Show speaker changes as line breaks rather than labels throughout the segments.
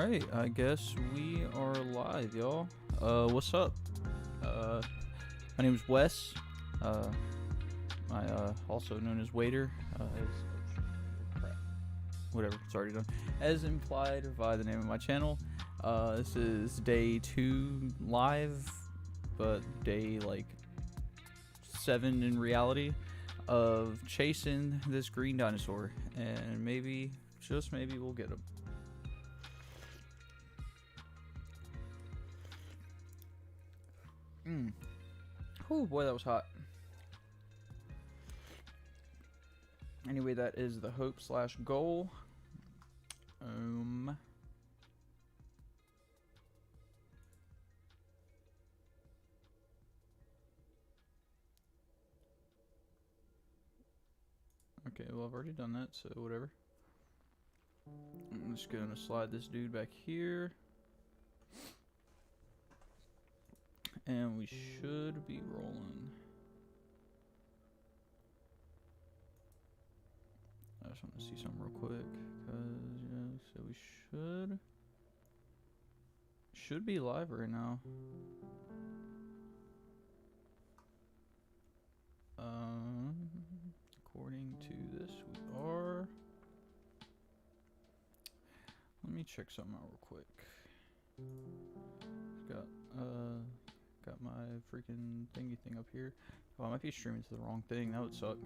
Alright, I guess we are live, y'all. What's up? My name is Wes. Also known as Waiter. Whatever, it's already done. As implied by the name of my channel, this is day 2 live, but day like 7 in reality of chasing this green dinosaur, and maybe, just maybe, we'll get him. Oh boy, that was hot. Anyway, that is the hope slash goal. Okay, well, I've already done that, so whatever. I'm just gonna slide this dude back here. And we should be rolling. I just want to see something real quick, cause yeah, so we should be live right now. According to this, we are. Let me check something out real quick. Got my freaking thingy thing up here. Oh, I might be streaming to the wrong thing. That would suck.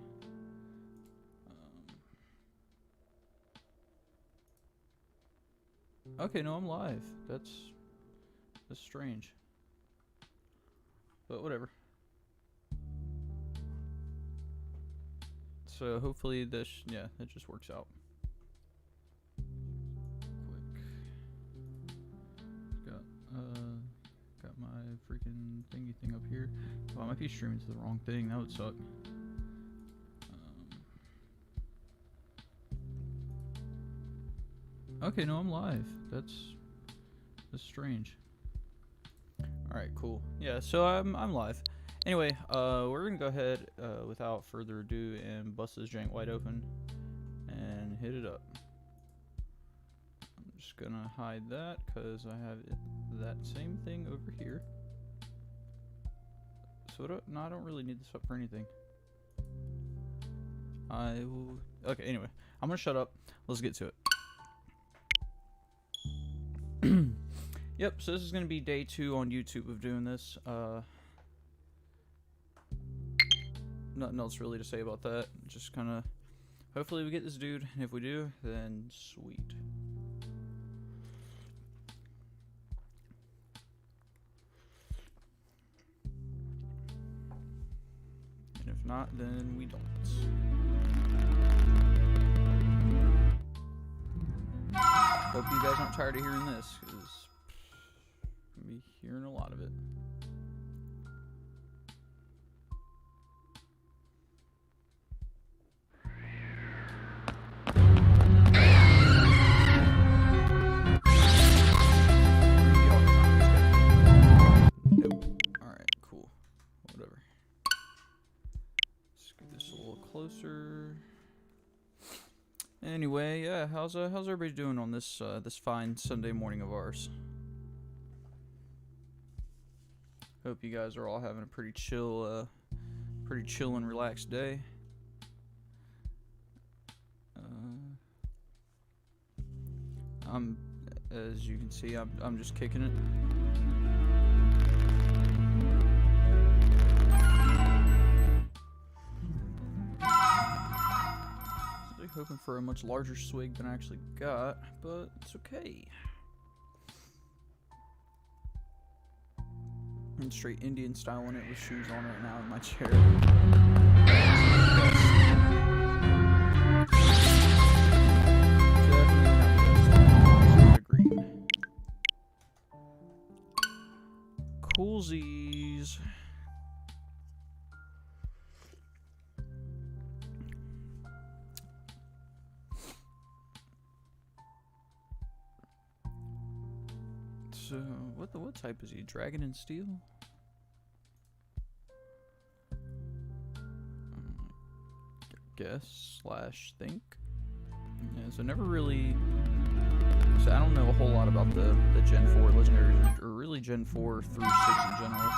Okay, no, I'm live. That's strange. But whatever. So hopefully this, yeah, it just works out. Got my freaking thingy thing up here. Oh, I might be streaming to the wrong thing. That would suck. Okay, no, I'm live. That's strange. All right, cool. Yeah, so I'm live. Anyway, we're gonna go ahead without further ado and bust this jank wide open and hit it up. I'm just gonna hide that because I have that same thing over here. So no, I don't really need this up for anything. I will. Okay, anyway, I'm gonna shut up. Let's get to it. Yep, so this is gonna be day 2 on YouTube of doing this. Nothing else really to say about that. Just kind of, hopefully we get this dude, and if we do, then sweet. And if not, then we don't. Hope you guys aren't tired of hearing this, because I'm gonna be hearing a lot of it. Closer. Anyway, yeah, how's everybody doing on this this fine Sunday morning of ours? Hope you guys are all having a pretty chill and relaxed day. As you can see, I'm just kicking it. Hoping for a much larger swig than I actually got, but it's okay. I'm straight Indian style in it with shoes on right now in my chair. Coolsies. So, what type is he? Dragon and Steel? Guess / think. Yeah, so never really So I don't know a whole lot about the Gen 4 legendaries, or really Gen 4 through 6 in general.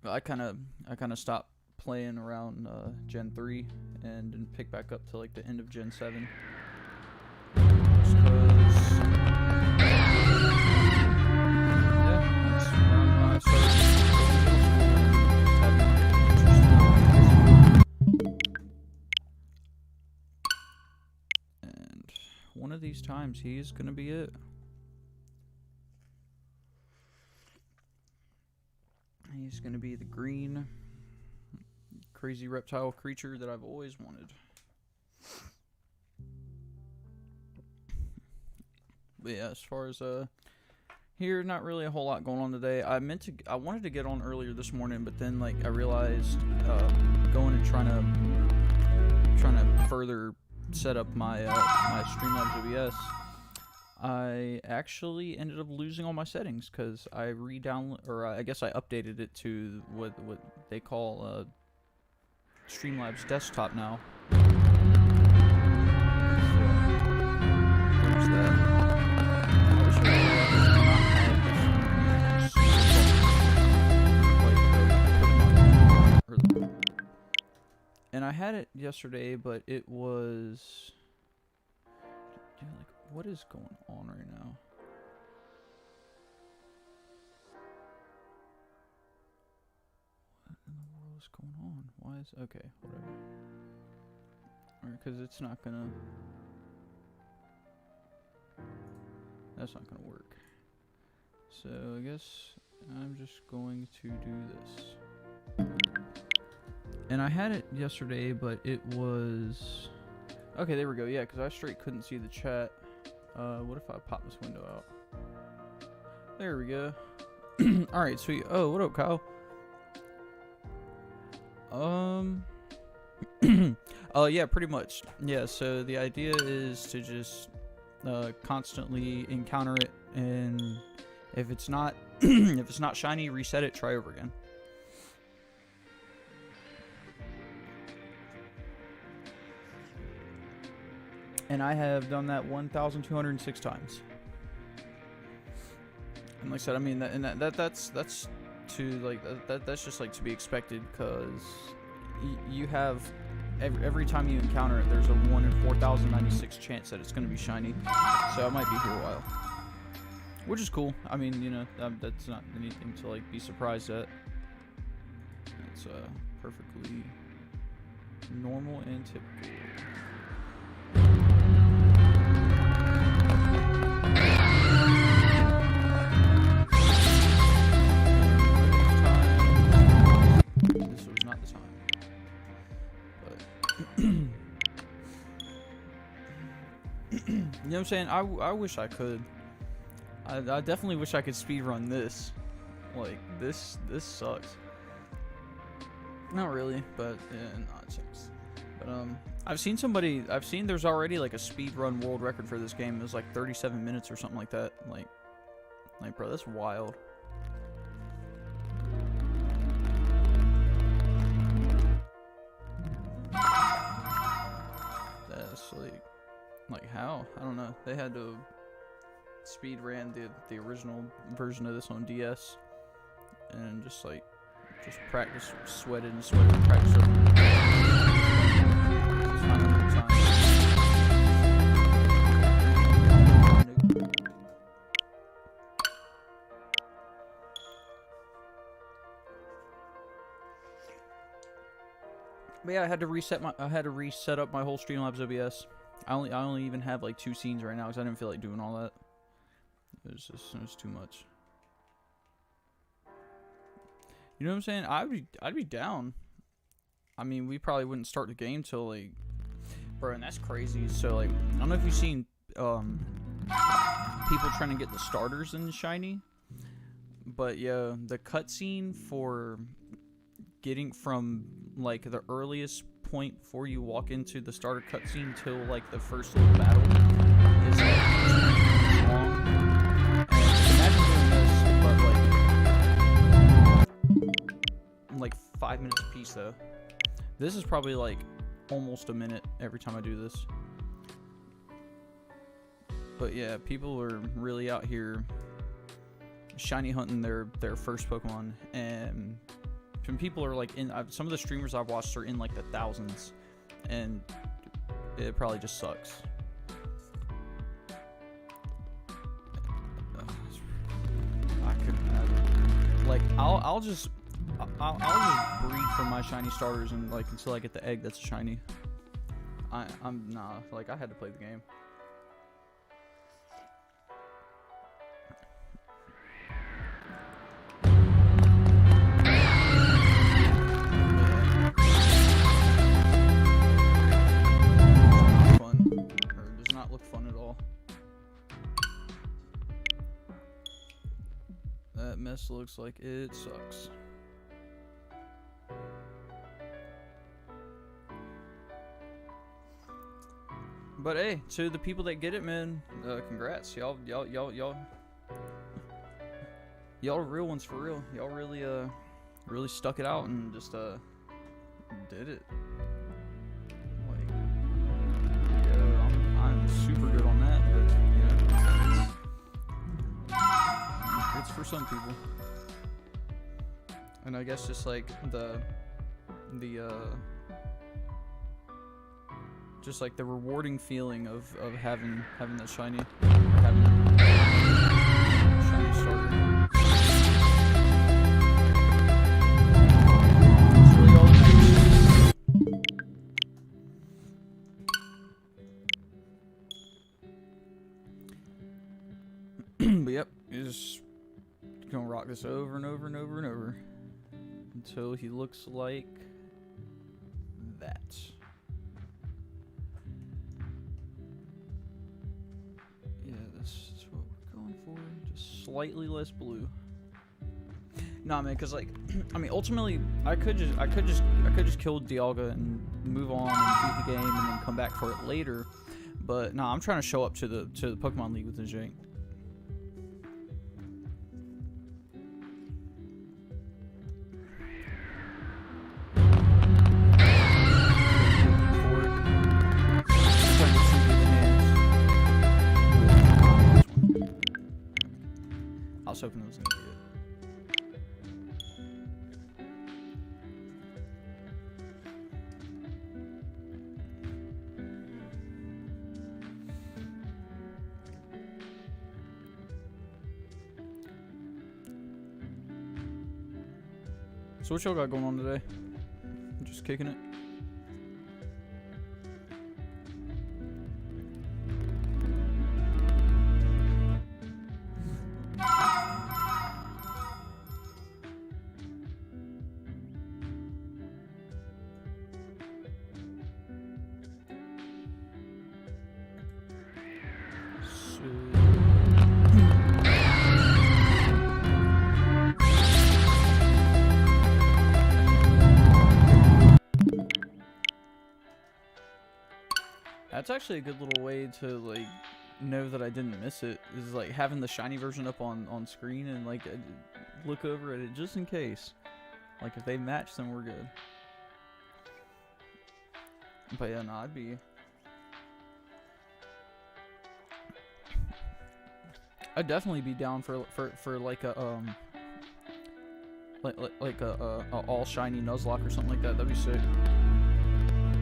I kind of stopped playing around Gen 3 and didn't pick back up to like the end of Gen 7. Just 'cause, yeah, that's around when I started having interest in it. And one of these times, he's gonna be it. He's gonna be the green crazy reptile creature that I've always wanted. But yeah, as far as here, not really a whole lot going on today. I wanted to get on earlier this morning, but then like I realized going and trying to further set up my my Streamlabs OBS, I actually ended up losing all my settings because I I guess I updated it to what they call Streamlabs desktop now. So there's that. I wish I had this and I had it yesterday, but it was like, what is going on right now? What in the world is going on? Why is... Okay, whatever. Alright, because it's not gonna... That's not gonna work. So, I guess I'm just going to do this. And I had it yesterday, but it was... Okay, there we go. Yeah, because I straight couldn't see the chat. What if I pop this window out? There we go. Alright, sweet. Oh, what up, Kyle? Yeah, pretty much. Yeah, so the idea is to just constantly encounter it, and if it's not if it's not shiny, reset it, try over again. And I have done that 1,206 times. And like I said, I mean, that's to like that's just like to be expected, because you have every time you encounter it, there's a 1 in 4,096 chance that it's going to be shiny. So I might be here a while, which is cool. I mean, you know, that's not anything to like be surprised at. It's perfectly normal and typical. This was not the time, but you know what I'm saying? I wish I could. I definitely wish I could speedrun this. Like this sucks. Not really, but yeah, no, it sucks. But I've seen there's already like a speedrun world record for this game. It was like 37 minutes or something like that. Like bro, that's wild. That's like how? I don't know. They had to speed ran the original version of this on DS, and just practice, sweated and practice over. But yeah, I had to reset up my whole Streamlabs OBS. I only even have like 2 scenes right now because I didn't feel like doing all that. It was too much. You know what I'm saying? I'd be down. I mean, we probably wouldn't start the game till like, bro, and that's crazy. So like, I don't know if you've seen people trying to get the starters in shiny, but yeah, the cutscene for getting from like the earliest point before you walk into the starter cutscene till like the first little battle is like long. And imagine doing this, but like 5 minutes a piece though. This is probably like almost a minute every time I do this. But yeah, people are really out here shiny hunting their first Pokemon, and some people are like some of the streamers I've watched are in like the thousands, and it probably just sucks. I'll just breed for my shiny starters and like until I get the egg that's shiny. I'm nah, like I had to play the game. Does not look fun at all. That mess looks like it sucks. But hey, to the people that get it, man, congrats, y'all real ones for real. Y'all really stuck it out and just did it. Like, yeah, I'm super good on that, but you know, it's for some people. And I guess just like just like the rewarding feeling of having that shiny starter. It's really all it is. But yep, you're just gonna rock this over and over and over and over until he looks like that. That's what we're going for. Just slightly less blue. Nah, man, cause like, I mean, ultimately, I could just kill Dialga and move on and beat the game and then come back for it later. But nah, I'm trying to show up to the Pokemon League with the jank. I was hoping it was gonna be it. So what y'all got going on today? Just kicking it? That's actually a good little way to like know that I didn't miss it, is like having the shiny version up on screen and like look over at it just in case. Like if they match, then we're good. But yeah, no, I'd definitely be down for like a like a all shiny Nuzlocke or something like that. That'd be sick.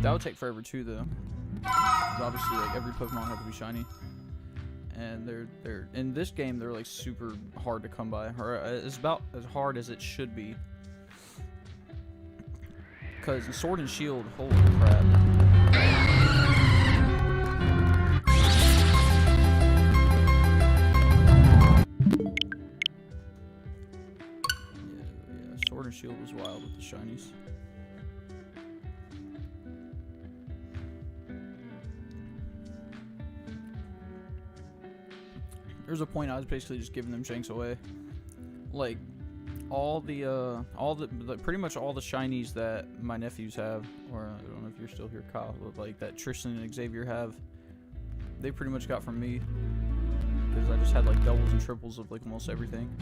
That would take forever too, though. Obviously, like every Pokemon has to be shiny, and they're in this game. They're like super hard to come by, or it's about as hard as it should be. Cause in Sword and Shield, holy crap! Yeah, Sword and Shield was wild with the shinies. There's a point I was basically just giving them janks away, like pretty much all the shinies that my nephews have, or I don't know if you're still here, Kyle, but like that Tristan and Xavier have, they pretty much got from me, because I just had like doubles and triples of like almost everything.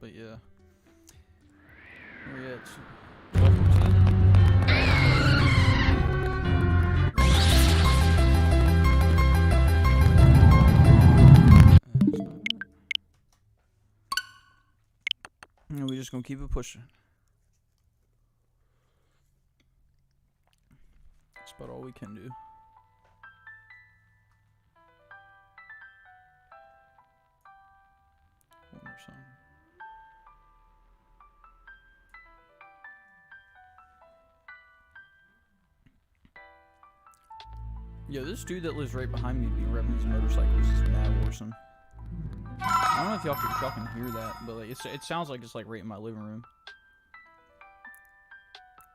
But yeah. Where we at? Welcome to and we're just gonna keep it pushing. That's about all we can do. One more song. Yo, this dude that lives right behind me be revving his motorcycles is mad awesome. I don't know if y'all can hear that, but like it sounds like it's like right in my living room.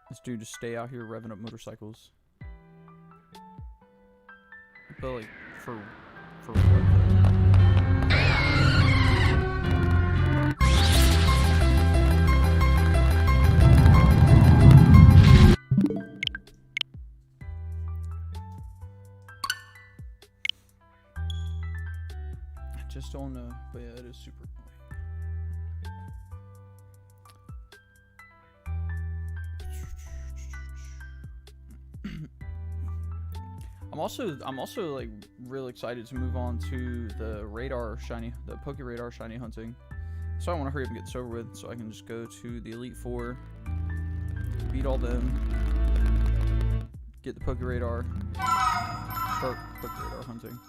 This dude just stay out here revving up motorcycles. But like for what? I just don't know, but yeah, it is super annoying. I'm also like really excited to move on to the Poke Radar shiny hunting. So I want to hurry up and get this over with, so I can just go to the Elite Four, beat all them, get the Poke Radar, start Poke Radar hunting.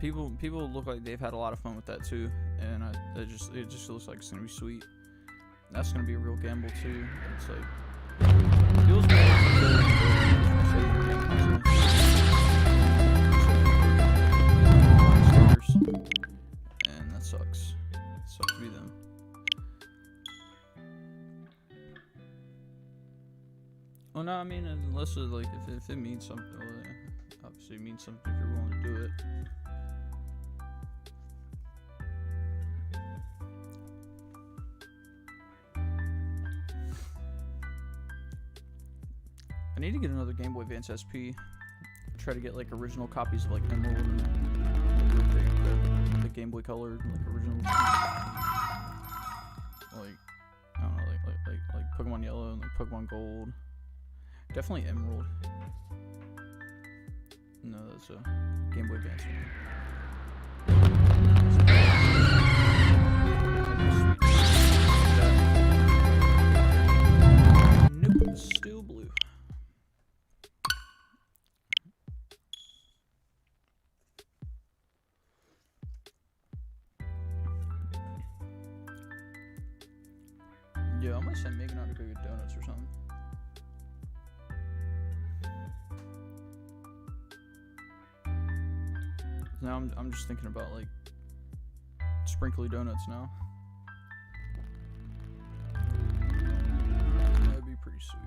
People look like they've had a lot of fun with that too, and it just looks like it's gonna be sweet. That's gonna be a real gamble too. It's like feels and that sucks. It sucks to be them. Well, no, I mean unless it, like if it means something, well, obviously it means something if you're willing to do it. I need to get another Game Boy Advance SP. Try to get like original copies of like Emerald and the Game Boy Color, like original. Like I don't know, like Pokemon Yellow and like Pokemon Gold. Definitely Emerald. No, that's a Game Boy Advance one. Nope, still blue. Yeah, I might send Megan out to go get donuts or something. Now I'm just thinking about like sprinkly donuts now. That'd be pretty sweet.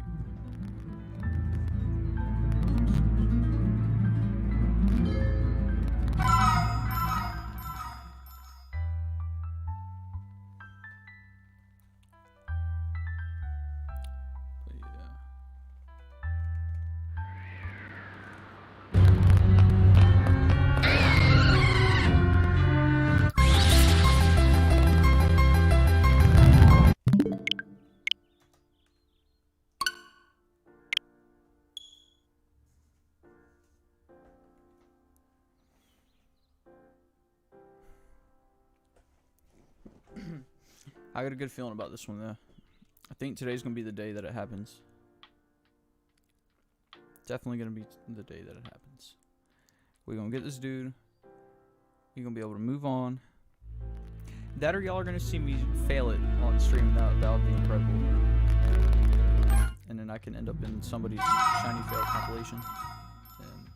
I got a good feeling about this one though. I think today's gonna be the day that it happens. Definitely gonna be the day that it happens. We're gonna get this dude. You're gonna be able to move on. That or y'all are gonna see me fail it on stream. That would be incredible. And then I can end up in somebody's shiny fail compilation. And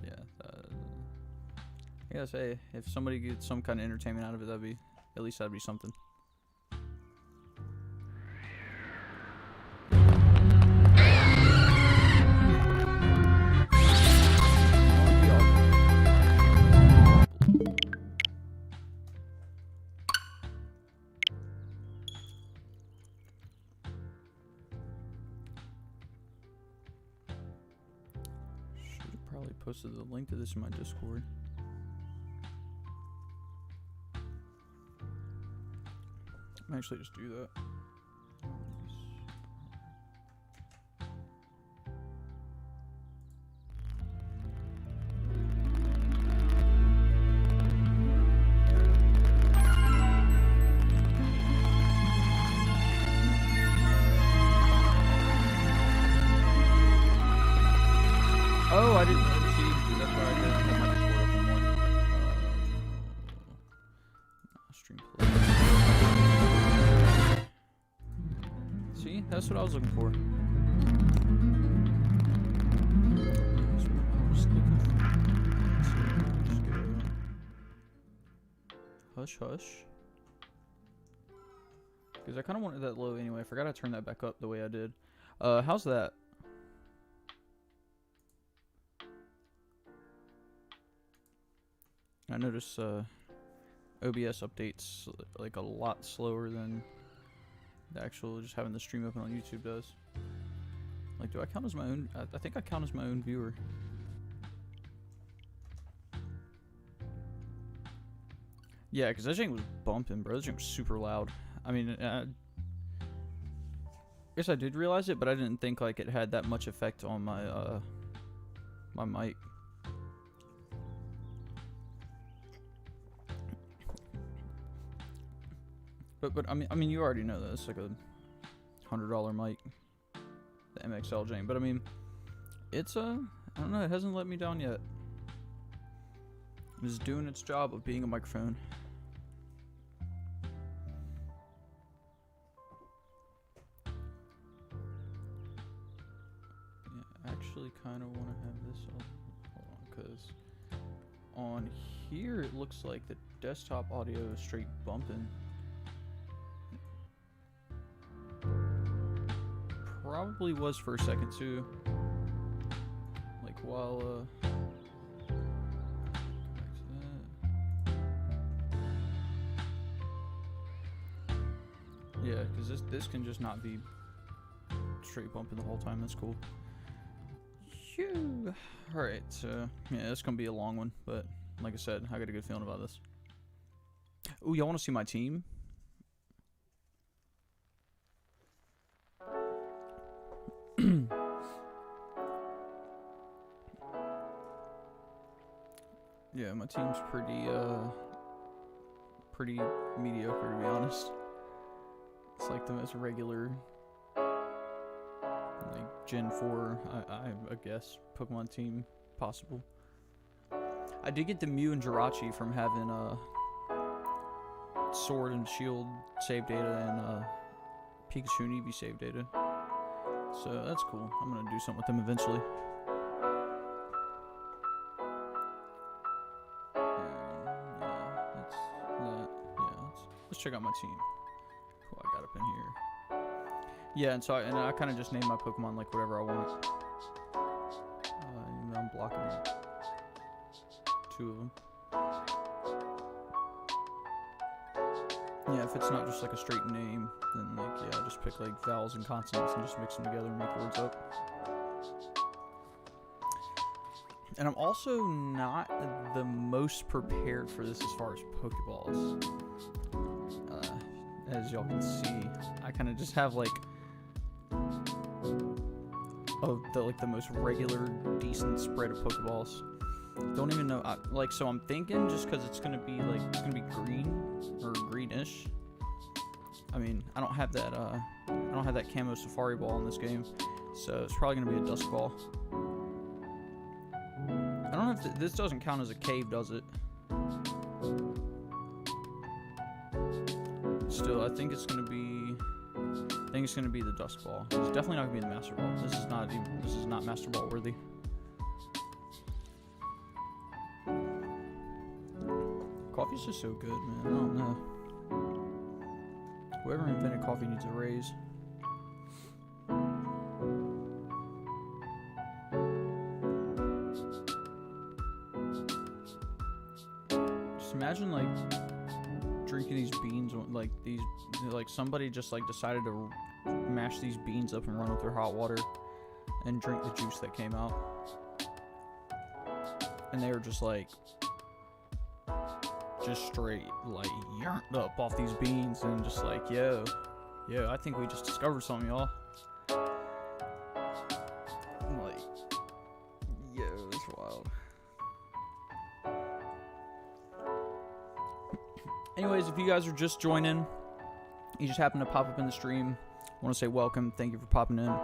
yeah, I gotta say, if somebody gets some kind of entertainment out of it, at least that'd be something. Posted the link to this in my Discord. Actually, just do that. Oh, I didn't see. That's why I did have my Discord open more. Stream play. See, that's what I was looking for. That's what I was looking for. So just go hush hush. Because I kind of wanted that low anyway. I forgot to turn that back up the way I did. How's that? I notice OBS updates like a lot slower than the actual just having the stream open on YouTube does. Like, do I count as my own? I think I count as my own viewer. Yeah, because that thing was bumping, bro. That thing was super loud. I mean, I guess I did realize it, but I didn't think like it had that much effect on my my mic. But I mean, you already know that it's like a $100 mic, the MXL Jane. But I mean, it's I don't know, it hasn't let me down yet. It's doing its job of being a microphone. Yeah, I actually kind of want to have this up. Hold on, because on here it looks like the desktop audio is straight bumping. Probably was for a second too. Like while yeah, because this can just not be straight bumping the whole time. That's cool. Phew. All right, so yeah, it's gonna be a long one, but like I said, I got a good feeling about this. Ooh, y'all want to see my team? Yeah, my team's pretty mediocre, to be honest. It's like the most regular, like Gen 4, I guess, Pokemon team possible. I did get the Mew and Jirachi from having Sword and Shield save data and Pikachu and Eevee save data. So that's cool. I'm gonna do something with them eventually. Let's check out my team. Who I got up in here. Yeah, and so I kind of just named my Pokemon like whatever I want. I'm blocking 2 of them. Yeah, if it's not just like a straight name, then like yeah, I just pick like vowels and consonants and just mix them together and make words up. And I'm also not the most prepared for this as far as Pokeballs. As y'all can see, I kind of just have like the most regular, decent spread of Pokeballs. Don't even know, so I'm thinking just because it's gonna be green or greenish. I mean, I don't have that camo Safari Ball in this game, so it's probably gonna be a Dusk Ball. I don't know if this doesn't count as a cave, does it? Still, I think it's gonna be the Dusk Ball. It's definitely not gonna be the Master Ball. This is not Master Ball worthy. Coffee's just so good, man. I don't know. Whoever invented coffee needs a raise. Just imagine like drinking these beans, like somebody just like decided to mash these beans up and run with their hot water and drink the juice that came out, and they were just like just straight like yarned up off these beans and just like, yo, I think we just discovered something, y'all. Like, yo, it's wild. Anyways, if you guys are just joining, you just happen to pop up in the stream, I want to say welcome. Thank you for popping in.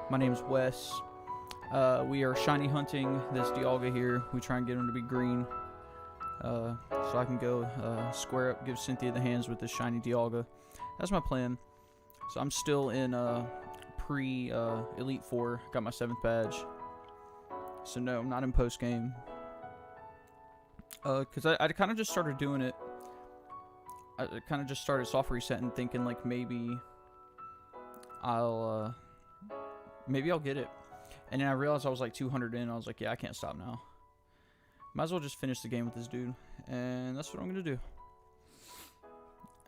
My name is Wes. We are shiny hunting this Dialga here. We try and get him to be green. So I can go square up, give Cynthia the hands with this shiny Dialga. That's my plan. So I'm still in pre-Elite 4. Got my 7th badge. So no, I'm not in post-game. Because I kind of just started doing it. I kind of just started soft resetting, thinking like maybe I'll get it. And then I realized I was like 200 in. I was like, yeah, I can't stop now. Might as well just finish the game with this dude, and that's what I'm gonna do.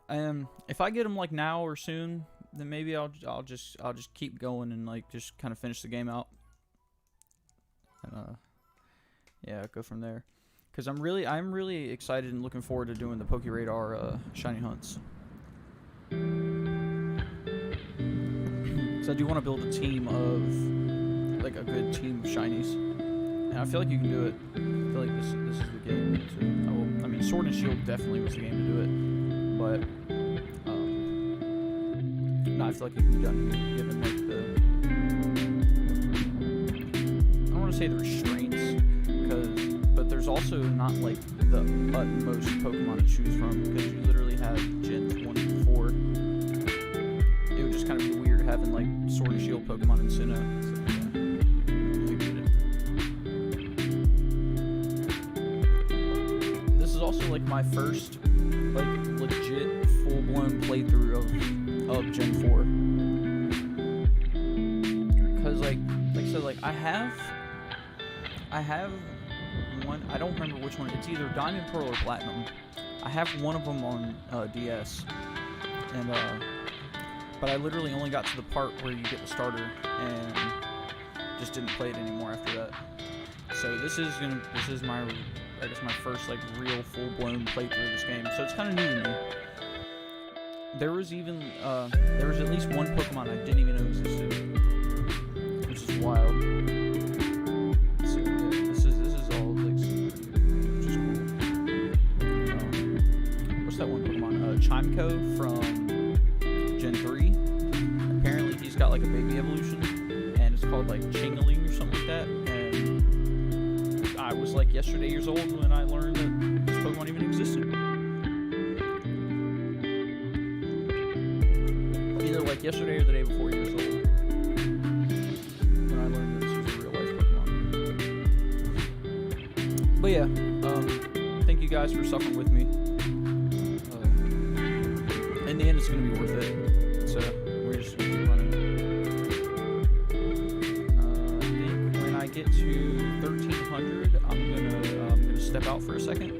And if I get him like now or soon, then maybe I'll just keep going and like just kind of finish the game out. And yeah, go from there. Cause I'm really excited and looking forward to doing the PokeRadar shiny hunts. Cause I do want to build a team of like a good team of shinies, and I feel like you can do it. I feel like this is the game. I mean, Sword and Shield definitely was the game to do it, but no, I feel like it can be done here, given like I don't want to say the restraints, but there's also not like the utmost Pokemon to choose from, because you literally have Gen 24. It would just kind of be weird having like Sword and Shield Pokemon in Sinnoh. So, also like my first like legit full-blown playthrough of Gen 4, because like I said, like I have one, I don't remember which one, it's either Diamond, Pearl, or Platinum. I have one of them on DS, and but I literally only got to the part where you get the starter and just didn't play it anymore after that. So this is my, I guess, my first like real full-blown playthrough of this game, so it's kind of new to me. There was even there was at least one Pokemon I didn't even know existed, which is wild. So yeah, this is all like super new, which is cool. What's that one Pokemon? Chimeco from Gen 3. Apparently he's got like a baby evolution, and it's called like Chingling or something like that. I was like yesterday years old when I learned that this Pokemon even existed. Either like yesterday or the day before years old when I learned that this was a real life Pokemon. But yeah, thank you guys for suffering with me. In the end, it's gonna be worth it. So we're just gonna keep running. I think when I get to 1300. I'm gonna step out for a second.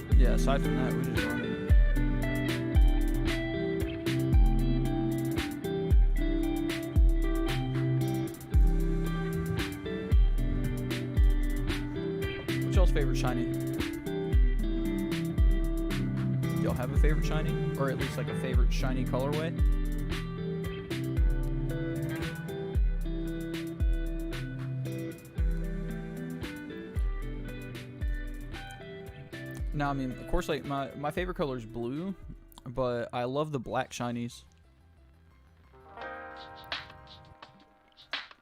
But yeah, aside from that, we just run it. What's y'all's favorite shiny? Y'all have a favorite shiny? Or at least like a favorite shiny colorway? Now, I mean, of course, like my favorite color is blue, but I love the black shinies.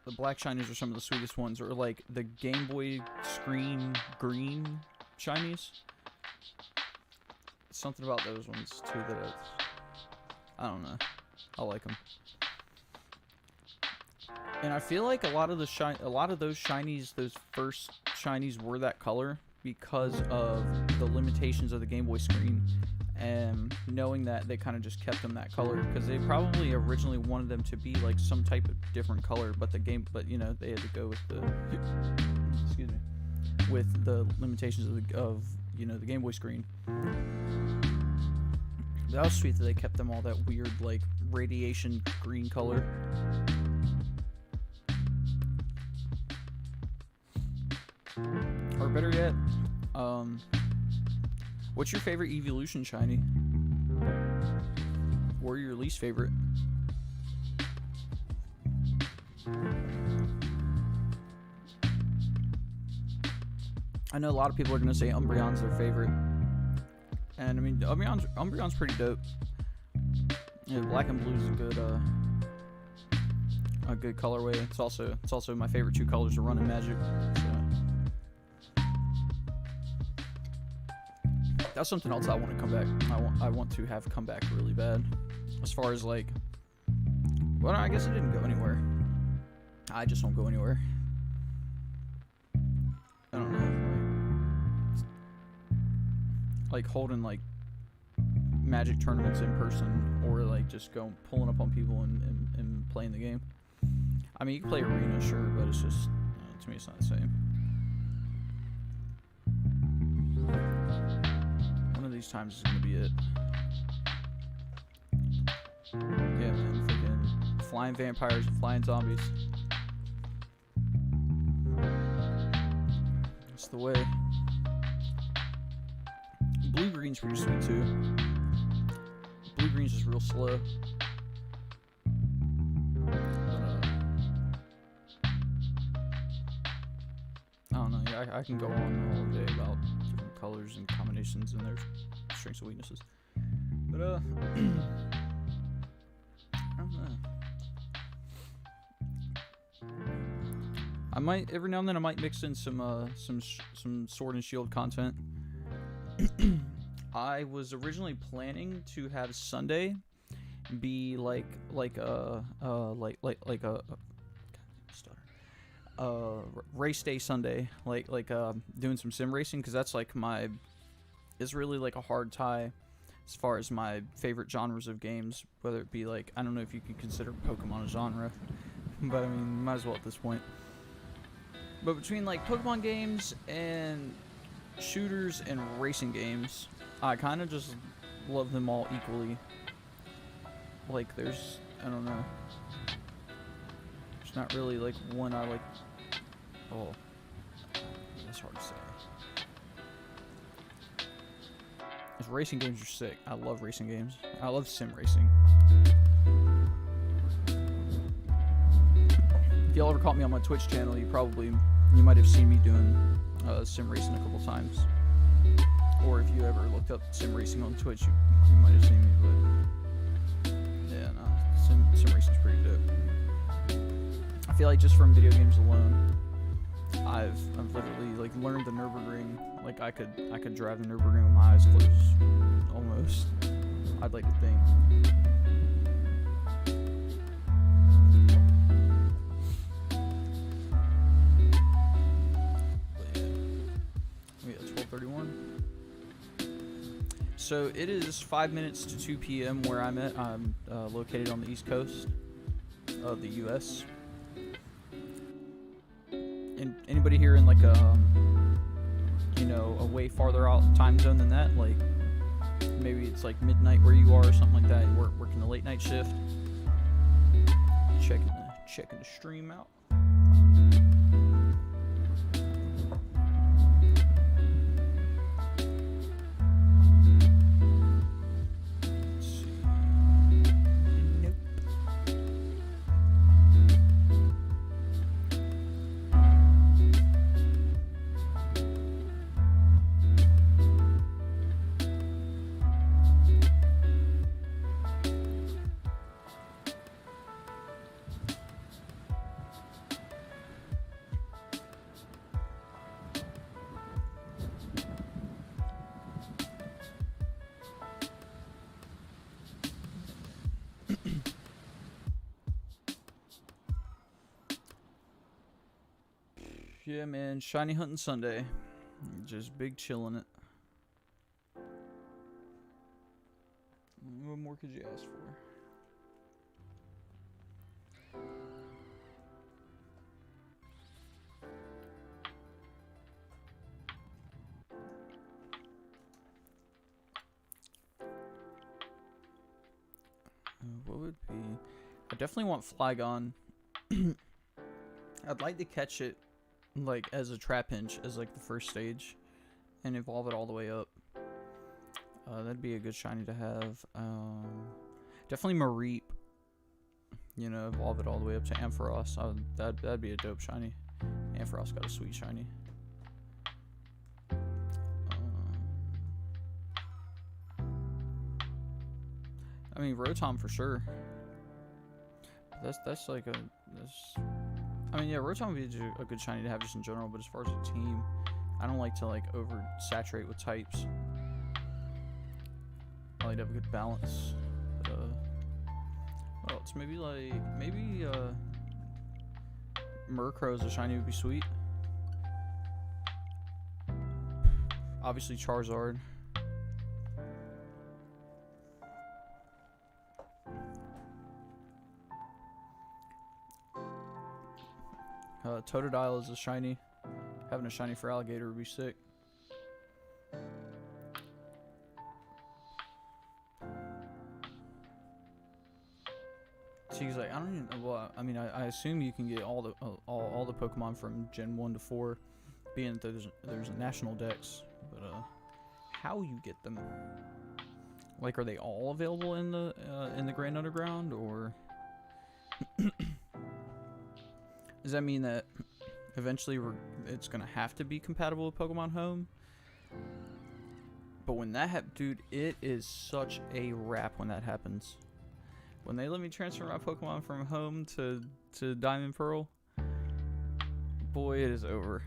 The black shinies are some of the sweetest ones, or like the Game Boy screen green shinies. Something about those ones too that I don't know. I like them. And I feel like a lot of those shinies, those first shinies were that color because of the limitations of the Game Boy screen, and knowing that they kind of just kept them that color because they probably originally wanted them to be like some type of different color, but you know, they had to go with the excuse me, with the limitations of you know, the Game Boy screen. That was sweet that they kept them all that weird like radiation green color. or better yet, what's your favorite evolution shiny? Or your least favorite? I know a lot of people are gonna say Umbreon's their favorite, and I mean Umbreon's pretty dope. Yeah, black and blue is a good colorway. It's also my favorite two colors to run in Magic. So that's something else I want to come back. I want to have come back really bad. As far as like, well, I guess it didn't go anywhere. I just don't go anywhere. I don't know. Like holding like Magic tournaments in person, or like just pulling up on people and playing the game. I mean, you can play arena, sure, but it's just, to me, it's not the same. One of these times is gonna be it. Yeah, man, freaking flying vampires and flying zombies. It's the way. Blue-green's pretty sweet, too. Blue-green's just real slow. I don't know, yeah, I can go on all day about different colors and combinations and their strengths and weaknesses. But, I don't know. I might, every now and then I might mix in some Sword and Shield content. I was originally planning to have Sunday be like a race day Sunday, like doing some sim racing, because that's like it's really like a hard tie as far as my favorite genres of games, whether it be like, I don't know if you could consider Pokemon a genre, but I mean, might as well at this point. But between like Pokemon games and shooters and racing games, I kind of just love them all equally. Like there's, I don't know, there's not really like one I like. Oh, that's hard to say. Because racing games are sick. I love racing games. I love sim racing. If y'all ever caught me on my Twitch channel, you might have seen me doing sim racing a couple times. Or if you ever looked up sim racing on Twitch, you might have seen me. But yeah, no, sim racing's pretty dope. I feel like just from video games alone, I've literally like learned the Nürburgring. Like I could drive the Nürburgring with my eyes closed, almost. I'd like to think. But yeah, 12:31. So it is 5 minutes to 2 p.m. where I'm at. I'm located on the East Coast of the U.S. And anybody here in like a way farther out time zone than that, like maybe it's like midnight where you are or something like that, you're working the late night shift, checking the stream out. Yeah, man, shiny hunting Sunday. Just big chillin' it. What more could you ask for? What would be? I definitely want Flygon. I'd like to catch it like as a Trapinch as like the first stage, and evolve it all the way up. That'd be a good shiny to have. Definitely Mareep. You know, evolve it all the way up to Ampharos. That'd be a dope shiny. Ampharos got a sweet shiny. I mean, Rotom for sure. That's like I mean, yeah, Rotom would be a good shiny to have just in general, but as far as a team, I don't like to like oversaturate with types. I like to have a good balance. But, what else? Maybe Murkrow as a shiny would be sweet. Obviously Charizard. Totodile is a shiny. Having a shiny for Alligator would be sick. So he's like, I don't even. Well, I mean, I assume you can get all the Pokemon from Gen 1 to 4, being that there's a national dex. But how you get them? Like, are they all available in the Grand Underground, or does that mean that eventually it's gonna have to be compatible with Pokemon Home? But when that dude, it is such a wrap when that happens. When they let me transfer my Pokemon from Home to Diamond Pearl, boy, it is over.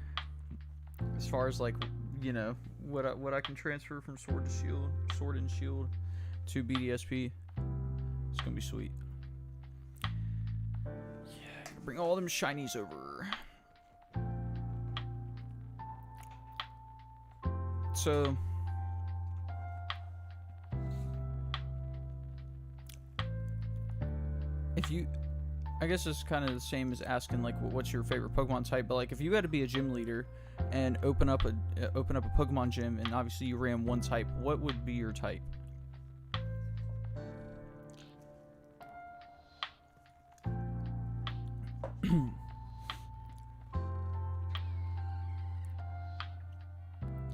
As far as like, you know, what I can transfer from Sword and Shield to BDSP, it's gonna be sweet. Yeah, bring all them shinies over. So if you, I guess it's kind of the same as asking like what's your favorite Pokemon type, but like if you had to be a gym leader and open up a Pokemon gym, and obviously you ran one type, what would be your type?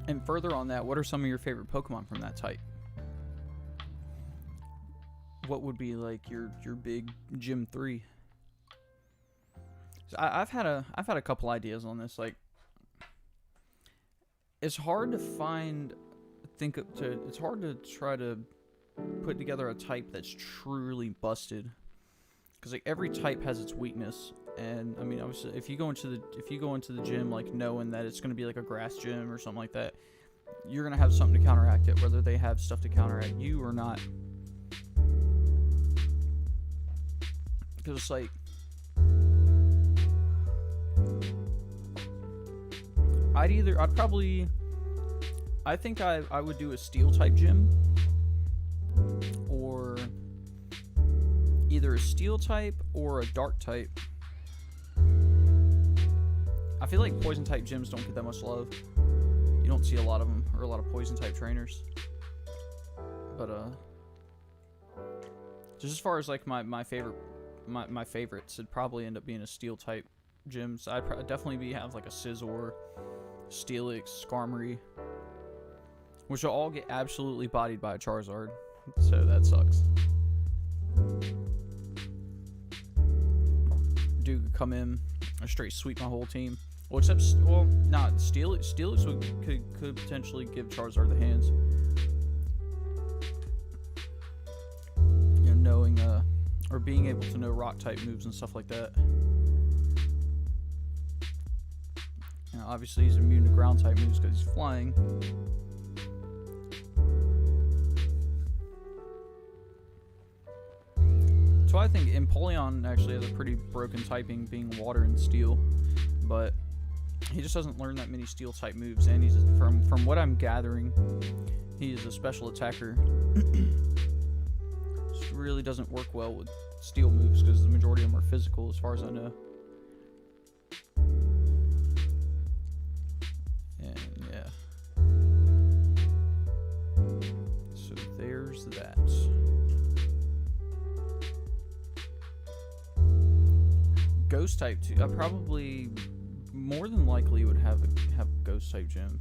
And further on that, what are some of your favorite Pokemon from that type? What would be like your big Gym 3? So I've had a couple ideas on this. Like, it's hard to it's hard to try to put together a type that's truly busted, because like every type has its weakness. And I mean, obviously, if you go into the gym like knowing that it's going to be like a grass gym or something like that, you're going to have something to counteract it, whether they have stuff to counteract you or not. Because it's like, I think I would do a steel type gym, or either a steel type or a dark type. I feel like poison type gyms don't get that much love. You don't see a lot of them, or a lot of poison type trainers. But just as far as like my favorites, it'd probably end up being a steel type gym. So I'd definitely have like a Scizor, Steelix, Skarmory, which will all get absolutely bodied by a Charizard, so that sucks. Dude could come in and straight sweep my whole team. Well, except, well, nah, Steelix could potentially give Charizard the hands. You know, knowing, or being able to know rock type moves and stuff like that. You know, obviously he's immune to ground type moves because he's flying. So I think Empoleon actually has a pretty broken typing, being water and steel, but he just doesn't learn that many steel type moves, and he's, from what I'm gathering, he is a special attacker. Just really doesn't work well with steel moves because the majority of them are physical, as far as I know. And yeah, so there's that. Ghost type too. I probably more than likely would have a ghost type gym.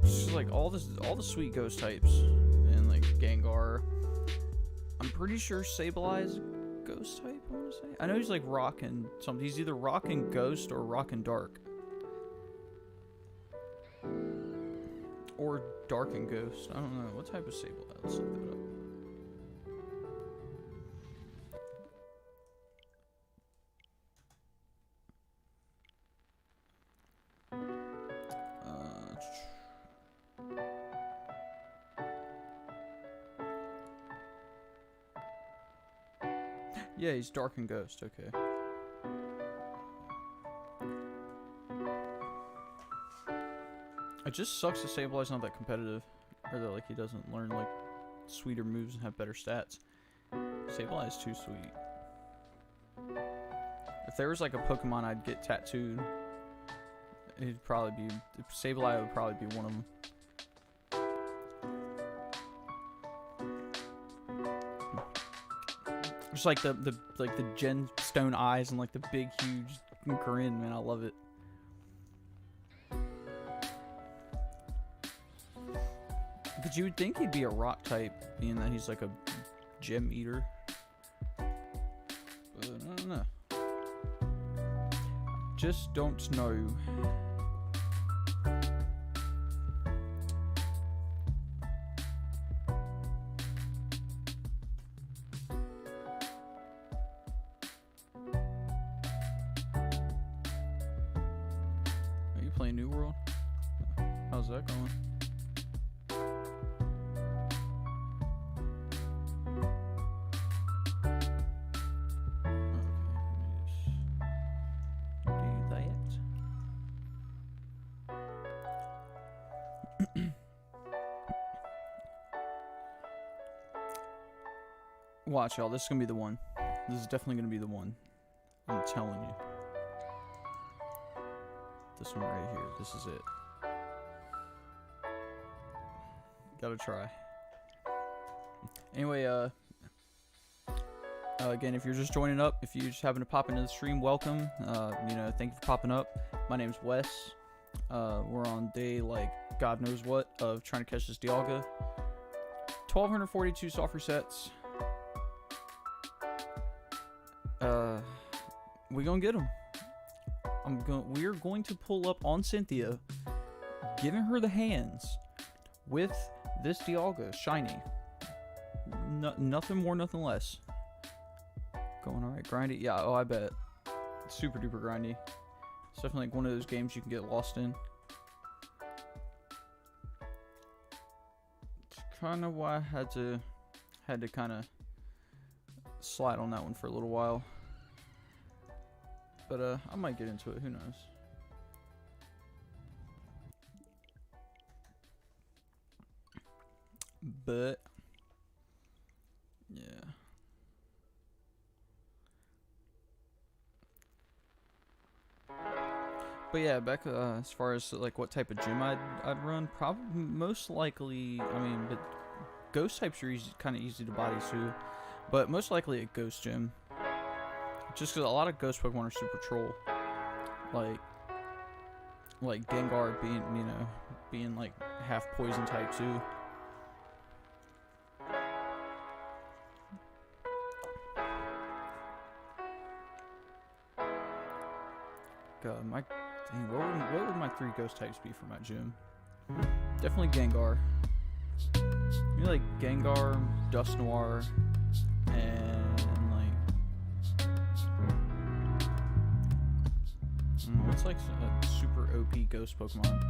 Just like all the sweet ghost types, and like Gengar. I'm pretty sure Sableye is a ghost type. I want to say. I know he's like rock and something. He's either rock and ghost or rock and dark, or dark and ghost. I don't know what type of Sableye. Let's look that up. Yeah, he's dark and ghost. Okay. It just sucks that Sableye's not that competitive, or that like he doesn't learn like sweeter moves and have better stats. Sableye is too sweet. If there was like a Pokemon I'd get tattooed, it'd probably be Sableye. Would probably be one of them. Just like the gemstone eyes and like the big huge grin, man. I love it. But you would think he'd be a rock type, being that he's like a gem eater. But I don't know. Just don't know. Are you playing New World? How's that going? Watch, y'all. This is gonna be the one. This is definitely gonna be the one. I'm telling you. This one right here. This is it. Gotta try. Anyway, again, if you're just joining up, if you just happen to pop into the stream, welcome. You know, thank you for popping up. My name's Wes. We're on day, like, God knows what, of trying to catch this Dialga. 1,242 soft resets. We're gonna get him. We're going to pull up on Cynthia, giving her the hands with this Dialga shiny. Nothing more, nothing less. Going alright, grindy. Yeah, oh, I bet. Super duper grindy. It's definitely like one of those games you can get lost in. It's kind of why I had to kind of slide on that one for a little while. But I might get into it, who knows. But yeah. But yeah, back as far as like what type of gym I'd run, probably most likely, I mean, but ghost types are kind of easy to body too, but most likely a ghost gym. Just because a lot of ghost Pokemon are super troll, like Gengar being like half poison type too. God, what would my 3 ghost types be for my gym? Definitely Gengar. Maybe like Gengar, Dusknoir, and what's like a super OP ghost Pokemon?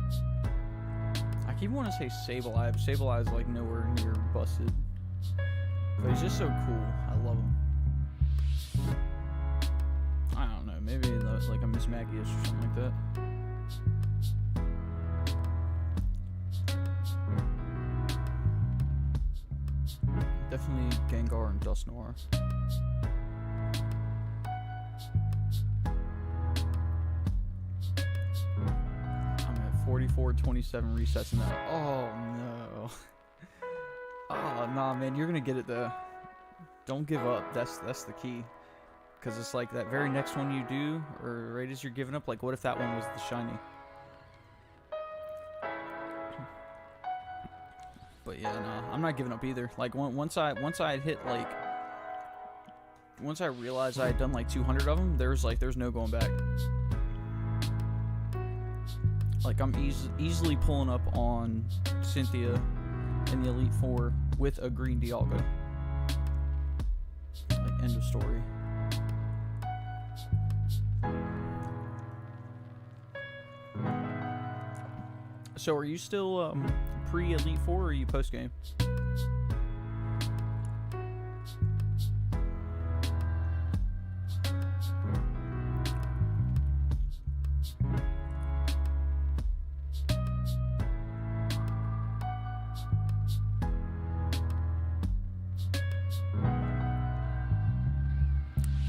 I keep wanting to say Sableye, but Sableye is like nowhere near busted. But he's just so cool. I love him. I don't know, maybe like a Miss Maggie-ish or something like that. Definitely Gengar and Dusknoir. I'm at 44-27 resets in that. Oh no. Oh nah, man, you're gonna get it though. Don't give up. That's the key. Because it's like that very next one you do, or right as you're giving up, like what if that one was the shiny? But yeah, no, I'm not giving up either. Like once I had hit like, once I realized I had done like 200 of them, there's no going back. Like I'm easily pulling up on Cynthia in the Elite Four with a green Dialga. Like end of story. So are you still pre-Elite Four or are you post-game?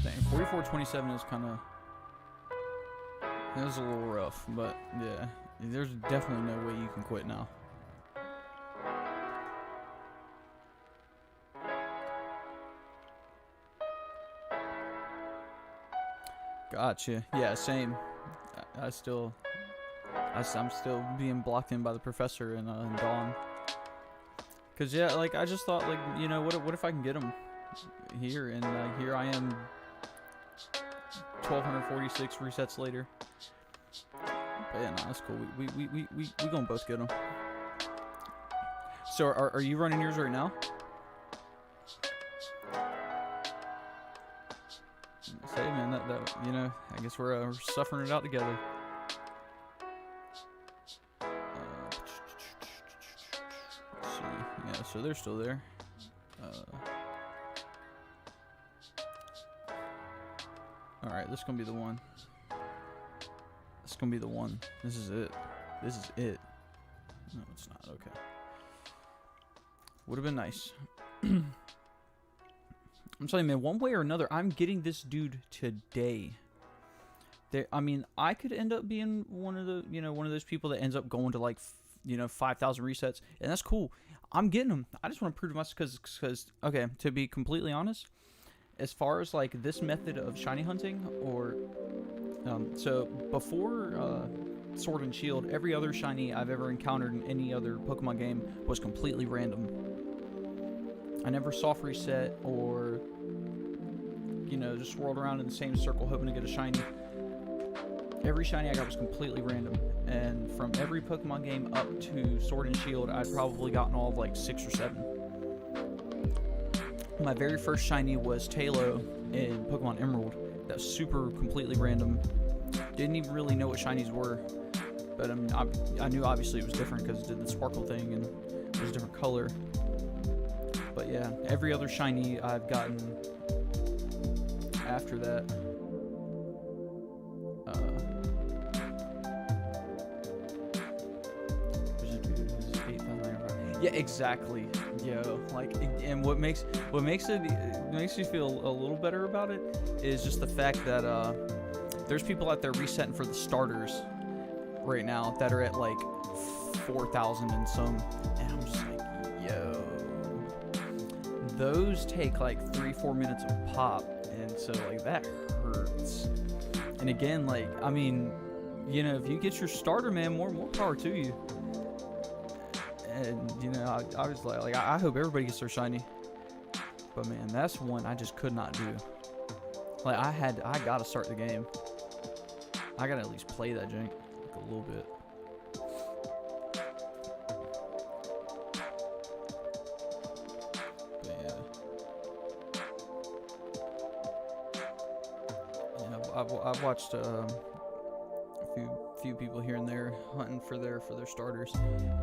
Dang, 44-27 is kind of... That was a little rough, but yeah. There's definitely no way you can quit now. Gotcha. Yeah, same. I'm still being blocked in by the professor and Dawn. Cause yeah, like I just thought, like, you know, what if I can get him here, and here I am, 1246 resets later. But yeah, no, that's cool. We gonna both get them. So are you running yours right now? Say, man, that you know, I guess we're suffering it out together. Let's see. Yeah, so they're still there. All right, this is gonna be the one. This is gonna be the one. This is it. This is it. No, it's not. Okay. Would have been nice. I'm telling you, man, one way or another, I'm getting this dude today. I mean, I could end up being one of the, one of those people that ends up going to like, 5,000 resets, and that's cool. I'm getting them. I just want to prove to myself, because, okay, to be completely honest, as far as like this method of shiny hunting, or, so before Sword and Shield, every other shiny I've ever encountered in any other Pokemon game was completely random. I never soft reset or, just swirled around in the same circle hoping to get a shiny. Every shiny I got was completely random. And from every Pokemon game up to Sword and Shield, I'd probably gotten all of like 6 or 7. My very first shiny was Tailo in Pokemon Emerald. That was super completely random. Didn't even really know what shinies were. But I mean, I knew obviously it was different because it did the sparkle thing and it was a different color. But yeah, every other shiny I've gotten after that. Yeah, exactly. Yo, like, and what makes me feel a little better about it is just the fact that there's people out there resetting for the starters right now that are at like 4,000 and some, and I'm just like, yo, those take like 3-4 minutes of pop, and so like that hurts. And again, like, I mean, if you get your starter, man, more power to you. And I was like I hope everybody gets their shiny, but man, that's one I just could not do. Like I gotta start the game. I gotta at least play that jank like a little bit. But yeah, I've watched a few people here and there hunting for their starters,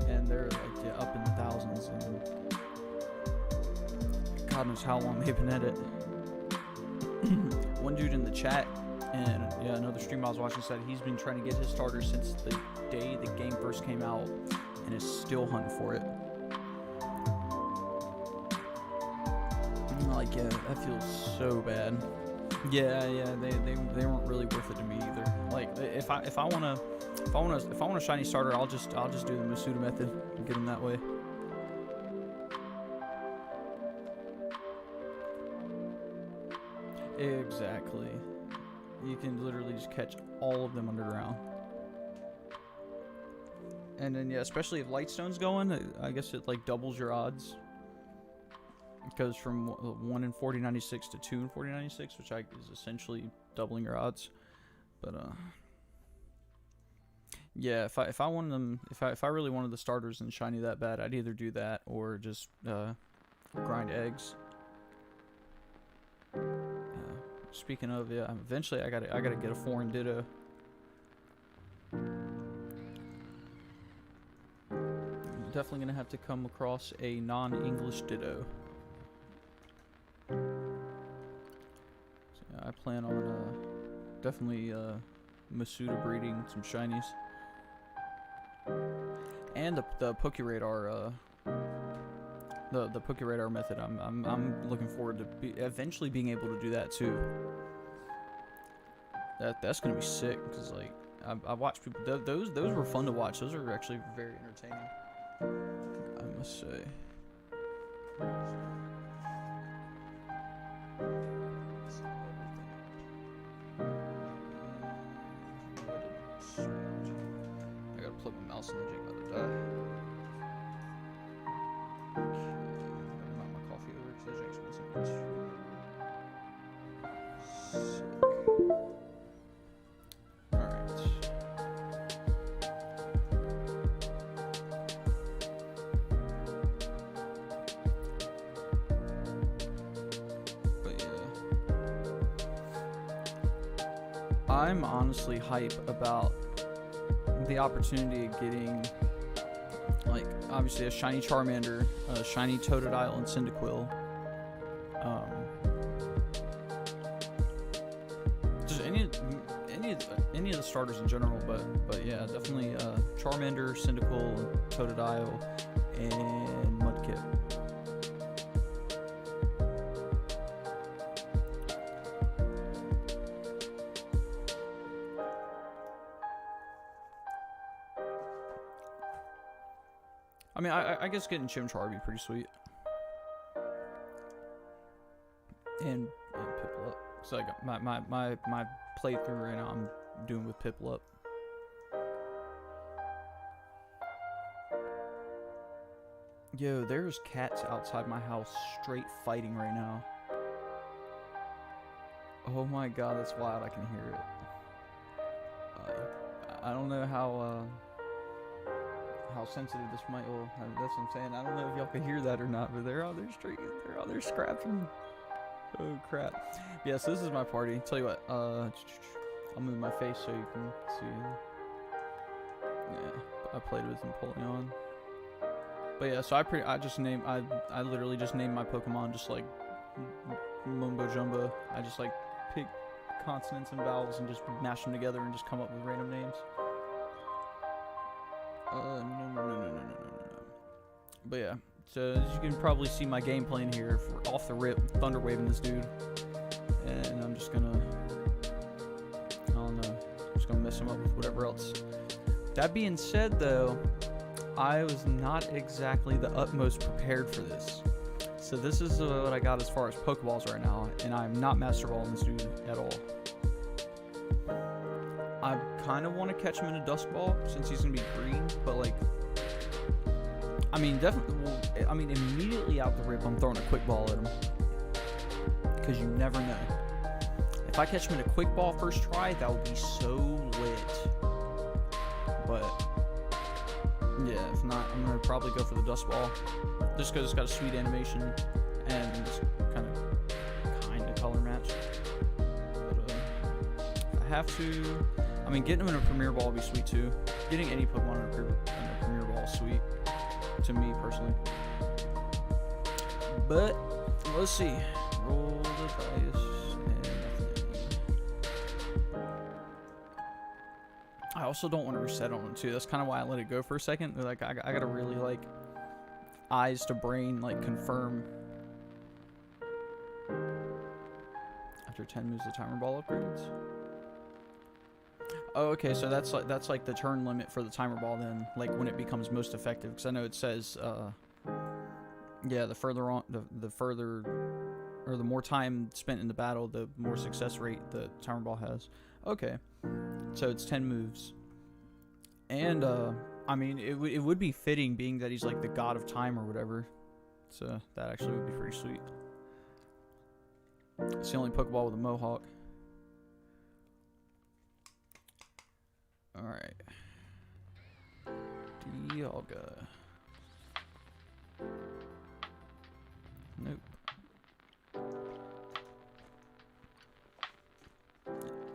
and they're like up in the thousands, and God knows how long they've been at it. One dude in the chat and another stream I was watching said he's been trying to get his starters since the day the game first came out and is still hunting for it. I'm like, yeah, that feels so bad. Yeah, they weren't really worth it to me either. Like, if I want a shiny starter, I'll just do the Masuda method and get them that way. Exactly. You can literally just catch all of them underground. And then, yeah, especially if Lightstone's going, I guess it, like, doubles your odds. It goes from 1 in 4096 to 2 in 4096, which is essentially doubling your odds. But, yeah, if I wanted them, if I really wanted the starters in shiny that bad, I'd either do that or just, grind eggs. Speaking of, yeah, eventually I gotta get a foreign Ditto. I'm definitely gonna have to come across a non-English Ditto. So, yeah, I plan on definitely Masuda breeding some shinies. And the Pokeradar the Pokeradar method, I'm looking forward to eventually being able to do that too. That's gonna be sick, because like I watch people, those were fun to watch. Those are actually very entertaining, I must say. I gotta plug my mouse in the jig, about to die. I'm honestly hype about the opportunity of getting, like, obviously a shiny Charmander, a shiny Totodile, and Cyndaquil. Just any of the starters in general, but yeah, definitely Charmander, Cyndaquil, Totodile, and Mudkip. I mean, I guess getting Chimchar would be pretty sweet. And Piplup. So like my playthrough right now, I'm doing with Piplup. Yo, there's cats outside my house straight fighting right now. Oh my god, that's wild. I can hear it. I don't know how sensitive this might. Well, that's what I'm saying. I don't know if y'all can hear that or not, but they're out there scrapping. Oh crap. Yeah, so this is my party. Tell you what, I'll move my face so you can see. Yeah, I played with Napoleon. But yeah, so I literally just named my Pokemon just like mumbo jumbo. I just like pick consonants and vowels and just mash them together and just come up with random names. No. But yeah, so as you can probably see my game plan here, for off the rip, thunder waving this dude, and I'm just gonna, I don't know, just gonna mess him up with whatever else. That being said, though, I was not exactly the utmost prepared for this. So this is what I got as far as Pokeballs right now, and I'm not Master Balling this dude at all. I kind of want to catch him in a Dusk Ball since he's gonna be green, but like, I mean, definitely. I mean, immediately out the rip, I'm throwing a Quick Ball at him because you never know. If I catch him in a Quick Ball first try, that would be so lit. But yeah, if not, I'm gonna probably go for the Dusk Ball just because it's got a sweet animation and just kind of color match. But I have to. I mean, getting him in a Premier Ball would be sweet too. Getting any Pokemon in a Premier Ball is sweet to me personally. But let's see. Roll the dice and nothing. I also don't want to reset on him too. That's kind of why I let it go for a second. Like I gotta really like eyes to brain like confirm. After 10 moves, the timer ball upgrades. Oh, okay, so that's like the turn limit for the timer ball then, like when it becomes most effective. Because I know it says, yeah, the further on, the further or the more time spent in the battle, the more success rate the timer ball has. Okay, so it's 10 moves, and I mean, it would be fitting, being that he's like the god of time or whatever. So that actually would be pretty sweet. It's the only Pokeball with a mohawk. All right, Dialga. Nope.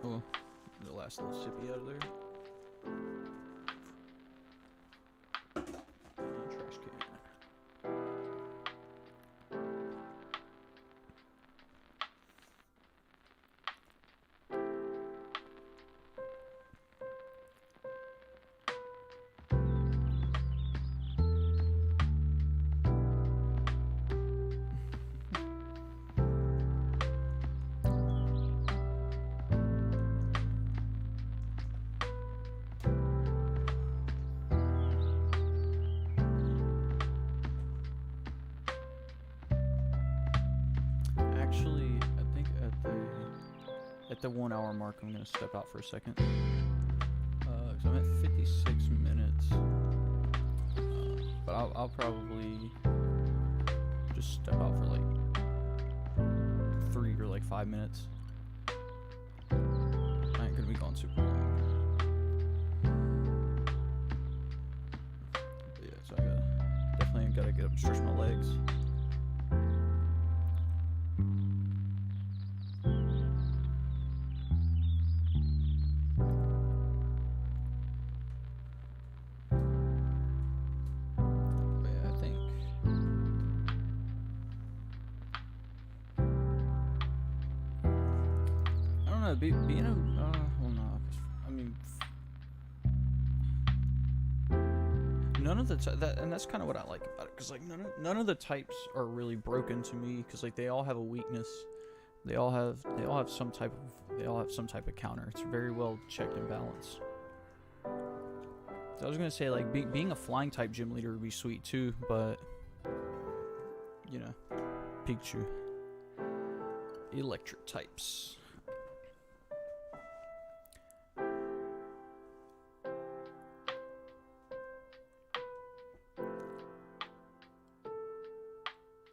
Oh, the last little sippy out of there. Trash can. Actually, I think at the 1 hour mark, I'm gonna step out for a second. So I'm at 56 minutes. But I'll probably just step out for like 3 or like 5 minutes. I ain't gonna be gone super long. But yeah, so I definitely gotta get up and stretch my legs. Being a well, no, I mean, none of the and that's kind of what I like about it, because like none of the types are really broken to me, because like they all have a weakness, they all have some type of counter. It's very well checked and balanced. So I was gonna say, like, being a flying type gym leader would be sweet too, but you know, Pikachu, electric types.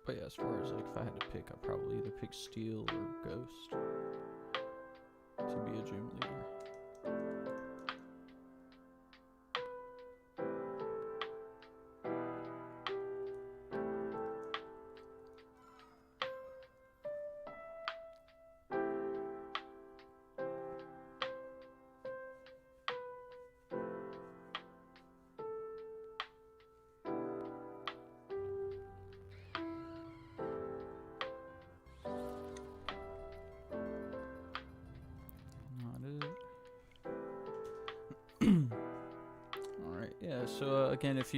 But yeah, as far as like if I had to pick, I'd probably either pick Steel or Ghost to be a gym leader. Yeah, so again, if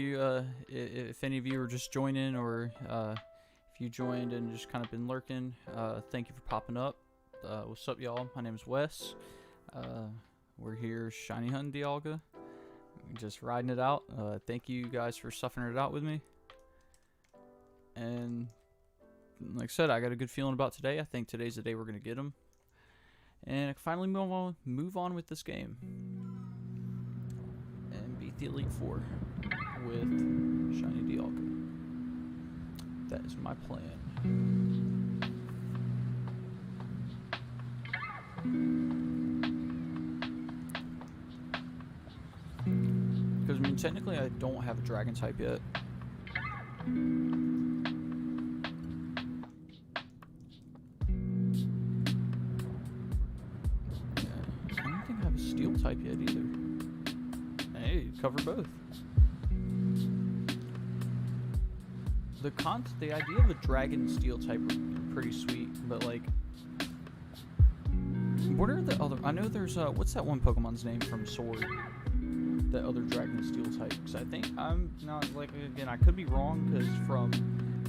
any of you are just joining, or if you joined and just kind of been lurking, thank you for popping up. What's up, y'all? My name is Wes. We're here shiny hunting Dialga, just riding it out. Thank you guys for suffering it out with me. And like I said, I got a good feeling about today. I think today's the day we're gonna get them, and I can finally move on with this game. The Elite Four with shiny Dialga. That is my plan. Because I mean, technically, I don't have a Dragon type yet. Yeah, I don't think I have a Steel type yet either. Hey, cover both. The idea of a Dragon Steel type are pretty sweet, but like, what are the other? I know there's what's that one Pokemon's name from Sword? That other Dragon Steel type. Because I think I'm not, like, again, I could be wrong, because from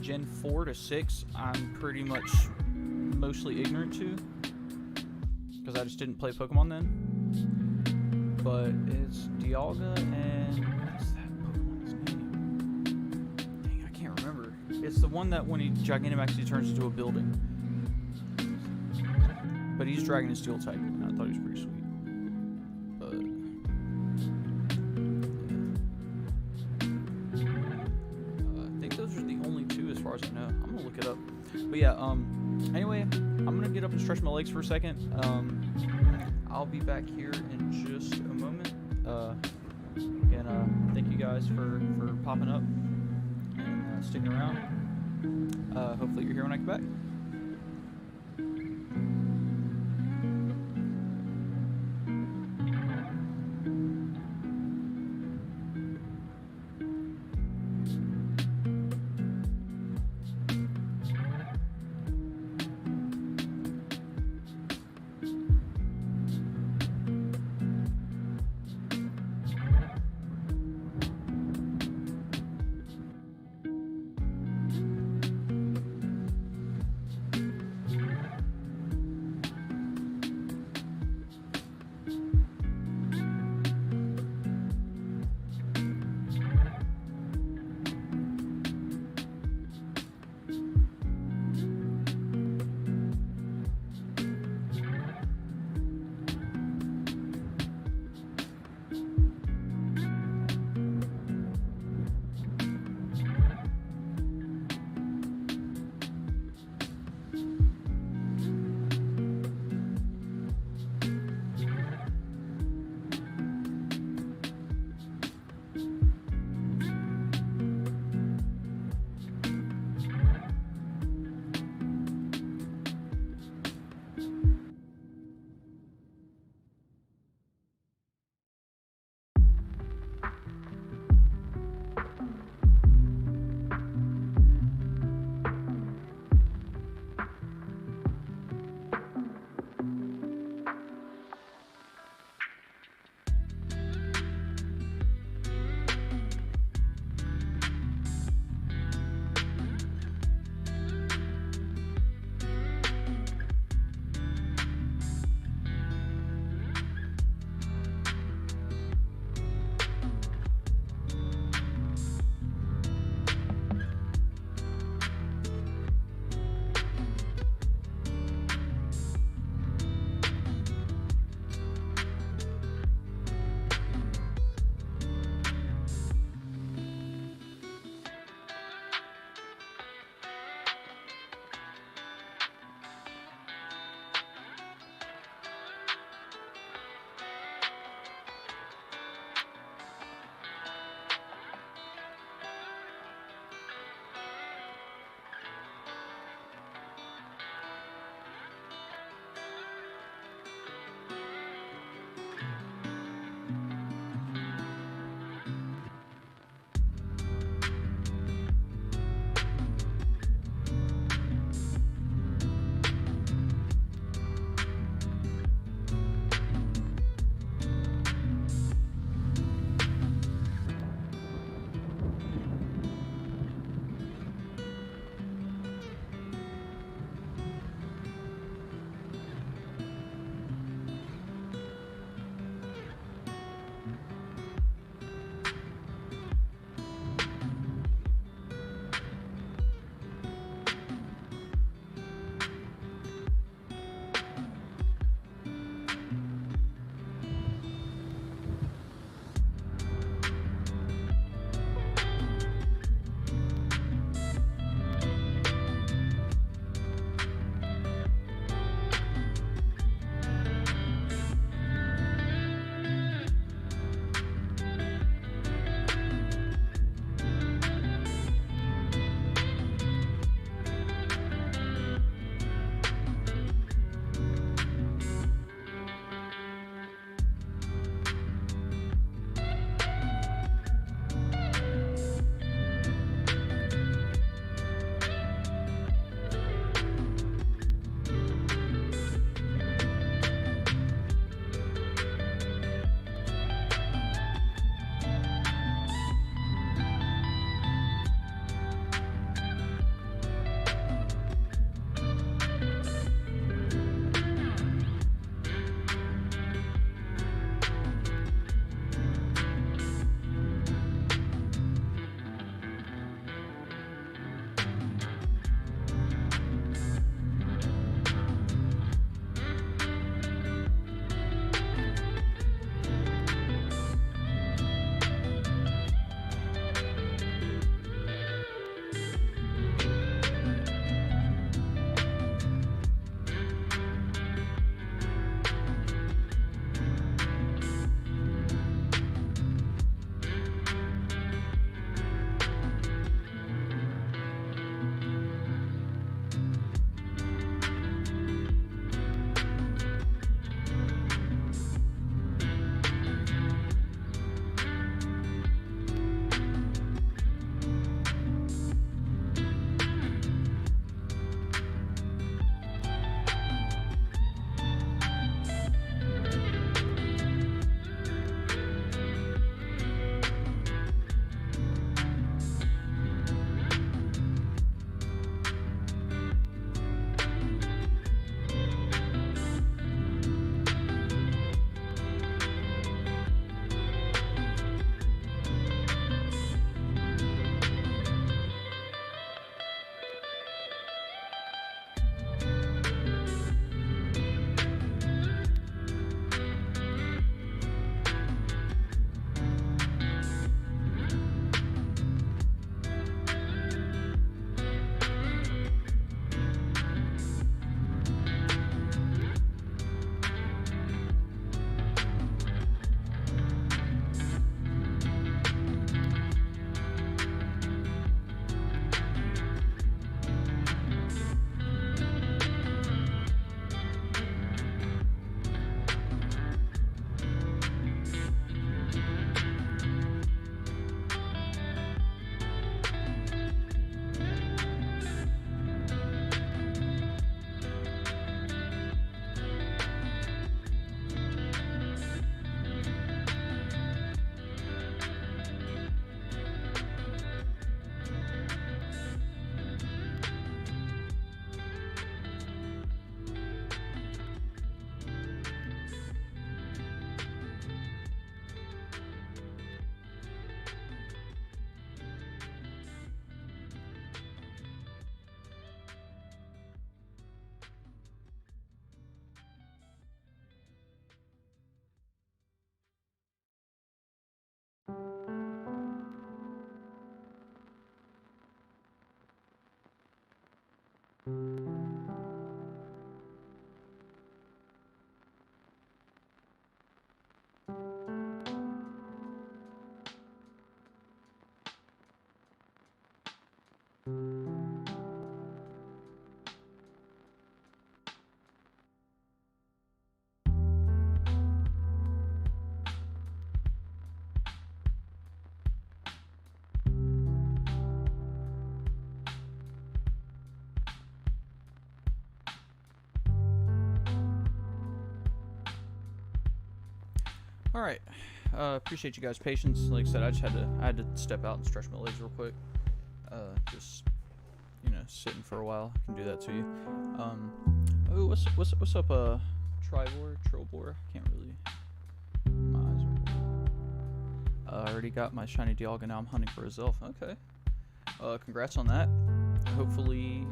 Gen 4 to 6, I'm pretty much mostly ignorant to, because I just didn't play Pokemon then. But it's Dialga and what's that Pokemon's name? Dang, I can't remember. It's the one that when he Gigantamax, he turns into a building. But he's Dragon and Steel type, and I thought he was pretty sweet. But I think those are the only two as far as I know. I'm gonna look it up. But yeah, anyway, I'm gonna get up and stretch my legs for a second. I'll be back here in just a moment. Again, thank you guys for popping up and sticking around. Hopefully you're here when I get back. Alright. Appreciate you guys' patience. Like I said, I had to step out and stretch my legs real quick. Just, you know, sitting for a while. I can do that to you. Oh, what's up, Trillbor? Can't really. My eyes are. I already got my shiny Dialga. Now I'm hunting for a Zelf. Okay. Congrats on that. Hopefully,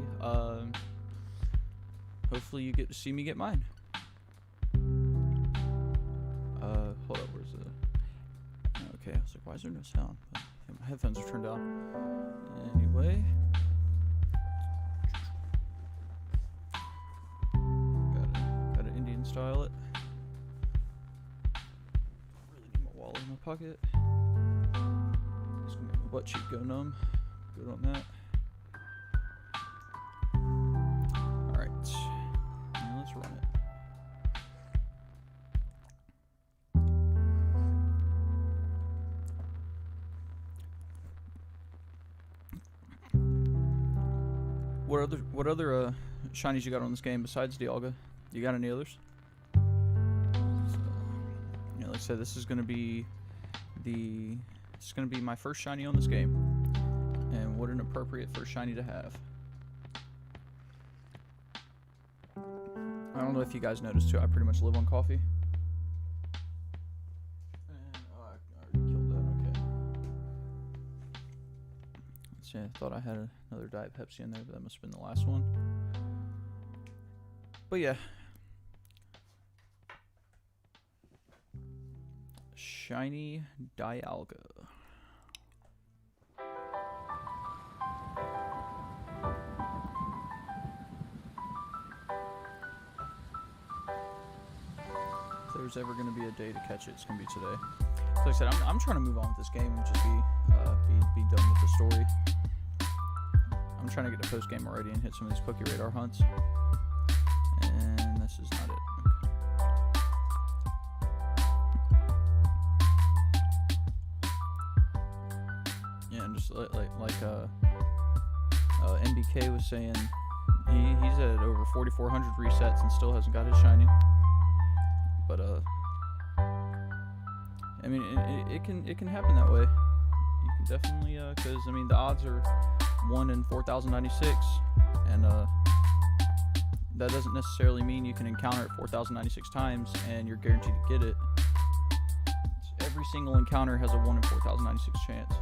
hopefully you get to see me get mine. Hold up, where's the... Okay, I was like, why is there no sound? But, yeah, my headphones are turned on. Anyway. Gotta Indian style it. Really need my wallet in my pocket. Just gonna make my butt cheek go numb. Good on that. Alright. Now let's run it. What other shinies you got on this game besides Dialga? You got any others? So, yeah, like I said, this is gonna be my first shiny on this game, and what an appropriate first shiny to have. I don't know if you guys noticed too. I pretty much live on coffee. And, I already killed that. Okay. Let's see. I thought I had another Diet Pepsi in there, but that must have been the last one. But yeah. Shiny Dialga. If there's ever going to be a day to catch it, it's going to be today. So like I said, I'm trying to move on with this game and just be done with the story. I'm trying to get to post game already and hit some of these Poké Radar hunts. And this is not it. Okay. Yeah, and just like MBK was saying, he's at over 4,400 resets and still hasn't got his shiny. But I mean, it can happen that way. You can definitely, because I mean the odds are 1 in 4,096, and that doesn't necessarily mean you can encounter it 4,096 times and you're guaranteed to get it. Every single encounter has a 1 in 4,096 chance.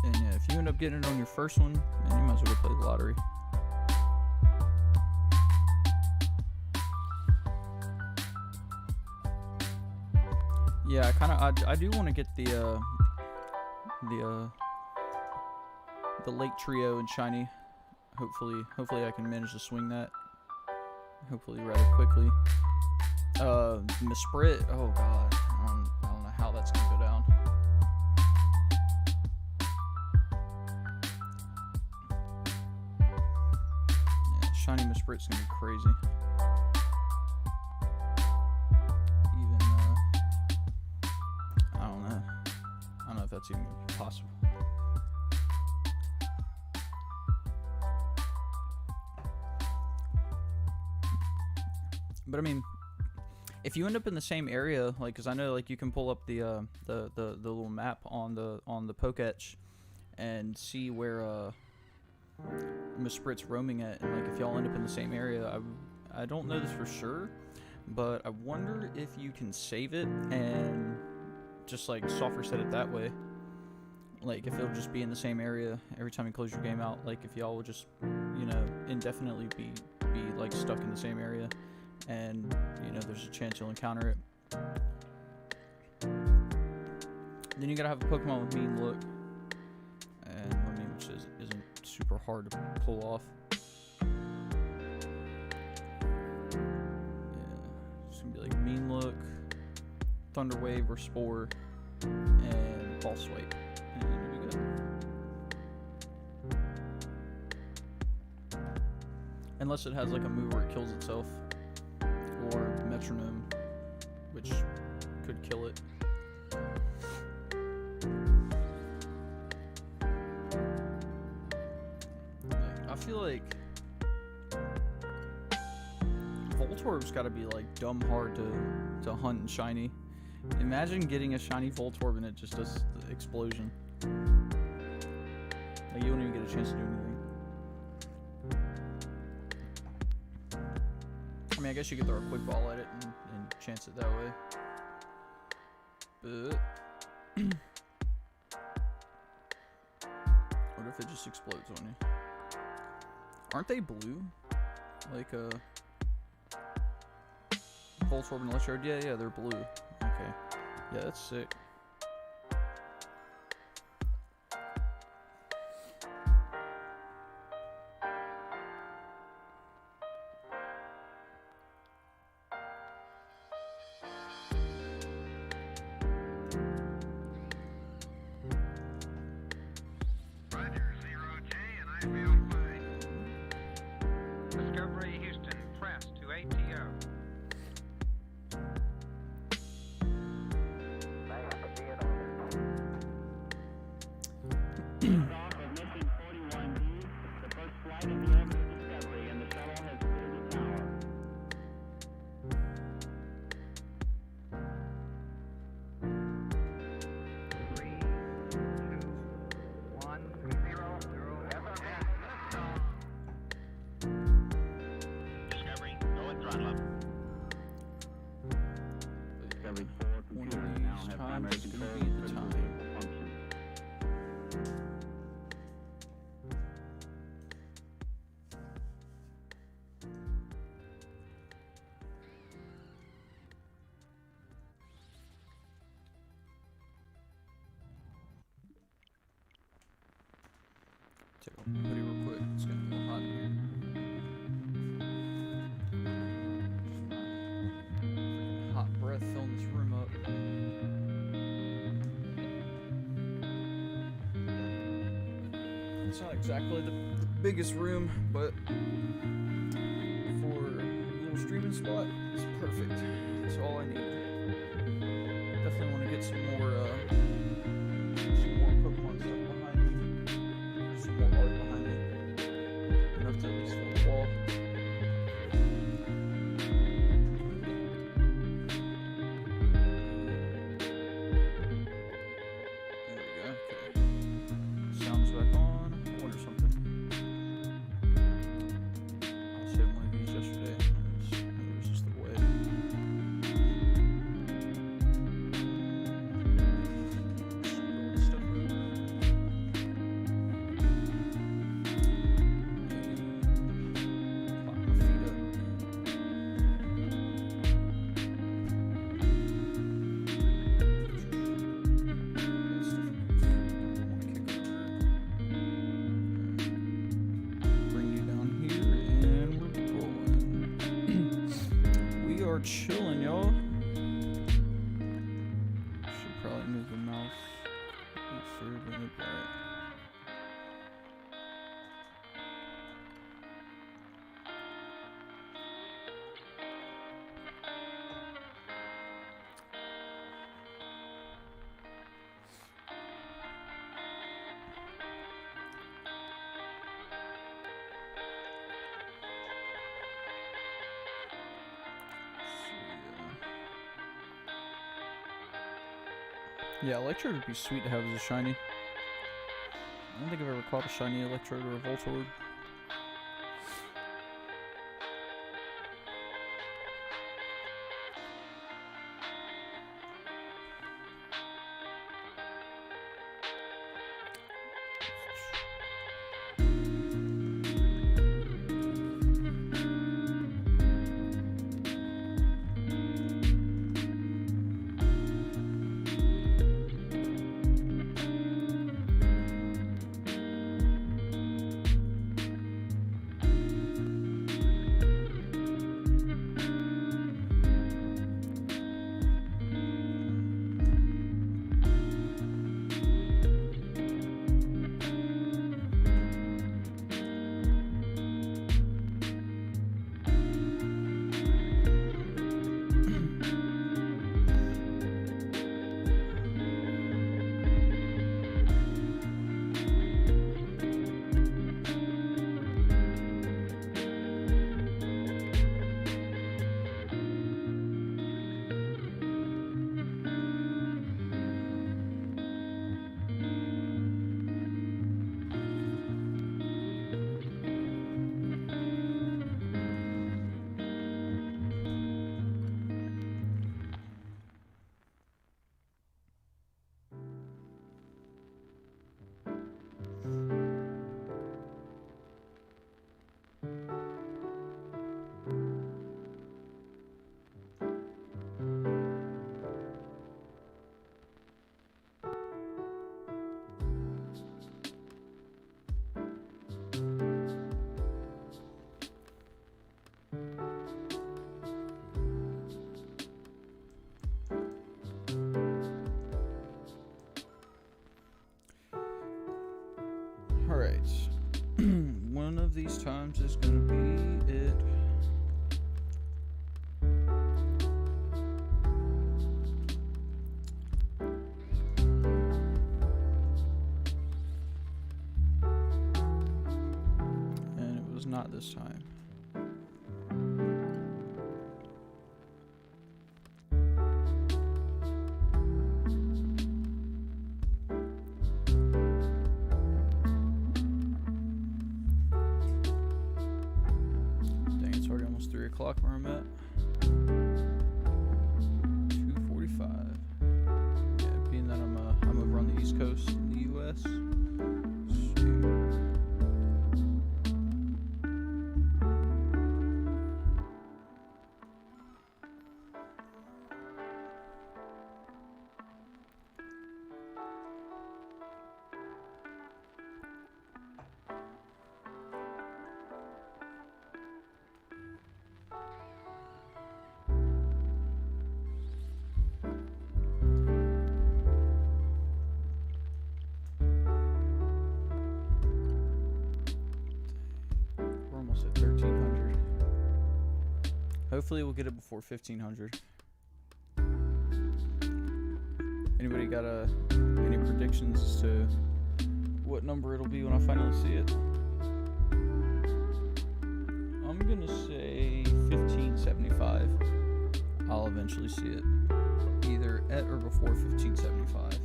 And yeah, if you end up getting it on your first one, man, you might as well go play the lottery. Yeah, I do want to get the Lake Trio and shiny. Hopefully I can manage to swing that. Hopefully rather quickly. Misprit. Oh god, I don't know how that's gonna go down. Yeah, shiny Misprit's gonna be crazy. I don't know if that's even possible. But I mean, if you end up in the same area, like, cause I know like you can pull up the little map on the Pokétch and see where Misprit's roaming at, and like if y'all end up in the same area, I don't know this for sure, but I wonder if you can save it and just like soft reset it that way. Like if it'll just be in the same area every time you close your game out. Like if y'all will just, you know, indefinitely be like stuck in the same area, and you know there's a chance you'll encounter it. Then you gotta have a Pokemon with Mean Look, and I mean, which isn't super hard to pull off. Yeah, it's gonna be like Mean Look, Thunder Wave or Spore, and Ball Swipe, and you'll be good. Unless it has like a move where it kills itself, or Metronome, which could kill it. Like, I feel like Voltorb's gotta be like dumb hard to hunt and shiny. Imagine getting a shiny Voltorb and it just does the explosion. Like you don't even get a chance to do anything. I mean, I guess you could throw a quick ball at it and chance it that way. But what if it just explodes on you? Aren't they blue? Like Voltorb and Electrode? Yeah, they're blue. Okay. Yeah, that's sick. Take a hoodie real quick. It's getting a little hot in here. Hot breath filling this room up. It's not exactly the biggest room, but for a little streaming spot, it's perfect. That's all I need. Definitely want to get some more Pokemon stuff behind me. Some more art behind me. Enough to at least fill the wall. There we go. Okay. Sounds back on. I wonder something. I was hitting one of these yesterday. It was just the way. Chilling, y'all. Should probably move the mouse a bit further back. Yeah, Electrode would be sweet to have as a shiny. I don't think I've ever caught a shiny Electrode or a Voltorb. Alright. One of these times is gonna be it. And it was not this time. It's already almost 3 o'clock where I'm at. 2:45. Yeah, being that I'm over on the East Coast in the U.S. We're almost at 1,300. Hopefully we'll get it before 1,500. Anybody got any predictions as to what number it'll be when I finally see it? I'm gonna say 1575. I'll eventually see it, either at or before 1575.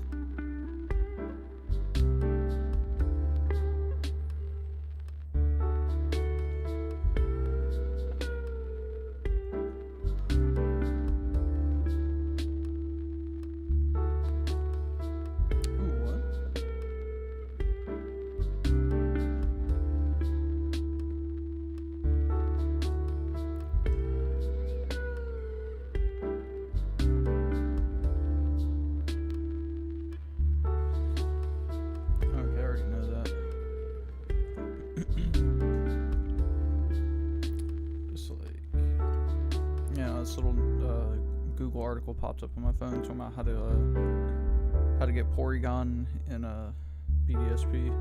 This little Google article popped up on my phone talking about how to get Porygon in a Bdsp.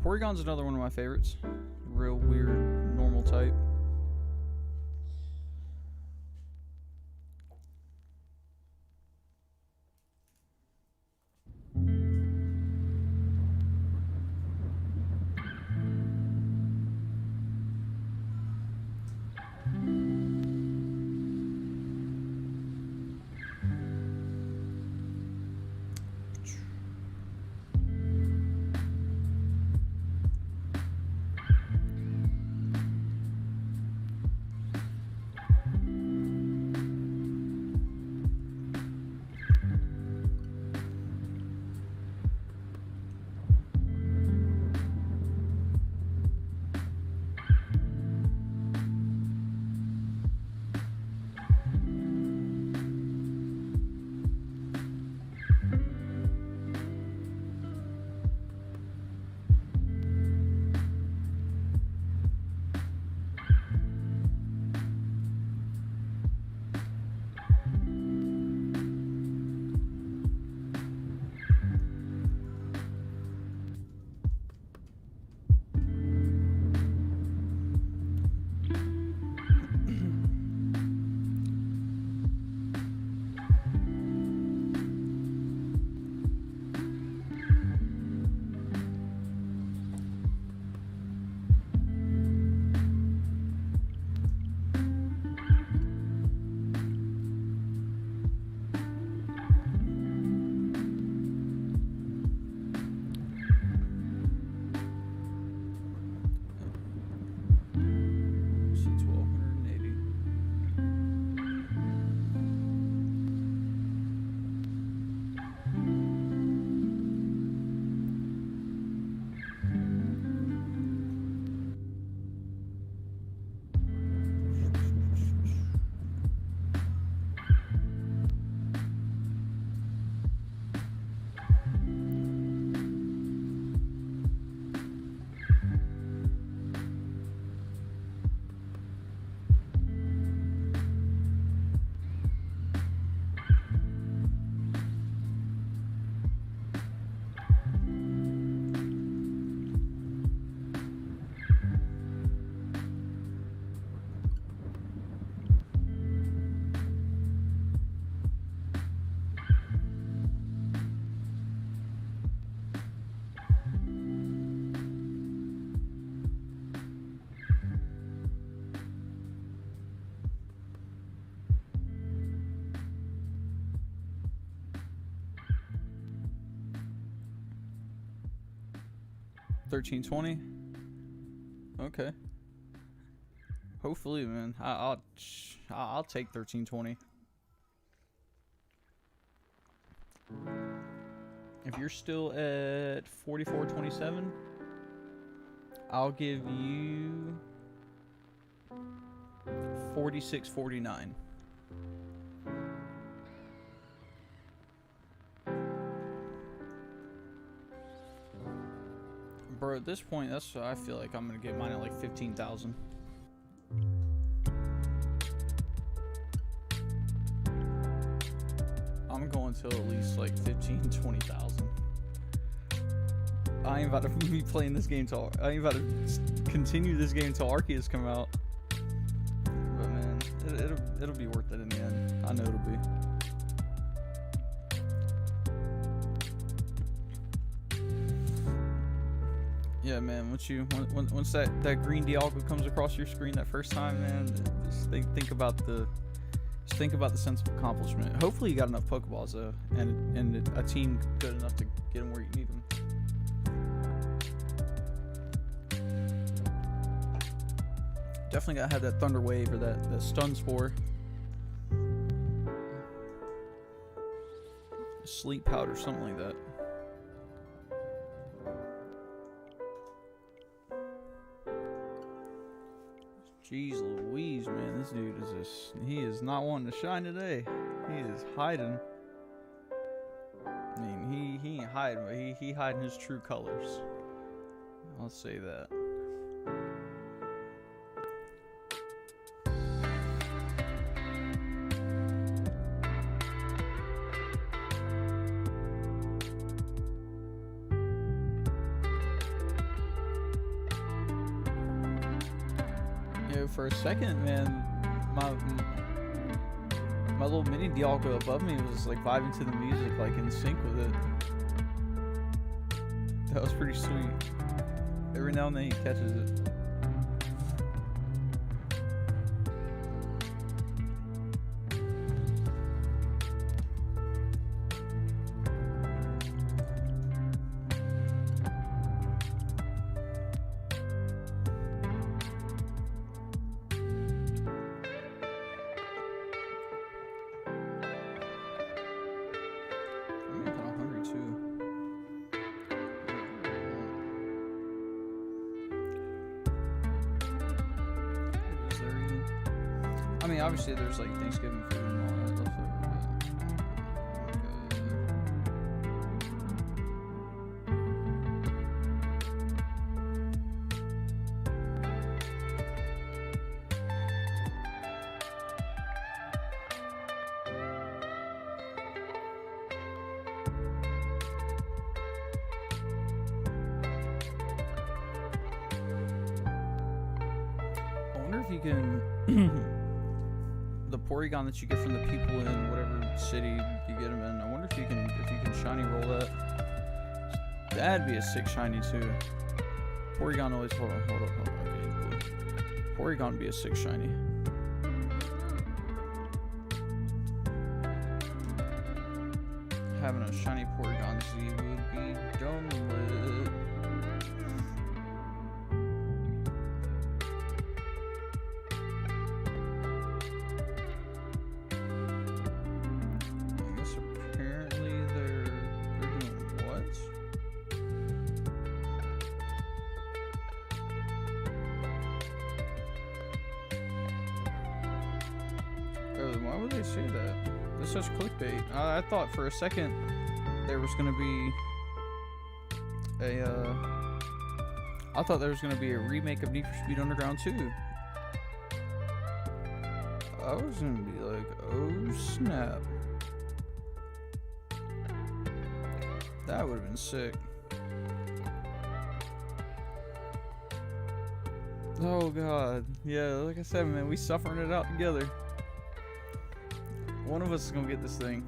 Porygon's another one of my favorites. Real weird, normal type. 1320. Okay. Hopefully, man. I'll take 1320. If you're still at 4427, I'll give you 4649. Bro, at this point, that's what I feel like I'm gonna get mine at like 15,000. I'm going to at least like 20,000. I ain't about to be playing this game till I ain't about to continue this game till Arceus come out. But man, it'll be worth it in the end. I know it'll be. Yeah, man. Once that green Dialga comes across your screen that first time, man, just think about the sense of accomplishment. Hopefully, you got enough Pokeballs though, and a team good enough to get them where you need them. Definitely gotta have that Thunder Wave or that Stun Spore, Sleep Powder, something like that. Jeez Louise, man, this dude he is not wanting to shine today. He is hiding. I mean, he ain't hiding, but he hiding his true colors. I'll say that. For a second, man, my little mini Dialga above me was like vibing to the music, like in sync with it. That was pretty sweet. Every now and then he catches it. I mean, obviously there's like Thanksgiving food and all that left over, but I wonder if you can the Porygon that you get from the people in whatever city you get them in. I wonder if you can shiny roll that. That'd be a sick shiny too. Porygon always hold on. Okay, cool. Porygon would be a sick shiny. Having a shiny Porygon Z would be dumb lit. Why would they say that? This is clickbait. I thought for a second there was gonna be I thought there was gonna be a remake of Need for Speed Underground 2. I was gonna be like, oh snap. That would have been sick. Oh god. Yeah, like I said, man, we suffering it out together. One of us is gonna get this thing.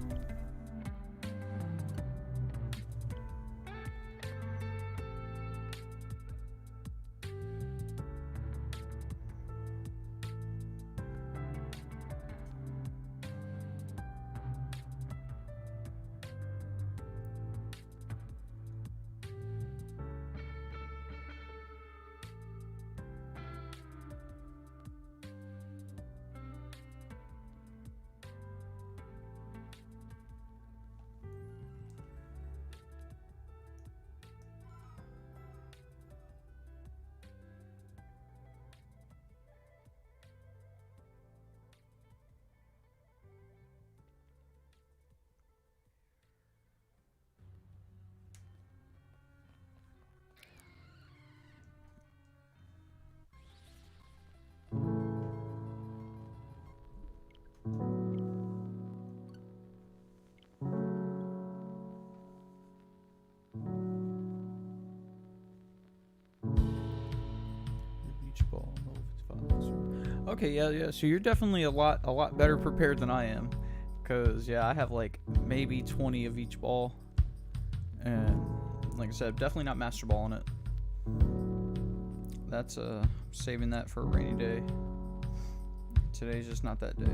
Okay, yeah. So you're definitely a lot better prepared than I am, cause yeah, I have like maybe 20 of each ball, and like I said, definitely not master balling it. That's saving that for a rainy day. Today's just not that day.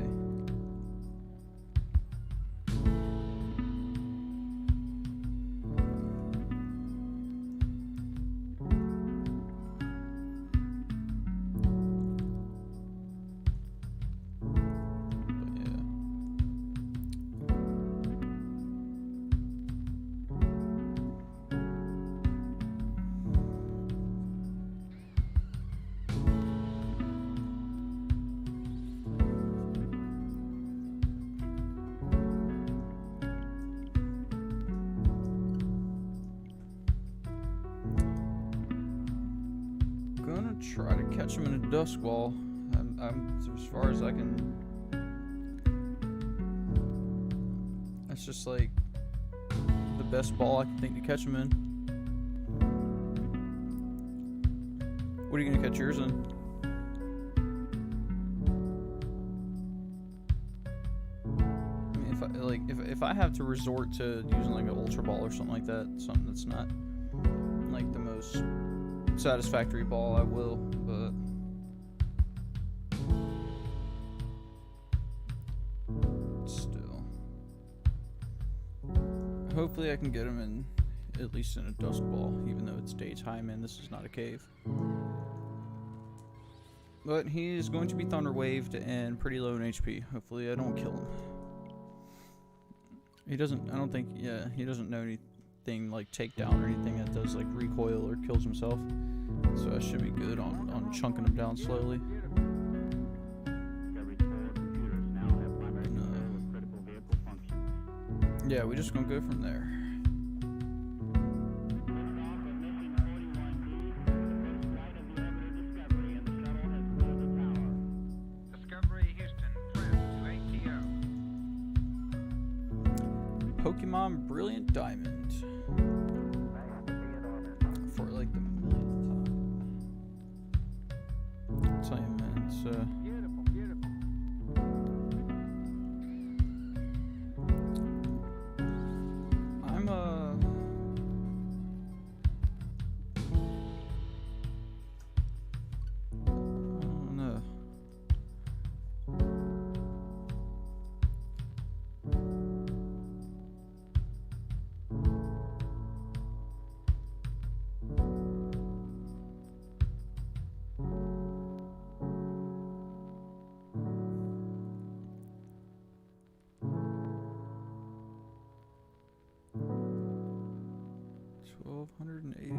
Gonna try to catch him in a dusk ball. I'm as far as I can. That's just like the best ball I can think to catch him in. What are you gonna catch yours in? I mean, if I have to resort to using like an ultra ball or something like that, something that's not like the most satisfactory ball, I will, but still. Hopefully I can get him in at least in a dusk ball, even though it's daytime and this is not a cave. But he is going to be thunder waved and pretty low in HP. Hopefully I don't kill him. He doesn't, I don't think, yeah, he doesn't know anything like takedown or anything that does like recoil or kills himself. So I should be good on chunking him down slowly. Yeah, we're just gonna go from there. Pokemon Brilliant Diamond. For like the millionth time. I'll tell you, man, it's
Beautiful.
I'm I don't know. $1,289.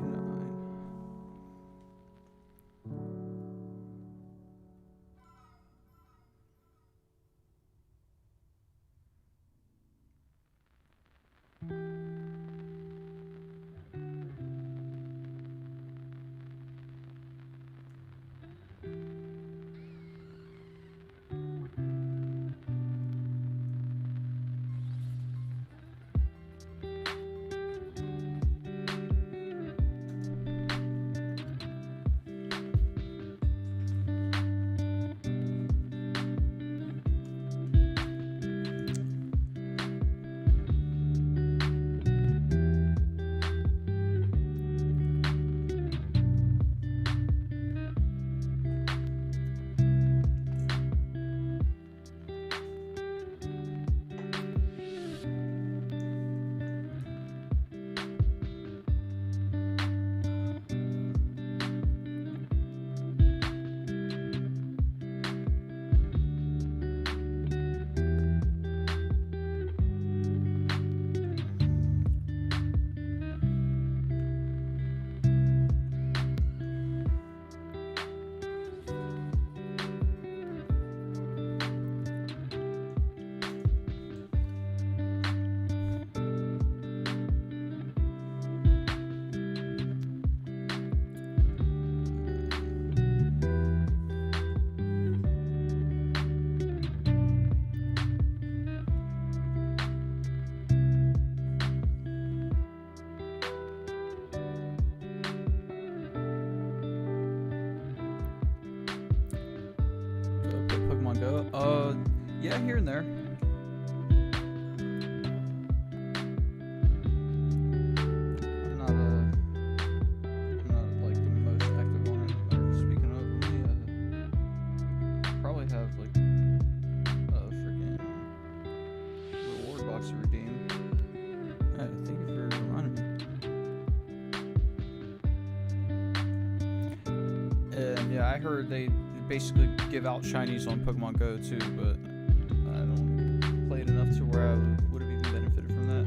Go. Yeah, here and there. I'm not like the most active one. Speaking of, let me probably have like a freaking reward box to redeem. Thank you for reminding me. And yeah, I heard they basically give out shinies on Pokemon Go too, but I don't play it enough to where I would have even benefited from that.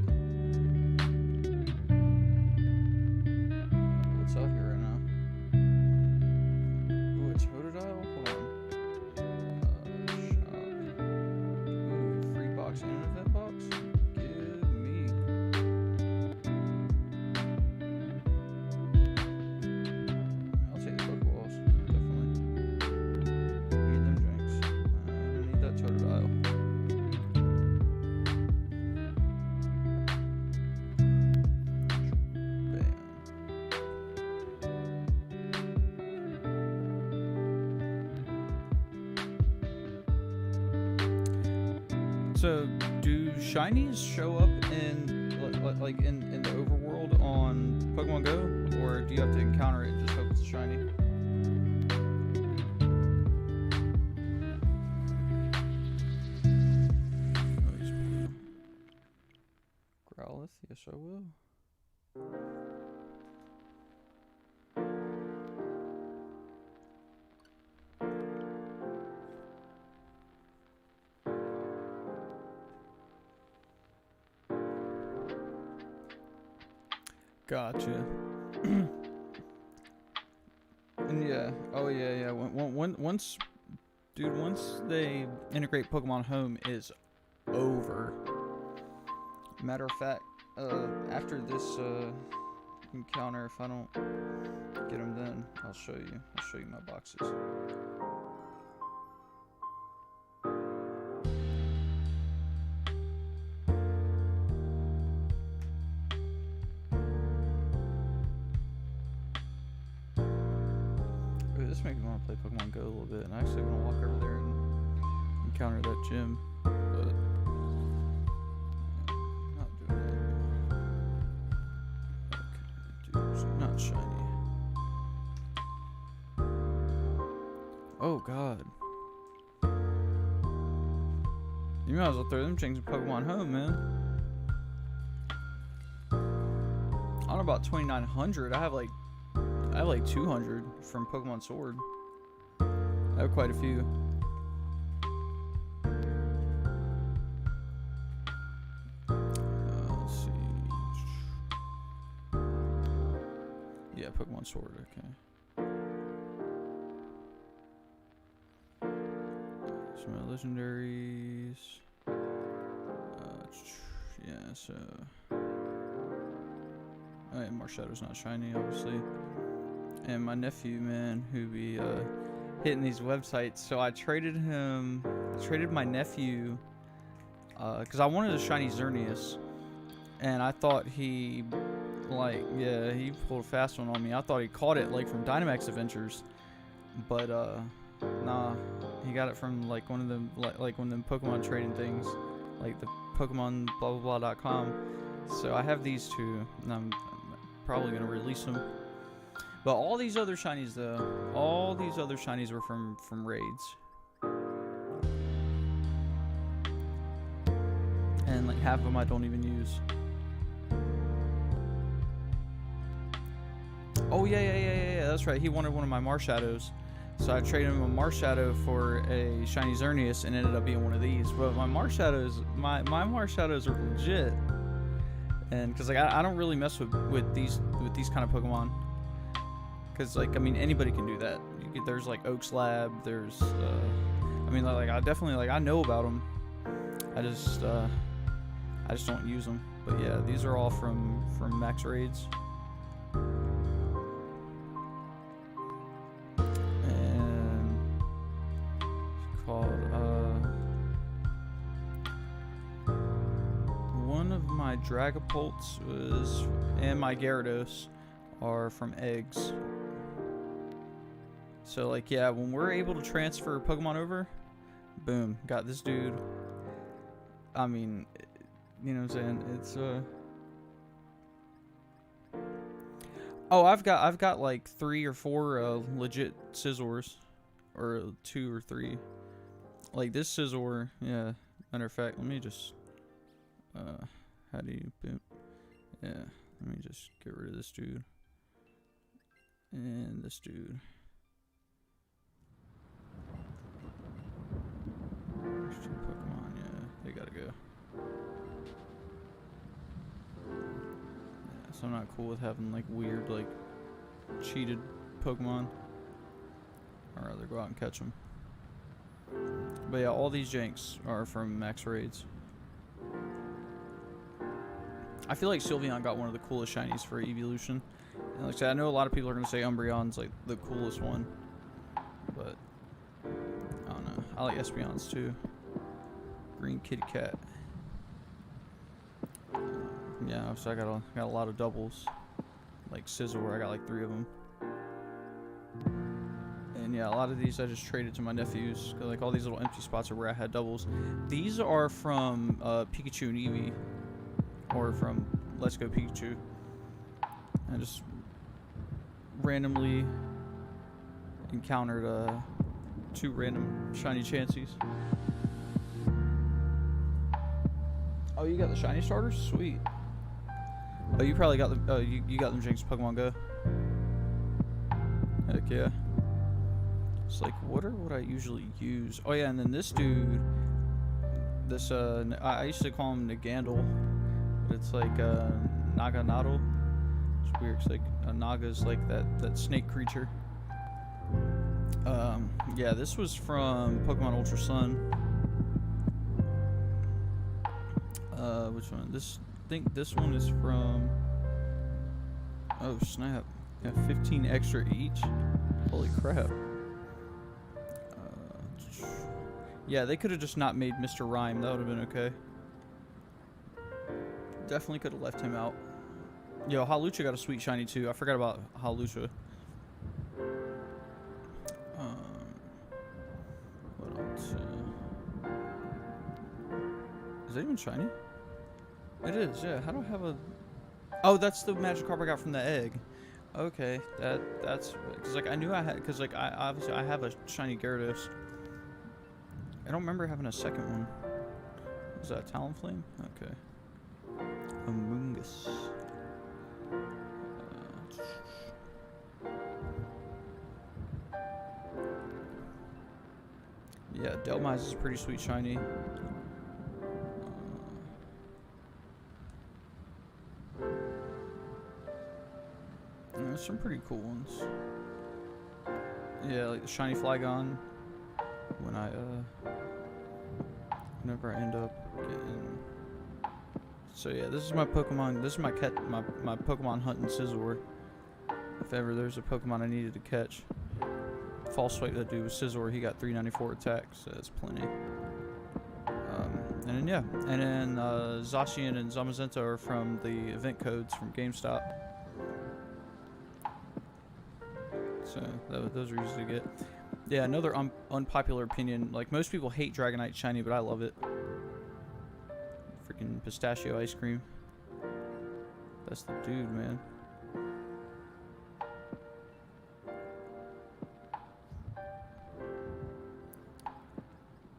What's out here right now? Ooh, it's Totodile? Hold on. Shop. Ooh, free box and an event box? Give me. I'll take the Pokeballs. Definitely. Need them drinks. I need that Totodile. Bam. So, do shinies show up in like in the overworld on Pokemon Go, or do you have to encounter it and just hope it's a shiny? Oh, he's blue. Growlithe? Yes, I will. Gotcha. And yeah, oh yeah. Once they integrate Pokemon Home is over. Matter of fact, after this encounter, if I don't get them, then I'll show you. I'll show you my boxes. This makes me want to play Pokemon Go a little bit, and I actually want to walk over there and encounter that gym, but not doing that. Okay, dude, not shiny. Oh god. You might as well throw them things in Pokemon Home, man. I don't know about 2,900. I have like 200 from Pokemon Sword. I have quite a few. Let's see. Yeah, Pokemon Sword, okay. Some of my legendaries. Yeah, so. Oh, yeah, Marshadow's not shiny, obviously. And my nephew, man, who be hitting these websites. So I traded my nephew, because I wanted a shiny Xerneas. And I thought he pulled a fast one on me. I thought he caught it, like, from Dynamax Adventures. But, nah. He got it from, like, one of them, like one of them Pokemon trading things. Like, the Pokemon blah-blah-blah.com. So I have these two, and I'm probably going to release them. But all these other shinies, though, were from raids. And like half of them I don't even use. Oh yeah, that's right. He wanted one of my Marshadows. So I traded him a Marshadow for a shiny Xerneas and ended up being one of these. But my Marshadows are legit. And cuz like I don't really mess with these kind of Pokemon. Cuz like I mean anybody can do that. There's like Oak's Lab, there's I mean like I definitely like I know about them. I just don't use them. But yeah, these are all from Max Raids. And it's called one of my Dragapults and my Gyarados are from eggs. So like yeah, when we're able to transfer Pokemon over, Boom. Got this dude. I mean, you know what I'm saying? It's oh, I've got like 3 or 4 legit scissors, or 2 or 3. Like this scissor, yeah. Matter of fact, let me just how do you boom? Yeah, let me just get rid of this dude and this dude. There's 2 Pokemon, yeah, they gotta go. Yeah, so I'm not cool with having like weird, like cheated Pokemon. I'd rather go out and catch them. But yeah, all these janks are from max raids. I feel like Sylveon got one of the coolest shinies for evolution. And like I said, I know a lot of people are gonna say Umbreon's like the coolest one, but I don't know. I like Espeon's too. Green kitty cat. Yeah, so I got a lot of doubles. Like Scizor, I got like 3 of them. And yeah, a lot of these I just traded to my nephews. Cause like all these little empty spots are where I had doubles. These are from Pikachu and Eevee, or from Let's Go Pikachu. I just randomly encountered 2 random shiny Chanseys. Oh, you got the shiny starters? Sweet. Oh, you probably got the you got them Jinx Pokemon Go. Heck yeah. It's like, what I usually use? Oh yeah, and then this dude, this I used to call him Nagandle, but it's like Naganado. It's weird. It's like a Naga's like that snake creature. Yeah, this was from Pokemon Ultra Sun. Which one? I think this one is from. Oh snap! Yeah, 15 extra each. Holy crap! Yeah, they could have just not made Mr. Rhyme. That would have been okay. Definitely could have left him out. Yo, Hawlucha got a sweet shiny too. I forgot about Hawlucha. What else? Is that even shiny? It is, yeah. How do I have a... Oh, that's the Magikarp I got from the egg. Okay, that's... Because, like, I knew I had... Because, like, obviously I have a shiny Gyarados. I don't remember having a second one. Is that Talonflame? Okay. Amoonguss. Yeah, Delmise is pretty sweet shiny. There's some pretty cool ones. Yeah, like the shiny Flygon. When whenever I end up getting. So yeah, this is my Pokemon. This is my Pokemon hunting Scizor. If ever there's a Pokemon I needed to catch. False swipe that dude with Scizor. He got 394 attack, so that's plenty. And then yeah, and then Zacian and Zamazenta are from the event codes from GameStop. So those are easy to get. Yeah, another unpopular opinion. Like, most people hate Dragonite shiny, but I love it. Freaking pistachio ice cream. That's the dude, man.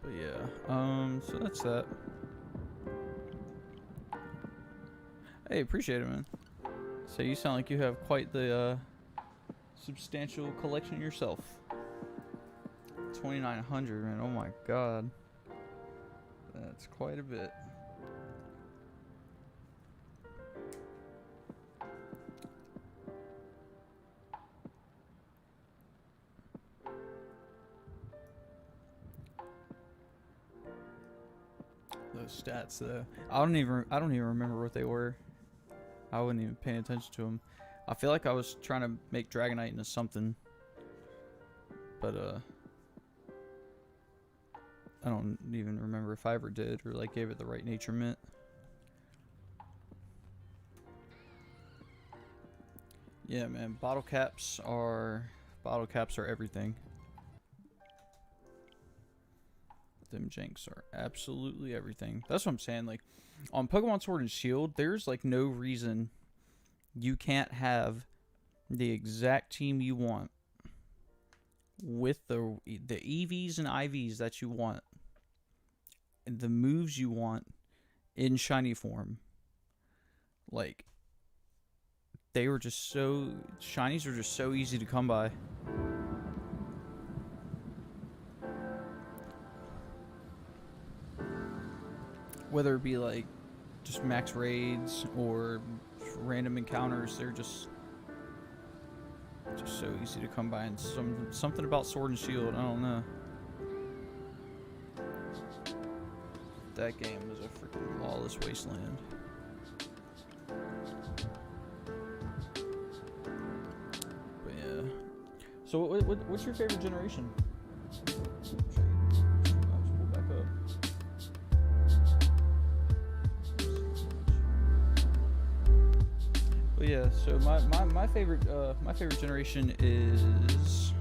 But yeah, so that's that. Hey, appreciate it, man. So you sound like you have quite the substantial collection yourself. 2,900, man. Oh my god. That's quite a bit. Those stats though. I don't even remember what they were. I wasn't even paying attention to them. I feel like I was trying to make Dragonite into something. But I don't even remember if I ever did or like gave it the right nature mint. Yeah, man, bottle caps are everything. them janks are absolutely everything. That's what I'm saying. Like, on Pokemon Sword and Shield, there's like no reason you can't have the exact team you want with the EVs and IVs that you want, and the moves you want in shiny form. Like, they were just so... Shinies are just so easy to come by. Whether it be like just max raids or random encounters, they're just so easy to come by. And something about Sword and Shield, I don't know. That game was a freaking lawless wasteland. But yeah. So what's your favorite generation? Pull back up. But yeah, so my favorite generation is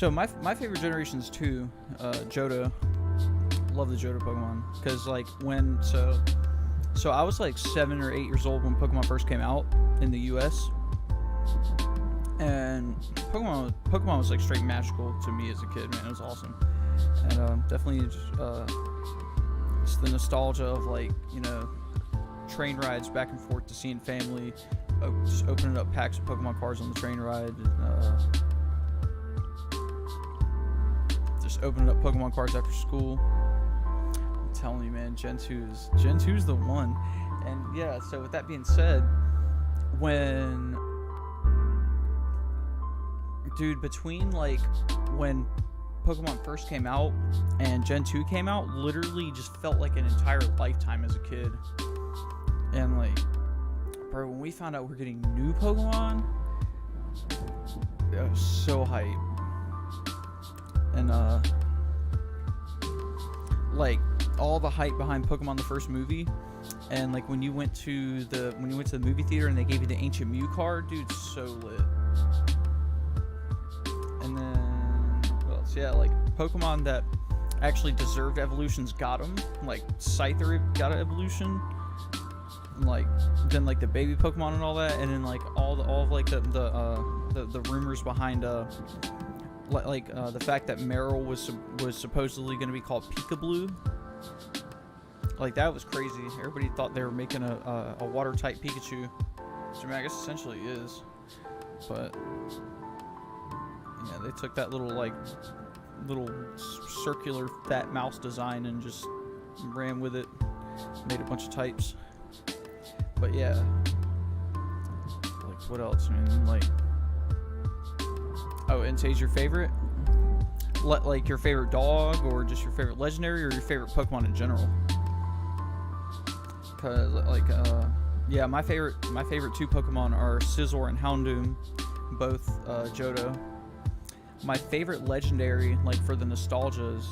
my favorite generation is 2, Johto. Love the Johto Pokemon because like so I was like 7 or 8 years old when Pokemon first came out in the US, and Pokemon was like straight magical to me as a kid, man. It was awesome. And definitely just the nostalgia of, like, you know, train rides back and forth to seeing family, just opening up packs of Pokemon cards on the train ride, just opening up Pokemon cards after school. I'm telling you, man, Gen 2's the one. And yeah, so with that being said, between like when Pokemon first came out and Gen 2 came out, literally just felt like an entire lifetime as a kid. And like, bro, when we found out we're getting new Pokemon, it was so hype. And like all the hype behind Pokemon the first movie, and like when you went to the movie theater and they gave you the Ancient Mew card, dude, so lit. And then yeah, like Pokemon that actually deserved evolutions got them. Like Scyther got an evolution, and like then like the baby Pokemon and all that, and then like all of like the rumors behind the fact that Meryl was supposedly going to be called Pikablue. Like, that was crazy. Everybody thought they were making a water type Pikachu, which I mean, I guess essentially is. But yeah, they took that little circular fat mouse design and just ran with it, made a bunch of types. But yeah, like what else? I mean, like, oh, and Tay's your favorite? Like your favorite dog, or just your favorite legendary, or your favorite Pokemon in general? Cause like yeah, my favorite 2 Pokemon are Scizor and Houndoom, both Johto. My favorite legendary, like for the nostalgia, is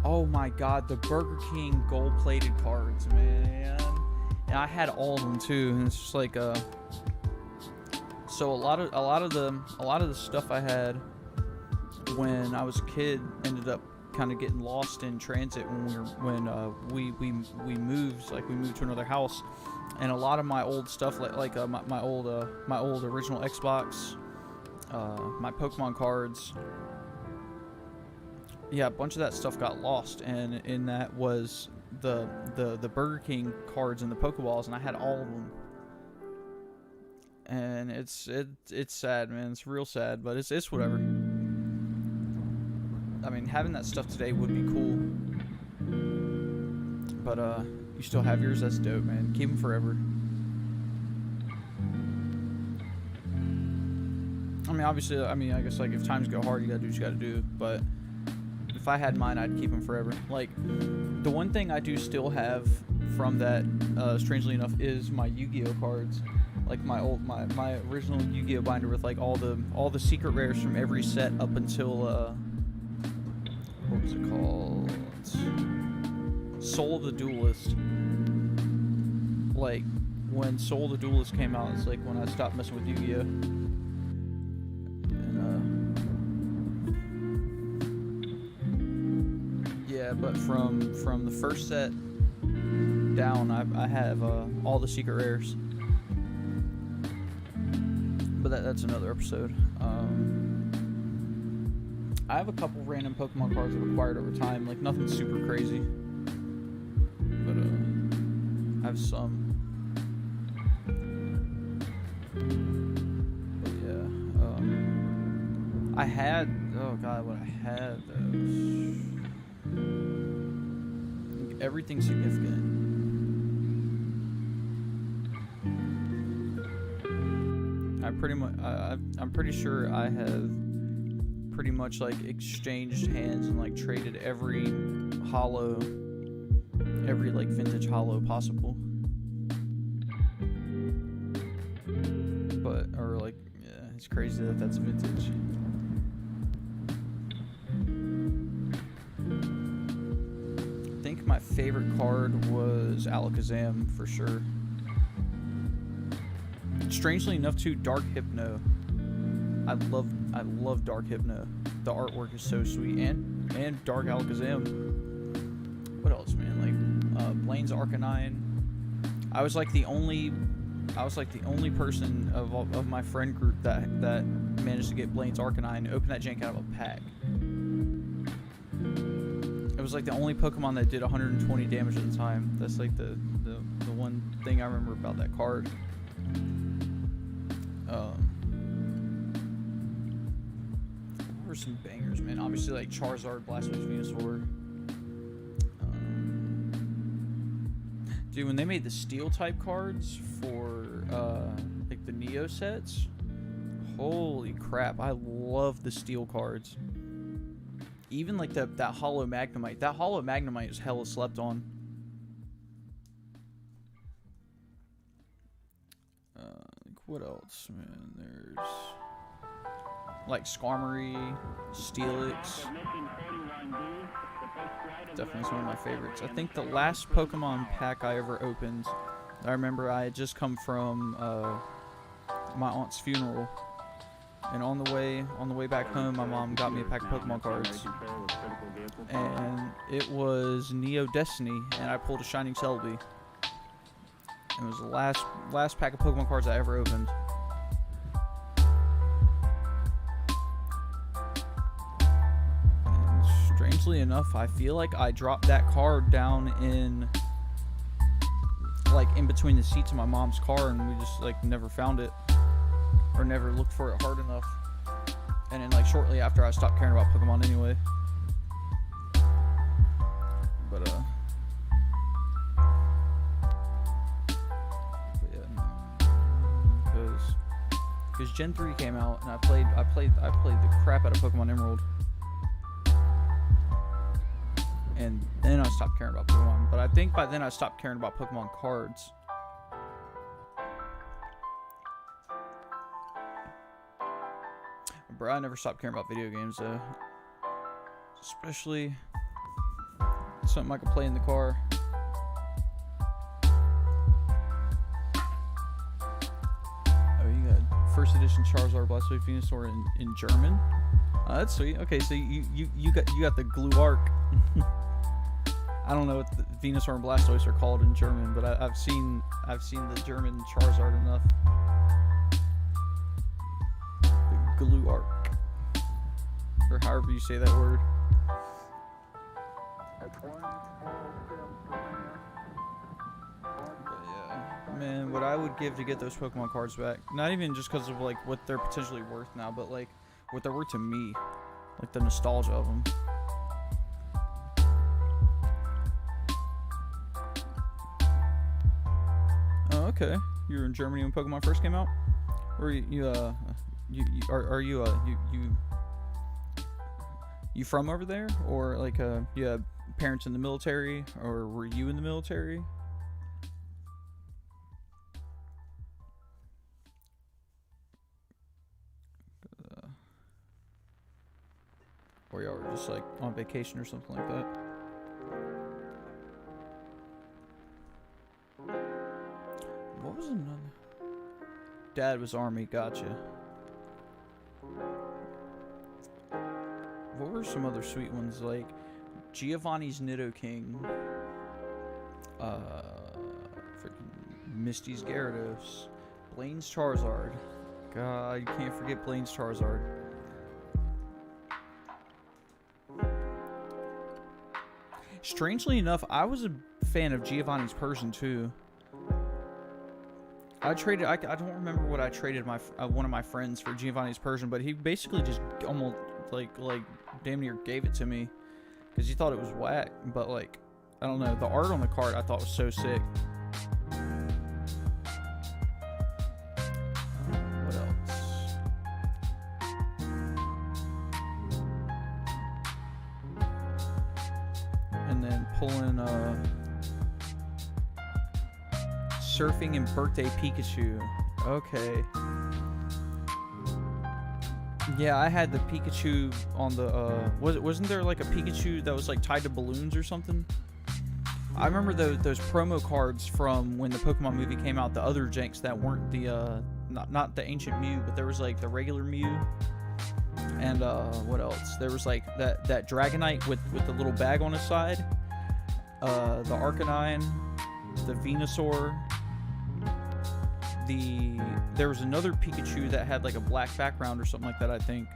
oh my god, the Burger King gold-plated cards, man. And I had all of them too, and it's just like so a lot of the stuff I had when I was a kid ended up kind of getting lost in transit when we moved to another house, and a lot of my old stuff my old original Xbox, my Pokemon cards, yeah, a bunch of that stuff got lost, and in that was the Burger King cards and the Pokeballs, and I had all of them. And it's sad, man. It's real sad, but it's whatever. I mean, having that stuff today would be cool. But you still have yours. That's dope, man. Keep them forever. I mean, obviously, I guess like if times go hard, you gotta do what you gotta do. But if I had mine, I'd keep them forever. Like, the one thing I do still have from that, strangely enough, is my Yu-Gi-Oh cards. Like my original Yu-Gi-Oh binder with like all the secret rares from every set up until what was it called? Soul of the Duelist. Like when Soul the Duelist came out, it's like when I stopped messing with Yu-Gi-Oh. And yeah, but from the first set down, I have all the secret rares. But that's another episode. I have a couple random Pokemon cards I've acquired over time, like nothing super crazy. But I have some. But yeah, I had, oh god, what I had those. Everything significant. I'm pretty sure I have pretty much like exchanged hands and like traded every holo, every like vintage holo possible. But, or like, yeah, it's crazy that that's vintage. I think my favorite card was Alakazam for sure. Strangely enough, too, Dark Hypno. I love Dark Hypno. The artwork is so sweet, and Dark Alakazam. What else, man? Like Blaine's Arcanine. I was like the only person of my friend group that managed to get Blaine's Arcanine, open that jank out of a pack. It was like the only Pokemon that did 120 damage at the time. That's like the one thing I remember about that card. What were some bangers, man? Obviously, like Charizard, Blastoise, Venusaur. Dude, when they made the Steel type cards for like the Neo sets, holy crap! I love the Steel cards. Even like that Holo Magnemite. That Holo Magnemite is hella slept on. What else, man? There's like Skarmory, Steelix. Definitely one of my favorites. I think the last Pokemon pack I ever opened, I remember I had just come from my aunt's funeral, and on the way back home, my mom got me a pack of Pokemon cards, and it was Neo Destiny, and I pulled a Shining Celebi. It was the last pack of Pokemon cards I ever opened. And strangely enough, I feel like I dropped that card down in between the seats of my mom's car, and we just like never found it or never looked for it hard enough. And then like shortly after, I stopped caring about Pokemon anyway. But because Gen 3 came out, and I played the crap out of Pokemon Emerald, and then I stopped caring about Pokemon. But I think by then I stopped caring about Pokemon cards. Bro, I never stopped caring about video games though, especially something I could play in the car. First edition Charizard, Blastoise, Venusaur in German. That's sweet. Okay, so you got the Glue Arc. I don't know what the Venusaur and Blastoise are called in German, but I've seen the German Charizard enough. The Glue Arc, or however you say that word. Man, what I would give to get those Pokemon cards back, not even just because of like what they're potentially worth now, but like what they're worth to me, like the nostalgia of them. Oh, okay. You were in Germany when Pokemon first came out, or you from over there, or like you have parents in the military, or were you in the military? Or y'all were just like on vacation or something like that. What was another? Dad was Army, gotcha. What were some other sweet ones, like Giovanni's Nidoking, freaking Misty's Gyarados, Blaine's Charizard. God, you can't forget Blaine's Charizard. Strangely enough, I was a fan of Giovanni's Persian too. I don't remember what I traded my one of my friends for Giovanni's Persian, but he basically just almost like damn near gave it to me because he thought it was whack. But like, I don't know, the art on the card I thought was so sick. What else? And then pulling Surfing and Birthday Pikachu. Okay. Yeah, I had the Pikachu on the wasn't there like a Pikachu that was like tied to balloons or something? I remember those promo cards from when the Pokemon movie came out, the other janks that weren't the not the ancient Mew, but there was like the regular Mew. And what else? There was like that Dragonite with the little bag on his side. The Arcanine, the Venusaur. There was another Pikachu that had like a black background or something like that, I think,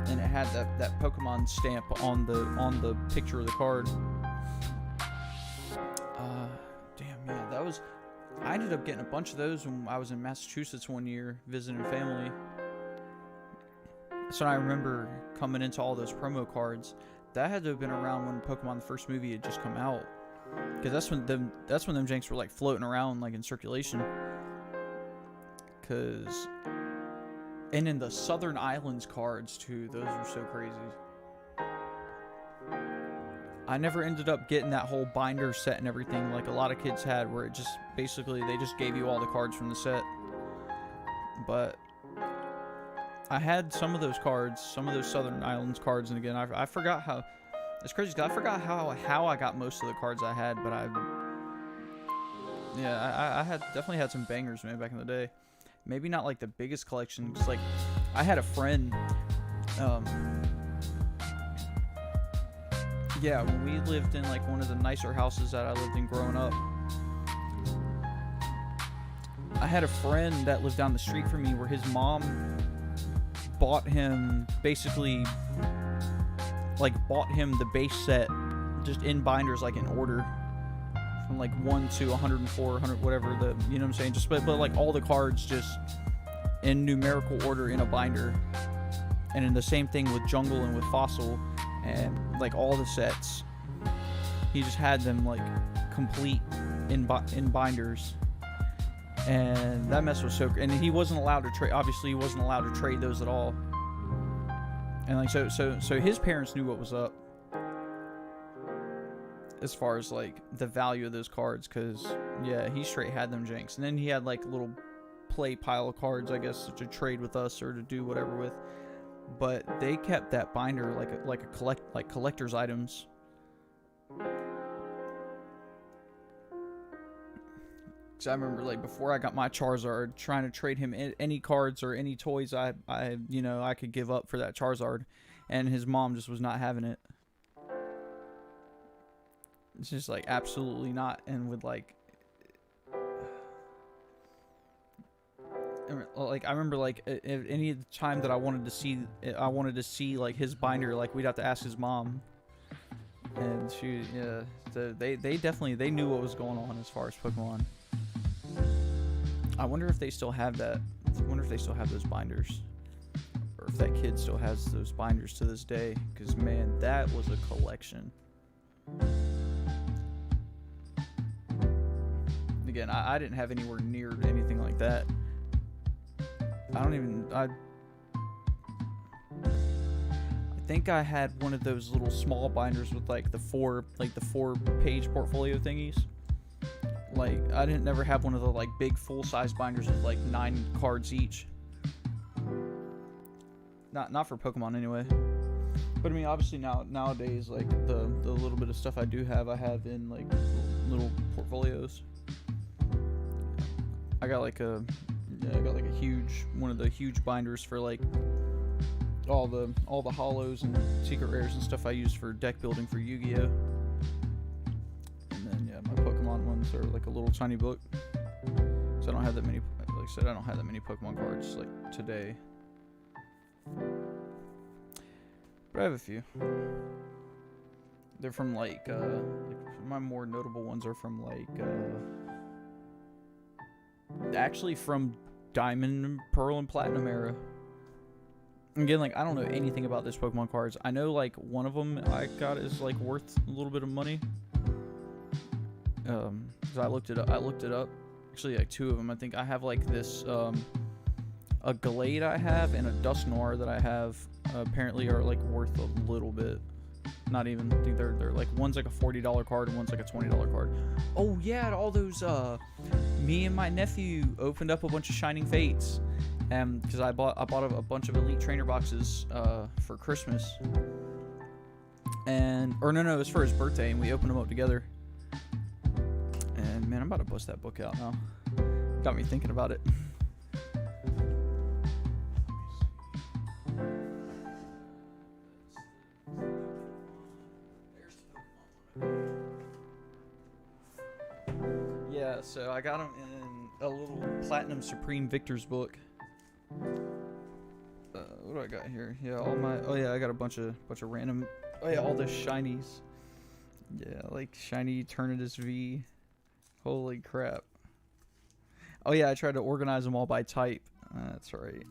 and it had that Pokemon stamp on the picture of the card. Damn, man, that was. I ended up getting a bunch of those when I was in Massachusetts one year visiting family. So I remember coming into all those promo cards. That had to have been around when Pokemon the first movie had just come out, because that's when them janks were like floating around like in circulation. And in the Southern Islands cards too, those were so crazy. I never ended up getting that whole binder set and everything like a lot of kids had, where it just basically they just gave you all the cards from the set. But I had some of those cards, some of those Southern Islands cards, and again, I forgot how. It's crazy because I forgot how I got most of the cards I had, but I had definitely had some bangers, man, back in the day. Maybe not like the biggest collection, because like I had a friend, yeah, when we lived in like one of the nicer houses that I lived in growing up, I had a friend that lived down the street from me where his mom bought him basically the base set just in binders, like in order. From like 1 to 104, 100, whatever you know what I'm saying? Just but like all the cards just in numerical order in a binder. And in the same thing with Jungle and with Fossil and like all the sets. He just had them like complete in binders. And that mess was so, and he wasn't allowed to trade. Obviously, he wasn't allowed to trade those at all. And like so his parents knew what was up as far as like the value of those cards, because yeah, he straight had them janks. And then he had like a little play pile of cards, I guess, to trade with us or to do whatever with. But they kept that binder like collector's items. Because I remember like before I got my Charizard, trying to trade him any cards or any toys I could give up for that Charizard, and his mom just was not having it. It's just like absolutely not. And with like I remember like any time that I wanted to see like his binder, like we'd have to ask his mom, and so they definitely knew what was going on as far as Pokemon. I wonder if they still have that. I wonder if they still have those binders, or if that kid still has those binders to this day. Because man, that was a collection. Again, I didn't have anywhere near anything like that. I think I had one of those little small binders with like the four page portfolio thingies. Like I didn't never have one of the like big full size binders with like 9 cards each. Not for Pokemon anyway. But I mean, obviously nowadays, like the little bit of stuff I do have, I have in like little portfolios. I got like a huge, one of the huge binders for like all the hollows and secret rares and stuff I use for deck building for Yu-Gi-Oh. And then yeah, my Pokemon ones are like a little tiny book. So I don't have that many, like I said, I don't have that many Pokemon cards like today. But I have a few. They're from like my more notable ones are from like actually from Diamond, Pearl, and Platinum era. Again, like I don't know anything about these Pokemon cards. I know like one of them I got is like worth a little bit of money. So I looked it up. Actually, like two of them. I think I have like this a Glade I have and a Dust Noir that I have apparently are like worth a little bit. Not even, I think they're like, one's like a $40 card and one's like a $20 card. Oh yeah, all those me and my nephew opened up a bunch of Shining Fates, because I bought a bunch of Elite Trainer boxes for Christmas, and or no, it was for his birthday, and we opened them up together. And man, I'm about to bust that book out now. Got me thinking about it. Yeah, so I got them in a little Platinum Supreme Victor's book. What do I got here? Yeah, all my. Oh yeah, I got a bunch of random. Oh yeah, all the shinies. Yeah, like shiny Eternatus V. Holy crap. Oh yeah, I tried to organize them all by type. That's right.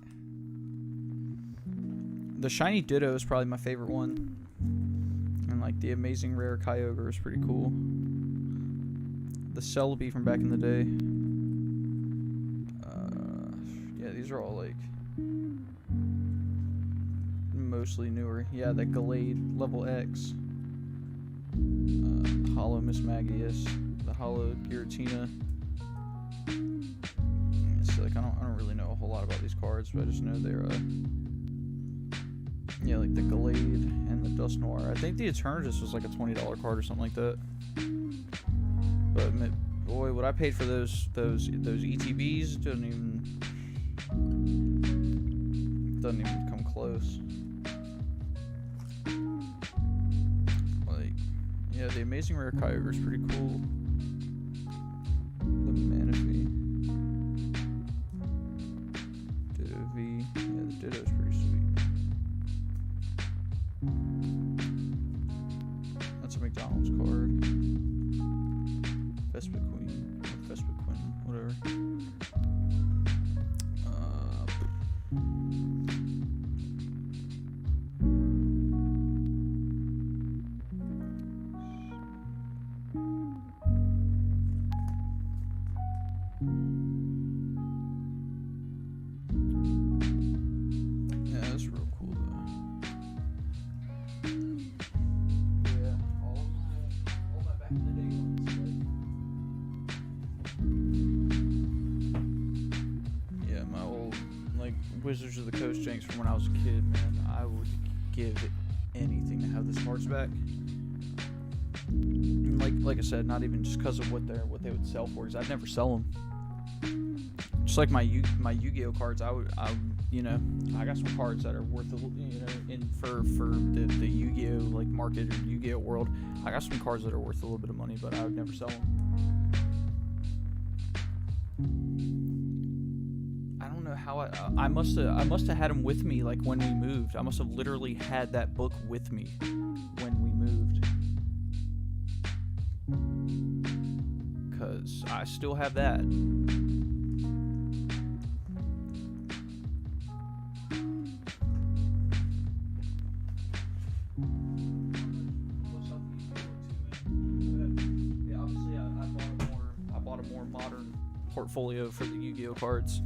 The shiny Ditto is probably my favorite one. And like the amazing rare Kyogre is pretty cool. The Celebi from back in the day. Yeah, these are all like mostly newer. Yeah, the Glade level X. Hollow Miss Magius. The Hollow Giratina. So like I don't really know a whole lot about these cards, but I just know they're yeah, like the Glade and the Dust Noir. I think the Eternatus was like a $20 card or something like that. But boy, what I paid for those ETBs doesn't even come close. Like, yeah, the amazing rare Kyogre is pretty cool. The Manaphy, Ditto V, yeah, the Ditto's pretty sweet. That's a McDonald's card. Vespa Queen, whatever. Yeah, that's real cool though. Yeah, all my back in the day ones. Yeah, my old like Wizards of the Coast Janks from when I was a kid, man. I would give anything to have those cards back. Like I said, not even just because of what they would sell for, because I'd never sell them. Just like my Yu-Gi-Oh cards, I got some cards that are worth for the Yu-Gi-Oh like market or Yu-Gi-Oh world. I got some cards that are worth a little bit of money, but I would never sell them. I don't know how I must have had them with me like when we moved. I must have literally had that book with me when we moved, because I still have that. Portfolio for the Yu-Gi-Oh cards.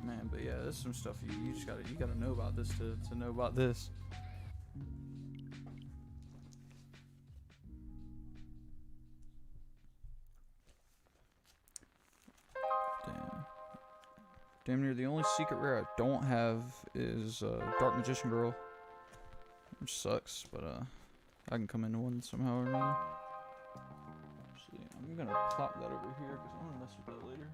Man, but yeah, there's some stuff you just gotta know about this to know about this. Damn near the only secret rare I don't have is Dark Magician Girl. which sucks, but I can come into one somehow or another. Actually, I'm gonna plop that over here because I want to mess with that later.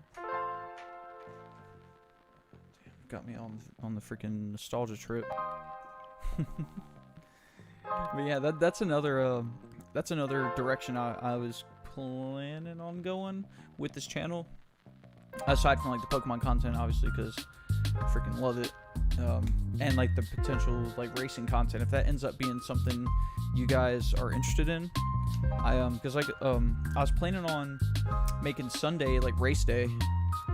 Damn, got me on the freaking nostalgia trip. But yeah, that's another direction I was planning on going with this channel. Aside from like the Pokemon content, obviously, because I freaking love it, and like the potential like racing content, if that ends up being something you guys are interested in, because like I was planning on making Sunday like race day,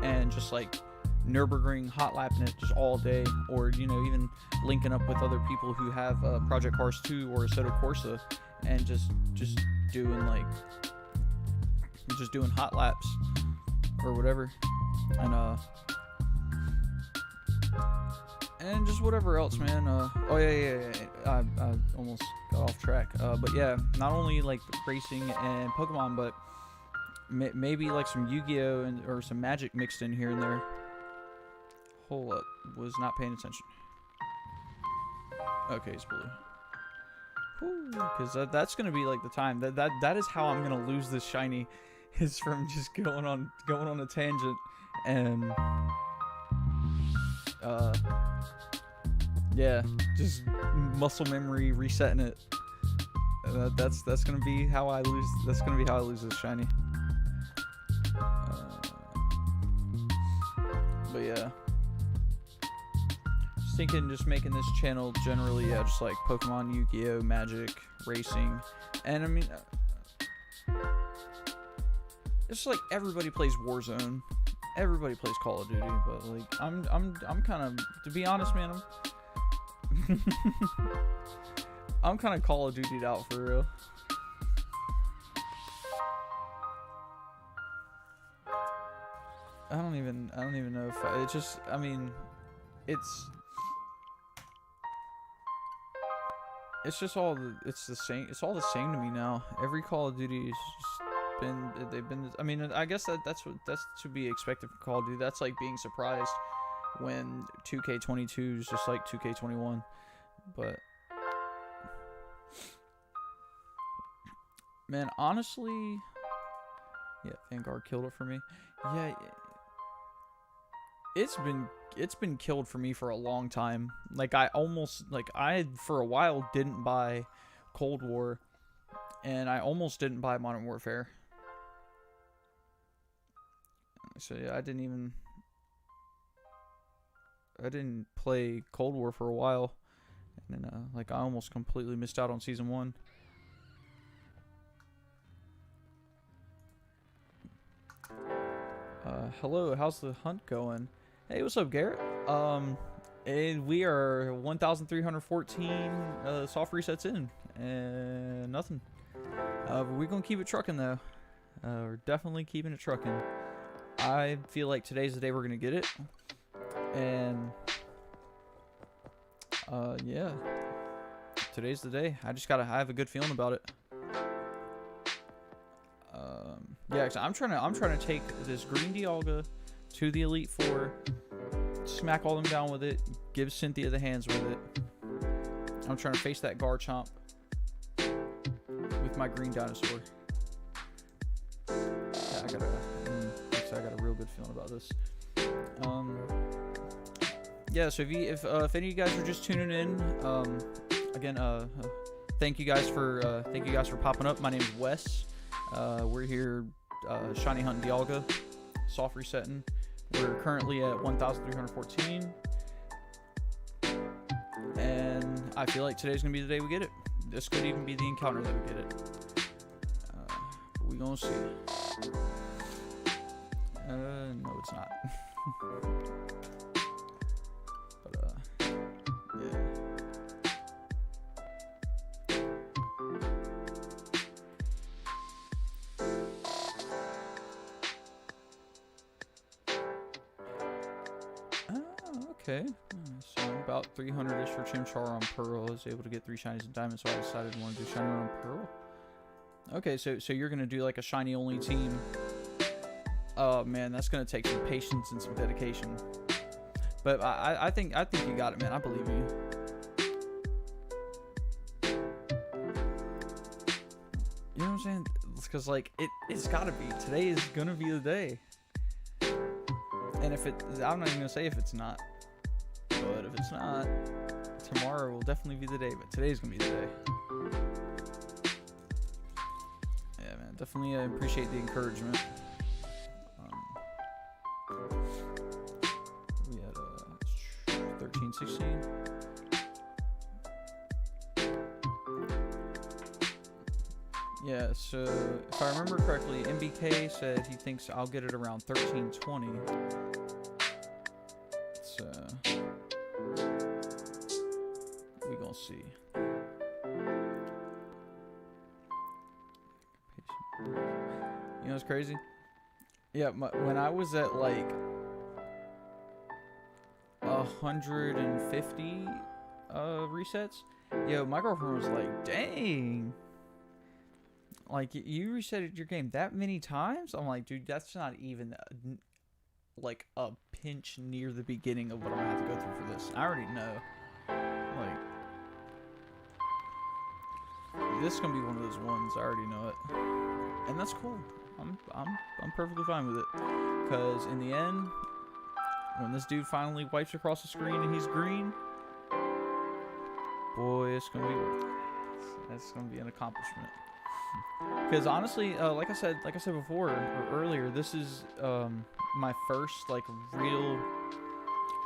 and just like Nürburgring hot lapping it just all day, or you know, even linking up with other people who have Project Cars 2 or Assetto Corsa, and just doing like hot laps or whatever, and just whatever else, man. Oh yeah, I almost got off track. But yeah, not only like racing and Pokemon, but maybe like some Yu-Gi-Oh and or some Magic mixed in here and there. Hold up, was not paying attention. Okay, it's blue. Because that's gonna be like the time that is how I'm gonna lose this shiny, is from just going on a tangent and yeah, just muscle memory resetting it. That's gonna be how I lose. That's gonna be how I lose this shiny. But yeah, just thinking, just making this channel generally, yeah, just like Pokemon, Yu-Gi-Oh, Magic, racing, and I mean, it's like everybody plays Warzone, everybody plays Call of Duty, but like I'm kind of, to be honest, man, I'm kind of Call of Duty'd out for real. I don't even know if it's just, I mean, it's just all it's the same. It's all the same to me now. Every Call of Duty is just they've been, I mean, I guess that's to be expected from Call of Duty. That's like being surprised when 2K22 is just like 2K21. But man, honestly, yeah, Vanguard killed it for me. Yeah, it's been killed for me for a long time. Like I for a while didn't buy Cold War, and I almost didn't buy Modern Warfare. So yeah, I didn't play Cold War for a while, and then like I almost completely missed out on Season 1. Hello, how's the hunt going? Hey, what's up, Garrett? And we are 1,314 soft resets in, and nothing. We're gonna keep it trucking though. We're definitely keeping it trucking. I feel like today's the day we're gonna get it, and yeah, today's the day. I have a good feeling about it. Yeah, I'm trying to take this green Dialga to the Elite Four, smack all them down with it, give Cynthia the hands with it. I'm trying to face that Garchomp with my green dinosaur. Yeah, I got a real good feeling about this. Yeah, so if any of you guys are just tuning in, again, thank you guys for popping up. My name is Wes. We're here shiny hunting Dialga, soft resetting. We're currently at 1,314, and I feel like today's gonna be the day we get it. This could even be the encounter that we get it. But we gonna see. No, it's not. But yeah. Okay, so about 300-ish for Chimchar on Pearl. I was able to get 3 shinies and diamonds, so I decided I want to do shiny on Pearl. Okay, so you're gonna do like a shiny only team. Oh man, that's gonna take some patience and some dedication. But I think you got it, man. I believe in you. You know what I'm saying? Because like it's gotta be. Today is gonna be the day. And if I'm not even gonna say if it's not. But if it's not, tomorrow will definitely be the day. But today's gonna be the day. Yeah, man. Definitely appreciate the encouragement. We had 13, 16. Yeah, so if I remember correctly, MBK said he thinks I'll get it around 1320. So we gonna see. You know what's crazy? Yeah, when I was at like 150 resets, yo, my girlfriend was like, "Dang, like you resetted your game that many times?" I'm like, dude, that's not even like a pinch near the beginning of what I'm gonna have to go through for this. I already know. Like, this is gonna be one of those ones. I already know it, and that's cool. I'm perfectly fine with it, cause in the end, when this dude finally wipes across the screen and he's green, boy, it's gonna be worth it. That's gonna be an accomplishment. Because honestly, like I said before or earlier, this is my first like real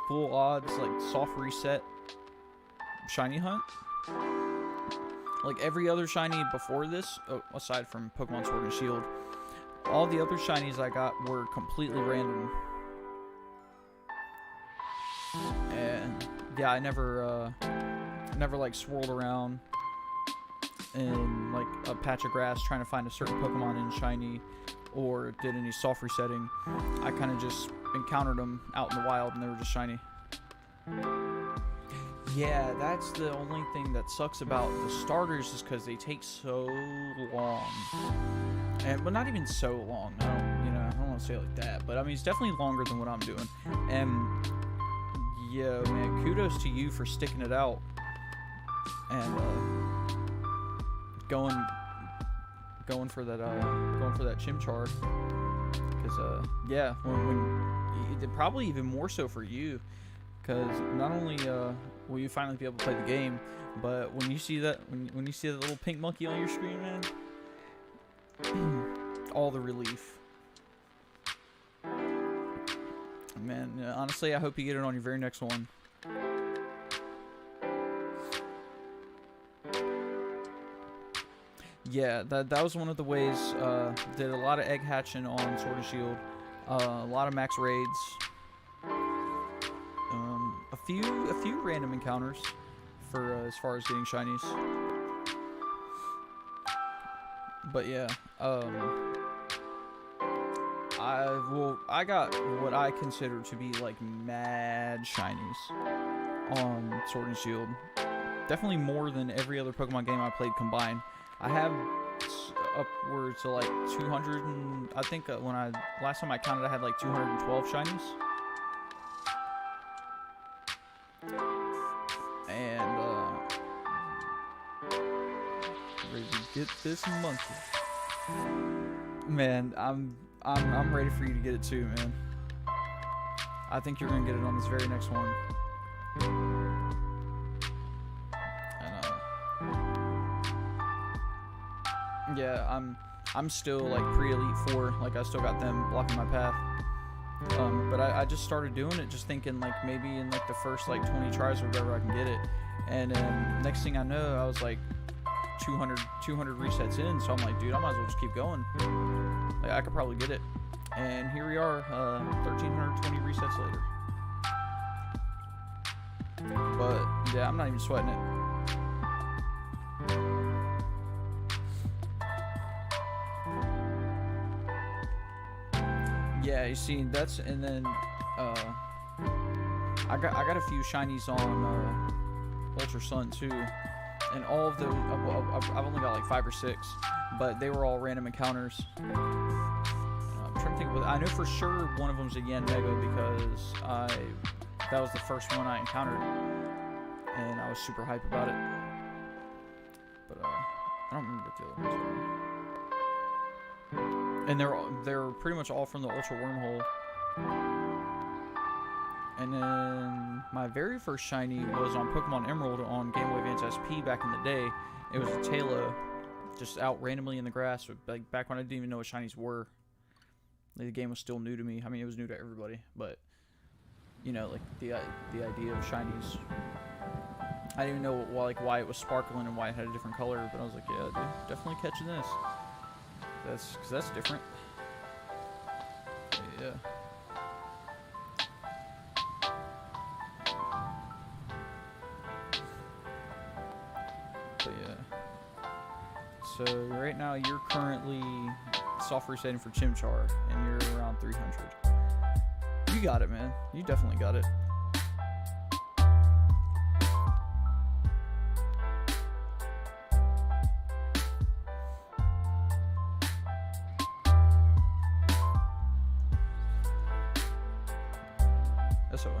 full odds like soft reset shiny hunt. Like every other shiny before this, aside from Pokemon Sword and Shield, all the other shinies I got were completely random. And yeah, I never like swirled around in like a patch of grass trying to find a certain Pokemon in shiny, or did any soft resetting. I kind of just encountered them out in the wild and they were just shiny. Yeah, that's the only thing that sucks about the starters, is because they take so long. And but not even so long. I don't want to say it like that, but I mean it's definitely longer than what I'm doing. And yo, man, kudos to you for sticking it out and going for that Chimchar. Because yeah, when probably even more so for you, because not only will you finally be able to play the game, but when you see that when you see that little pink monkey on your screen, man, all the relief. Man, honestly, I hope you get it on your very next one. Yeah, that was one of the ways. Did a lot of egg hatching on Sword and Shield, a lot of max raids, a few random encounters for as far as getting shinies. But yeah, I got what I consider to be like mad shinies on Sword and Shield. Definitely more than every other Pokemon game I played combined. I have upwards to like 200, and I think last time I counted, I had like 212 shinies. And ready to get this monkey. Man, I'm ready for you to get it too, man. I think you're gonna get it on this very next one. And yeah, I'm still like pre-Elite 4, like I still got them blocking my path. But I just started doing it, just thinking like maybe in like the first like 20 tries or whatever I can get it. And next thing I know, I was like 200 resets in, so I'm like, dude, I might as well just keep going. Like, I could probably get it. And here we are, 1,320 resets later. But yeah, I'm not even sweating it. Yeah, you see, that's, and then I got a few shinies on Ultra Sun too, and all of those I've only got like 5 or 6, but they were all random encounters. I'm trying to think of, I know for sure one of them's a Yen Mega, because that was the first one I encountered, and I was super hype about it. But I don't remember what the other ones were. And they're pretty much all from the Ultra Wormhole. And then my very first shiny was on Pokemon Emerald on Game Boy Advance SP back in the day. It was a Taillow, just out randomly in the grass, like back when I didn't even know what shinies were. The game was still new to me. I mean, it was new to everybody, but you know, like the idea of shinies. I didn't even know why it was sparkling and why it had a different color, but I was like, yeah, dude, definitely catching this. Because that's different. Yeah. But yeah. So right now you're currently soft resetting for Chimchar, and you're around 300. You got it, man. You definitely got it. SOS.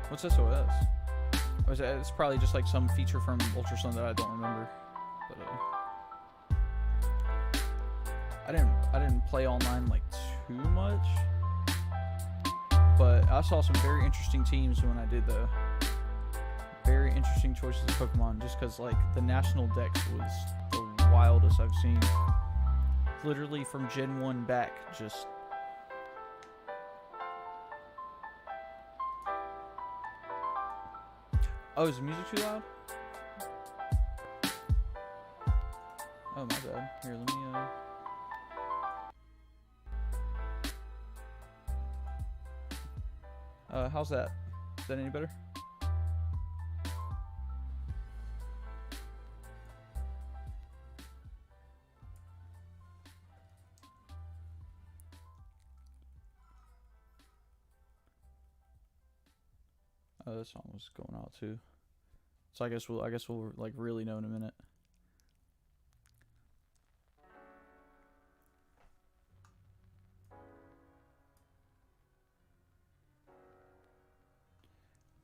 What's SOS? It's probably just like some feature from Ultra Sun that I don't remember. But I didn't play online like too much. But I saw some very interesting teams when I did though. Very interesting choices of Pokemon, just because like the national dex was the wildest I've seen. Literally from Gen 1 back, just. Oh, is the music too loud? Oh, my bad. Here, let me, how's that? Is that any better? Oh, this song was going out too. So I guess we'll like really know in a minute.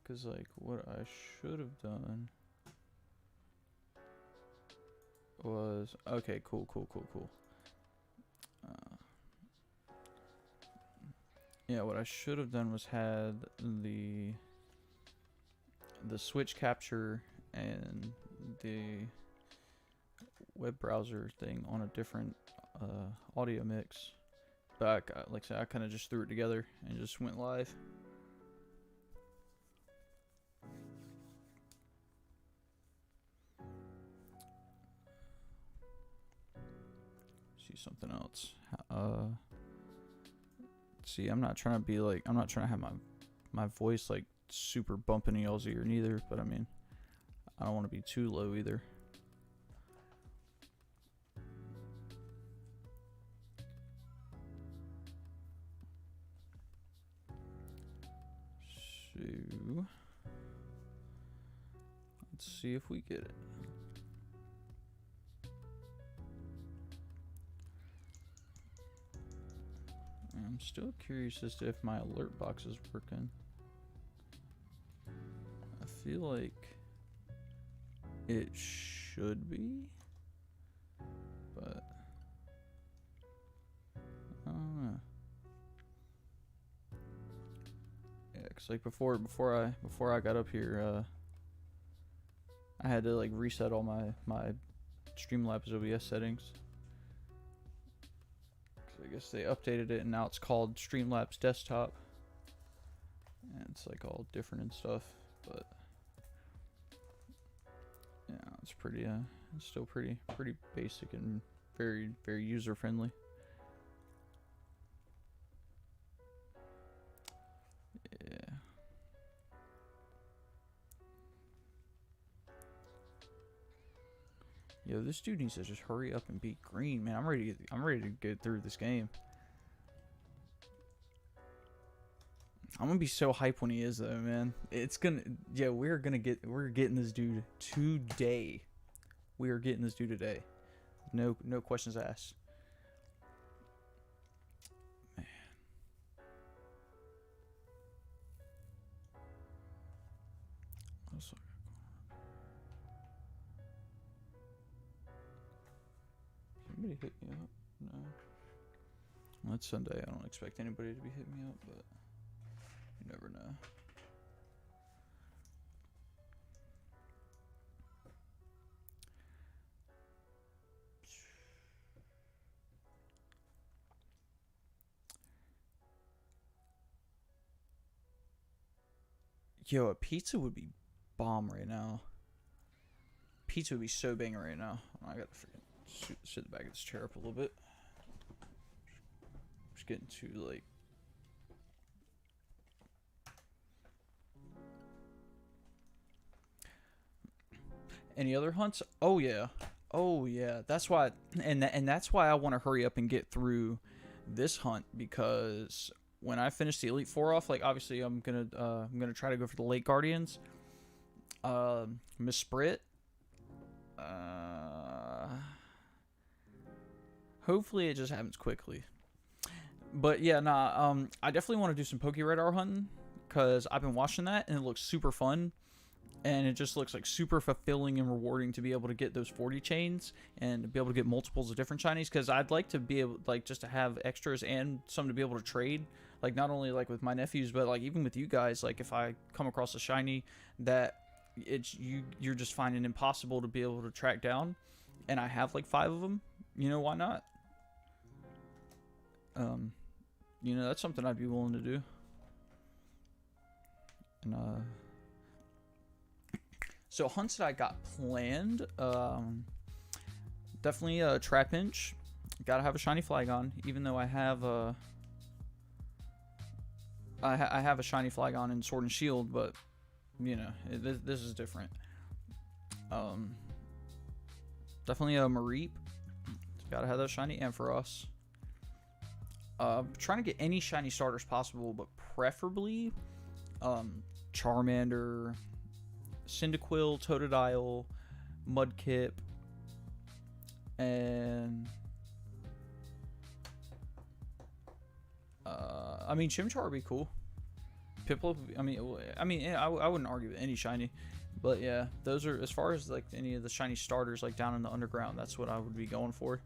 Cause like what I should have done was okay. Cool. Yeah, what I should have done was had the switch capture and the web browser thing on a different audio mix, but like I said, I kind of just threw it together and just went live. See something else. See, I'm not trying to have my voice like super bumping y'all's ear neither, but I mean, I don't want to be too low either. So let's see if we get it. I'm still curious as to if my alert box is working. I feel like it should be, but I don't know. Yeah, cause like before I got up here, I had to like reset all my Streamlabs OBS settings. I guess they updated it and now it's called Streamlabs Desktop. And it's like all different and stuff, but yeah, it's pretty it's still pretty basic and very user friendly. Yeah. Yo, this dude needs to just hurry up and beat green, man. I'm ready to get through this game. I'm gonna be so hyped when he is though, man. It's gonna, yeah, we're getting this dude today. We are getting this dude today. No questions asked. Man. anybody hit me up? No. Well, it's Sunday. I don't expect anybody to be hitting me up, but you never know. Yo, a pizza would be bomb right now. Pizza would be so banging right now. I gotta freaking sit the back of this chair up a little bit. Just getting too like. Any other hunts? Oh yeah, oh yeah. That's why, and that's why I want to hurry up and get through this hunt, because when I finish the Elite Four off, like obviously I'm gonna try to go for the Lake Guardians. Miss Sprit. Hopefully it just happens quickly. But yeah, nah. I definitely want to do some Poke Radar hunting, because I've been watching that and it looks super fun. And it just looks like super fulfilling and rewarding to be able to get those 40 chains and to be able to get multiples of different shinies. Because I'd like to be able, like, just to have extras and some to be able to trade. Like, not only, like, with my nephews, but, like, even with you guys. Like, if I come across a shiny that you're just finding impossible to be able to track down, and I have, like, 5 of them, you know, why not? You know, that's something I'd be willing to do. And, so hunts that I got planned, definitely a Trapinch. Gotta have a shiny Flygon, even though I have I have a shiny Flygon in Sword and Shield, but you know this is different. Definitely a Mareep. Gotta have that shiny Ampharos. Trying to get any shiny starters possible, but preferably Charmander, Cyndaquil, Totodile, Mudkip, and I mean Chimchar would be cool. Piplup, I mean, I wouldn't argue with any shiny, but yeah, those are, as far as like any of the shiny starters like down in the underground, that's what I would be going for.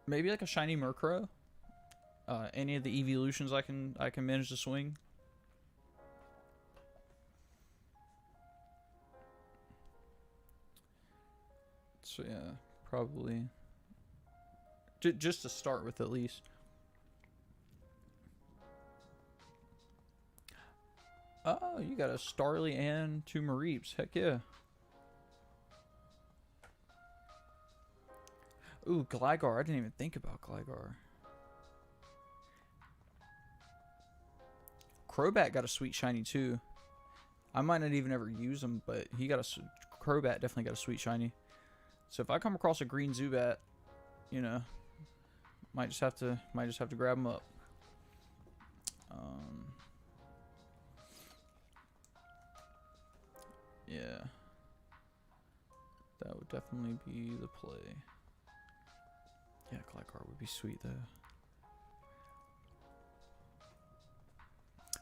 Maybe like a shiny Murkrow. Any of the evolutions I can manage to swing. So yeah, probably just to start with at least. Oh, you got a Starly and 2 Mareeps. Heck yeah. Ooh, Gligar. I didn't even think about Gligar. Crobat got a sweet shiny too. I might not even ever use him, but he got a Crobat definitely got a sweet shiny. So if I come across a green Zubat, you know, might just have to grab him up. Yeah, that would definitely be the play. Yeah, Gligar would be sweet though.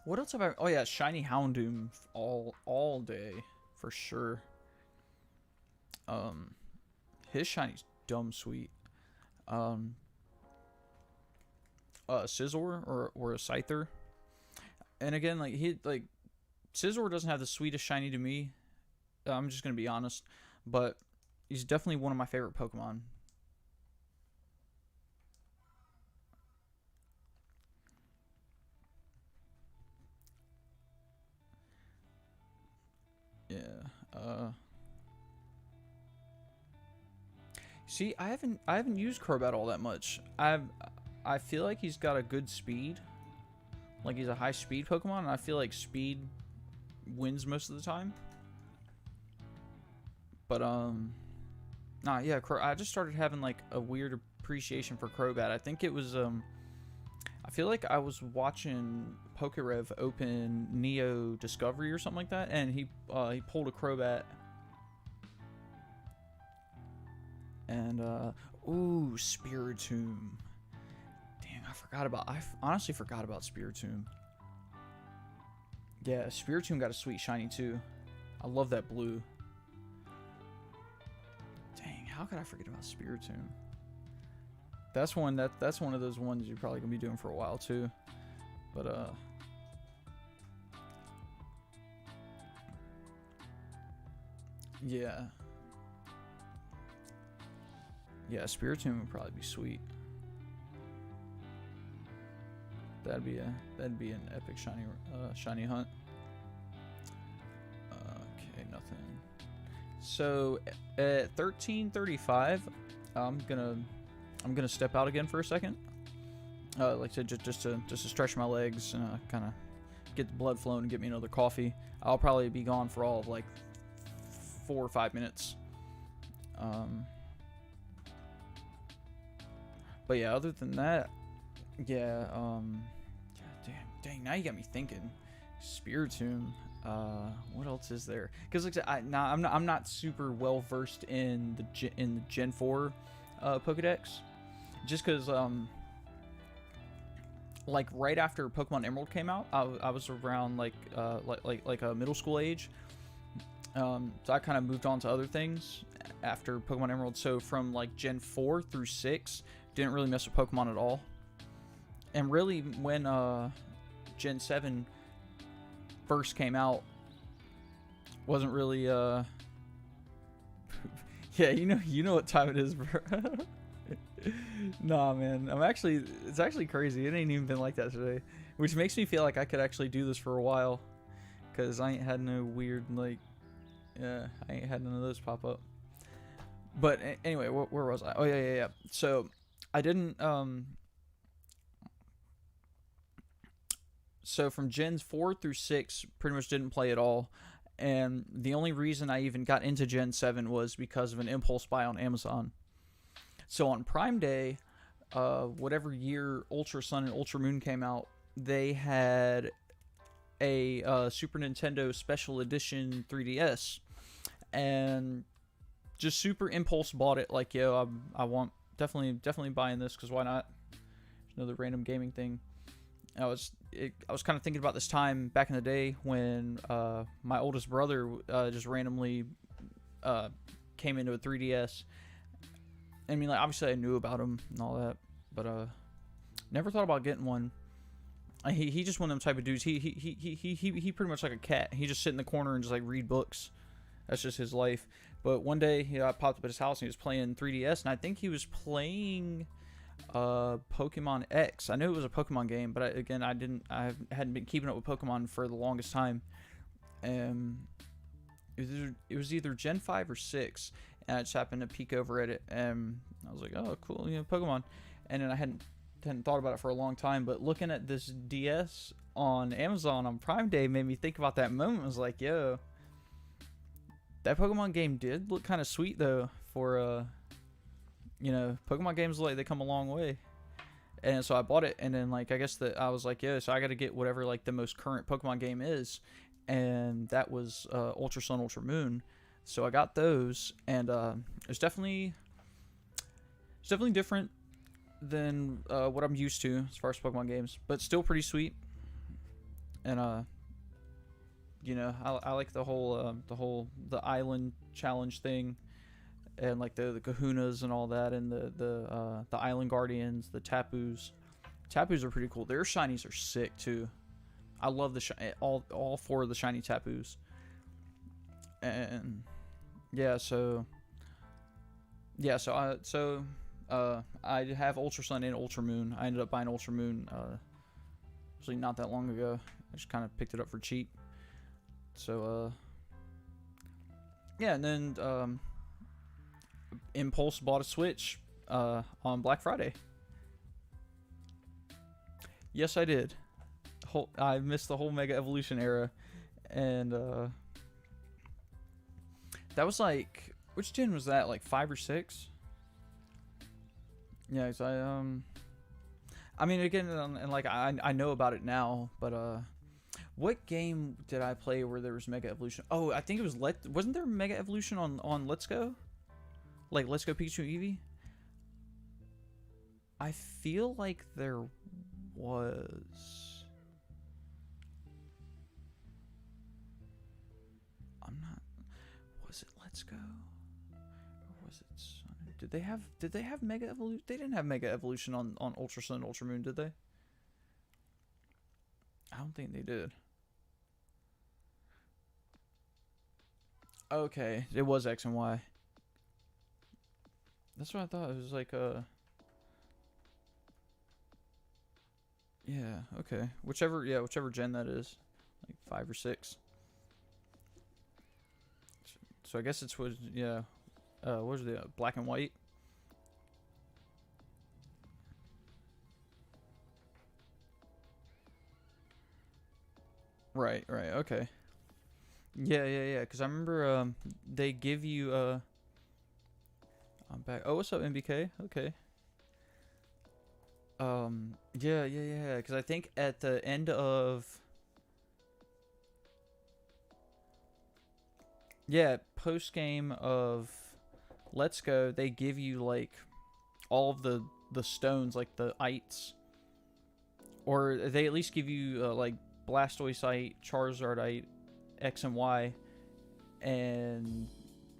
What else have I? Oh yeah, shiny Houndoom all day for sure. His shiny's dumb sweet. Scizor or a Scyther. And again, like Scizor doesn't have the sweetest shiny to me. I'm just gonna be honest, but he's definitely one of my favorite Pokemon. Yeah. See, I haven't used Crobat all that much. I feel like he's got a good speed. Like he's a high speed Pokemon, and I feel like speed wins most of the time. But nah, yeah, I just started having like a weird appreciation for Crobat. I think it was I feel like I was watching PokeRev open Neo Discovery or something like that, and he pulled a Crobat. And ooh, Spiritomb. Dang, I honestly forgot about Spiritomb. Yeah, Spiritomb got a sweet shiny too. I love that blue. Dang, how could I forget about Spiritomb? That's one of those ones you're probably gonna be doing for a while too. But yeah. Yeah, Spiritomb would probably be sweet. That'd be an epic shiny hunt. Okay, nothing. So at 13:35, I'm gonna step out again for a second. Like to just to stretch my legs and kind of get the blood flowing and get me another coffee. I'll probably be gone for all of like 4 or 5 minutes. But yeah, other than that, yeah. Dang, now you got me thinking. Spiritomb. What else is there? Because like I'm not super well versed in the Gen 4 Pokedex, just because like right after Pokemon Emerald came out, I was around like a middle school age. So I kind of moved on to other things after Pokemon Emerald. So from like Gen 4 through 6, didn't really mess with Pokemon at all. And really, when Gen 7 first came out, wasn't really yeah, you know what time it is, bro. Nah, man, it's actually crazy. It ain't even been like that today, which makes me feel like I could actually do this for a while, because I ain't had no weird, like, yeah, I ain't had none of those pop up. But anyway, where was I? Oh yeah. So I didn't so from Gens 4 through 6, pretty much didn't play at all. And the only reason I even got into Gen 7 was because of an impulse buy on Amazon. So on Prime Day, whatever year Ultra Sun and Ultra Moon came out, they had a Super Nintendo Special Edition 3DS. And just super impulse bought it. Like, yo, I want definitely buying this, because why not? Another random gaming thing. I was kind of thinking about this time back in the day when my oldest brother just randomly came into a 3DS. I mean, like, obviously I knew about him and all that, but never thought about getting one. He just one of them type of dudes. He pretty much like a cat. He just sit in the corner and just like read books. That's just his life. But one day, I popped up at his house and he was playing 3DS, and I think he was playing Pokemon X. I knew it was a Pokemon game, but I hadn't been keeping up with Pokemon for the longest time. It was either Gen 5 or 6, and I just happened to peek over at it, and I was like, oh, cool, Pokemon. And then I hadn't thought about it for a long time, but looking at this DS on Amazon on Prime Day made me think about that moment. I was like, yo, that Pokemon game did look kind of sweet, though, for Pokemon games, like, they come a long way. And so I bought it, and then, like, I guess that I was like, yeah, so I got to get whatever, like, the most current Pokemon game is, and that was Ultra Sun, Ultra Moon. So I got those, and it's definitely different than what I'm used to as far as Pokemon games, but still pretty sweet. And I like the island challenge thing, and like the Kahunas and all that, and the Island Guardians, the Tapus. Tapus are pretty cool. Their shinies are sick too. I love all 4 of the shiny Tapus. And I have Ultra Sun and Ultra Moon. I ended up buying Ultra Moon actually not that long ago. I just kind of picked it up for cheap. So and then Impulse bought a Switch on Black Friday. Yes, I did. I missed the whole Mega Evolution era, and that was like, which gen was that? Like 5 or 6? Yeah, so I mean, again, and like I know about it now, but what game did I play where there was Mega Evolution? Oh, I think it was wasn't there Mega Evolution on Let's Go? Like Let's Go Pikachu Eevee? I feel like there was. Let's Go. Or was it Sun? Did they have Mega Evolution? They didn't have Mega Evolution on Ultra Sun and Ultra Moon, did they? I don't think they did. Okay, it was X and Y. That's what I thought. It was like yeah, okay. Whichever gen that is. Like 5 or 6. So I guess it was, yeah. What was the black and white? Right, okay. Yeah. Because I remember they give you I'm back. Oh, what's up, MBK? Okay. Yeah. Because I think at the end of post game of Let's Go, they give you like all of the stones, like the ites, or they at least give you like Blastoiseite, Charizardite, X and Y, and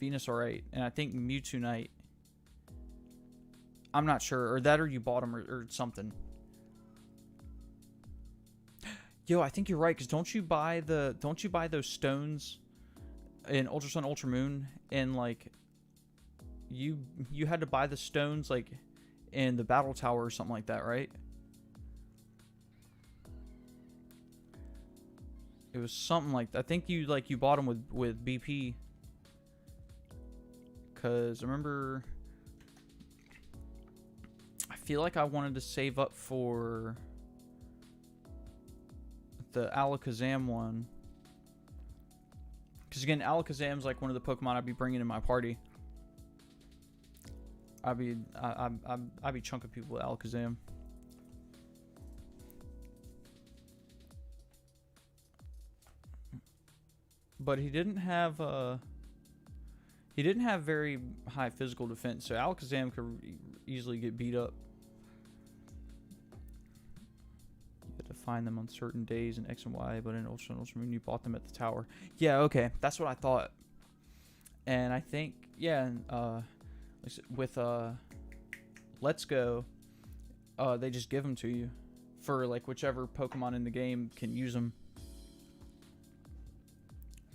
Venusaurite, and I think Mewtwoite. I'm not sure, or that, or you bought them, or something. Yo, I think you're right, because don't you buy those stones in Ultra Sun, Ultra Moon, and like you had to buy the stones like in the battle tower or something like that, right? It was something like that. I think you bought them with BP, because remember, I feel like I wanted to save up for the Alakazam one, because again, Alakazam's like one of the Pokemon I'd be bringing in my party. I'd be chunking people with Alakazam. But he didn't have very high physical defense, so Alakazam could easily get beat up. You had to find them on certain days in X and Y, but in Ultra and Ultra Moon you bought them at the tower. Yeah, okay, that's what I thought. And I think, yeah, with Let's Go, they just give them to you for like whichever Pokemon in the game can use them.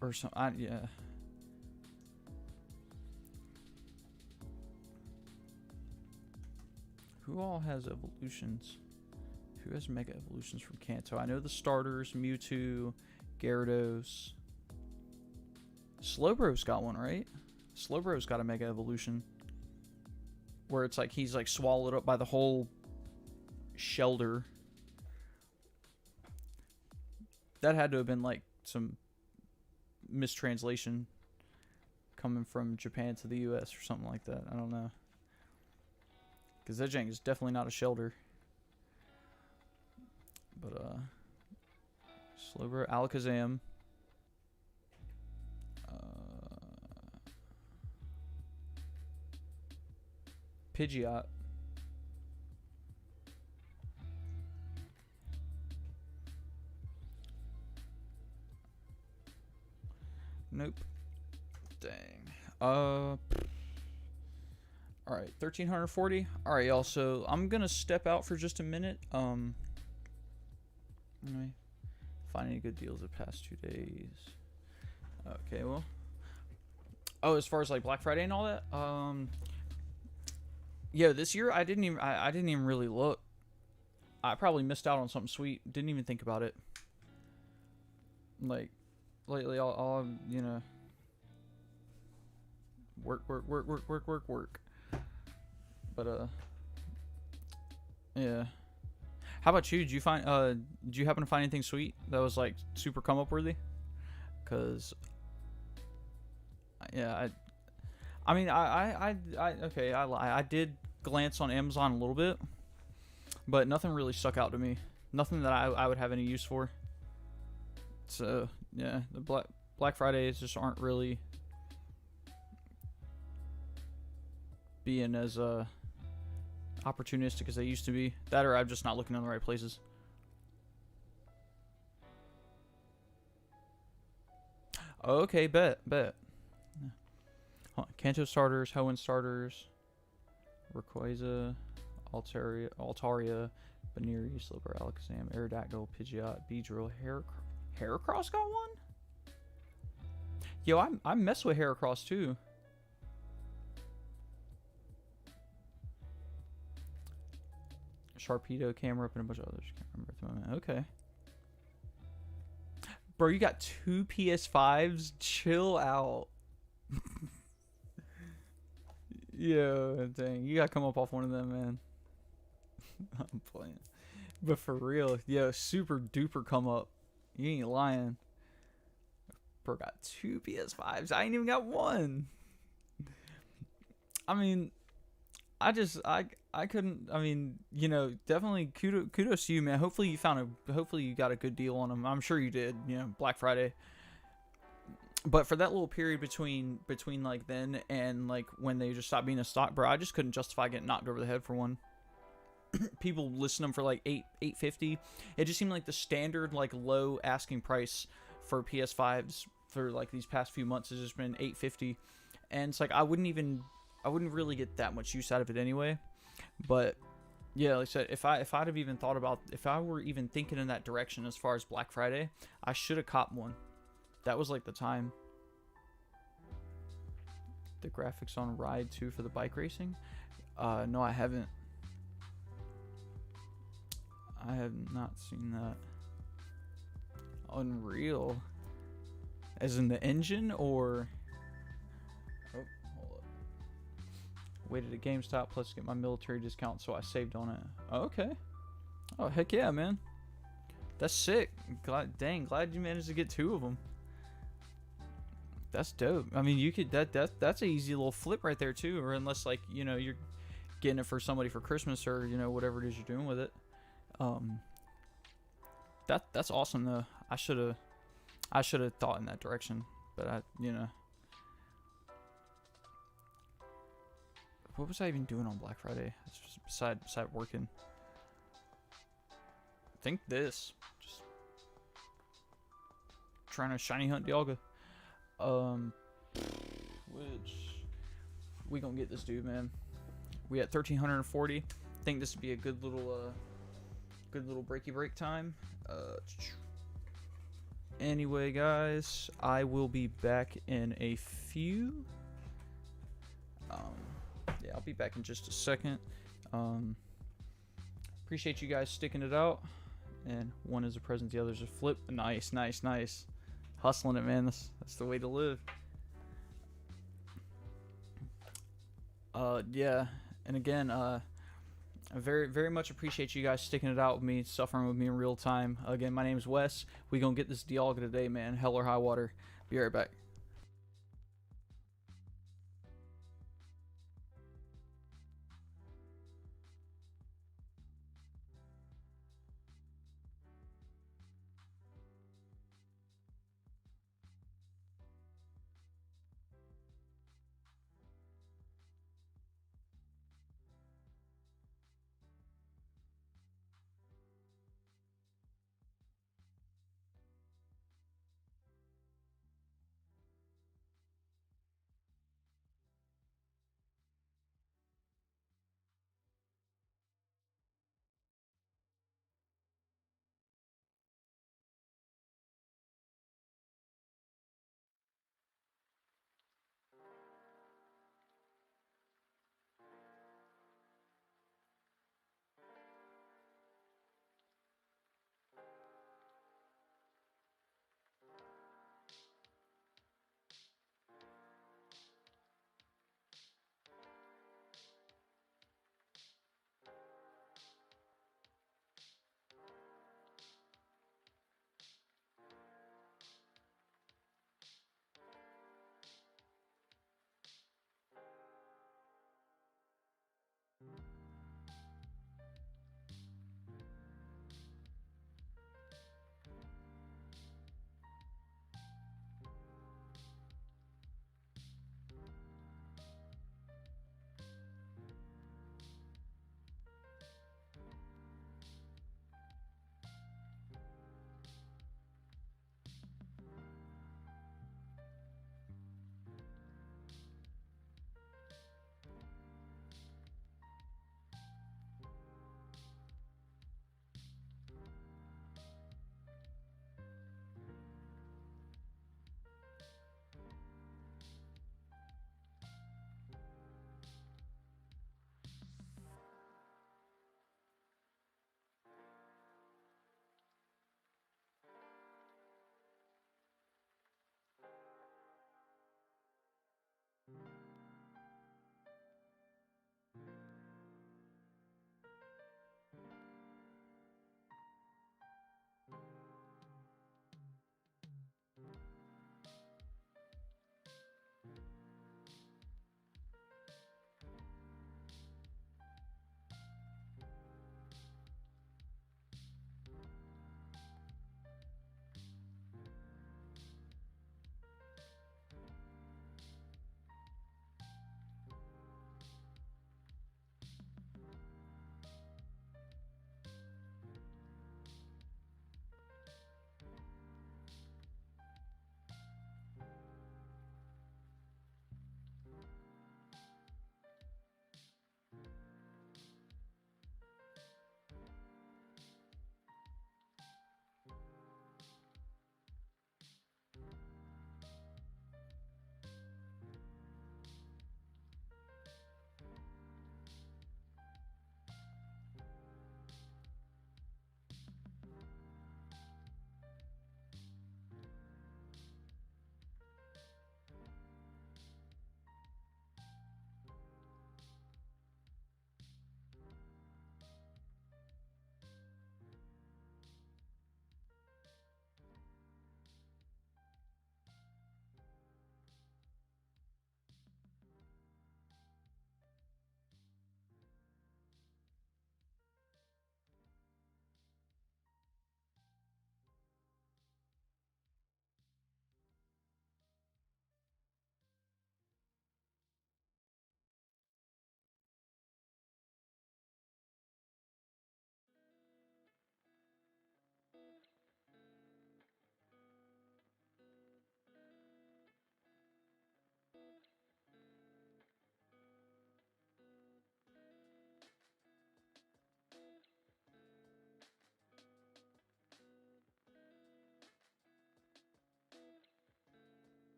Or so, yeah. Who all has evolutions? Who has Mega Evolutions from Kanto? I know the starters, Mewtwo, Gyarados. Slowbro's got one, right? Slowbro's got a Mega Evolution. Where it's like he's like swallowed up by the whole shelter. That had to have been like some mistranslation coming from Japan to the US or something like that. I don't know. Because Zedjang is definitely not a shelter. But, Slowbro, Alakazam. Pidgeot. Nope. Dang. Alright, 1340. Alright, y'all, so I'm gonna step out for just a minute. Anyway, find any good deals the past 2 days. Okay, well. Oh, as far as like Black Friday and all that? Yeah, this year I didn't even really look. I probably missed out on something sweet. Didn't even think about it. Like, lately, all you know, work. But yeah. How about you? Did you happen to find anything sweet that was like super come up worthy? Cause yeah, I mean, okay, I did glance on Amazon a little bit, but nothing really stuck out to me. Nothing that I would have any use for. So yeah, the Black Fridays just aren't really being as opportunistic as they used to be. That, or I'm just not looking in the right places. Okay, bet. Kanto starters, Hoenn starters, Rayquaza, Altaria, Baneri, Slipper, Alakazam, Aerodactyl, Pidgeot, Beedrill, Heracross got one? Yo, I mess with Heracross too. Sharpedo, Camerupt, and a bunch of others. Can't remember at the moment. Okay. Bro, you got 2 PS5s? Chill out. Yo, dang. You gotta come up off one of them, man. I'm playing. But for real, yo, super duper come up. You ain't lying. Bro got 2 PS5s. I ain't even got one. I mean, I couldn't. I mean, you know, definitely kudos to you, man. Hopefully you got a good deal on them. I'm sure you did. You know, Black Friday. But for that little period between like then and like when they just stopped being a stock, bro, I just couldn't justify getting knocked over the head for one. People listing them for like $850. It just seemed like the standard like low asking price for PS5s for like these past few months has just been $850, and it's like I wouldn't really get that much use out of it anyway. But yeah, like I said, if I'd have even thought about, if I were even thinking in that direction as far as Black Friday, I should have copped one. That was like the time. The graphics on Ride 2 for the bike racing? No, I haven't. I have not seen that. Unreal. As in the engine, or... Oh, hold up. Waited at GameStop plus get my military discount, so I saved on it. Oh, okay. Oh, heck yeah, man. That's sick. Dang, glad you managed to get 2 of them. That's dope. I mean, you could that's an easy little flip right there too. Or unless like, you know, you're getting it for somebody for Christmas, or you know, whatever it is you're doing with it. That's awesome though. I should have thought in that direction, but you know, what was I even doing on Black Friday beside working? I think this, just trying to shiny hunt Dialga. Which we gonna get this dude, man. We at 1340. Think this would be a good little breaky break time. Anyway, guys, I will be back in a few. Yeah, I'll be back in just a second. Appreciate you guys sticking it out. And one is a present, the other is a flip. Nice, nice, nice. Hustling it, man. That's the way to live. Yeah, and again, I very, very much appreciate you guys sticking it out with me, suffering with me in real time. Again, my name is Wes. We gonna get this Dialga today, man. Hell or high water. Be right back.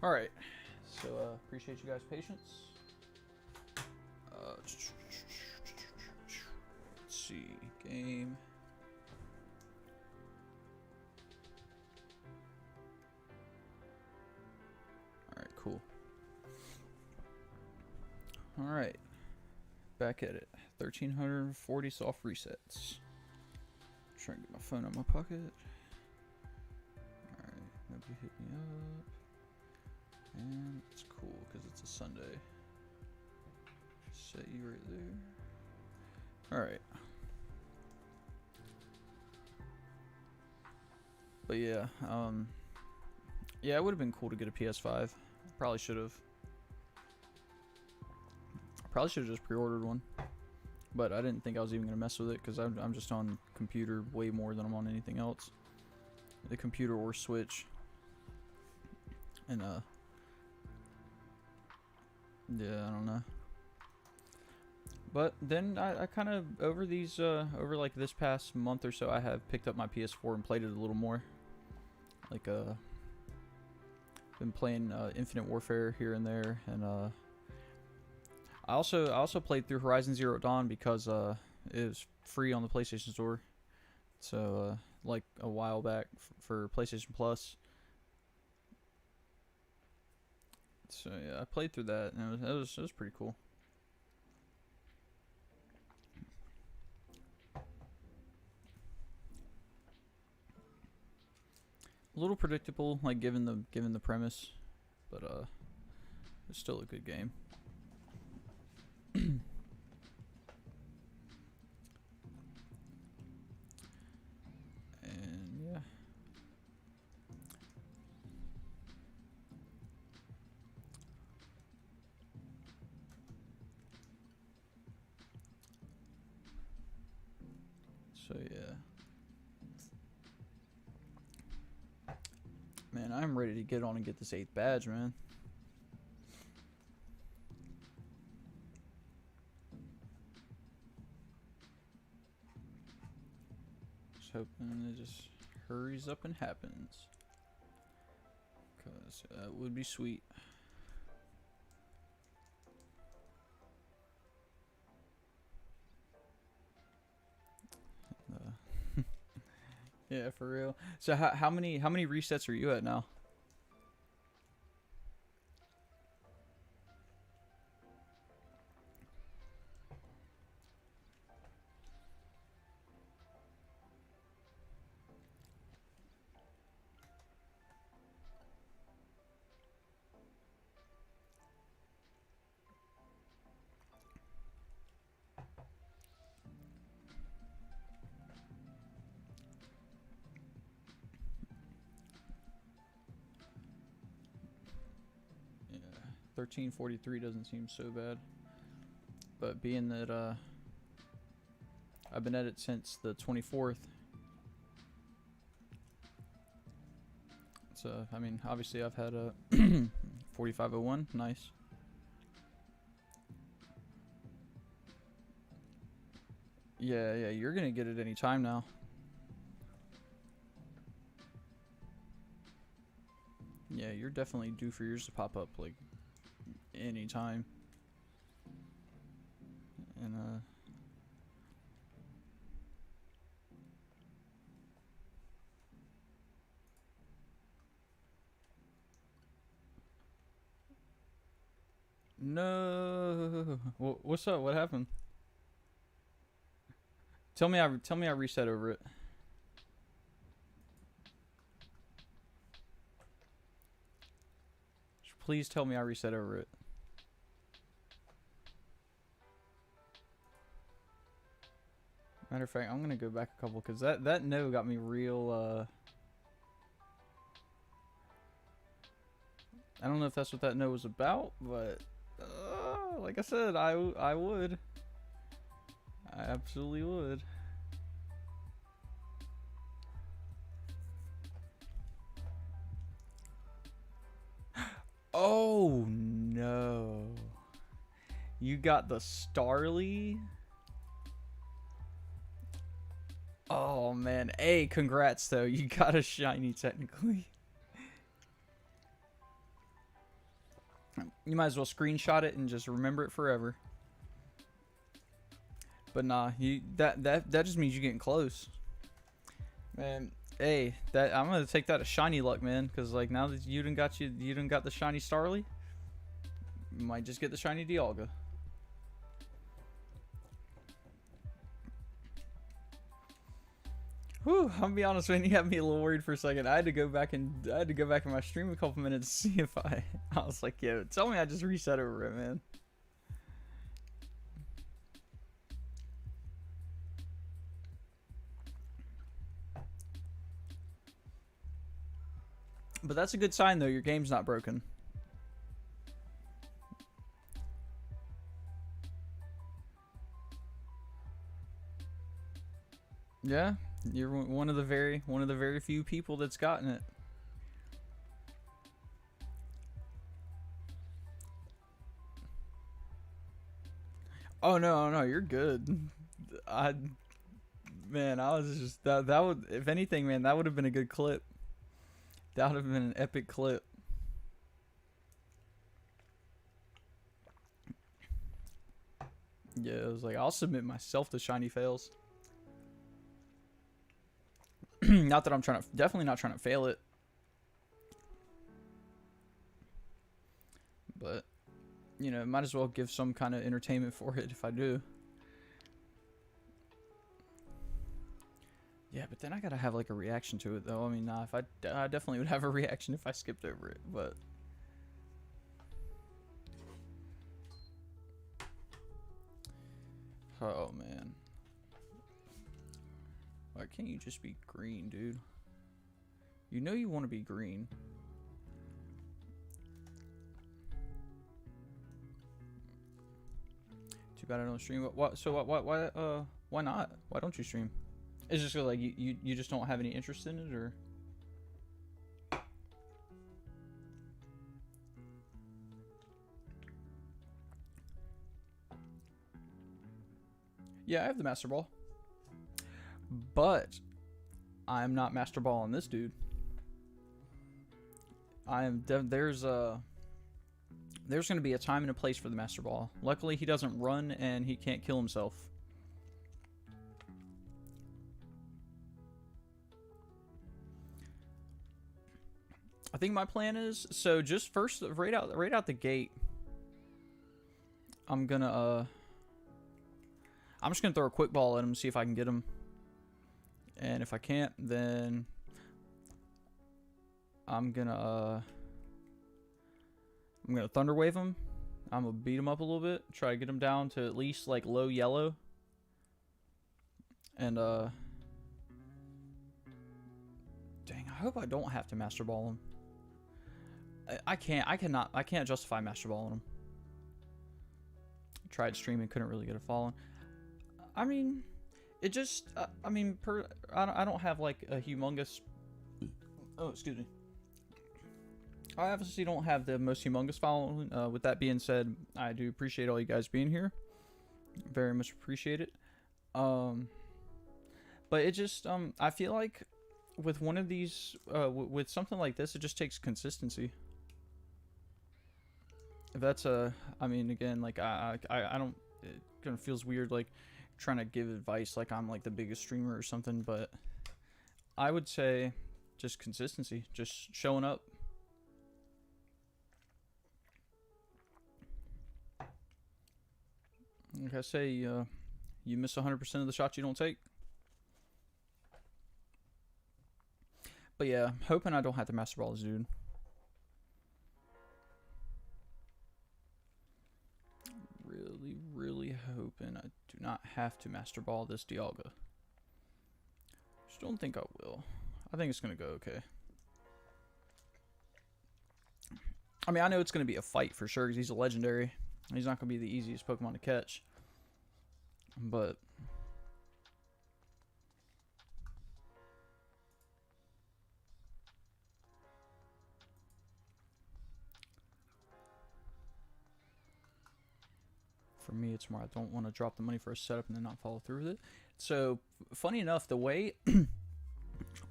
All right. So appreciate you guys' patience. Let's see, game. All right, cool. All right, back at it. 1,340 soft resets. Trying to get my phone out of my pocket. All right, nobody hit me up, and it's cool because it's a Sunday. Set you right there. All right. But yeah, yeah, it would have been cool to get a PS5. Probably should have. Probably should have just pre-ordered one. But I didn't think I was even gonna mess with it because I'm just on computer way more than I'm on anything else. The computer or Switch. And yeah, I don't know. But then I kind of over these over like this past month or so, I have picked up my PS4 and played it a little more. Like been playing Infinite Warfare here and there, and I also played through Horizon Zero Dawn because it was free on the PlayStation Store. So like a while back for PlayStation Plus. So yeah, I played through that, and it was pretty cool. A little predictable, like given the premise, but it's still a good game. And yeah. So yeah. Man, I'm ready to get on and get this 8th badge, man. Just hoping it just hurries up and happens. Because that would be sweet. Yeah, for real. So how many resets are you at now? Yeah, 1343 doesn't seem so bad. But being that I've been at it since the 24th. So I mean, obviously I've had a 4501, nice. Yeah, you're gonna get it any time now. Yeah, you're definitely due for yours to pop up like anytime. And no, what's up? What happened? Tell me I reset over it. Please tell me I reset over it. Matter of fact, I'm gonna go back a couple because that no got me real. I don't know if that's what that no was about, but like I said, I would. I absolutely would. Oh no. You got the Starly? Oh man. Hey, congrats though. You got a shiny technically. You might as well screenshot it and just remember it forever. But nah, that just means you're getting close. Man, hey, I'm gonna take that as shiny luck, man, because like now that you done got the shiny Starly, you might just get the shiny Dialga. Whew, I'm gonna be honest, man, you had me a little worried for a second. I had to go back in my stream a couple minutes to see if I was like, yo, tell me I just reset over it, man. But that's a good sign, though. Your game's not broken. Yeah, you're one of the very few people that's gotten it. Oh no, you're good. Man, I was just that would, if anything, man, that would have been a good clip. That would have been an epic clip. Yeah, it was like, I'll submit myself to shiny fails. Not that I'm trying to, definitely not trying to fail it. But, you know, might as well give some kind of entertainment for it if I do. Yeah, but then I gotta have like a reaction to it, though. I mean, nah, if I definitely would have a reaction if I skipped over it, but. Oh, man. Why can't you just be green, dude? You know you want to be green. Too bad I don't stream. What? So why not? Why don't you stream? It's just like you just don't have any interest in it, or? Yeah, I have the Master Ball. But I'm not Master Ball on this dude. There's going to be a time and a place for the Master Ball. Luckily, he doesn't run and he can't kill himself. I think my plan is, so just first right out the gate, I'm just gonna throw a quick ball at him, see if I can get him. And if I can't, then I'm gonna Thunder Wave him. I'm gonna beat him up a little bit, try to get him down to at least like low yellow. And dang, I hope I don't have to Master Ball him. I can't justify Master Balling him. Tried streaming, couldn't really get a falling. I mean, it just, I mean, I don't have like a humongous, oh, excuse me. I obviously don't have the most humongous following. With that being said, I do appreciate all you guys being here. Very much appreciate it. But it just, I feel like with one of these, with something like this, it just takes consistency. That's I mean, again, like I don't, it kind of feels weird like trying to give advice like I'm like the biggest streamer or something, but I would say just consistency, just showing up. Like I say, you miss 100% of the shots you don't take. But yeah, hoping I don't have to Master Ball this dude. Really hoping I do not have to Master Ball this Dialga. Just don't think I will. I think it's gonna go okay. I mean, I know it's gonna be a fight for sure because he's a legendary. He's not gonna be the easiest Pokemon to catch. But for me, it's more I don't want to drop the money for a setup and then not follow through with it. So, funny enough, the way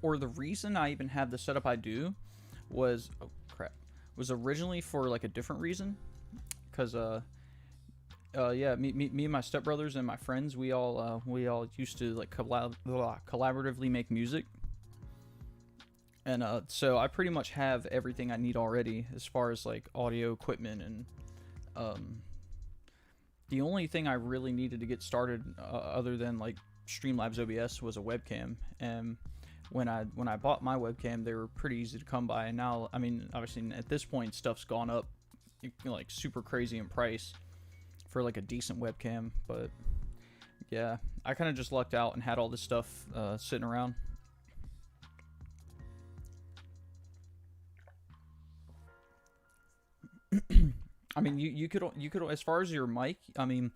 or the reason I even have the setup I do was, oh crap, was originally for like a different reason. cause yeah, me and my stepbrothers and my friends, we all used to like collaboratively make music, and so I pretty much have everything I need already as far as like audio equipment, and the only thing I really needed to get started, other than like Streamlabs OBS, was a webcam. And when I bought my webcam, they were pretty easy to come by. And now, I mean, obviously at this point, stuff's gone up, like super crazy in price for like a decent webcam. But yeah, I kind of just lucked out and had all this stuff sitting around. I mean, you could as far as your mic, I mean,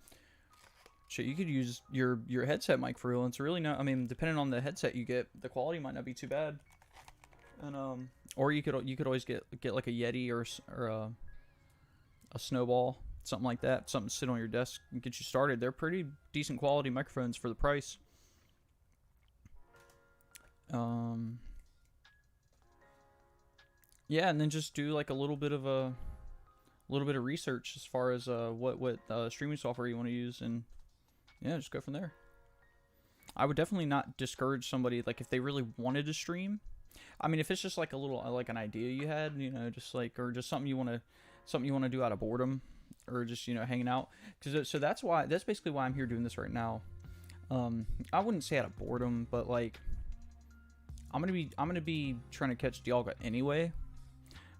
shit, you could use your headset mic for real. It's really not. I mean, depending on the headset you get, the quality might not be too bad. And or you could always get like a Yeti or a Snowball, something like that, something to sit on your desk and get you started. They're pretty decent quality microphones for the price. Yeah, and then just do like a little bit of research as far as what streaming software you want to use, and yeah, just go from there. I would definitely not discourage somebody, like, if they really wanted to stream. I mean, if it's just like a little, like an idea you had, you know, just like, or just something you want to do out of boredom, or just, you know, hanging out. So that's basically why I'm here doing this right now. I wouldn't say out of boredom, but like, I'm gonna be trying to catch Dialga anyway.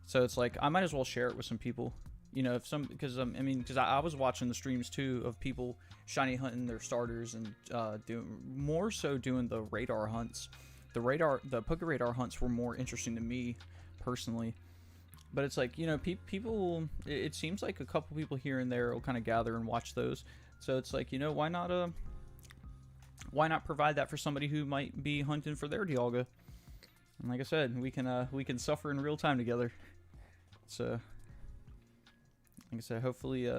So it's like, I might as well share it with some people. You know, because I was watching the streams too of people shiny hunting their starters and doing the radar hunts. The Poke Radar hunts were more interesting to me personally. But it's like, you know, people. It seems like a couple people here and there will kind of gather and watch those. So it's like, you know, why not provide that for somebody who might be hunting for their Dialga? And like I said, we can suffer in real time together. So, like I said, hopefully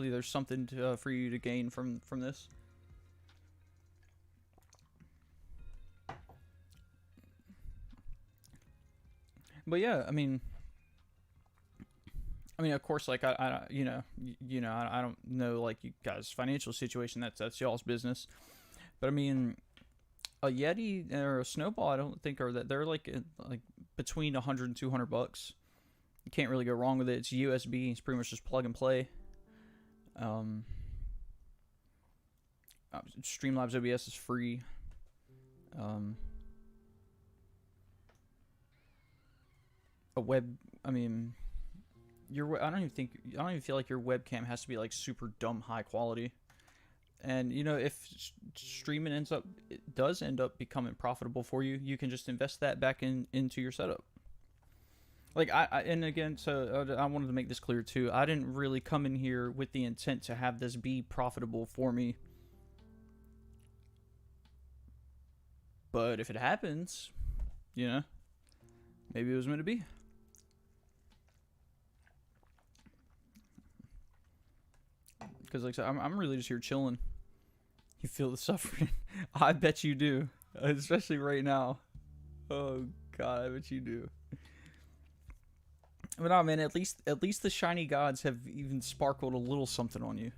there's something for you to gain from this. But yeah, I mean, of course, like I don't know like you guys' financial situation. That's y'all's business. But I mean, a Yeti or a Snowball, I don't think they're like between 100 and 200 bucks. You can't really go wrong with it. It's USB. It's pretty much just plug and play. Streamlabs OBS is free. A web. I mean, I don't even feel like your webcam has to be like super dumb high quality. And you know, if streaming does end up becoming profitable for you, you can just invest that back into your setup. Like and again, so I wanted to make this clear too. I didn't really come in here with the intent to have this be profitable for me. But if it happens, you know, maybe it was meant to be. Because like I said, I'm really just here chilling. You feel the suffering. I bet you do. Especially right now. Oh god, I bet you do. But no, man, at least the shiny gods have even sparkled a little something on you.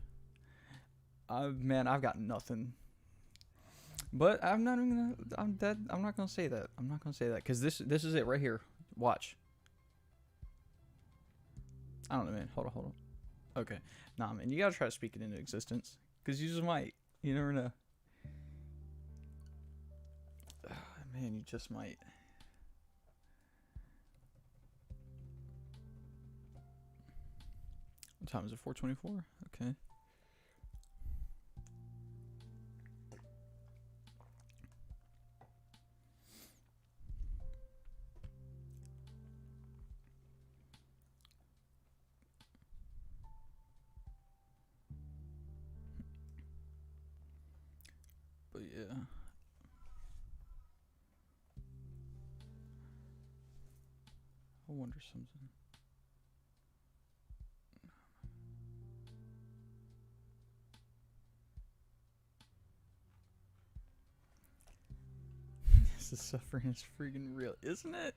Man, I've got nothing. But I'm not gonna say that. I'm not gonna say that because this is it right here. Watch. I don't know, man. Hold on. Okay. Nah, man, you gotta try to speak it into existence because you just might. You never know. Man, you just might. What time is it? 4:24? Okay. But yeah. I wonder something. The suffering is freaking real, isn't it?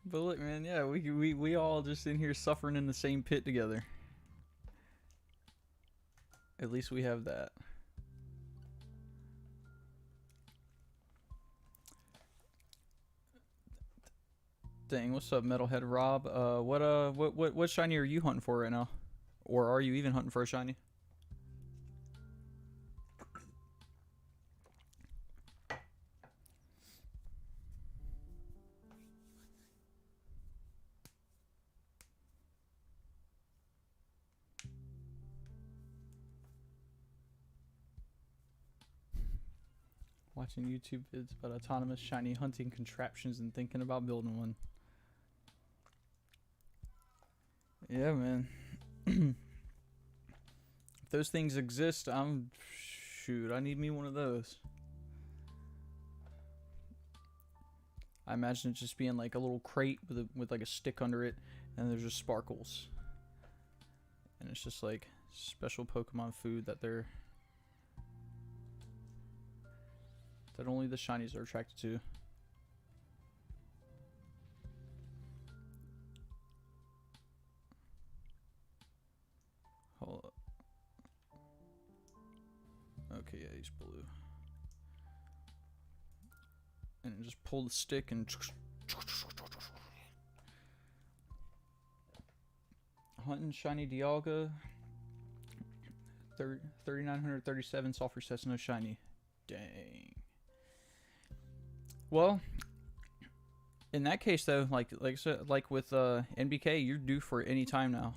But look, man, yeah, we all just in here suffering in the same pit together. At least we have that. Dang, what's up, Metalhead Rob? What shiny are you hunting for right now? Or are you even hunting for a shiny? Watching YouTube vids about autonomous shiny hunting contraptions and thinking about building one. Yeah, man. If those things exist, shoot, I need me one of those. I imagine it just being like a little crate with like a stick under it, and there's just sparkles. And it's just like special Pokemon food that only the shinies are attracted to. Hold up. Okay, yeah, he's blue. And just pull the stick and hunting shiny Dialga. 3937 sulfur sets, no shiny. Dang. Well, in that case though, like I said, like with NBK, you're due for any time now.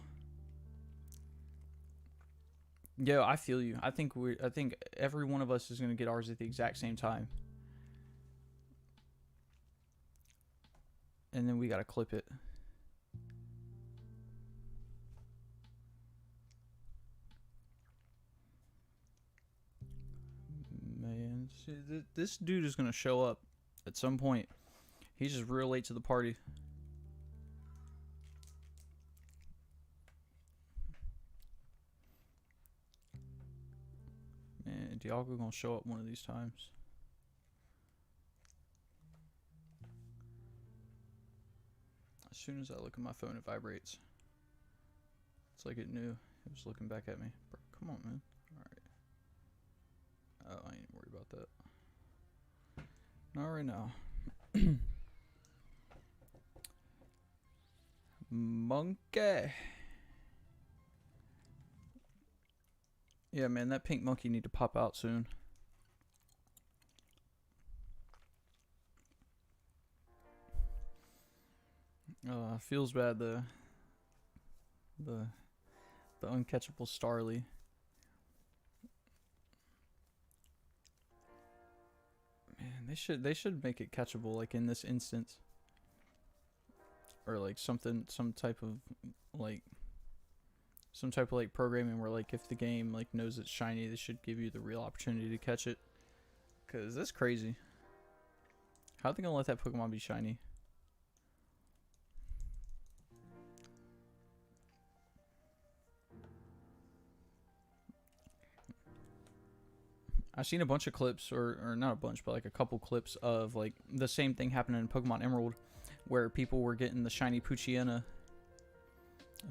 Yeah, I feel you. I think every one of us is gonna get ours at the exact same time. And then we gotta clip it. Man, this dude is gonna show up at some point. He's just real late to the party. Man, Dialga gonna show up one of these times. As soon as I look at my phone, it vibrates. It's like it knew. It was looking back at me. Bro, come on, man. Alright. Oh, I ain't worried about that. Not right now. Monkey. Yeah, man, that pink monkey need to pop out soon. Feels bad, the uncatchable Starly. Man, they should make it catchable, like in this instance, or like some type of like programming where like if the game like knows it's shiny, they should give you the real opportunity to catch it. Cause that's crazy. How are they gonna let that Pokemon be shiny? I've seen a bunch of clips, or not a bunch, but like a couple clips of like the same thing happening in Pokemon Emerald, where people were getting the shiny Poochyena,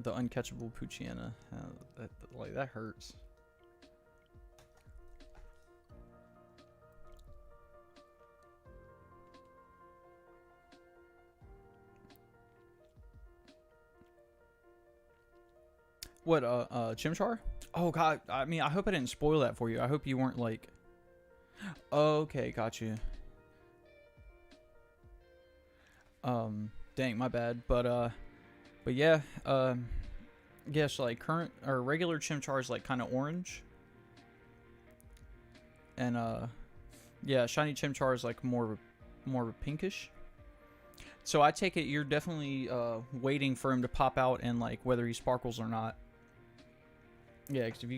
the uncatchable Poochyena. That hurts. What, Chimchar? Oh god, I mean, I hope I didn't spoil that for you. I hope you weren't like... Okay, got you. Dang, my bad. But yeah, yeah, so like current, or regular Chimchar is like kind of orange. And, yeah, shiny Chimchar is like more of a pinkish. So I take it you're definitely, waiting for him to pop out and like whether he sparkles or not. Yeah, because if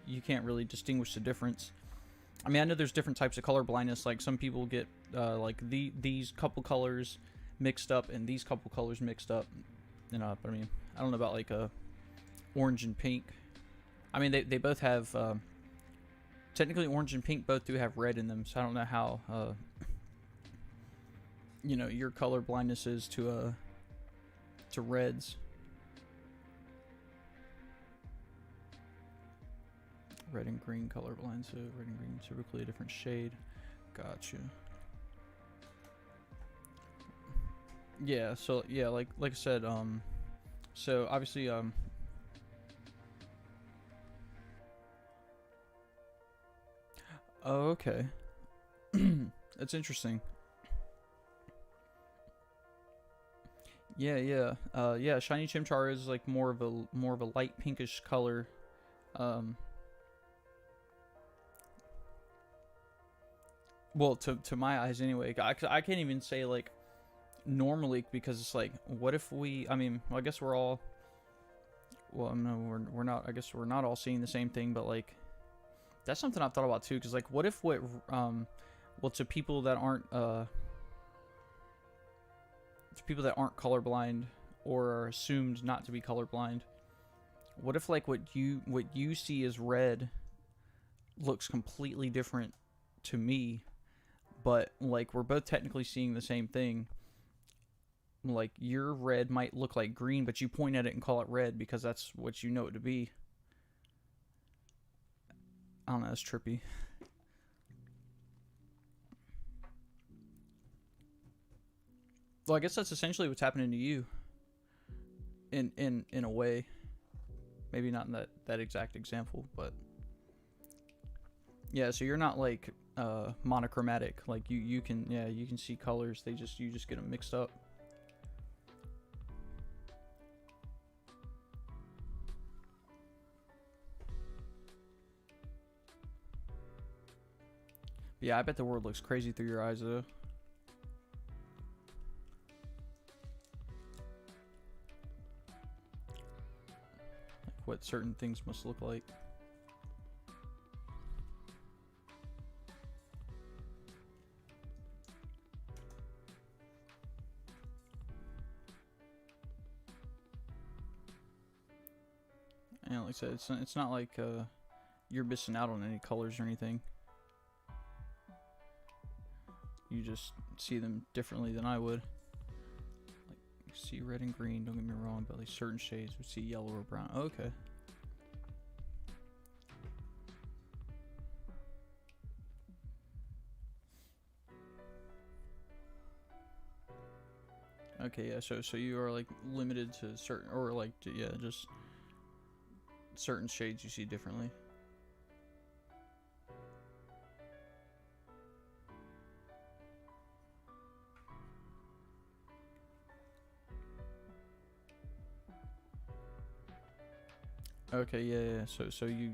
you can't really distinguish the difference. I mean, I know there's different types of color blindness. Like some people get like these couple colors mixed up and these couple colors mixed up. You know, but I mean, I don't know about like orange and pink. I mean, they both have technically orange and pink both do have red in them. So I don't know how you know, your color blindness is to reds. Red and green colorblind, so red and green typically a different shade. Gotcha. Yeah, so yeah, like I said, so obviously oh, okay. That's interesting. Yeah, yeah, shiny Chimchar is like more of a light pinkish color. Well, to my eyes anyway. I can't even say like normally, because it's like, what if we? I mean, well, I guess we're all. Well, no, we're not. I guess we're not all seeing the same thing, but like, that's something I've thought about too. Because like, what if well, to people that aren't colorblind or are assumed not to be colorblind, what if like what you see as red looks completely different to me, but like we're both technically seeing the same thing. Like your red might look like green, but you point at it and call it red because that's what you know it to be. I don't know, that's trippy. Well, I guess that's essentially what's happening to you. In a way. Maybe not in that exact example, but yeah, so you're not like monochromatic. Like you can see colors, you just get them mixed up. Yeah, I bet the world looks crazy through your eyes though. Like what certain things must look like. And like I said, it's not like you're missing out on any colors or anything. You just see them differently than I would. Like, you see red and green, don't get me wrong, but like certain shades would see yellow or brown. Oh, okay. Okay, yeah, so you are like limited to certain, or like, yeah, just certain shades you see differently. Okay, yeah. So you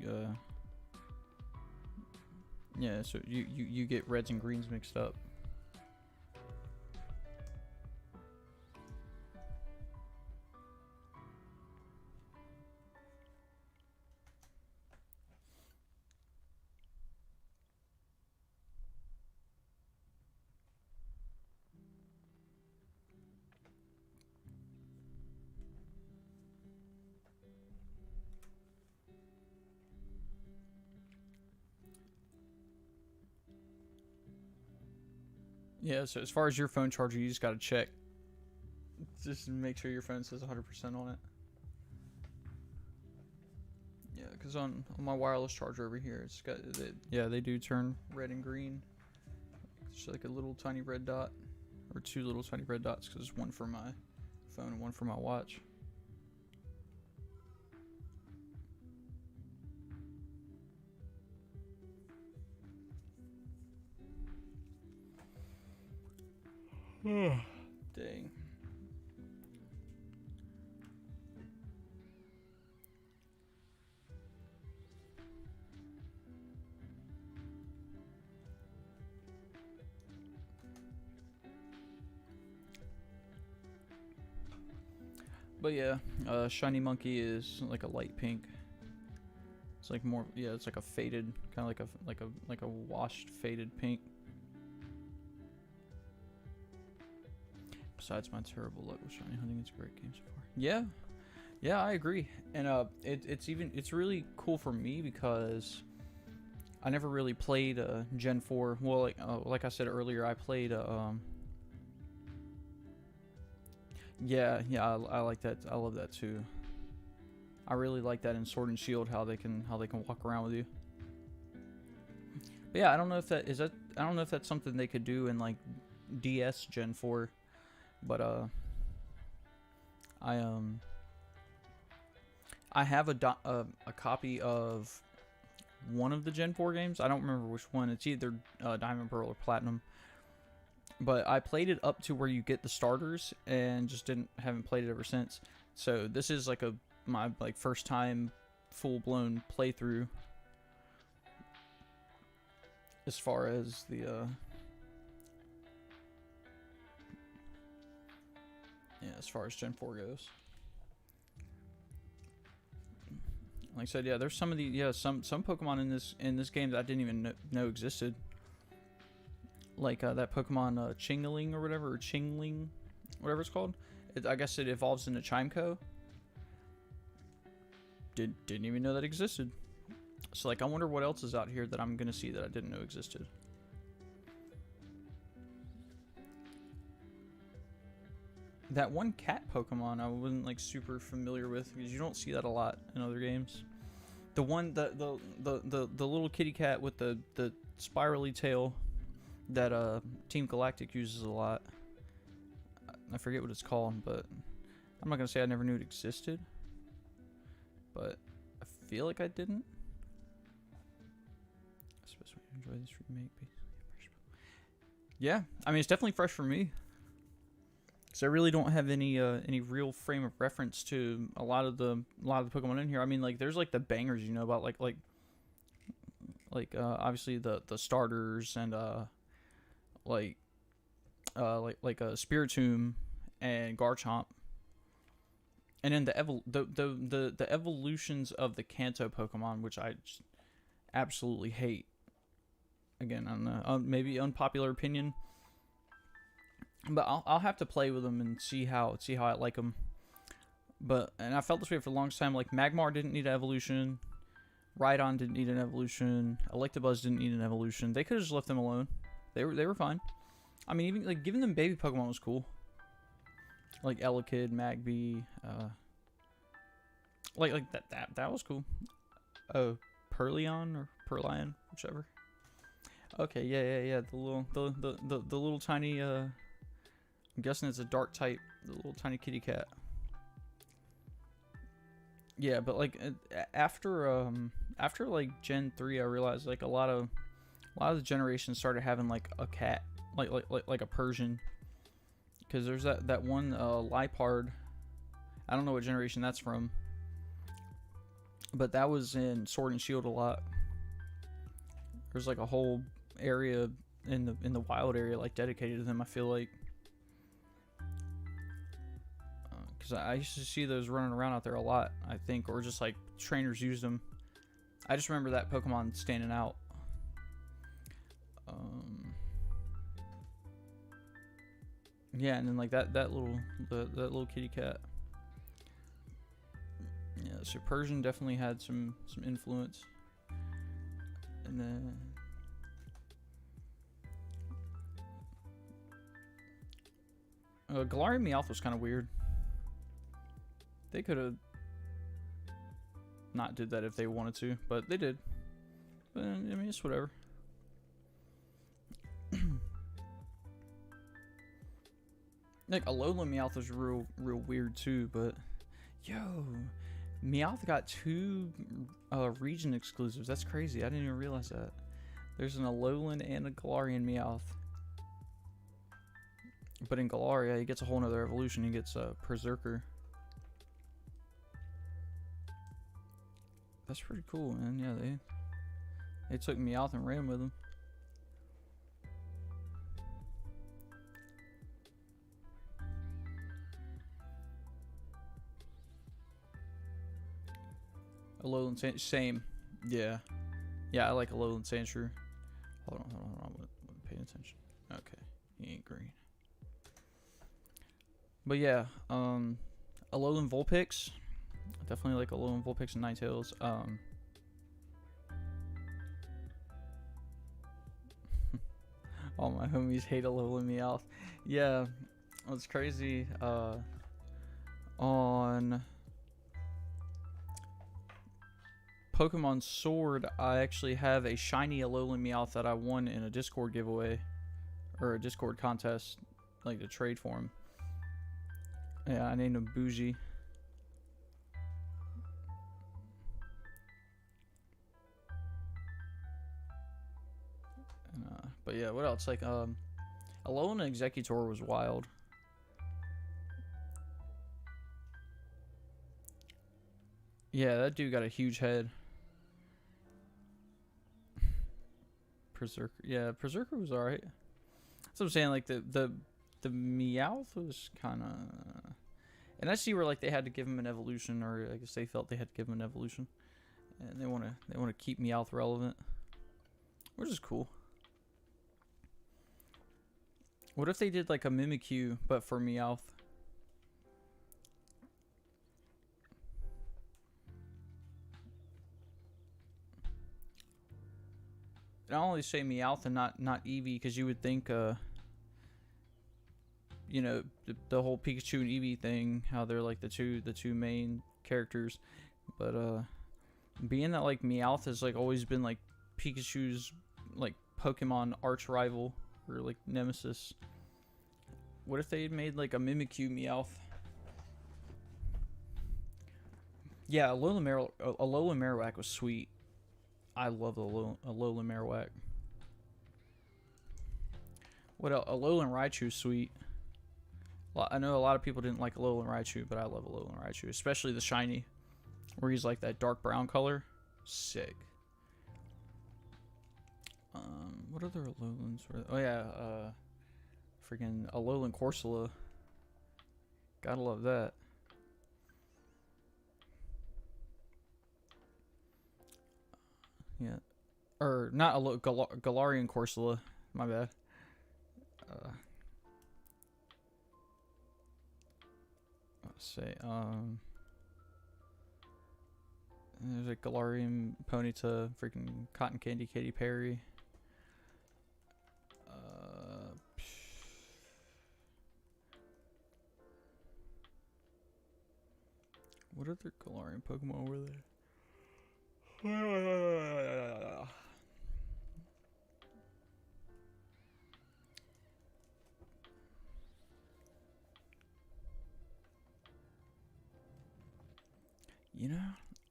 yeah, so you get reds and greens mixed up. Yeah, so as far as your phone charger, you just gotta check. Just make sure your phone says 100% on it. Yeah, because on my wireless charger over here, it's got, they do turn red and green. It's like a little tiny red dot, or two little tiny red dots, because it's one for my phone and one for my watch. Dang. But yeah, Shiny Monkey is like a light pink. It's like more, yeah, it's like a faded, kind of like a washed faded pink. Besides my terrible luck with Shiny Hunting, it's a great game so far. Yeah, yeah, I agree. And it's really cool for me because I never really played Gen 4. Well, like I said earlier, I played Yeah, yeah, I like that. I love that too. I really like that in Sword and Shield, how they can walk around with you. But yeah, I don't know if that is that. I don't know if that's something they could do in like DS Gen 4, but I have a copy of one of the Gen 4 games. I don't remember which one. It's either Diamond, Pearl, or Platinum. But I played it up to where you get the starters, and just haven't played it ever since. So this is like my first time full blown playthrough as far as the as far as Gen 4 goes. Like I said, yeah, there's some of the some Pokemon in this game that I didn't even know existed. Like that Pokemon Chingling or whatever, or Chingling, whatever it's called. I guess it evolves into Chimeco. Didn't even know that existed. So like, I wonder what else is out here that I'm gonna see that I didn't know existed. That one cat Pokemon I wasn't like super familiar with, because you don't see that a lot in other games. The one the little kitty cat with the spirally tail that Team Galactic uses a lot. I forget what it's called, but I'm not gonna say I never knew it existed, but I feel like I didn't. I suppose we enjoy this remake. Yeah, I mean, it's definitely fresh for me, because I really don't have any real frame of reference to a lot of the Pokemon in here. I mean, like, there's like the bangers, you know, about like obviously the starters, and like Spiritomb and Garchomp, and then the evolutions of the Kanto Pokemon, which I just absolutely hate. Again, I don't know, maybe unpopular opinion, but I'll have to play with them and see how I like them. And I felt this way for the longest time. Like, Magmar didn't need an evolution, Rhydon didn't need an evolution, Electabuzz didn't need an evolution. They could have just left them alone. They were fine. I mean, even like giving them baby Pokemon was cool. Like Elekid, Magby, like that was cool. Oh, Perleon or Perlion, whichever. Okay, yeah. The little tiny I'm guessing it's a dark type, the little tiny kitty cat. Yeah, but like after like Gen 3, I realized like a lot of the generations started having like a cat, like a Persian, because there's that one Lipard. I don't know what generation that's from, but that was in Sword and Shield a lot. There's like a whole area in the wild area like dedicated to them, I feel like, because I used to see those running around out there a lot, I think, or just like trainers used them. I just remember that Pokemon standing out. Yeah, and then like that little kitty cat. Yeah, so Persian definitely had some influence. And then Galarian Meowth was kind of weird. They could have not did that if they wanted to, but they did. But I mean, it's whatever. Like, Alolan Meowth was real weird too, but yo, Meowth got 2 region exclusives. That's crazy. I didn't even realize that. There's an Alolan and a Galarian Meowth. But in Galaria, he gets a whole nother evolution. He gets Berserker. That's pretty cool, man. Yeah, they took Meowth and ran with him. Alolan same. Yeah. Yeah, I like Alolan Sandshrew. Hold on. I wasn't paying attention. Okay. He ain't green. But yeah, Alolan Vulpix. Definitely like Alolan Vulpix and Ninetales. All my homies hate Alolan Meowth. Yeah, it's crazy. on Pokemon Sword, I actually have a shiny Alolan Meowth that I won in a Discord giveaway. Or a Discord contest. Like to trade for him. Yeah, I named him Bougie. But yeah, what else? Like, Alolan Executor was wild. Yeah, that dude got a huge head. Berserker. Yeah, Berserker was alright. That's what I'm saying. Like, the Meowth was kind of... And I see where, like, they had to give him an evolution, or I guess they felt they had to give him an evolution. And they want to keep Meowth relevant. Which is cool. What if they did, like, a Mimikyu, but for Meowth? I only say Meowth and not Eevee, because you would think, you know, the whole Pikachu and Eevee thing, how they're like the two main characters, but being that like Meowth has like always been like Pikachu's like Pokemon arch rival or like nemesis. What if they had made like a Mimikyu Meowth? Yeah, Alolan Marowak was sweet. I love Alolan Marowak. What else? Alolan Raichu's sweet. I know a lot of people didn't like Alolan Raichu, but I love Alolan Raichu, especially the shiny, where he's like that dark brown color. Sick. What other Alolans were there? Oh yeah, freaking Alolan Corsola. Gotta love that. Yeah, or not Galarian Corsola. My bad. Let's say there's a Galarian Ponyta, freaking Cotton Candy Katy Perry. What other Galarian Pokemon were there? You know,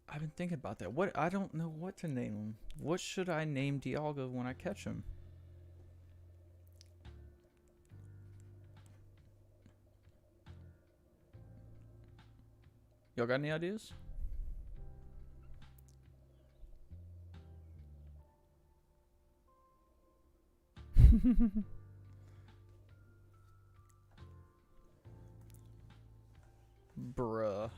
I've been thinking about that. I don't know what to name him. What should I name Dialga when I catch him? Y'all got any ideas? Bruh.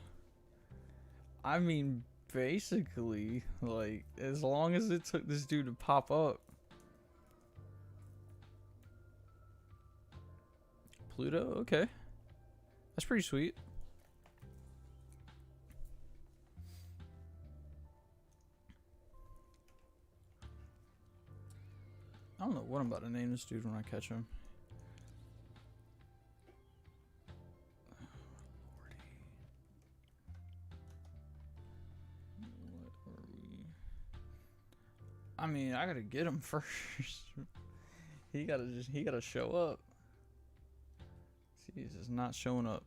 I mean, basically, like, as long as it took this dude to pop up. Pluto? Okay. That's pretty sweet. I don't know what I'm about to name this dude when I catch him. I mean, I gotta get him first. he gotta show up. See, he's just not showing up.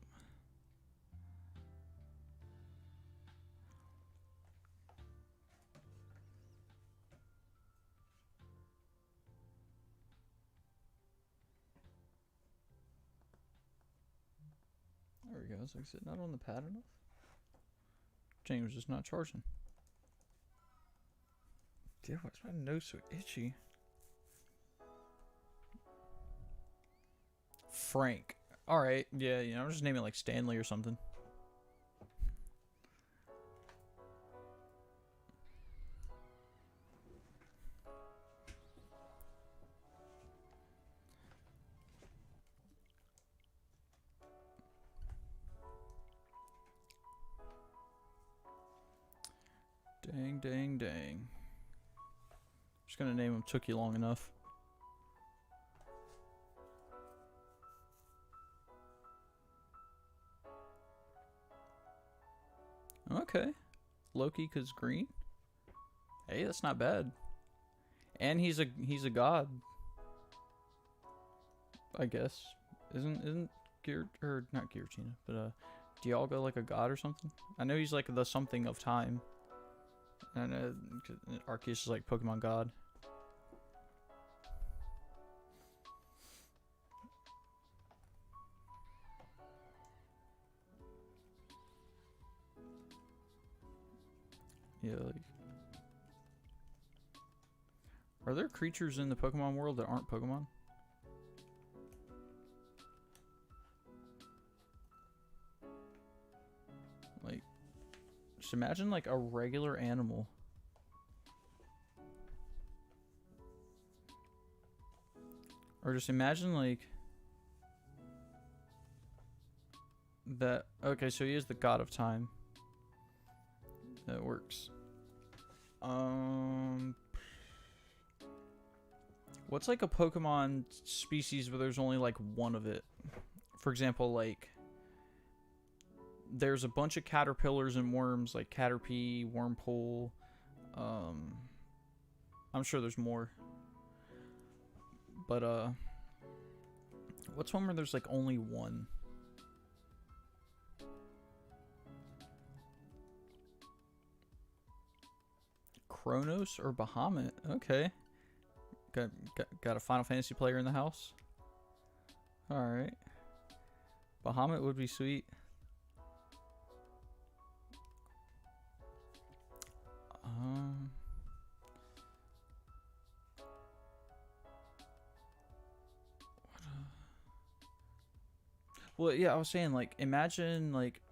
There we go. It's like, is it not on the pad enough? James just not charging. Dude, why's my nose so itchy? Frank. Alright, yeah, you know, I'm just naming it like Stanley or something. Dang, dang, dang. Just gonna name him Took You Long Enough. Okay. Loki 'cause green. Hey, that's not bad. And he's a god, I guess. Isn't not Giratina, but Dialga like a god or something? I know he's like the something of time. And Arceus is like Pokemon God. Yeah, like, are there creatures in the Pokemon world that aren't Pokemon? Like, just imagine like a regular animal. Or just imagine like that. Okay, so he is the god of time. That works. What's like a Pokemon species where there's only like one of it? For example, like there's a bunch of caterpillars and worms, like Caterpie, Wurmple. I'm sure there's more. But what's one where there's like only one? Kronos or Bahamut? Okay. Got a Final Fantasy player in the house. All right. Bahamut would be sweet. Well, yeah, I was saying, like, imagine, like,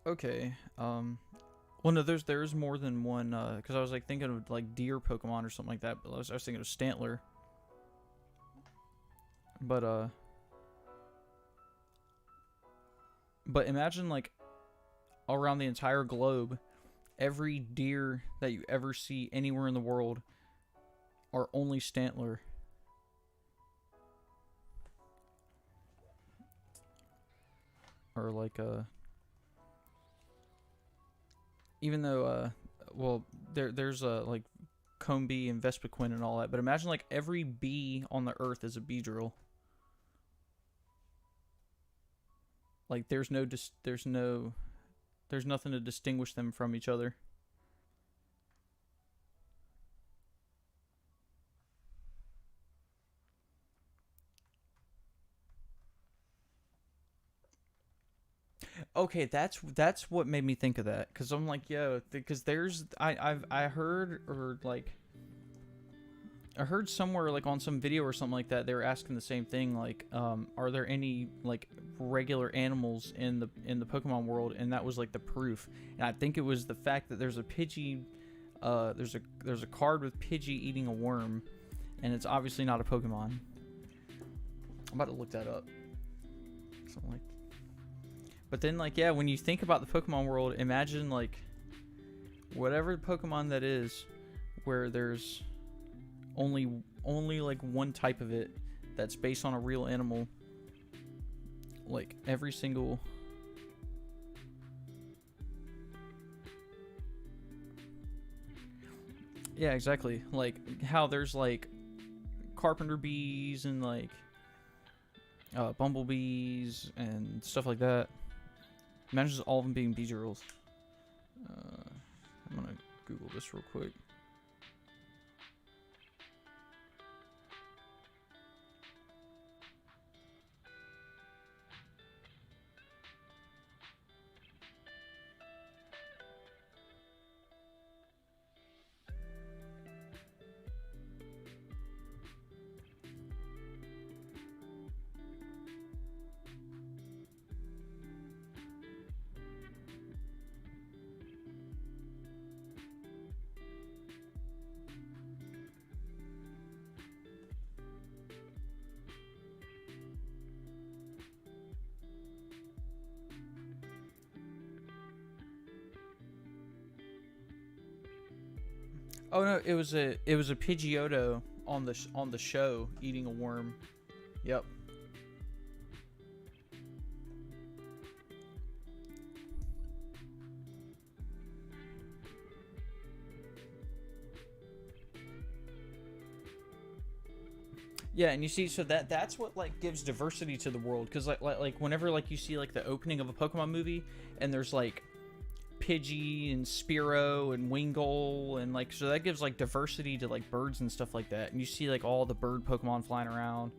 okay, well, no, there's more than one, because I was, like, thinking of, like, deer Pokemon or something like that, but I was thinking of Stantler. But imagine, like, around the entire globe, every deer that you ever see anywhere in the world are only Stantler. Or like even though well there's like Combee and Vespiquen and all that, but imagine like every bee on the earth is a Beedrill. Like there's nothing to distinguish them from each other. Okay, that's what made me think of that, because I'm like, yo, because there's I heard, or like I heard somewhere like on some video or something like that, they were asking the same thing, like are there any like regular animals in the Pokemon world, and that was like the proof. And I think it was the fact that there's a Pidgey, there's a card with Pidgey eating a worm, and it's obviously not a Pokemon. I'm about to look that up. Something like. But then, like, yeah, when you think about the Pokemon world, imagine, like, whatever Pokemon that is, where there's only like, one type of it that's based on a real animal. Like, every single... Yeah, exactly. Like, how there's, like, carpenter bees and, like, bumblebees and stuff like that. Imagine just all of them being Beedrills. I'm gonna Google this real quick. Oh no, it was a Pidgeotto on the show eating a worm. Yep. Yeah, and you see, so that's what like gives diversity to the world, because like whenever like you see like the opening of a Pokemon movie, and there's like Pidgey and Spearow and Wingull, and like, so that gives like diversity to like birds and stuff like that, and you see like all the bird Pokemon flying around.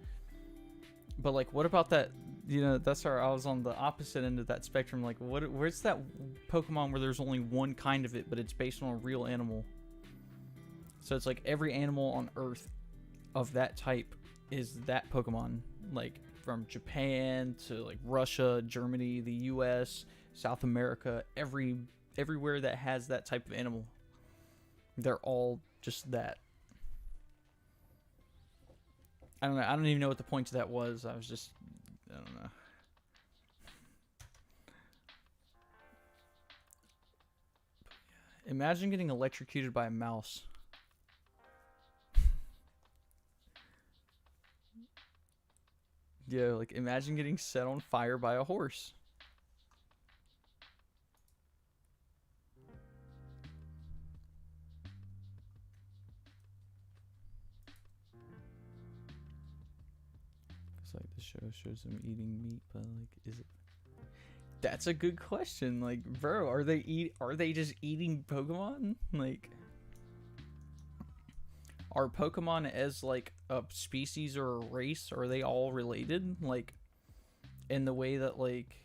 But like, what about that? You know, that's where I was on the opposite end of that spectrum. Like, where's that Pokemon where there's only one kind of it, but it's based on a real animal? So it's like every animal on Earth of that type is that Pokemon. Like from Japan to like Russia, Germany, the U.S., South America, everywhere that has that type of animal, they're all just that. I don't know. I don't even know what the point of that was. I don't know. Imagine getting electrocuted by a mouse. Yeah, like imagine getting set on fire by a horse. It's like the show shows them eating meat, but like, is it? That's a good question. Like, bro, are they just eating Pokemon? Like, are Pokemon as like a species or a race, are they all related? Like, in the way that like,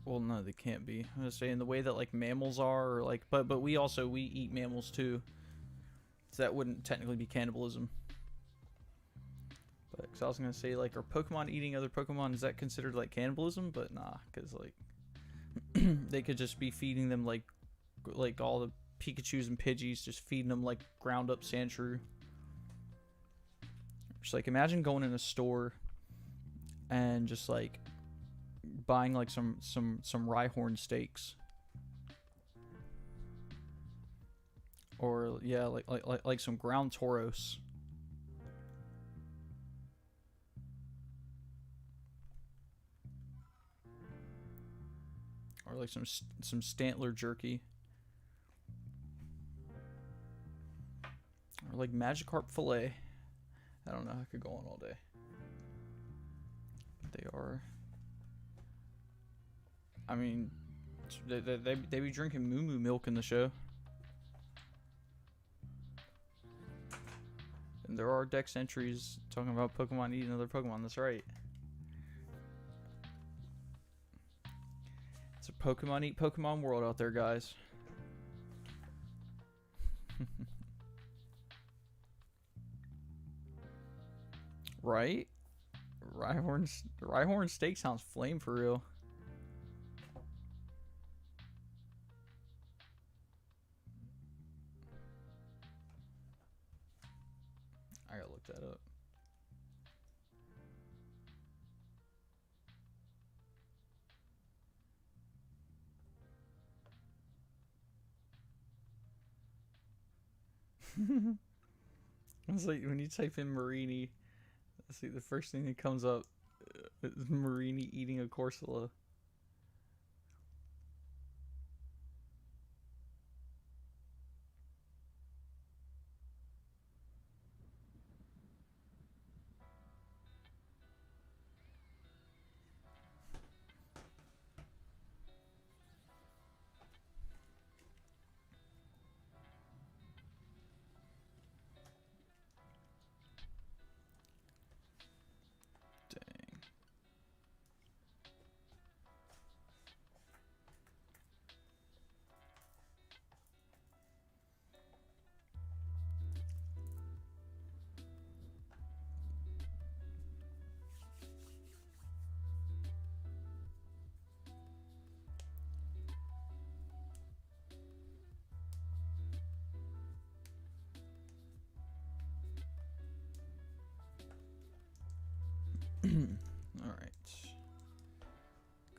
well, no, they can't be. I'm gonna say in the way that like mammals are, or like, but we eat mammals too, so that wouldn't technically be cannibalism. But cause I was gonna say like, are Pokemon eating other Pokemon? Is that considered like cannibalism? But nah, cause like they could just be feeding them like all the Pikachus and Pidgeys, just feeding them like ground up Sandshrew. Just like imagine going in a store and just like buying like some Rhyhorn steaks, or yeah, like some ground Tauros. Or like some Stantler jerky. Or like Magikarp fillet. I don't know, I could go on all day. But they are, I mean, they be drinking moo moo milk in the show. And there are Dex entries talking about Pokemon eating other Pokemon, that's right. It's a Pokemon eat Pokemon world out there, guys. Right? Rhyhorn steak sounds flame for real. I gotta look that up. It's like when you type in Marini, see the first thing that comes up is Marini eating a Corsola. Alright.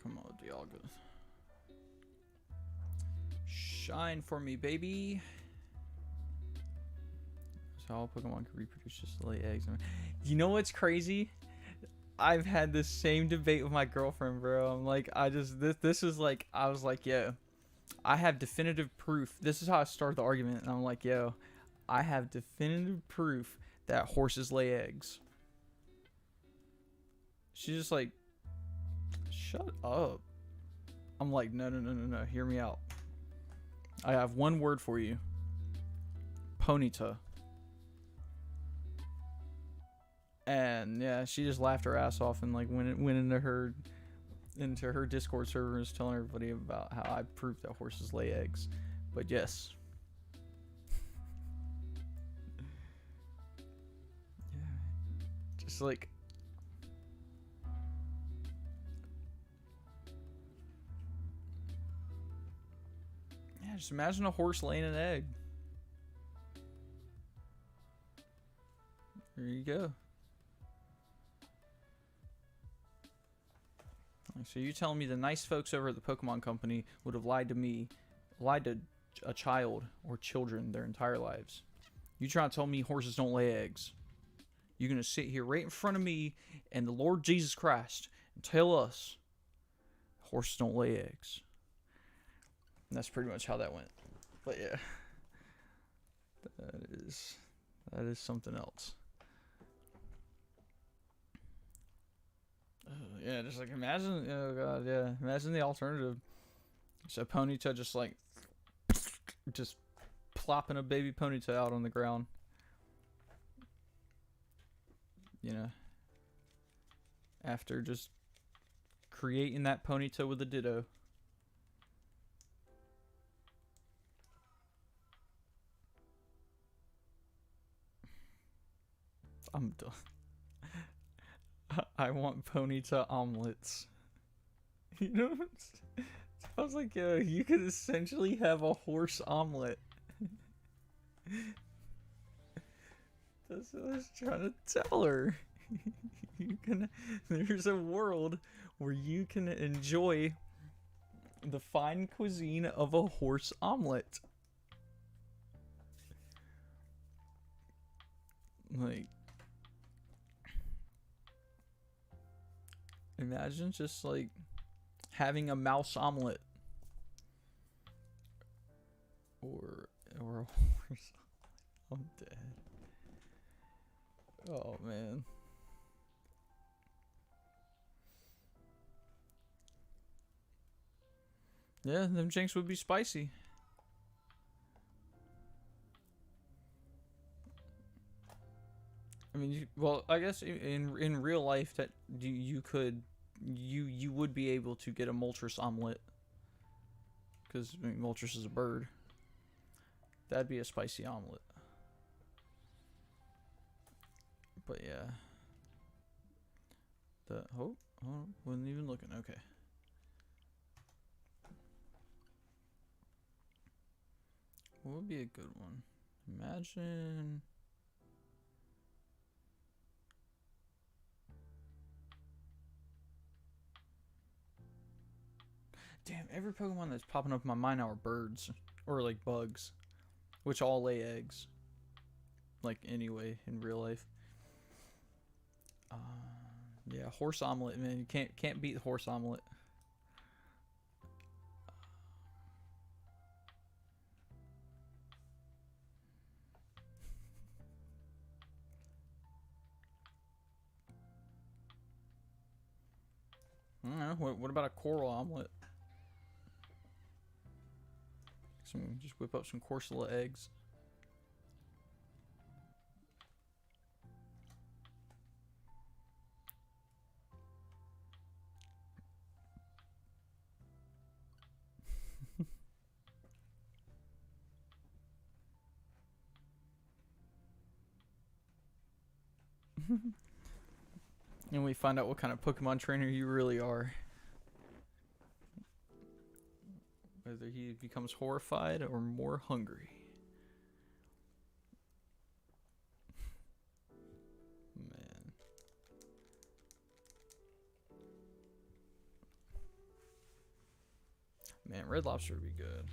Come on, Dialga. Shine for me, baby. So all Pokemon can reproduce just to lay eggs. You know what's crazy? I've had this same debate with my girlfriend, bro. I'm like, this is like, I was like, yo, I have definitive proof. This is how I started the argument. And I'm like, yo, I have definitive proof that horses lay eggs. She's just like, shut up. I'm like, no, hear me out. I have one word for you. Ponyta. And yeah, she just laughed her ass off and like went into her Discord server and was telling everybody about how I proved that horses lay eggs. But yes. Yeah. Just like, yeah, just imagine a horse laying an egg. There you go. So you telling me the nice folks over at the Pokemon Company would have lied to me, lied to a child or children their entire lives? You trying to tell me horses don't lay eggs? You're going to sit here right in front of me and the Lord Jesus Christ and tell us horses don't lay eggs. And that's pretty much how that went. But yeah, that is something else. Yeah, just like imagine, oh god, yeah, imagine the alternative. So Ponyta just plopping a baby Ponyta out on the ground. You know, after just creating that Ponyta with a Ditto. I'm done. I want Ponyta omelets. You know what I'm saying? I was like, yo, you could essentially have a horse omelet. That's what I was trying to tell her. There's a world where you can enjoy the fine cuisine of a horse omelet. Like, imagine just like having a mouse omelet or a horse. I'm dead. Oh man. Yeah, them jinx would be spicy. I mean, well, I guess in real life that you would be able to get a Moltres omelet, because I mean, Moltres is a bird. That'd be a spicy omelet. But yeah, oh, wasn't even looking. Okay. What would be a good one? Imagine. Damn, every Pokemon that's popping up in my mind now are birds. Or like bugs. Which all lay eggs. Like anyway, in real life. Yeah, horse omelet, man. You can't beat the horse omelet. I don't know. What about a coral omelet? Just whip up some Corsola eggs. And we find out what kind of Pokemon trainer you really are. Whether he becomes horrified or more hungry. Man. Man, Red Lobster would be good.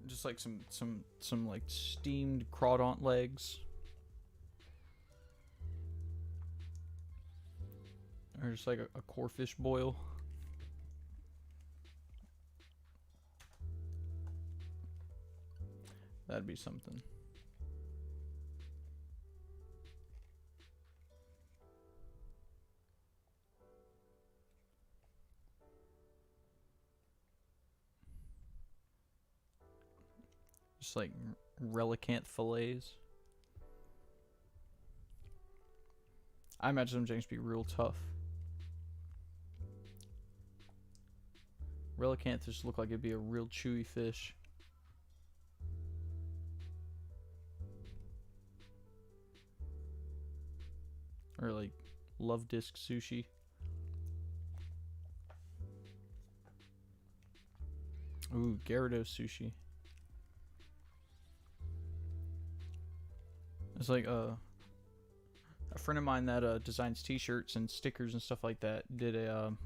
Just like some like steamed crawdaunt legs. Or just like a core fish boil. That'd be something. Just like relicanth fillets. I imagine them janks be real tough. Relicanth just look like it'd be a real chewy fish. Or like love disc sushi. Ooh, Gyarados sushi. It's like a friend of mine that designs T-shirts and stickers and stuff like that did a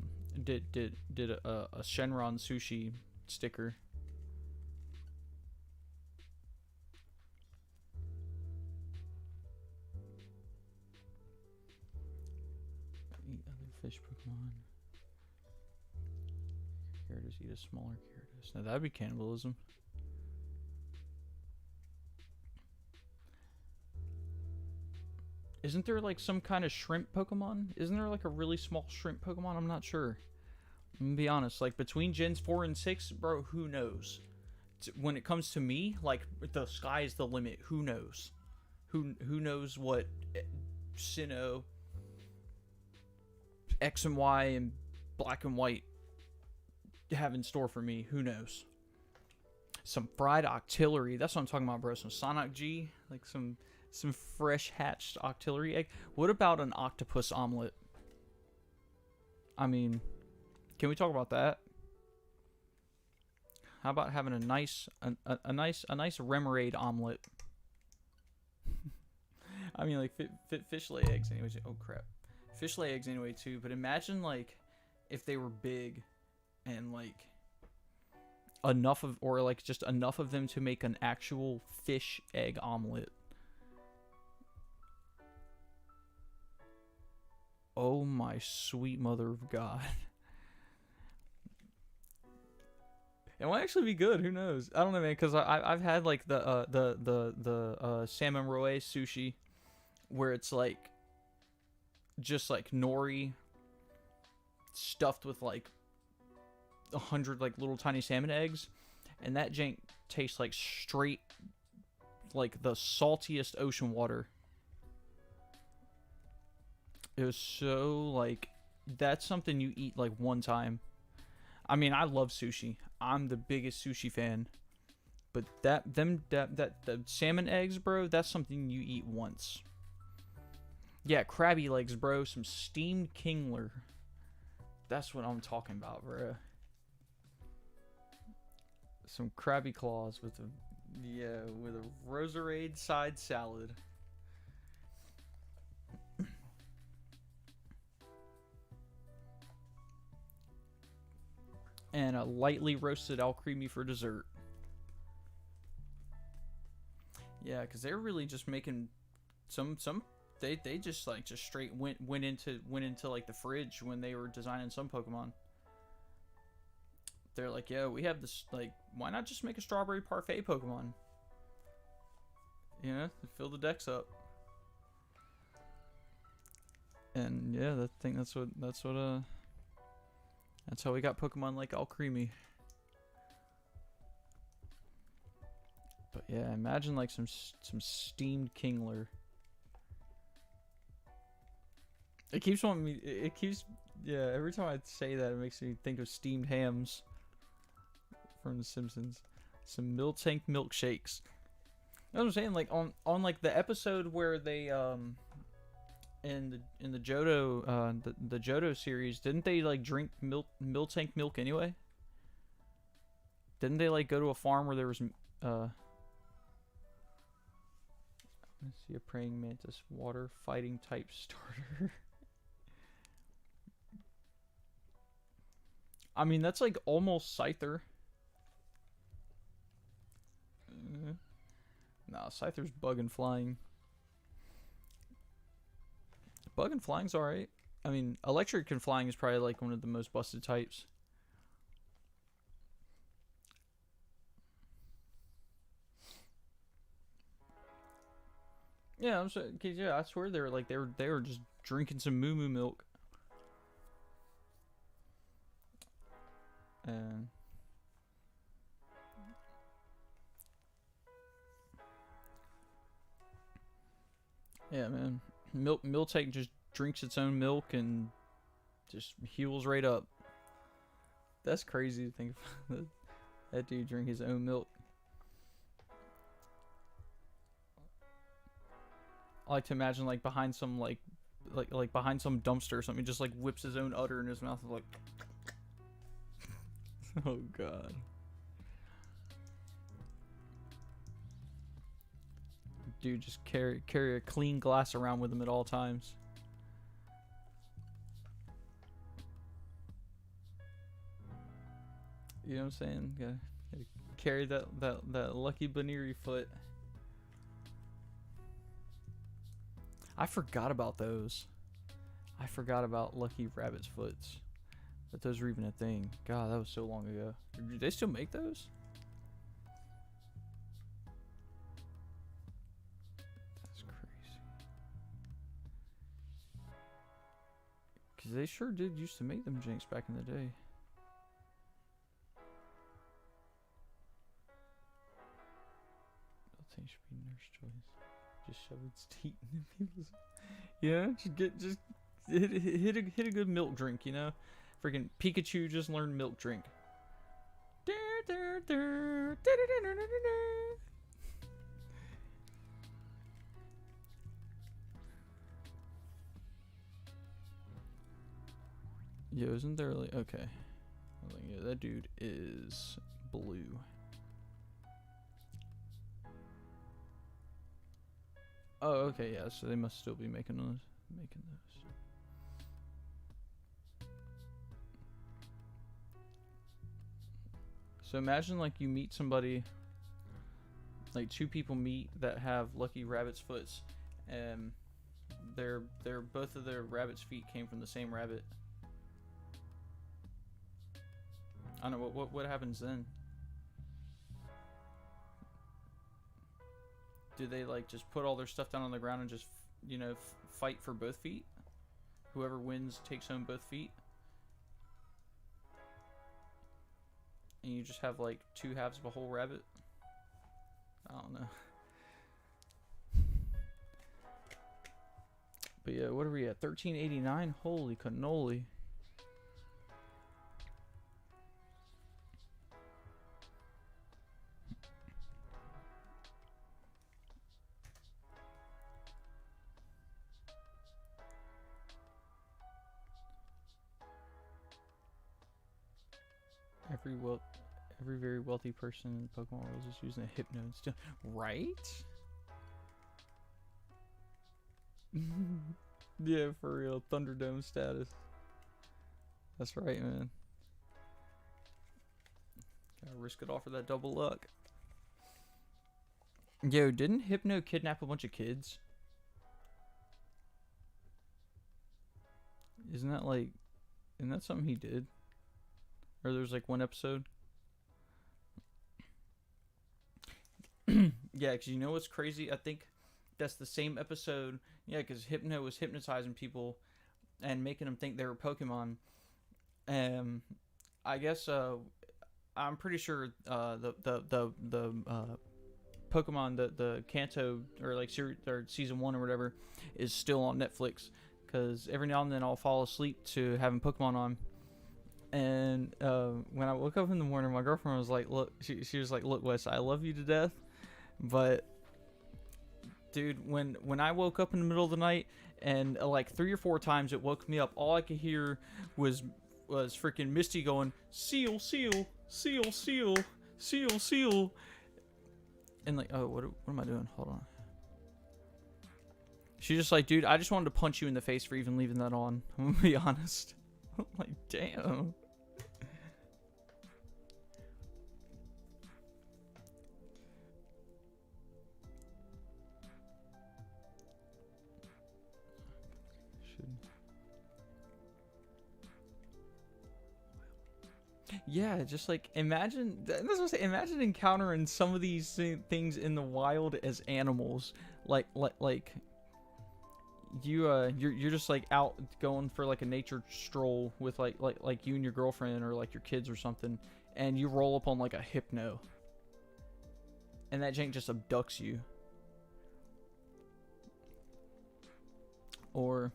Shenron sushi sticker. Eat other fish Pokemon. Gyarados eat a smaller Gyarados. Now that'd be cannibalism. Isn't there like some kind of shrimp Pokemon? Isn't there like a really small shrimp Pokemon? I'm not sure. I'm gonna be honest. Like between Gens 4 and 6, bro, who knows? When it comes to me, like the sky is the limit. Who knows? Who knows what Sinnoh, X and Y, and Black and White have in store for me? Who knows? Some fried octillery. That's what I'm talking about, bro. Some Sonic G, like some fresh hatched octillery egg. What about an octopus omelet? I mean, can we talk about that? How about having a nice remoraid omelet? I mean, like fish lay eggs anyways. Oh crap, fish lay eggs anyway too. But imagine like if they were big and like enough of, or like just enough of them to make an actual fish egg omelet. Oh my sweet mother of God. It might actually be good. Who knows? I don't know, man. Because I've had like the salmon roe sushi, where it's like just like nori stuffed with like 100 like little tiny salmon eggs, and that jank tastes like straight like the saltiest ocean water. It was so like, that's something you eat like one time. I mean, I love sushi. I'm the biggest sushi fan. But the salmon eggs, bro, that's something you eat once. Yeah, crabby legs, bro. Some steamed kingler. That's what I'm talking about, bro. Some crabby claws with a roserade side salad. And a lightly roasted al creamy for dessert. Yeah, because they're really just making they just like just straight went into like the fridge when they were designing some Pokemon. They're like, yeah, we have this, like, why not just make a strawberry parfait Pokemon? You know, fill the decks up. And yeah, that's how we got Pokemon like Alcremie. But yeah, imagine like some steamed Kingler. It keeps wanting me. It keeps. Yeah, every time I say that, it makes me think of steamed hams from The Simpsons. Some Miltank milkshakes. You know what I'm saying? Like on like the episode where they in the Johto the Johto series, didn't they like drink Miltank milk anyway? Didn't they like go to a farm where there was let's see, a praying mantis water fighting type starter. I mean, that's like almost Scyther. Nah, Scyther's bug and flying. Bug and flying's alright. I mean, electric and flying is probably like one of the most busted types. Yeah, I'm sorry, 'cause, yeah, I swear they were like they were just drinking some moo moo milk. And yeah, man, Miltank just drinks its own milk and just heals right up. That's crazy to think about. That dude drink his own milk. I like to imagine like behind some like behind some dumpster or something, he just like whips his own udder in his mouth and like oh god. Dude just carry a clean glass around with him at all times. You know what I'm saying? Gotta carry that lucky Baneri foot. I forgot about those. I forgot about lucky rabbit's foots. That those were even a thing. God, that was so long ago. Do they still make those? That's crazy. Cause they sure did used to make them jinx back in the day. Miltank should be nurse choice. Just shove its teeth in people's. Yeah, just hit a good milk drink, you know. Freaking Pikachu just learned milk drink. Yo, isn't there like okay? Yeah, that dude is blue. Oh, okay, yeah. So they must still be making those. So imagine like you meet somebody, like two people meet that have lucky rabbit's foots, and they're both of their rabbit's feet came from the same rabbit. I don't know what happens then. Do they like just put all their stuff down on the ground and just you know fight for both feet? Whoever wins takes home both feet. And you just have like two halves of a whole rabbit. I don't know. But yeah, what are we at? 1389? Holy cannoli. Every very wealthy person in the Pokemon world is just using a Hypno still, right? Yeah, for real, Thunderdome status. That's right, man. Gotta risk it all for that double luck. Yo, didn't Hypno kidnap a bunch of kids? Isn't that something he did? Or there's like one episode? Yeah, because you know what's crazy? I think that's the same episode. Yeah, because Hypno was hypnotizing people and making them think they were Pokemon. I guess I'm pretty sure the Pokemon the Kanto or like season 1 or whatever is still on Netflix. Because every now and then I'll fall asleep to having Pokemon on. And when I woke up in the morning, my girlfriend was like, "Look," she was like, "Look, Wes, I love you to death, but dude, when I woke up in the middle of the night and like 3 or 4 times it woke me up, all I could hear was freaking Misty going, seal, seal, seal, seal, seal, seal," and like, oh, what am I doing? Hold on. She's just like, "Dude, I just wanted to punch you in the face for even leaving that on." I'm gonna be honest. I'm like, damn. Yeah, just like imagine. That's what I say. Imagine encountering some of these things in the wild as animals, like you're just like out going for like a nature stroll with like you and your girlfriend or like your kids or something, and you roll up on like a hypno, and that jank just abducts you. Or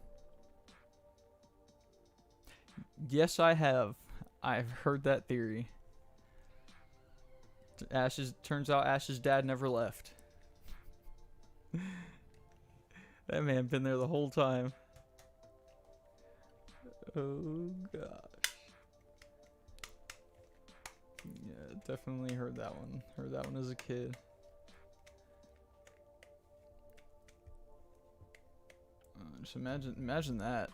yes, I have. I've heard that theory. Turns out Ash's dad never left. That man been there the whole time. Oh gosh. Yeah, definitely heard that one. Heard that one as a kid. Just imagine that.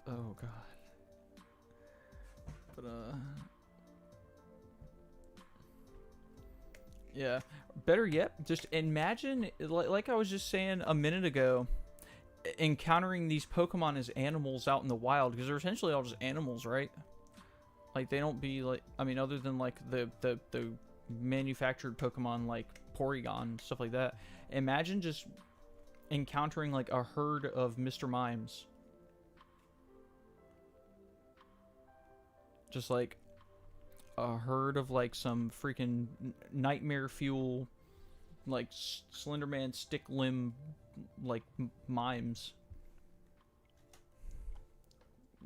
Oh god. But yeah. Better yet, just imagine, like I was just saying a minute ago, encountering these Pokemon as animals out in the wild, because they're essentially all just animals, right? Like they don't be like, I mean, other than like the manufactured Pokemon like Porygon, stuff like that. Imagine just encountering like a herd of Mr. Mimes. Just like a herd of like some freaking nightmare fuel, like Slenderman stick limb, like mimes.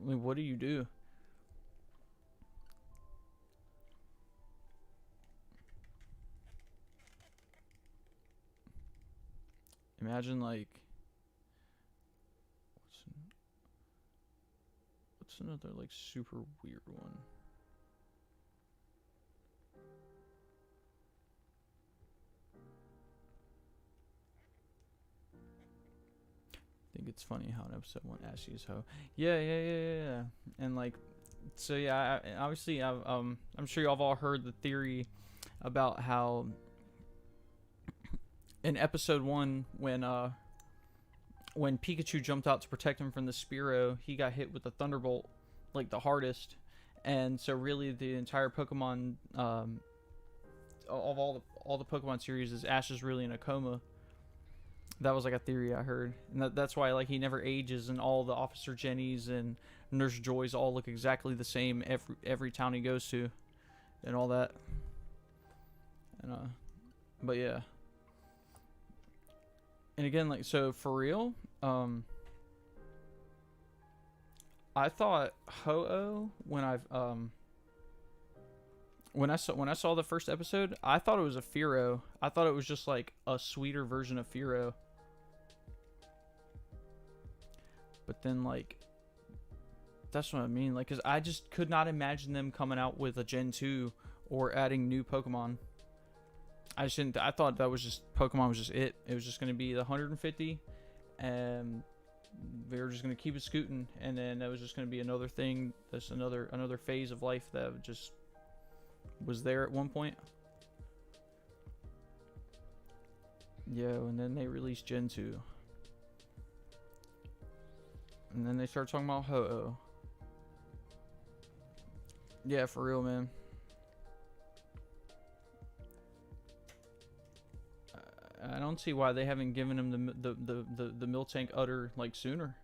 I mean, what do you do? Imagine like what's another like super weird one? I think it's funny how in episode 1 Ashley is hoe. Yeah. And like, so yeah, obviously I'm sure y'all have all heard the theory about how in episode 1 when Pikachu jumped out to protect him from the Spearow, he got hit with the Thunderbolt like the hardest, and so really the entire Pokemon of all the Pokemon series is Ash is really in a coma. That was like a theory I heard, and that's why like he never ages, and all the Officer Jennies and Nurse Joys all look exactly the same every town he goes to, and all that. And but yeah. And again, like, so for real, I thought Ho-Oh when I saw the first episode, I thought it was a Fearow. I thought it was just like a sweeter version of Fearow. But then like, that's what I mean. Like, cause I just could not imagine them coming out with a Gen 2 or adding new Pokemon. I just didn't. I thought that was just Pokemon was just it. It was just gonna be the 150, and we were just gonna keep it scooting, and then that was just gonna be another thing. That's another phase of life that just was there at one point. Yeah, and then they released Gen 2, and then they started talking about Ho-Oh. Yeah, for real, man. I don't see why they haven't given him the Miltank Udder like sooner.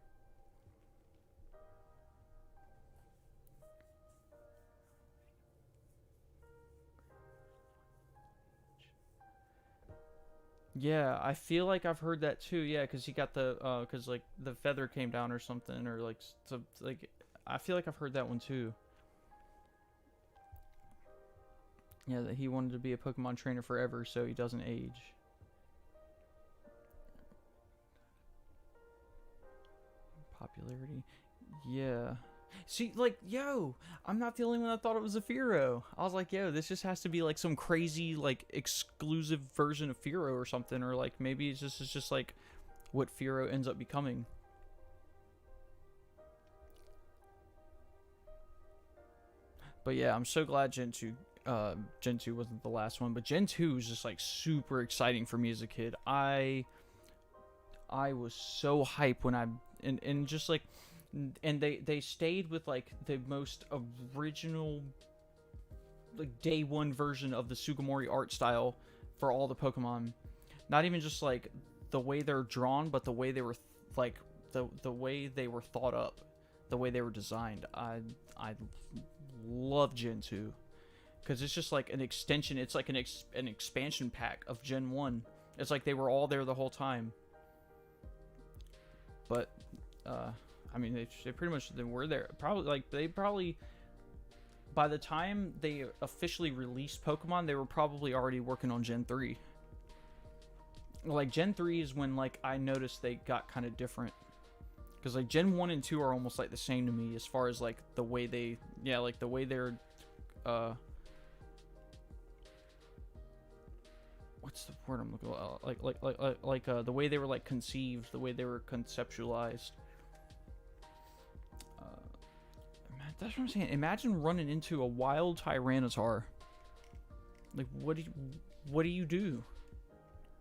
Yeah, I feel like I've heard that too. Yeah, because he got the because like the feather came down or something, or like some like I feel like I've heard that one too. Yeah, that he wanted to be a Pokemon trainer forever, so he doesn't age. Popularity. Yeah. See, like, yo, I'm not the only one that thought it was a Fearow. I was like, yo, this just has to be like some crazy, like, exclusive version of Fearow or something, or like maybe it's just like what Fearow ends up becoming. But yeah, I'm so glad Gen 2 wasn't the last one, but Gen 2 was just like super exciting for me as a kid. I was so hyped when and just like, and they stayed with like the most original like day one version of the Sugimori art style for all the Pokemon. Not even just like the way they're drawn, but the way they were like the way they were thought up, the way they were designed. I love Gen 2 because it's just like an extension. It's like an expansion pack of Gen 1. It's like they were all there the whole time. But I mean, they pretty much they were there. Probably by the time they officially released Pokemon, they were probably already working on Gen 3. Like Gen 3 is when like I noticed they got kind of different. Because like Gen 1 and 2 are almost like the same to me as far as like the way they, yeah, like the way they're, what's the word I'm looking for? Like the way they were like conceived, the way they were conceptualized. That's what I'm saying. Imagine running into a wild Tyranitar. Like, what do you do?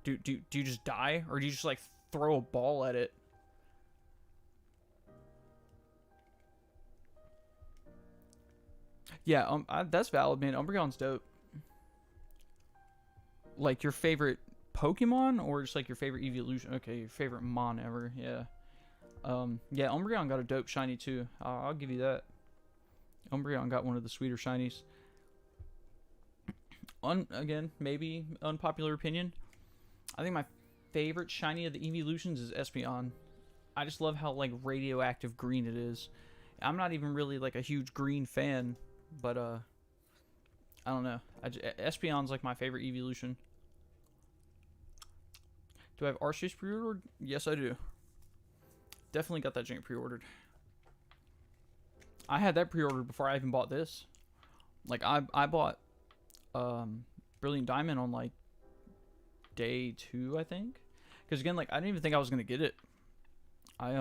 Do you just die, or do you just like throw a ball at it? Yeah, that's valid, man. Umbreon's dope. Like your favorite Pokemon, or just like your favorite evolution? Okay, your favorite Mon ever. Yeah. Yeah, Umbreon got a dope shiny too. I'll give you that. Umbreon got one of the sweeter shinies. Again, maybe unpopular opinion. I think my favorite shiny of the evolutions is Espeon. I just love how like radioactive green it is. I'm not even really like a huge green fan, but I don't know. Espeon's like my favorite evolution. Do I have Arceus pre-ordered? Yes, I do. Definitely got that jank pre-ordered. I had that pre-ordered before I even bought this. Like I bought Brilliant Diamond on like day 2, I think. Because again, like I didn't even think I was gonna get it. I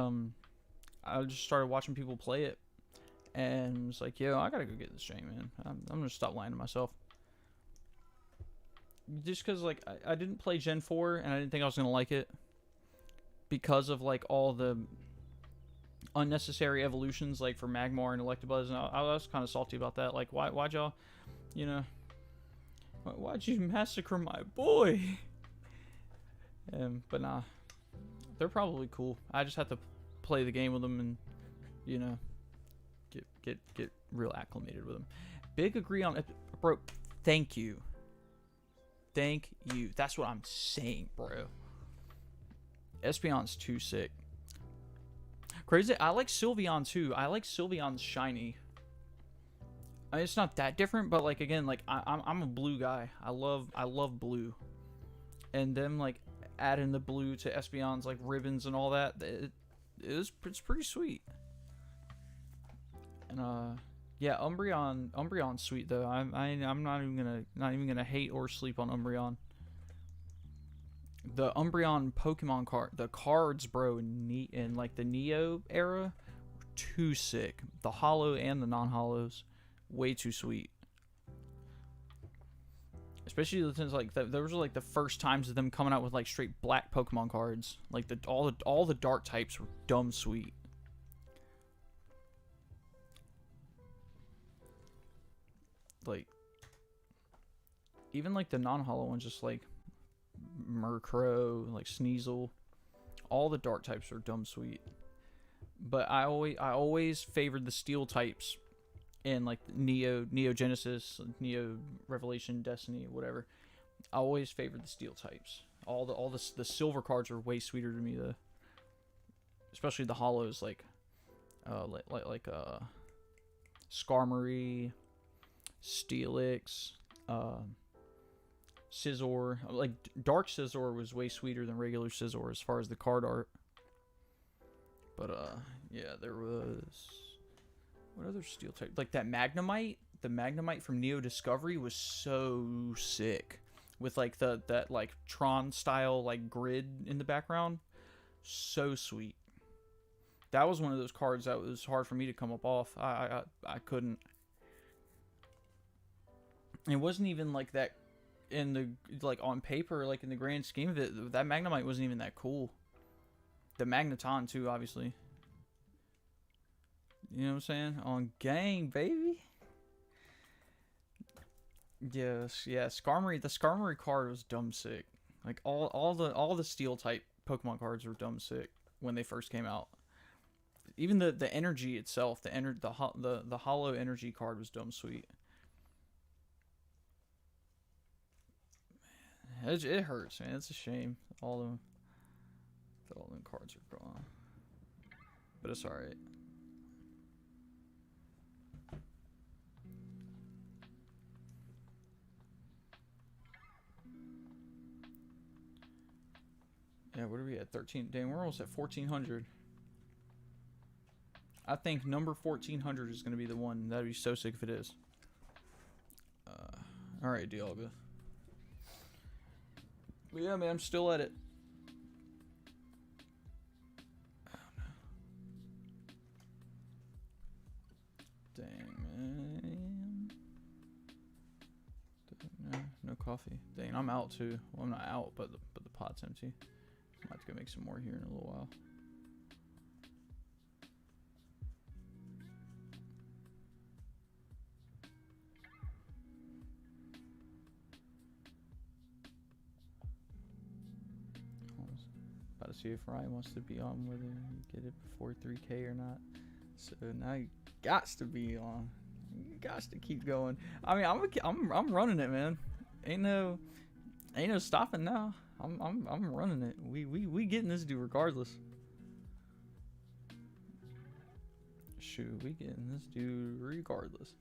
just started watching people play it, and was like, yo, I gotta go get this chain, man. I'm gonna stop lying to myself. Just because like I didn't play Gen 4 and I didn't think I was gonna like it because of like all the unnecessary evolutions like for Magmar and Electabuzz, and I was kind of salty about that. Like why'd y'all, you know, why'd you massacre my boy? But nah, they're probably cool. I just have to play the game with them and, you know, get real acclimated with them. Big agree on, bro. Thank you. That's what I'm saying, bro. Espeon's too sick. Crazy. I like Sylveon too. I like Sylveon's shiny. I mean, it's not that different, but like again, like I'm a blue guy. I love blue, and then like adding the blue to Espeon's like ribbons and all that, it's pretty sweet. And yeah, Umbreon's sweet though. I'm not even gonna hate or sleep on Umbreon. The Umbreon Pokemon card, the cards, bro, in like the Neo era, were too sick. The holo and the non-holos, way too sweet. Especially since like those were like the first times of them coming out with like straight black Pokemon cards. Like all the dark types were dumb sweet. Like even like the non-holo ones, just like Murkrow, like Sneasel, all the dark types are dumb sweet. But I always favored the steel types in like Neo Genesis, Neo Revelation, Destiny, whatever. I always favored the steel types. All the silver cards are way sweeter to me though. Especially the holos like Skarmory, Steelix, Scizor. Like Dark Scizor was way sweeter than regular Scizor as far as the card art. But yeah, there was, what other steel type? Like that Magnemite, the Magnemite from Neo Discovery was so sick with like that like Tron style like grid in the background. So sweet. That was one of those cards that was hard for me to come up off. I couldn't. It wasn't even like that in the like on paper, like in the grand scheme of it. That Magnemite wasn't even that cool. The Magneton too, obviously. You know what I'm saying? On gang, baby. Yes, yeah. Skarmory, the Skarmory card was dumb sick. Like all the steel type Pokemon cards were dumb sick when they first came out. Even the energy itself, the hollow energy card was dumb sweet. It hurts, man. It's a shame. All them cards are gone. But it's alright. Yeah, what are we at? 13. Dang, we're almost at 1400. I think number 1400 is going to be the one. That'd be so sick if it is. Alright, Dialga. But yeah, man, I'm still at it. Oh, no. Dang, man. No coffee. Dang, I'm out too. Well, I'm not out, but the pot's empty. I'm about to go make some more here in a little while. About to see if Ryan wants to be on, whether you get it before 3K or not. So now you got to be on. You got to keep going. I mean, I'm running it, man. Ain't no stopping now. I'm running it. We getting this dude regardless. Shoot, we getting this dude regardless.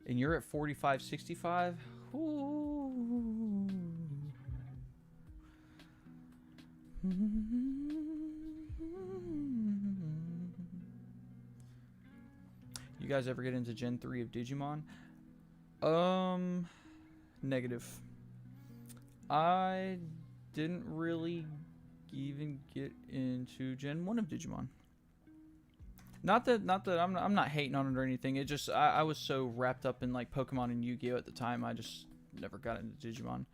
And you're at 45.65. Ooh. You guys ever get into Gen 3 of Digimon? Negative. I didn't really even get into Gen 1 of Digimon. Not that I'm not hating on it or anything. It just I was so wrapped up in like Pokemon and Yu-Gi-Oh at the time, I just never got into Digimon.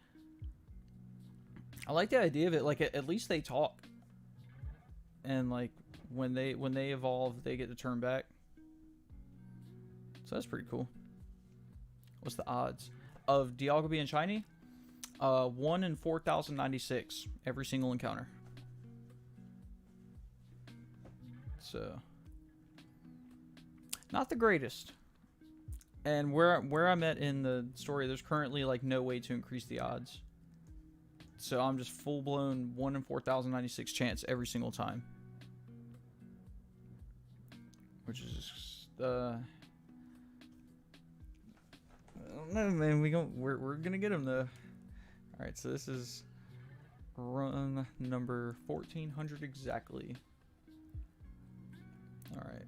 I like the idea of it. Like at least they talk, and like when they evolve, they get to turn back. So that's pretty cool. What's the odds of Dialga being shiny? 1 in 4,096 every single encounter. So not the greatest. And where I'm at in the story, there's currently like no way to increase the odds. So I'm just full blown 1 in 4,096 chance every single time. Which is just, I don't know, man. We're gonna get him though. All right, so this is run number 1400 exactly. All right,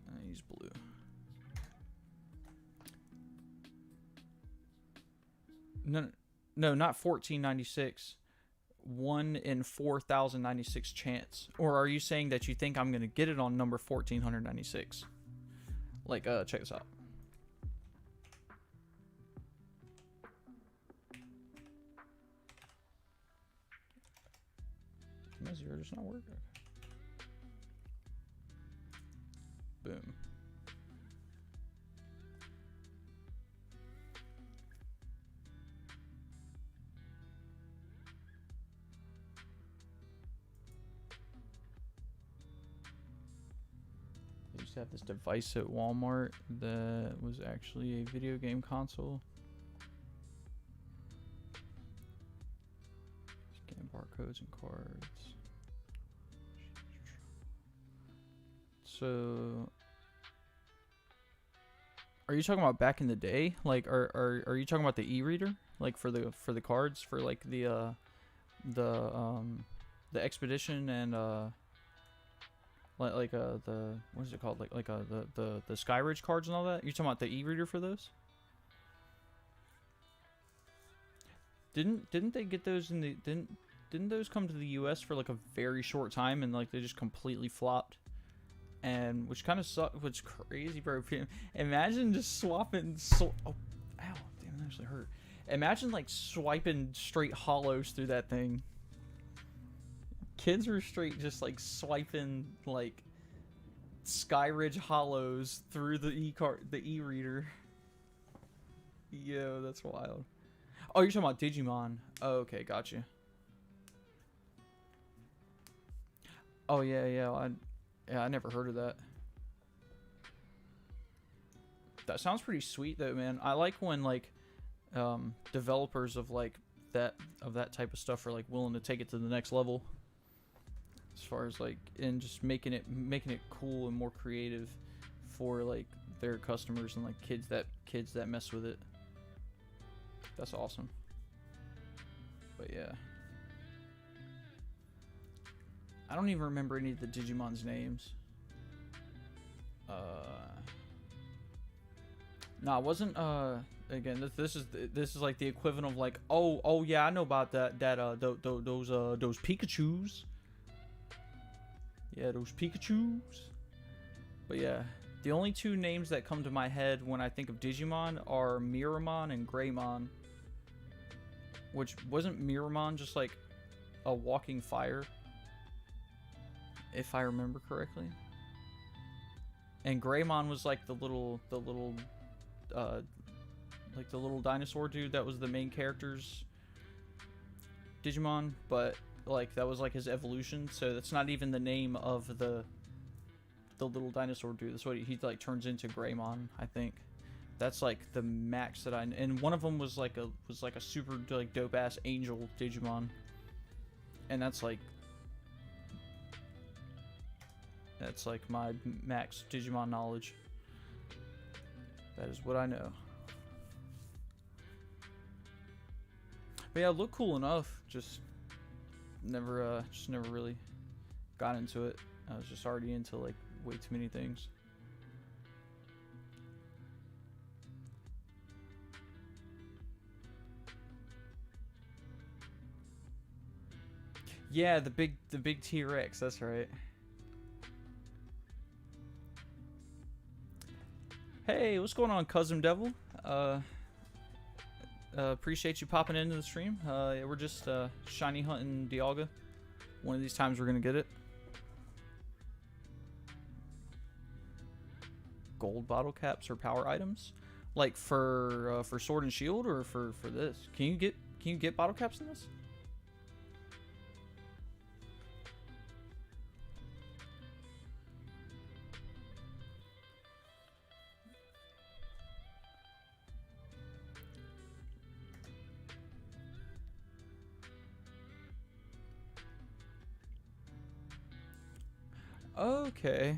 I use blue. No, not 1496. 1 in 4,096 chance. Or are you saying that you think I'm gonna get it on number 1496? Like, check this out. My zero does not work. Boom. They used to have this device at Walmart that was actually a video game console. Scan barcodes and cards. So, are you talking about back in the day? Like, are you talking about the e-reader? Like for the cards for like the expedition and the what is it called? The Skyridge cards and all that? You're talking about the e-reader for those? Didn't they get those in the didn't those come to the US for like a very short time and like they just completely flopped? And which kind of sucked, which crazy, bro. Imagine just swapping oh, ow, damn, that actually hurt. Imagine like swiping straight hollows through that thing. Kids were straight just like swiping like Skyridge hollows through the e-reader. Yo, that's wild. Oh, you're talking about Digimon. Oh, okay, gotcha. Oh yeah, yeah. I never heard of that. That sounds pretty sweet though, man. I like when like developers of like that type of stuff are like willing to take it to the next level. As far as like and just making it cool and more creative for like their customers and like kids that mess with it. That's awesome. But yeah. I don't even remember any of the Digimon's names. No, it wasn't again this is like the equivalent of like oh yeah, I know about those Pikachus. Yeah, those Pikachus. But yeah, the only two names that come to my head when I think of Digimon are Miramon and Greymon. Which wasn't Miramon just like a walking fire, if I remember correctly. And Greymon was like the little dinosaur dude that was the main character's Digimon, but like that was like his evolution, so that's not even the name of the little dinosaur dude. That's what he like turns into, Greymon, I think. That's like the max that and one of them was like a super like dope ass angel Digimon, and that's like my max Digimon knowledge. That is what I know. But yeah, it looked cool enough. Just never really got into it. I was just already into like way too many things. Yeah, the big T-Rex. That's right. Hey, what's going on, Cousin Devil? Appreciate you popping into the stream. We're just shiny hunting Dialga. One of these times we're gonna get it. Gold bottle caps or power items, like for Sword and Shield, or for this. Can you get bottle caps in this? Okay.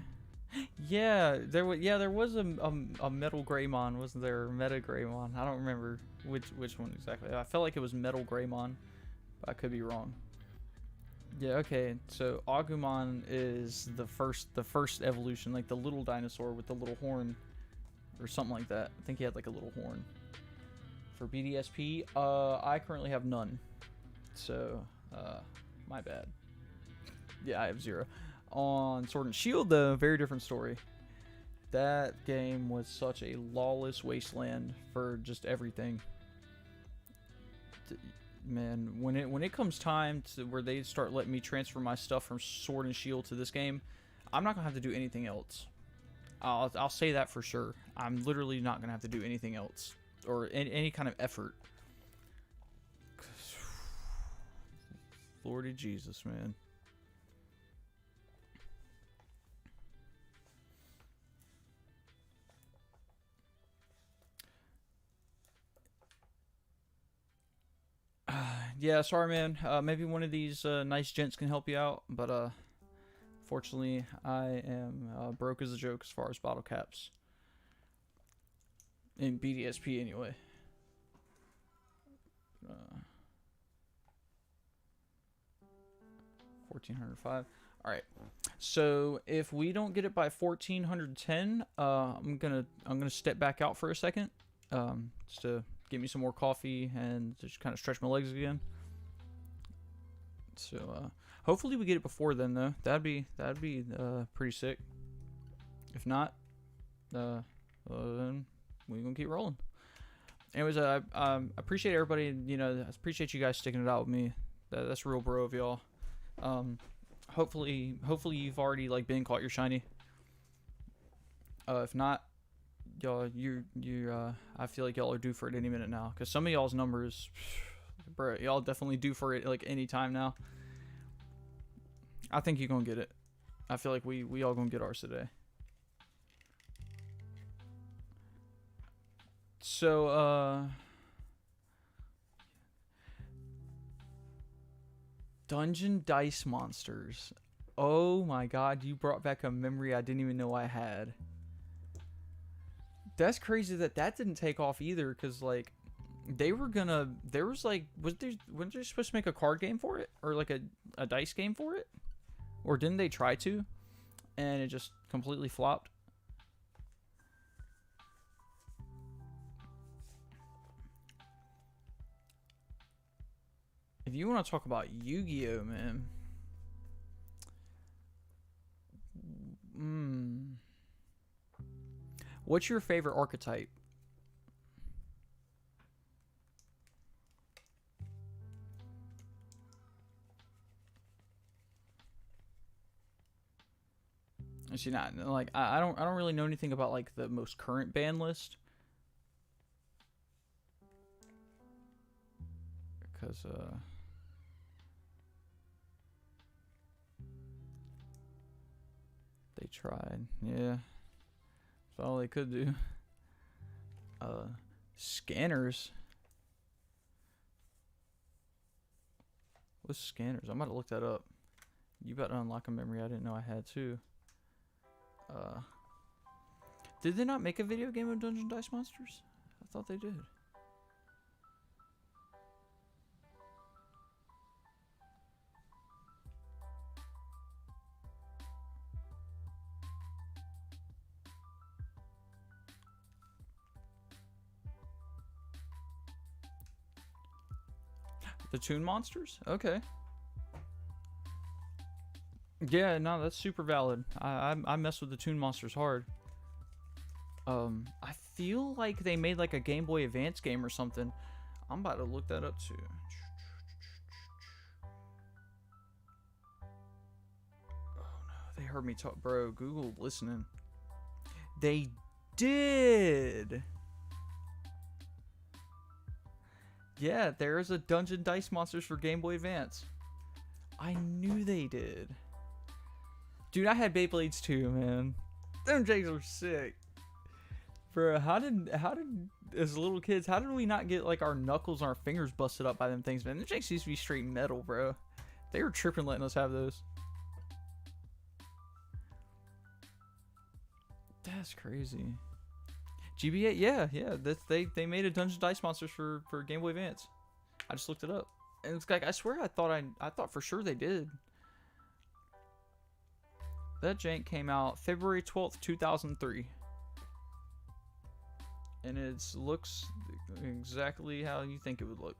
Yeah, there was a Metal Greymon, wasn't there? Meta Greymon. I don't remember which one exactly. I felt like it was Metal Greymon, but I could be wrong. Yeah, okay. So Agumon is the first evolution, like the little dinosaur with the little horn or something like that. I think he had like a little horn. For Bdsp, I currently have none. So, my bad. Yeah, I have 0. On Sword and Shield, though, very different story. That game was such a lawless wasteland for just everything. Man, when it comes time to where they start letting me transfer my stuff from Sword and Shield to this game, I'm not gonna have to do anything else. I'll say that for sure. I'm literally not gonna have to do anything else or any kind of effort. Lordy Jesus, man. Yeah, sorry, man. Maybe one of these nice gents can help you out, but fortunately, I am broke as a joke as far as bottle caps. In Bdsp, anyway. 1405. All right. So if we don't get it by 1410, I'm gonna step back out for a second, just to get me some more coffee and just kind of stretch my legs again. So hopefully we get it before then, though. That'd be pretty sick. If not, then we're gonna keep rolling. Anyways, I appreciate everybody. You know, I appreciate you guys sticking it out with me. That's real bro of y'all. Hopefully you've already like been caught your shiny. If not, y'all, I feel like y'all are due for it any minute now. Cause some of y'all's numbers, bro, y'all definitely due for it like any time now. I think you're gonna get it. I feel like we all gonna get ours today. So, Dungeon Dice Monsters. Oh my god, you brought back a memory I didn't even know I had. That's crazy that didn't take off either, because, like, they were gonna... There was, like... Weren't they supposed to make a card game for it? Or, like, a dice game for it? Or didn't they try to? And it just completely flopped? If you want to talk about Yu-Gi-Oh, man... What's your favorite archetype? Actually, not like I don't really know anything about like the most current ban list, because they tried, yeah, that's all they could do. Scanners. What's scanners? I'm about to look that up. You about to unlock a memory I didn't know I had too. Did they not make a video game of Dungeon Dice Monsters? I thought they did. The Toon Monsters? Okay. Yeah, no, that's super valid. I mess with the Toon Monsters hard. I feel like they made like a Game Boy Advance game or something. I'm about to look that up too. Oh no, they heard me talk, bro. Google listening. They did. Yeah, there's a Dungeon Dice Monsters for Game Boy Advance. I knew they did. Dude, I had Beyblades too, man. Them Jakes are sick. Bro, how did as little kids, how did we not get like our knuckles and our fingers busted up by them things, man? Them Jakes used to be straight metal, bro. They were tripping letting us have those. That's crazy. GBA, yeah. They made a Dungeon Dice Monsters for Game Boy Advance. I just looked it up. And it's like I swear I thought for sure they did. That jank came out February 12th, 2003. And it looks exactly how you think it would look.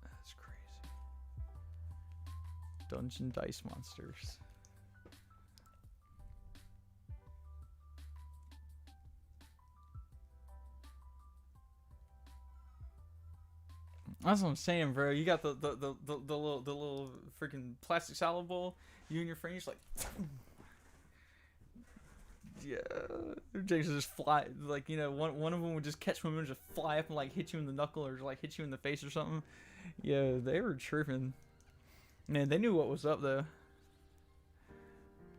That's crazy. Dungeon Dice Monsters. That's what I'm saying, bro. You got the little freaking plastic salad bowl. You and your friend, you're just like, yeah. Jakes just fly, like, you know, one of them would just catch one and just fly up and like hit you in the knuckle or like hit you in the face or something. Yeah, they were tripping. Man, they knew what was up though.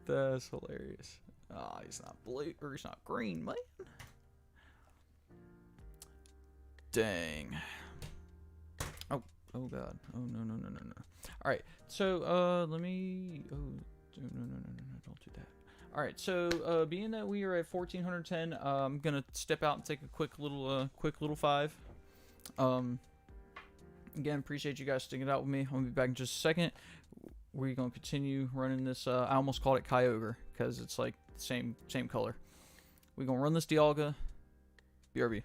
That's hilarious. Oh, he's not blue or he's not green, man. Dang. Oh god. Oh no. All right. So let me. Oh no. Don't do that. All right. So being that we are at 1410, I'm gonna step out and take a quick little 5. Again, appreciate you guys sticking it out with me. I'll be back in just a second. We're gonna continue running this. I almost called it Kyogre because it's like same color. We're gonna run this Dialga. BRB.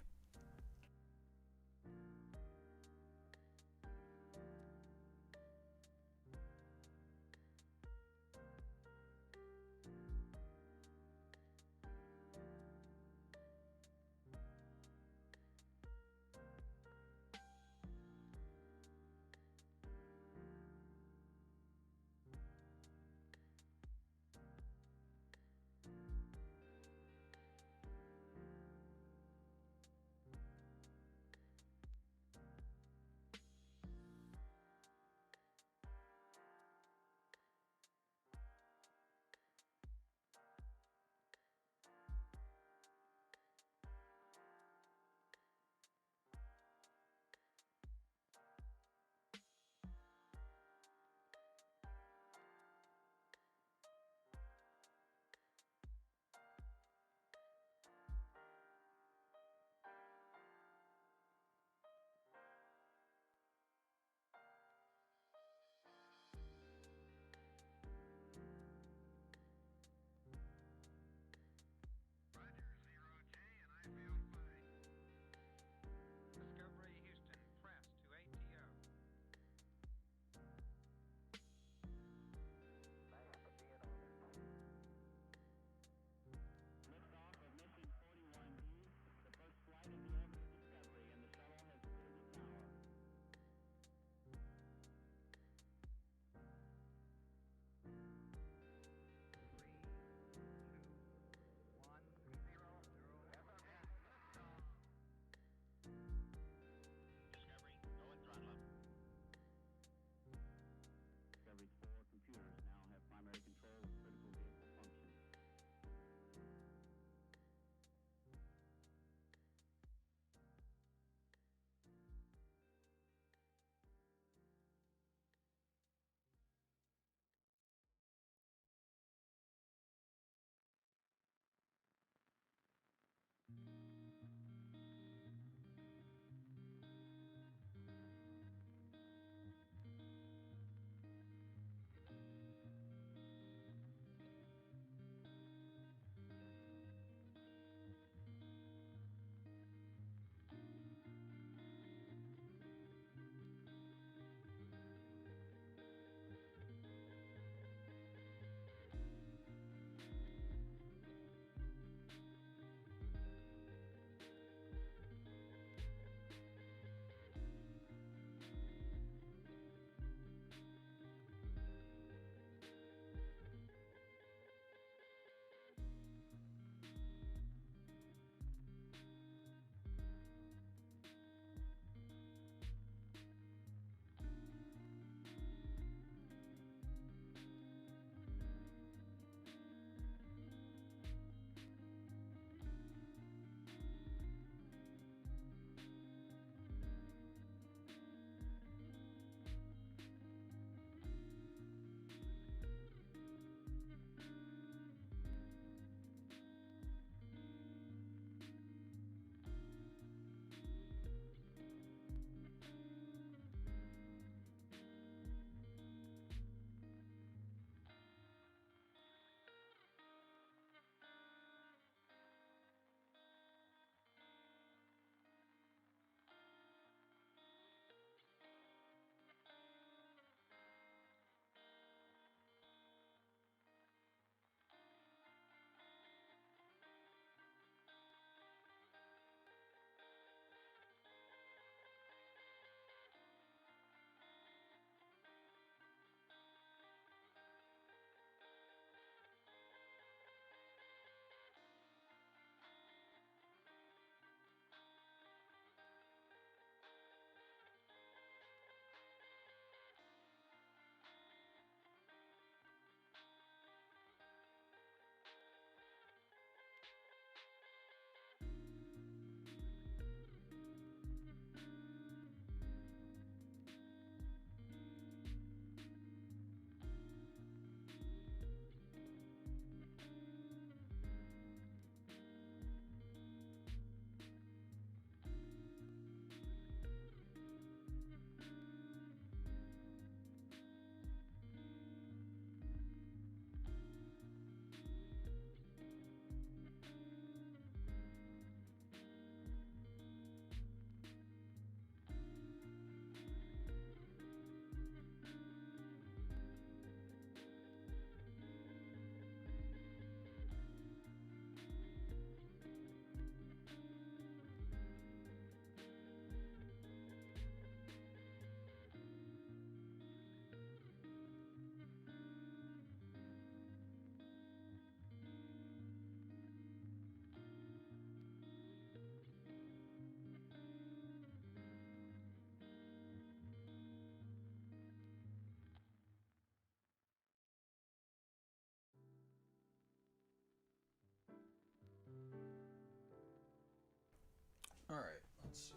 All right, let's see.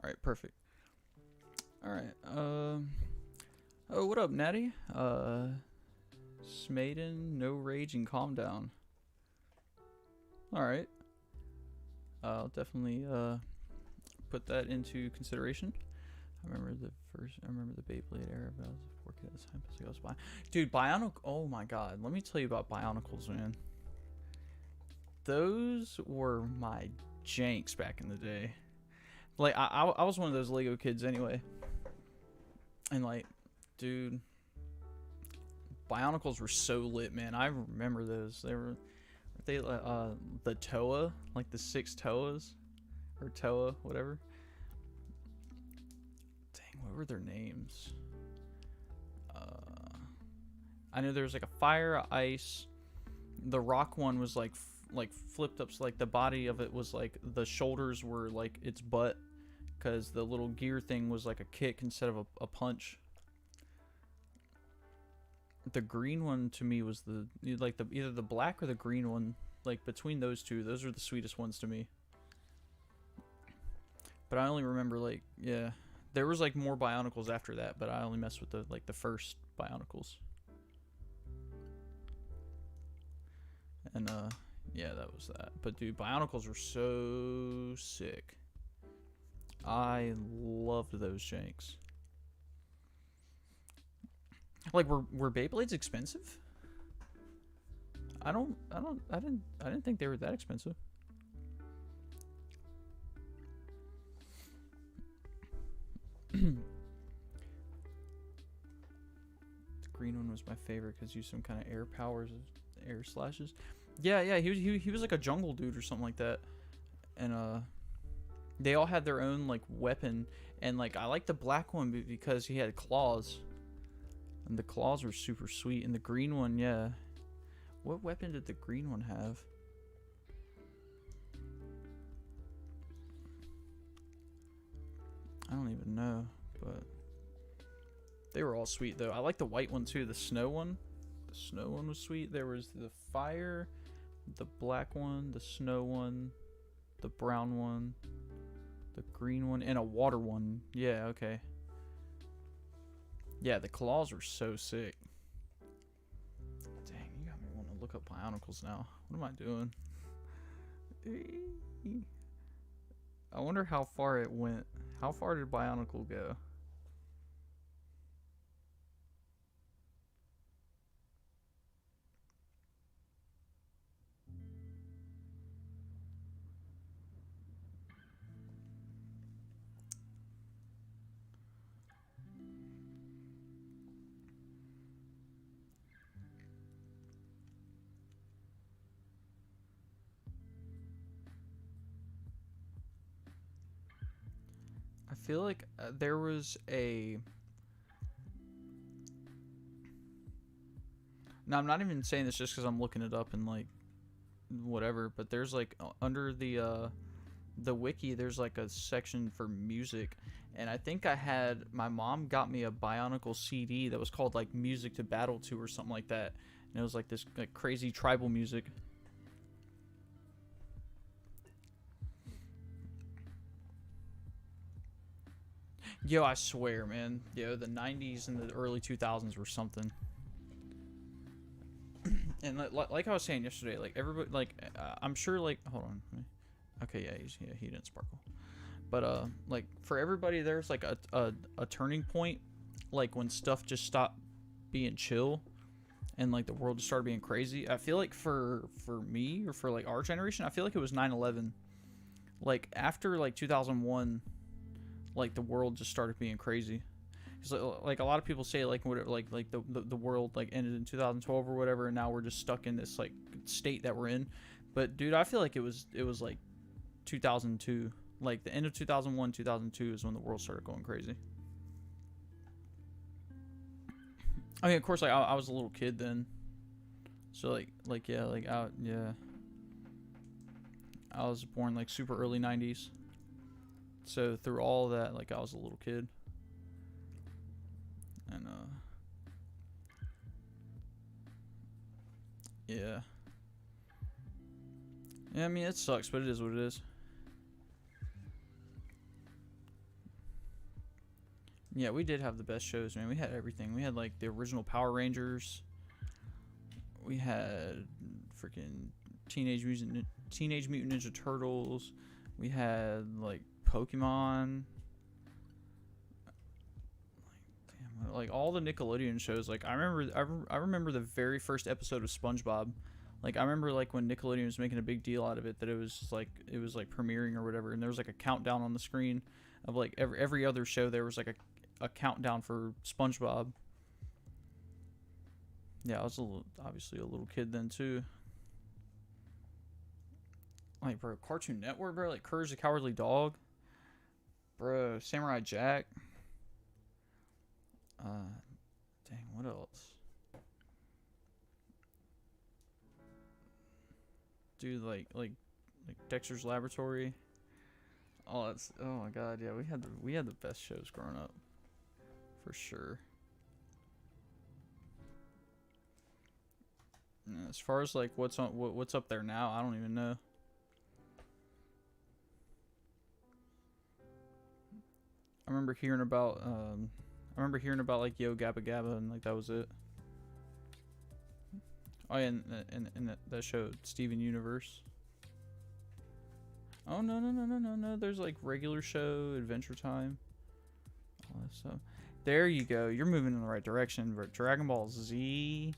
All right, perfect. All right. Oh, what up, Natty? Smaden, no rage and calm down. All right. I'll definitely put that into consideration. I remember the Beyblade era, but I was a 4 kid at the time. So goes by. Dude, Bionicle. Oh my God. Let me tell you about Bionicles, man. Those were my janks back in the day. Like, I was one of those Lego kids anyway. And like, dude, Bionicles were so lit, man. I remember those. They the Toa, like the 6 Toas, or Toa, whatever. Dang, what were their names? I know there was like a fire, ice. The rock one was like flipped up, so like the body of it was like the shoulders were like its butt, because the little gear thing was like a kick instead of a punch. The green one to me was either the black or the green one. Like between those two, those are the sweetest ones to me. But I only remember like, yeah, there was like more Bionicles after that, but I only messed with the first Bionicles. And yeah, that was that. But dude, Bionicles were so sick. I loved those janks. Like, were Beyblades expensive? I didn't think they were that expensive. The green one was my favorite because used some kind of air powers, air slashes. Yeah, he was like a jungle dude or something like that. And they all had their own like weapon, and like I like the black one because he had claws. And the claws were super sweet. And the green one, yeah. What weapon did the green one have? I don't even know, but they were all sweet though. I like the white one too, the snow one. The snow one was sweet. There was the fire, the black one, the snow one, the brown one, the green one, and a water one. Yeah, okay. Yeah, the claws were so sick. Dang, you got me wanting to look up Bionicles now. What am I doing? I wonder how far it went. How far did Bionicle go? I feel like there was a... No, I'm not even saying this just because I'm looking it up and like whatever, but there's like under the wiki, there's like a section for music, and I think my mom got me a Bionicle CD that was called like Music to Battle To or something like that, and it was like this like crazy tribal music. Yo, I swear, man. Yo, the 90s and the early 2000s were something. And like I was saying yesterday, like everybody, like I'm sure, like hold on. Okay, yeah, he didn't sparkle. But like for everybody, there's like a turning point, like when stuff just stopped being chill, and like the world just started being crazy. I feel like for me, or for like our generation, I feel like it was 9/11. Like after like 2001. Like the world just started being crazy. Because like a lot of people say like whatever, like the world like ended in 2012 or whatever, and now we're just stuck in this like state that we're in. But dude, I feel like it was like 2002, like the end of 2001, 2002 is when the world started going crazy. I mean, of course, like I was a little kid then, so like yeah, I was born like super early 90s. So through all that, like I was a little kid, and yeah, yeah. I mean, it sucks, but it is what it is. Yeah, we did have the best shows, man. We had everything. We had like the original Power Rangers. We had freaking Teenage Mutant Ninja Turtles. We had like Pokemon. Damn, like all the Nickelodeon shows. Like I remember the very first episode of SpongeBob. Like I remember like when Nickelodeon was making a big deal out of it, that it was like premiering or whatever, and there was like a countdown on the screen of like every other show. There was like a countdown for SpongeBob. Yeah, I was obviously a little kid then too. Like, bro, Cartoon Network, bro. Like, Courage the Cowardly Dog. Bro, Samurai Jack. Dang, what else? Dude, like Dexter's Laboratory. Oh, my god, yeah. We had the best shows growing up, for sure. Yeah, as far as like what's up there now, I don't even know. I remember hearing about like Yo Gabba Gabba, and like that was it. Oh yeah, and that show Steven Universe. Oh no. There's like regular show, Adventure Time, all that stuff. There you go. You're moving in the right direction. Bro. Dragon Ball Z,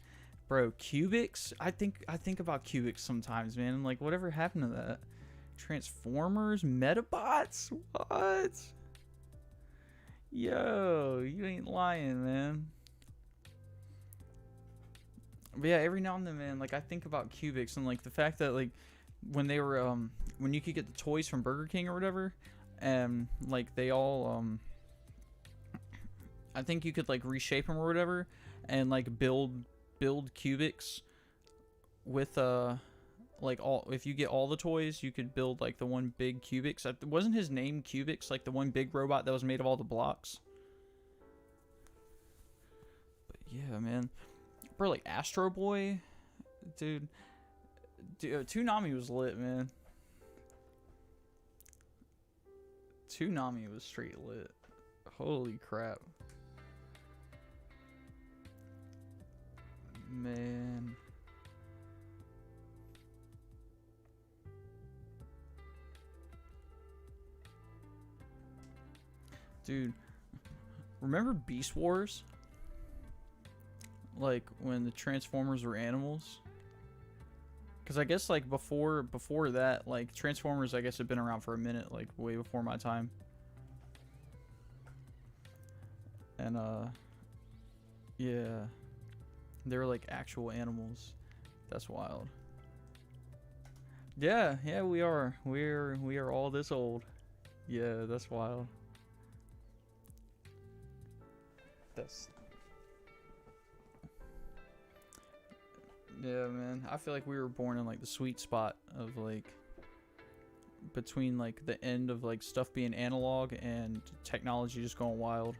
bro. Cubics. I think about Cubics sometimes, man. Like whatever happened to that? Transformers, Metabots. What? Yo, you ain't lying, man. But yeah, every now and then, man, like I think about Cubics and like the fact that like when they were when you could get the toys from Burger King or whatever, and like they all I think you could like reshape them or whatever, and like build Cubics with like all, if you get all the toys, you could build like the one big Cubics. Wasn't his name Cubics, like the one big robot that was made of all the blocks? But yeah, man. Bro, like Astro Boy, dude, Toonami was lit, man. Toonami was straight lit. Holy crap, man. Dude, remember Beast Wars? Like when the Transformers were animals? Because I guess like before that, like Transformers I guess had been around for a minute, like way before my time. And yeah, they were like actual animals. That's wild. Yeah, we are all this old. Yeah, that's wild. Yeah, man. I feel like we were born in like the sweet spot of like between like the end of like stuff being analog and technology just going wild.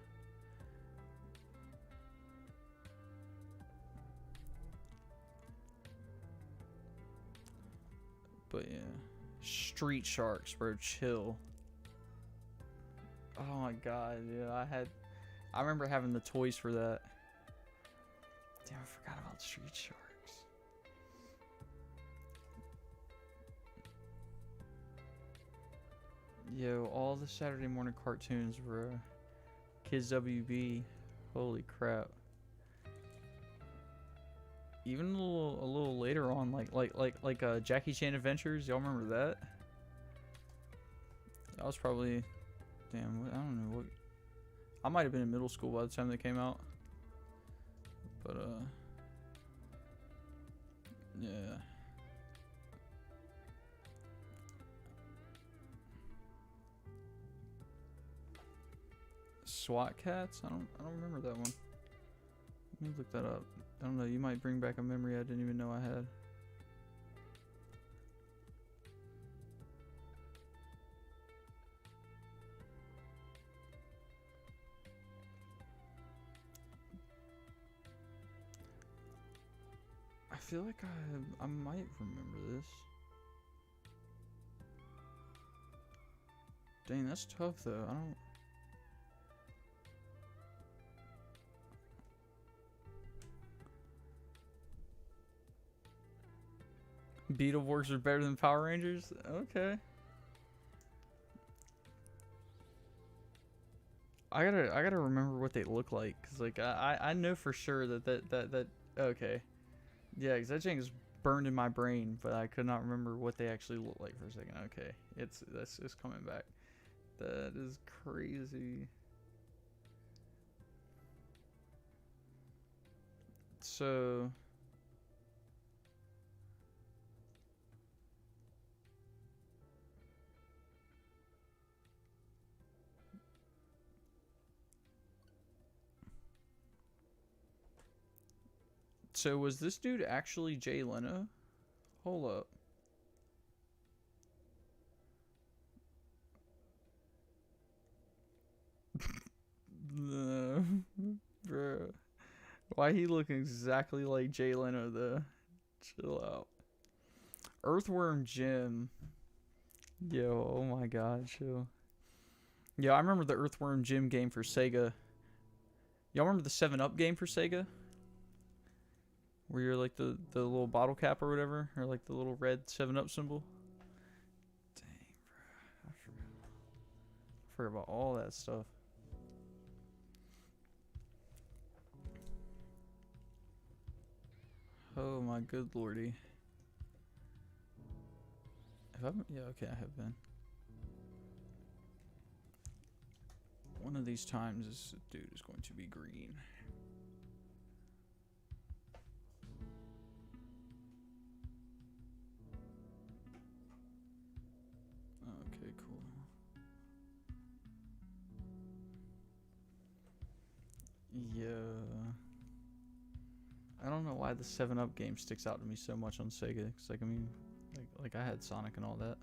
But yeah, Street Sharks, bro, chill. Oh my god, yeah, I remember having the toys for that. Damn, I forgot about Street Sharks. Yo, all the Saturday morning cartoons, bro. Kids WB, holy crap. Even a little later on, like Jackie Chan Adventures. Y'all remember that? That was probably, damn, I don't know what. I might have been in middle school by the time they came out. But yeah. SWAT Cats? I don't remember that one. Let me look that up. I don't know, you might bring back a memory I didn't even know I had. feel like I might remember this. Dang, that's tough though. I don't. Beetleborgs are better than Power Rangers? Okay. I gotta remember what they look like, cause like I know for sure that okay, yeah, cause that thing is burned in my brain, but I could not remember what they actually look like for a second. Okay, it's coming back. That is crazy. So was this dude actually Jay Leno? Hold up. No, bro. Why he look exactly like Jay Leno though? Chill out. Earthworm Jim. Yo, oh my god, chill. Yeah, I remember the Earthworm Jim game for Sega. Y'all remember the 7-Up game for Sega? Where you're like the little bottle cap or whatever? Or like the little red 7-Up symbol? Dang, bro. I forgot about all that stuff. Oh my good lordy. Have I been? Yeah, okay, I have been. One of these times this dude is going to be green. Okay, cool. Yeah. I don't know why the 7-Up game sticks out to me so much on Sega. Cause like I mean, like I had Sonic and all that.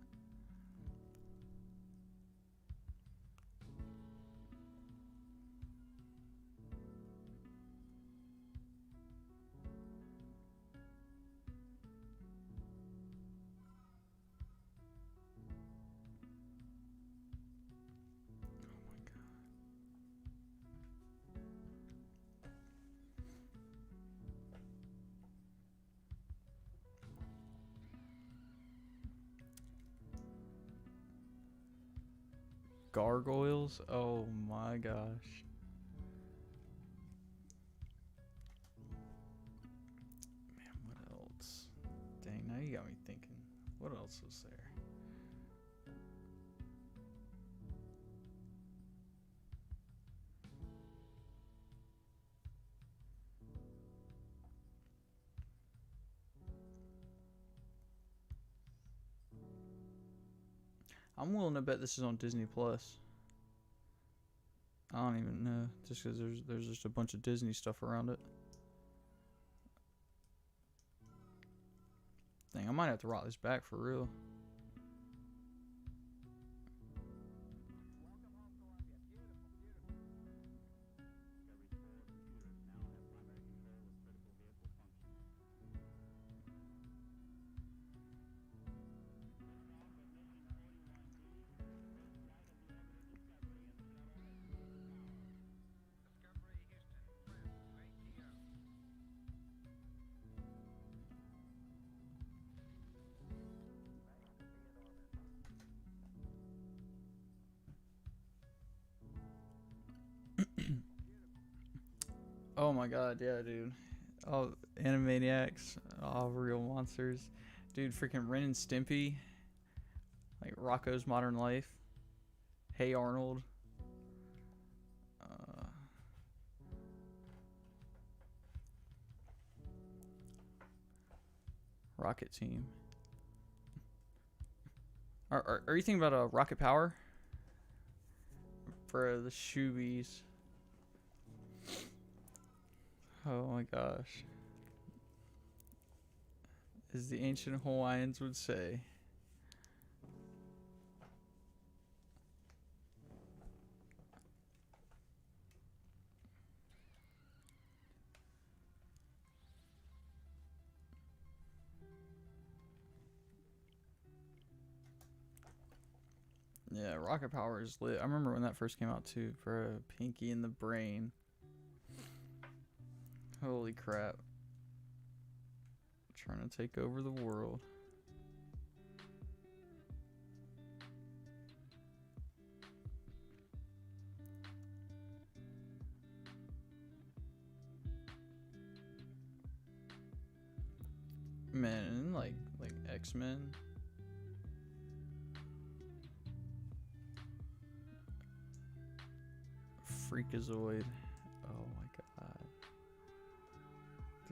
Gargoyles? Oh my gosh. Man, what else? Dang, now you got me thinking. What else was there? I'm willing to bet this is on Disney Plus. I don't even know, just because there's just a bunch of Disney stuff around it. Dang, I might have to rock this back for real. Oh my god, yeah, dude. Oh, Animaniacs, all real monsters. Dude, freaking Ren and Stimpy. Like Rocco's Modern Life. Hey Arnold. Rocket Team. Are you thinking about Rocket Power? For the Shoobies. Oh my gosh. As the ancient Hawaiians would say. Yeah, Rocket Power is lit. I remember when that first came out too, bro. Pinky in the Brain. Holy crap. Trying to take over the world. Man, like X-Men. Freakazoid. Oh my god.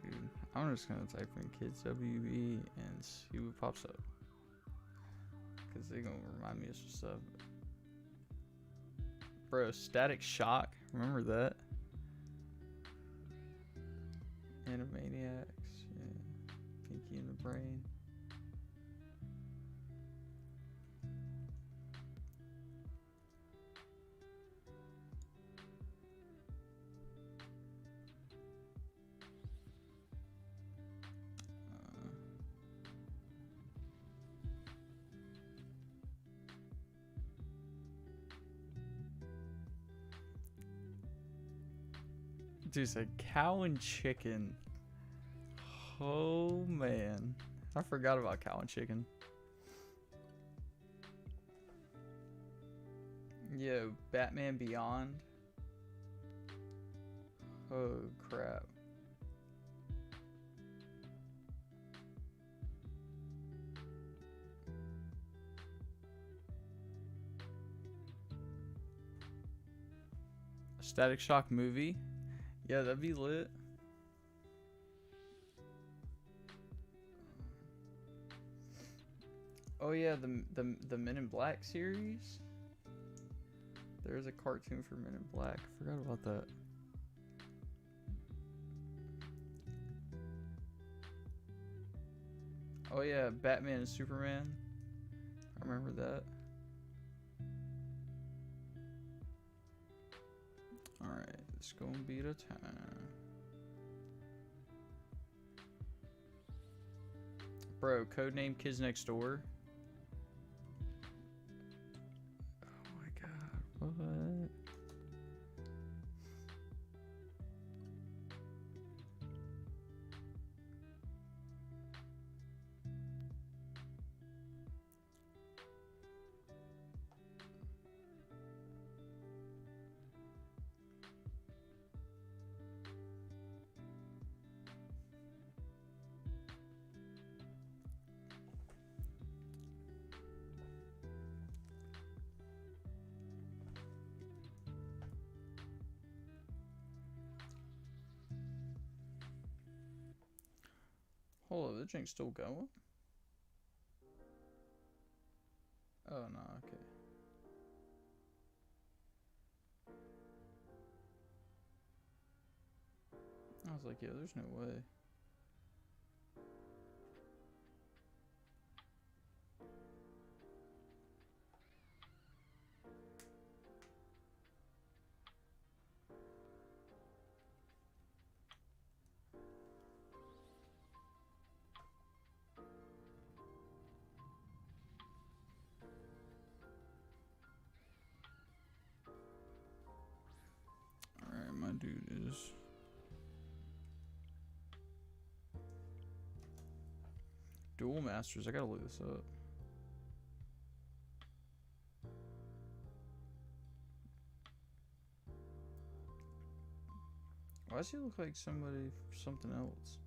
Dude, I'm just gonna type in Kids WB and see what pops up. Cause they're gonna remind me of some stuff. Bro, Static Shock. Remember that? Animaniacs. Yeah. Pinky in the Brain. Dude, it's a Cow and Chicken. Oh man, I forgot about Cow and Chicken. Yo, Batman Beyond. Oh crap. A Static Shock movie. Yeah, that'd be lit. Oh yeah, the Men in Black series. There's a cartoon for Men in Black. I forgot about that. Oh yeah, Batman and Superman. I remember that. Alright, it's gonna be the time. Bro, codename Kids Next Door. Oh my god, what? Hold up, the drink's still going? Oh no, okay. I was like, yeah, there's no way. Alright, my dude is... Dual Masters, I gotta look this up. Why does he look like somebody for something else?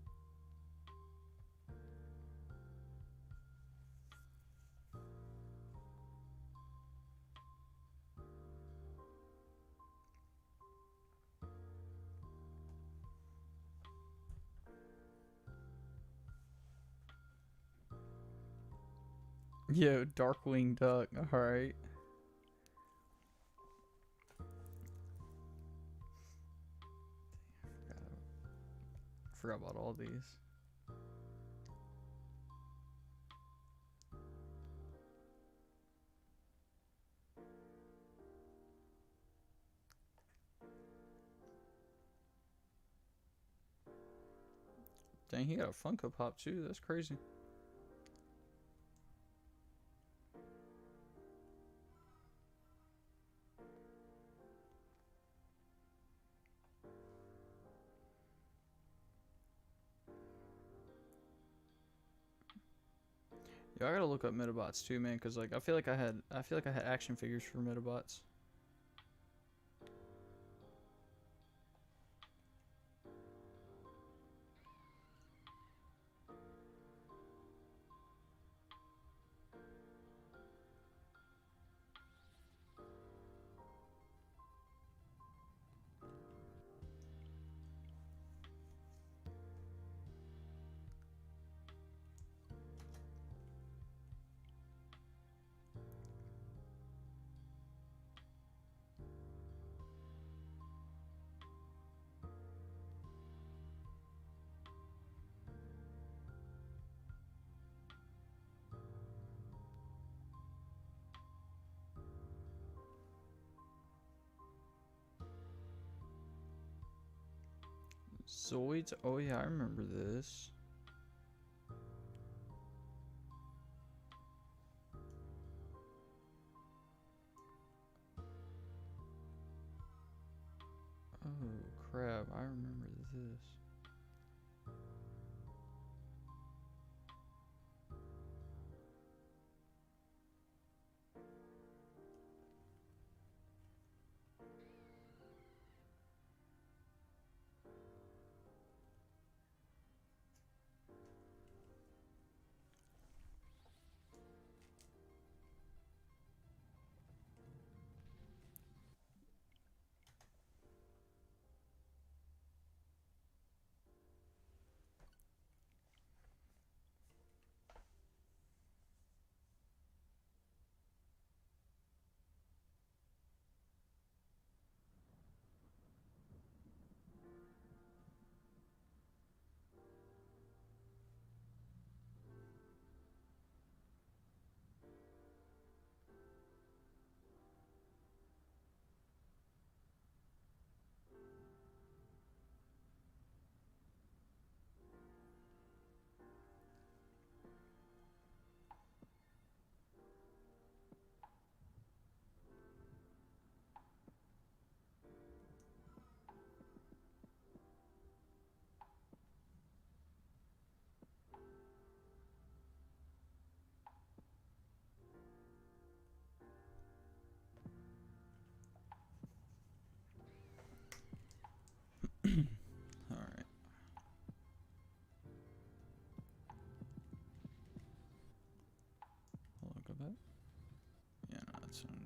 Yo, Darkwing Duck, alright. Forgot about all these. Dang, he got a Funko Pop too. That's crazy. Yeah, I gotta look up Metabots too, man, cause like I feel like I had action figures for Metabots. Zoids? Oh yeah, I remember this. Oh crap, I remember this. Alright. Hold on, go back. Yeah, no, that's not it.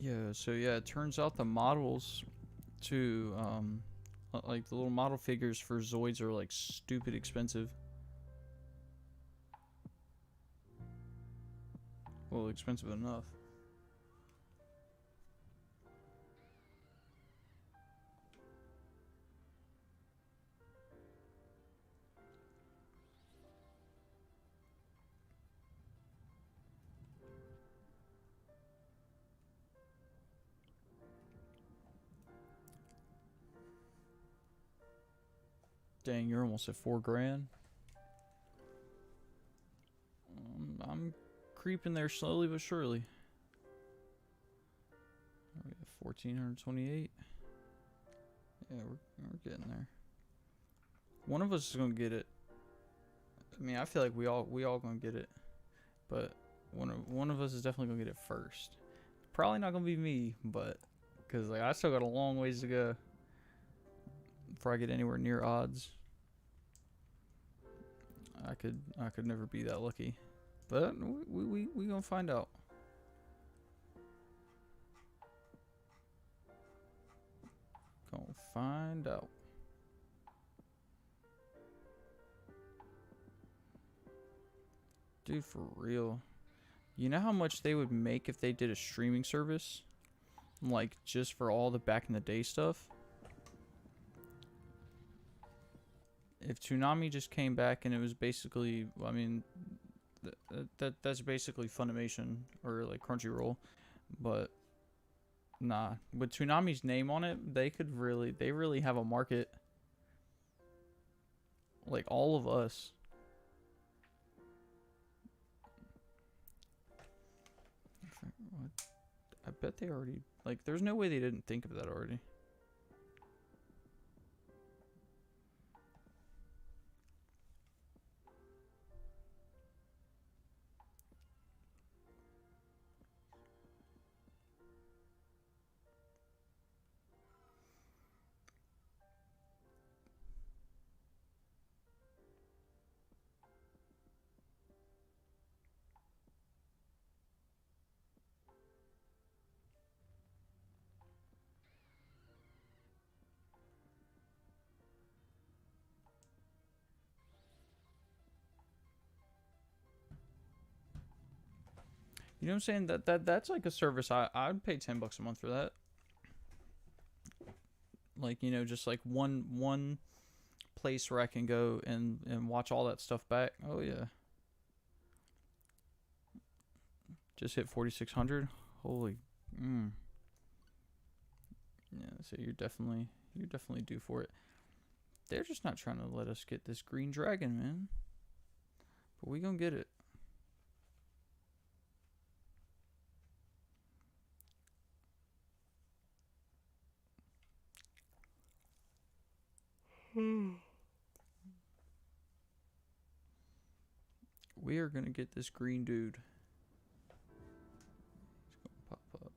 Yeah, so yeah, it turns out the models to like the little model figures for Zoids are like stupid expensive. Well, expensive enough. Dang, you're almost at $4 grand. I'm creeping there slowly but surely. We have 1,428. Yeah, we're getting there. One of us is gonna get it. I mean, I feel like we all gonna get it, but one of us is definitely gonna get it first. Probably not gonna be me, but because like I still got a long ways to go before I get anywhere near odds. I could never be that lucky, but we gonna find out. Gonna find out. Dude, for real. You know how much they would make if they did a streaming service? Like, just for all the back in the day stuff? if Toonami just came back and it was basically, I mean, that's basically Funimation or like Crunchyroll, but nah, with Toonami's name on it, they really have a market. Like all of us. I bet they already, like, there's no way they didn't think of that already. You know what I'm saying? That's like a service I'd pay $10 a month for that. Like, you know, just like one place where I can go and watch all that stuff back. Oh yeah. Just hit 4,600. Holy. Yeah, so you're definitely due for it. They're just not trying to let us get this green dragon, man. But we gonna get it. We are gonna get this green dude. It's gonna pop up.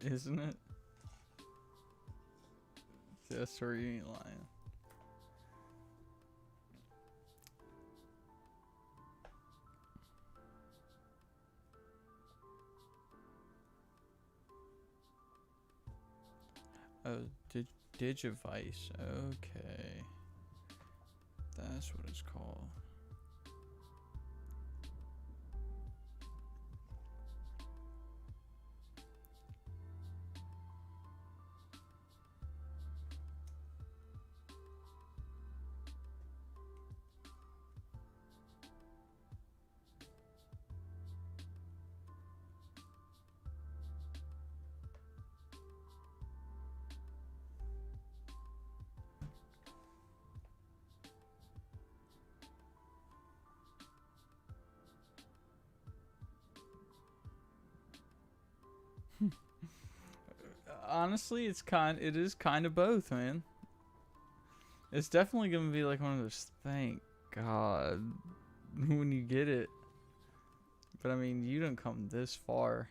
Isn't it? Just where you ain't lying. Oh, Digivice. Okay. That's what it's called. Honestly, it is kind of both, man. It's definitely gonna be like one of those, thank God, when you get it. But I mean, you didn't come this far.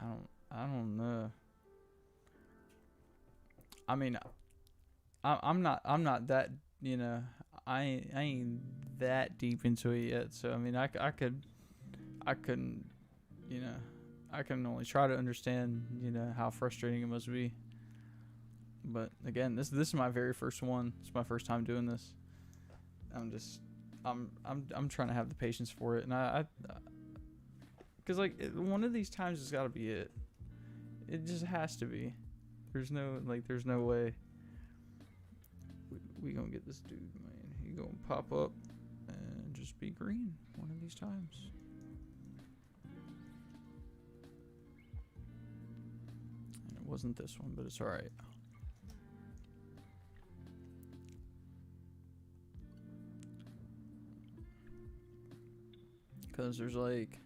I don't know. I mean, I'm not that, you know, I ain't that deep into it yet. So I mean, I couldn't, you know, I can only try to understand, you know, how frustrating it must be. But again, this is my very first one. It's my first time doing this. I'm trying to have the patience for it, and because like one of these times has got to be it. It just has to be. There's no way. We gonna get this dude, man. He gonna pop up and just be green one of these times. And it wasn't this one, but it's all right. Because there's like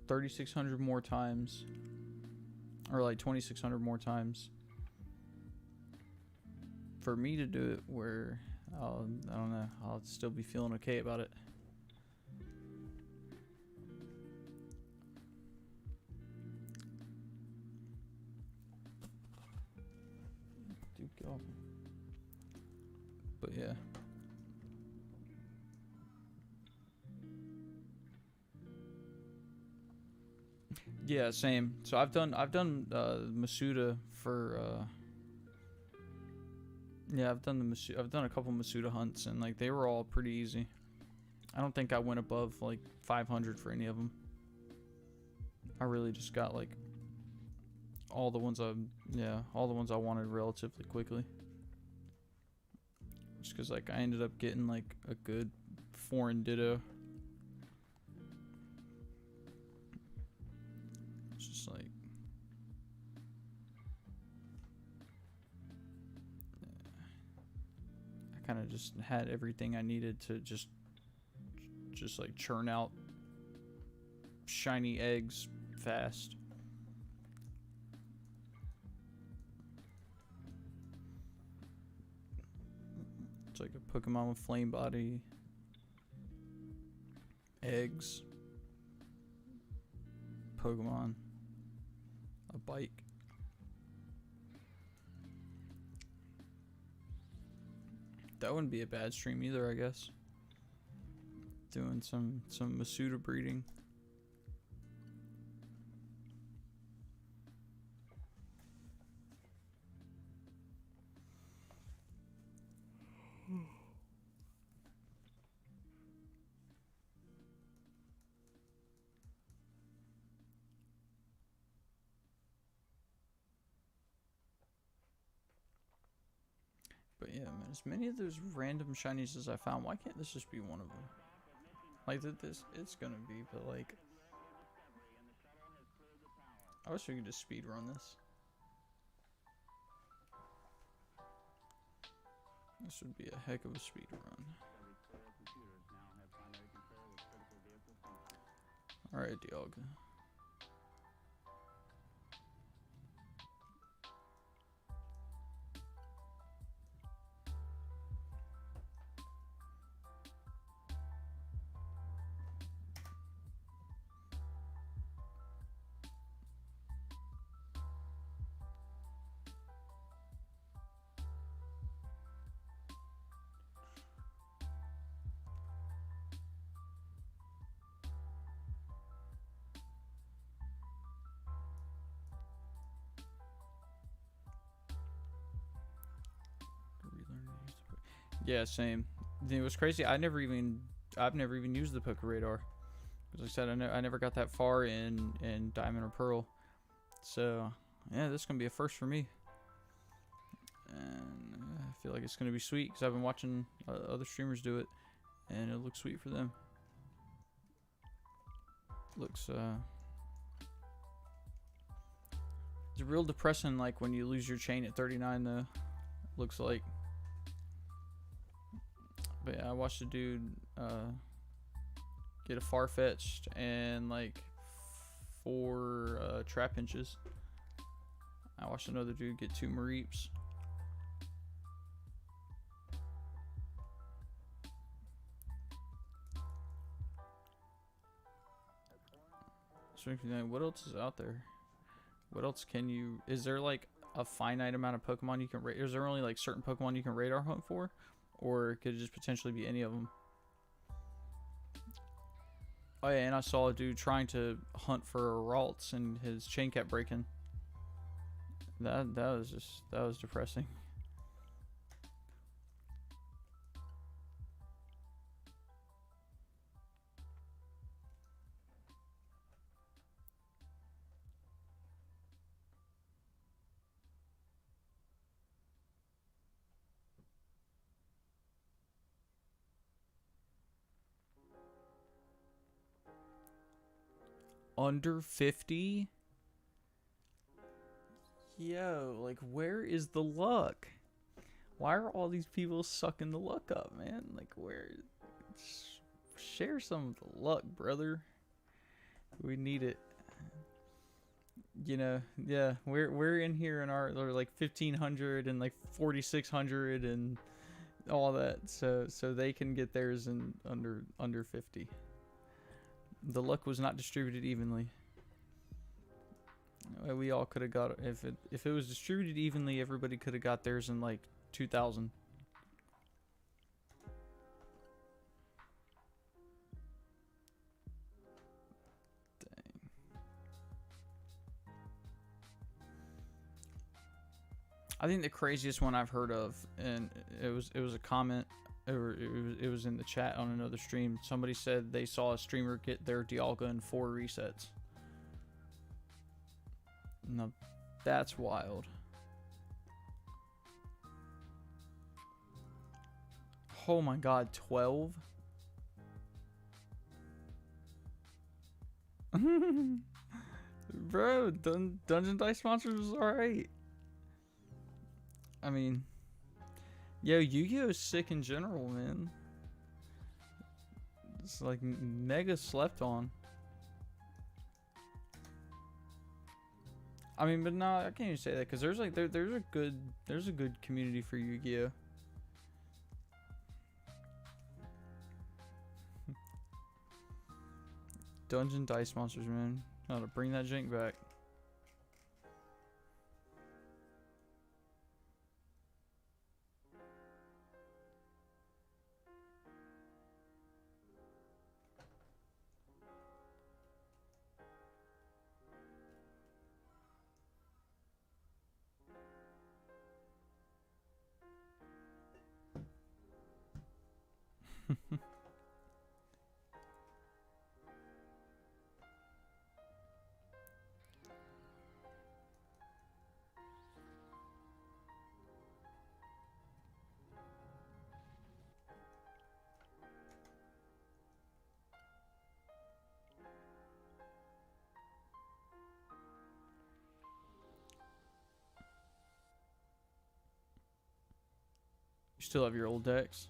3,600 more times, or like 2,600 more times for me to do it where I don't know, I'll still be feeling okay about it. Dude, get off. But yeah. Yeah, same. So I've done Masuda for yeah, I've done a couple Masuda hunts, and like they were all pretty easy. I don't think I went above like 500 for any of them. I really just got like all the ones I wanted relatively quickly. Just cuz like I ended up getting like a good foreign ditto. It's just like I kind of just had everything I needed to just like churn out shiny eggs fast. It's like a Pokemon with flame body, eggs, Pokemon, a bike. That wouldn't be a bad stream either, I guess. Doing some Masuda breeding. But yeah, man, as many of those random shinies as I found, why can't this just be one of them? Like, it's gonna be, but like, I wish we could just speed run this. This would be a heck of a speed run. Alright, Dialga. Yeah, same. It was crazy. I've never even used the Poke Radar. As I said, I never got that far in Diamond or Pearl. So yeah, this is gonna be a first for me. And I feel like it's gonna be sweet because I've been watching other streamers do it, and it looks sweet for them. Looks it's real depressing, like when you lose your chain at 39 though. Looks like. But yeah, I watched a dude Get a far-fetched and like 4 trap inches. I watched another dude get 2 Mareeps. So what else is out there? What else can you... Is there like a finite amount of Pokemon you can rate? Is there only like certain Pokemon you can radar hunt for? Or could it just potentially be any of them? Oh yeah, and I saw a dude trying to hunt for Ralts and his chain kept breaking. That was depressing. Under 50? Yo, like, where is the luck? Why are all these people sucking the luck up, man? Like, where? Share some of the luck, brother. We need it. You know, yeah, we're in here in our like 1500 and like 4600 and all that, so they can get theirs in under 50. The luck was not distributed evenly. We all could have got it if it was distributed evenly. Everybody could have got theirs in like 2000. Dang. I think the craziest one I've heard of, and it was a comment, or it was in the chat on another stream. Somebody said they saw a streamer get their Dialga in 4 resets. No, that's wild. Oh my god, 12? Bro, Dungeon Dice Monsters was alright. I mean, yo, Yu-Gi-Oh! Is sick in general, man. It's like mega slept on. I mean, but no, I can't even say that because there's like there's a good community for Yu-Gi-Oh. Dungeon Dice Monsters, man. Gotta bring that jank back. You still have your old decks?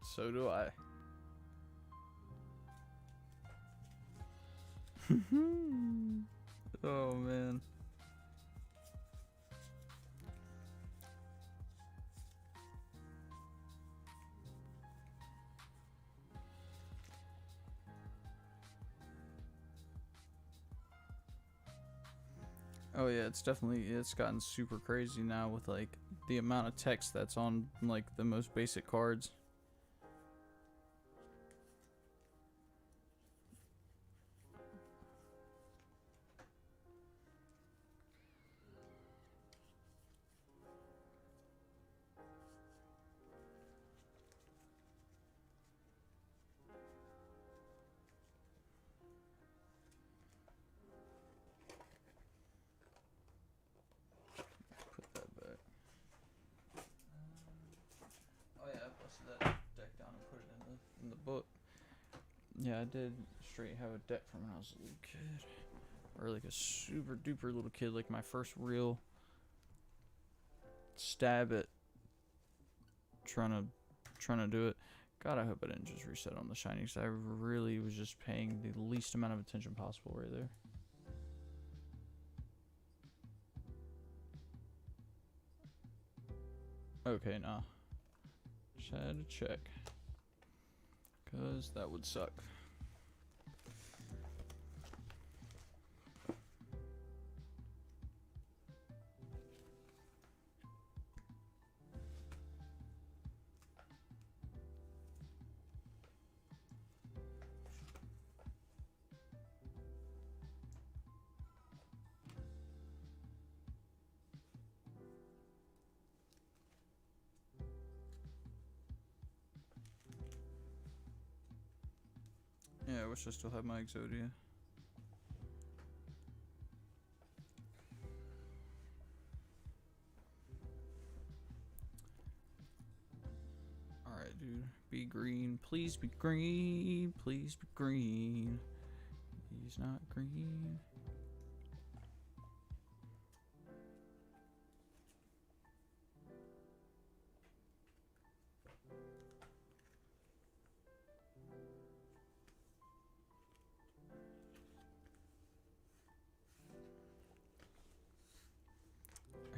So do I. Oh man. Oh yeah, it's gotten super crazy now with like the amount of text that's on like the most basic cards. Put that back. Oh yeah, I posted that. book. Yeah, I did straight have a deck from when I was a little kid. Or like a super duper little kid, like my first real stab at trying to do it. God, I hope I didn't just reset on the shiny, because I really was just paying the least amount of attention possible right there. Okay, nah. Just had to check, because that would suck. Yeah, I wish I still had my Exodia. Alright, dude. Be green. Please be green. Please be green. He's not green.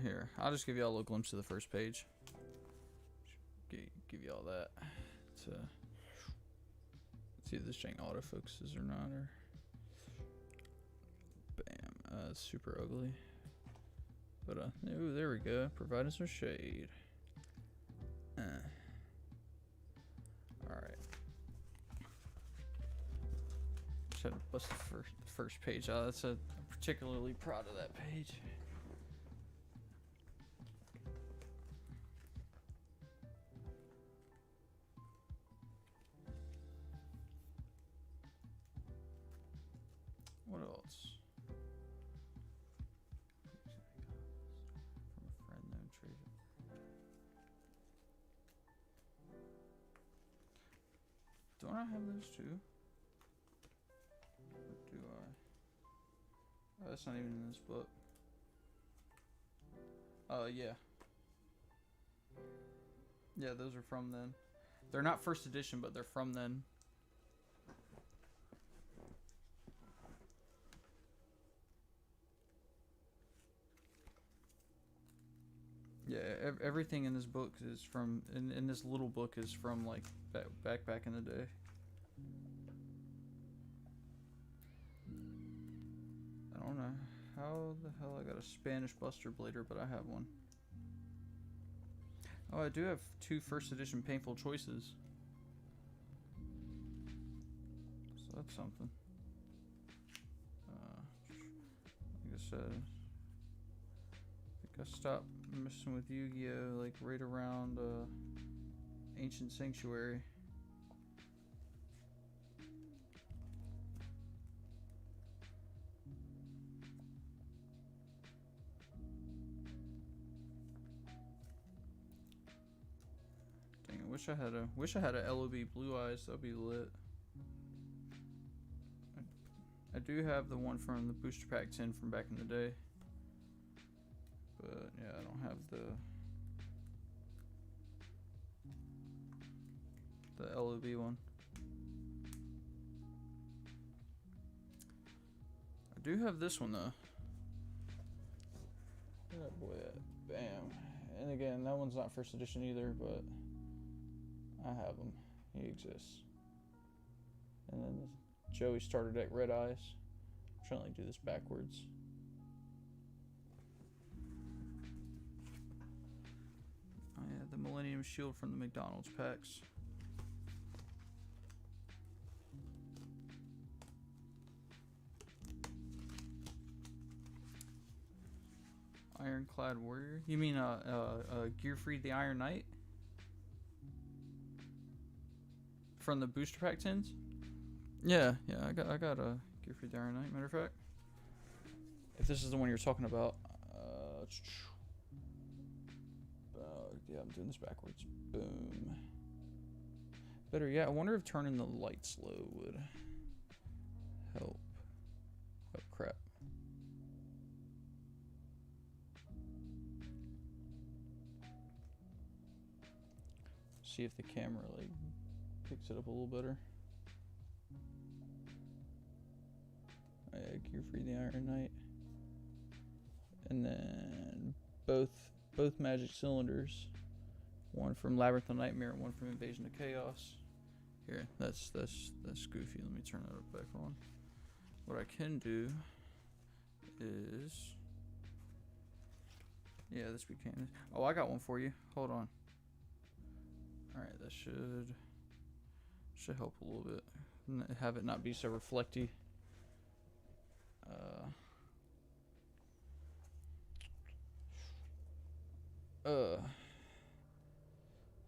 Here, I'll just give y'all a little glimpse of the first page. Give y'all that to see if this jank autofocuses or not. Or bam, it's super ugly. But ooh, there we go. Providing some shade. All right. Try to bust the first page out. I'm particularly proud of that page. What else? From a friend, no treasure. Don't I have those too? Or do I? Oh, that's not even in this book. Yeah. Yeah, those are from then. They're not first edition, but they're from then. Yeah, everything in this book is from, in this little book is from like back in the day. I don't know how the hell I got a Spanish Buster Blader, but I have one. Oh, I do have 2 first edition Painful Choices. So that's something. Like I said, I stopped messing with Yu-Gi-Oh! Like right around Ancient Sanctuary. Dang, I wish I had a LOB Blue Eyes. That'd be lit. I do have the one from the Booster Pack 10 from back in the day. But yeah, I don't have the LOB one. I do have this one though. That boy, bam. And again, that one's not first edition either, but I have him. He exists. And then Joey started at Red Eyes. I'm trying to like do this backwards. Oh yeah, the Millennium Shield from the McDonald's packs. Ironclad Warrior? You mean Gearfried the Iron Knight? From the Booster Pack 10s? Yeah, I got a Gearfried the Iron Knight, matter of fact. If this is the one you're talking about. Yeah, I'm doing this backwards. Boom. Better yet, I wonder if turning the lights low would help. Oh crap. See if the camera like picks it up a little better. Gear Free the Iron Knight. And then both magic cylinders. One from Labyrinth of Nightmare, one from Invasion of Chaos. Here, that's goofy. Let me turn that back on. What I can do is, yeah, this we can. Oh, I got one for you. Hold on. All right, that should help a little bit. Have it not be so reflecty.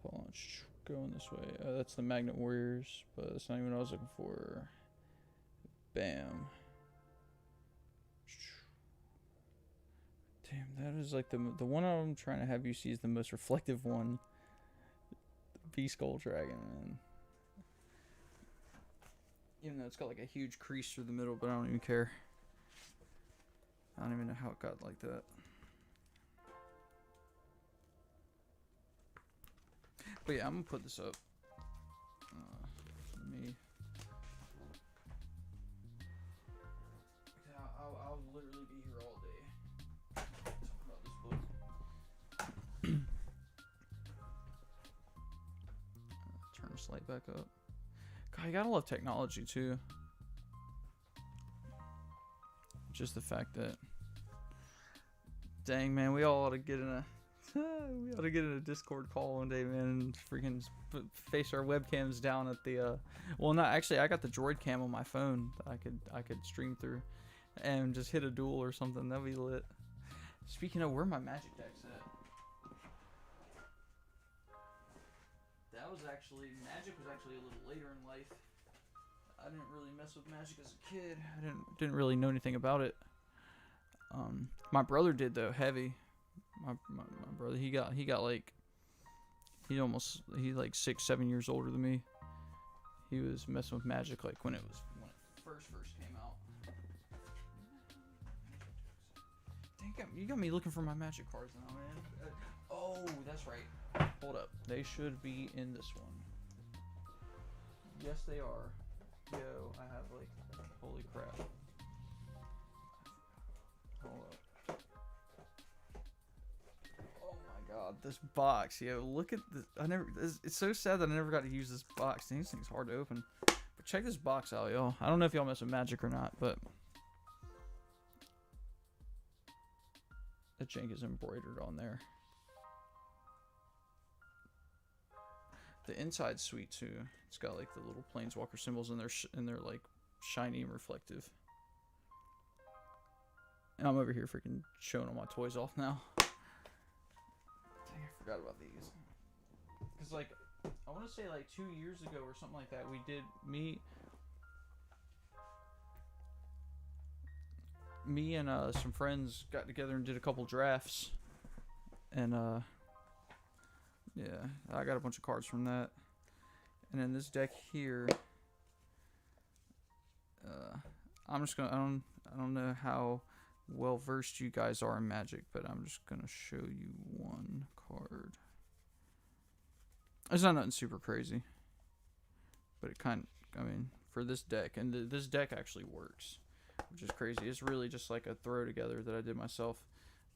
Hold on, going this way. That's the Magnet Warriors, but that's not even what I was looking for. Bam. Damn, that is like the one I'm trying to have you see is the most reflective one. The Skull Dragon, man. Even though it's got like a huge crease through the middle, but I don't even care. I don't even know how it got like that. But yeah, I'm gonna put this up. Let me. I'll literally be here all day talking about this book. Turn the slide back up. God, you gotta love technology too. Just the fact that, dang man, we all ought to get in a Discord call one day, man, and freaking face our webcams down at the well, not actually, I got the Droid cam on my phone that I could stream through and just hit a duel or something. That'd be lit. Speaking of, where my magic deck's at? Magic was actually a little later in life. I didn't really mess with Magic as a kid. I didn't really know anything about it. My brother did though, heavy. My brother, he like, he's like 6-7 years older than me. He was messing with Magic like when it first came out. Dang, you got me looking for my Magic cards now, man. Oh, that's right. Hold up, they should be in this one. Yes, they are. Yo, I have like, holy crap. Hold up. Oh my god, this box, yo, look at this. It's so sad that I never got to use this box. This thing's hard to open. But check this box out, y'all. I don't know if y'all mess with Magic or not, but that jank is embroidered on there. The inside's sweet too. It's got like the little planeswalker symbols in they're like shiny and reflective. And I'm over here freaking showing all my toys off now. Dang, I forgot about these. Cause like, I want to say like 2 years ago or something like that, we did me and some friends got together and did a couple drafts, and yeah, I got a bunch of cards from that. And then this deck here, I'm just gonna, I don't know how well versed you guys are in Magic, but I'm just gonna show you one card. It's not nothing super crazy, but it I mean, for this deck, and this deck actually works, which is crazy. It's really just like a throw together that I did myself.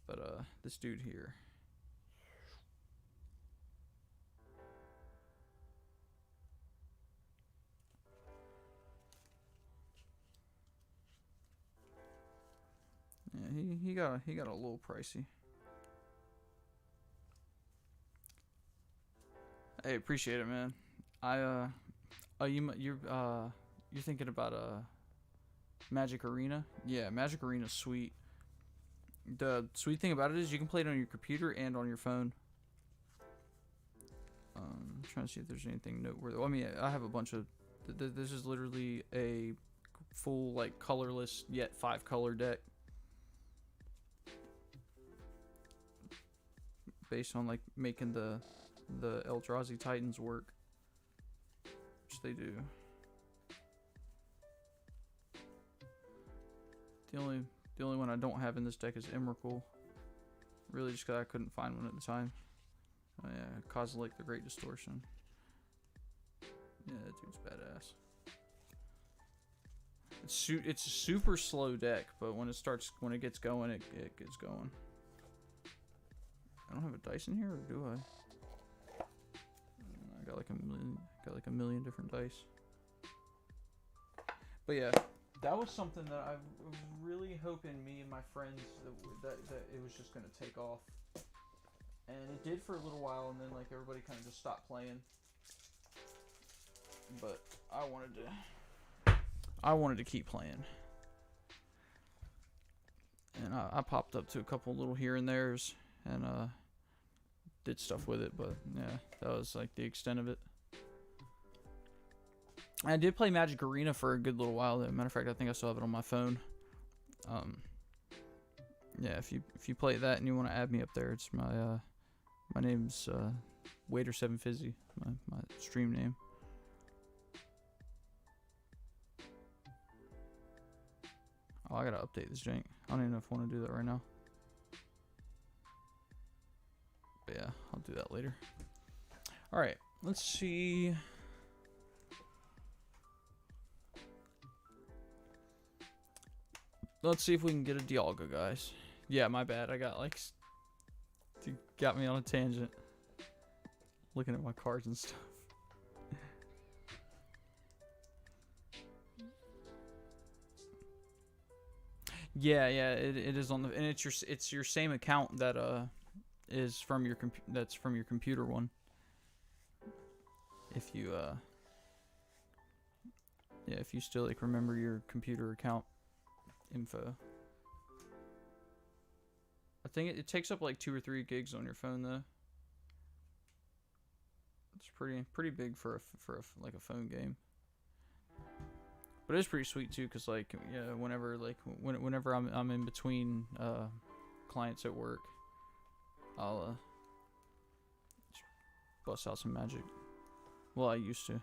But this dude here. Yeah, he got a little pricey. Hey, appreciate it, man. You're thinking about Magic Arena? Yeah, Magic Arena's sweet. The sweet thing about it is you can play it on your computer and on your phone. I'm trying to see if there's anything noteworthy. Well, I mean, I have a bunch of. This is literally a full like colorless yet 5-color deck. Based on like making the Eldrazi Titans work. they do. The only one I don't have in this deck is Emrakul. Really just because I couldn't find one at the time. Oh yeah, Kozilek the Great Distortion. Yeah, that dude's badass. It's a super slow deck, but when it gets going, it gets going. I don't have a dice in here, or do I? I got like a million different dice. But yeah, that was something that I was really hoping me and my friends that it was just gonna take off, and it did for a little while, and then like everybody kind of just stopped playing. But I wanted to keep playing, and I popped up to a couple little here and there's, and did stuff with it. But yeah, that was like the extent of it. I did play Magic Arena for a good little while. As a matter of fact, I think I still have it on my phone. Yeah, if you play that and you want to add me up there, it's my name's Waiter7Fizzy, my stream name. Oh, I gotta update this jank. I don't even know if I want to do that right now. But yeah, I'll do that later. Alright, let's see. Let's see if we can get a Dialga, guys. Yeah, my bad. I got like... Dude, got me on a tangent. Looking at my cards and stuff. Yeah, it is on the... And it's your same account that is from your that's from your computer one. If you yeah, if you still like remember your computer account info. I think it takes up like 2 or 3 gigs on your phone though. It's pretty big for like a phone game. But it's pretty sweet too, cause like yeah, whenever I'm in between clients at work, I'll just bust out some Magic. Well, I used to.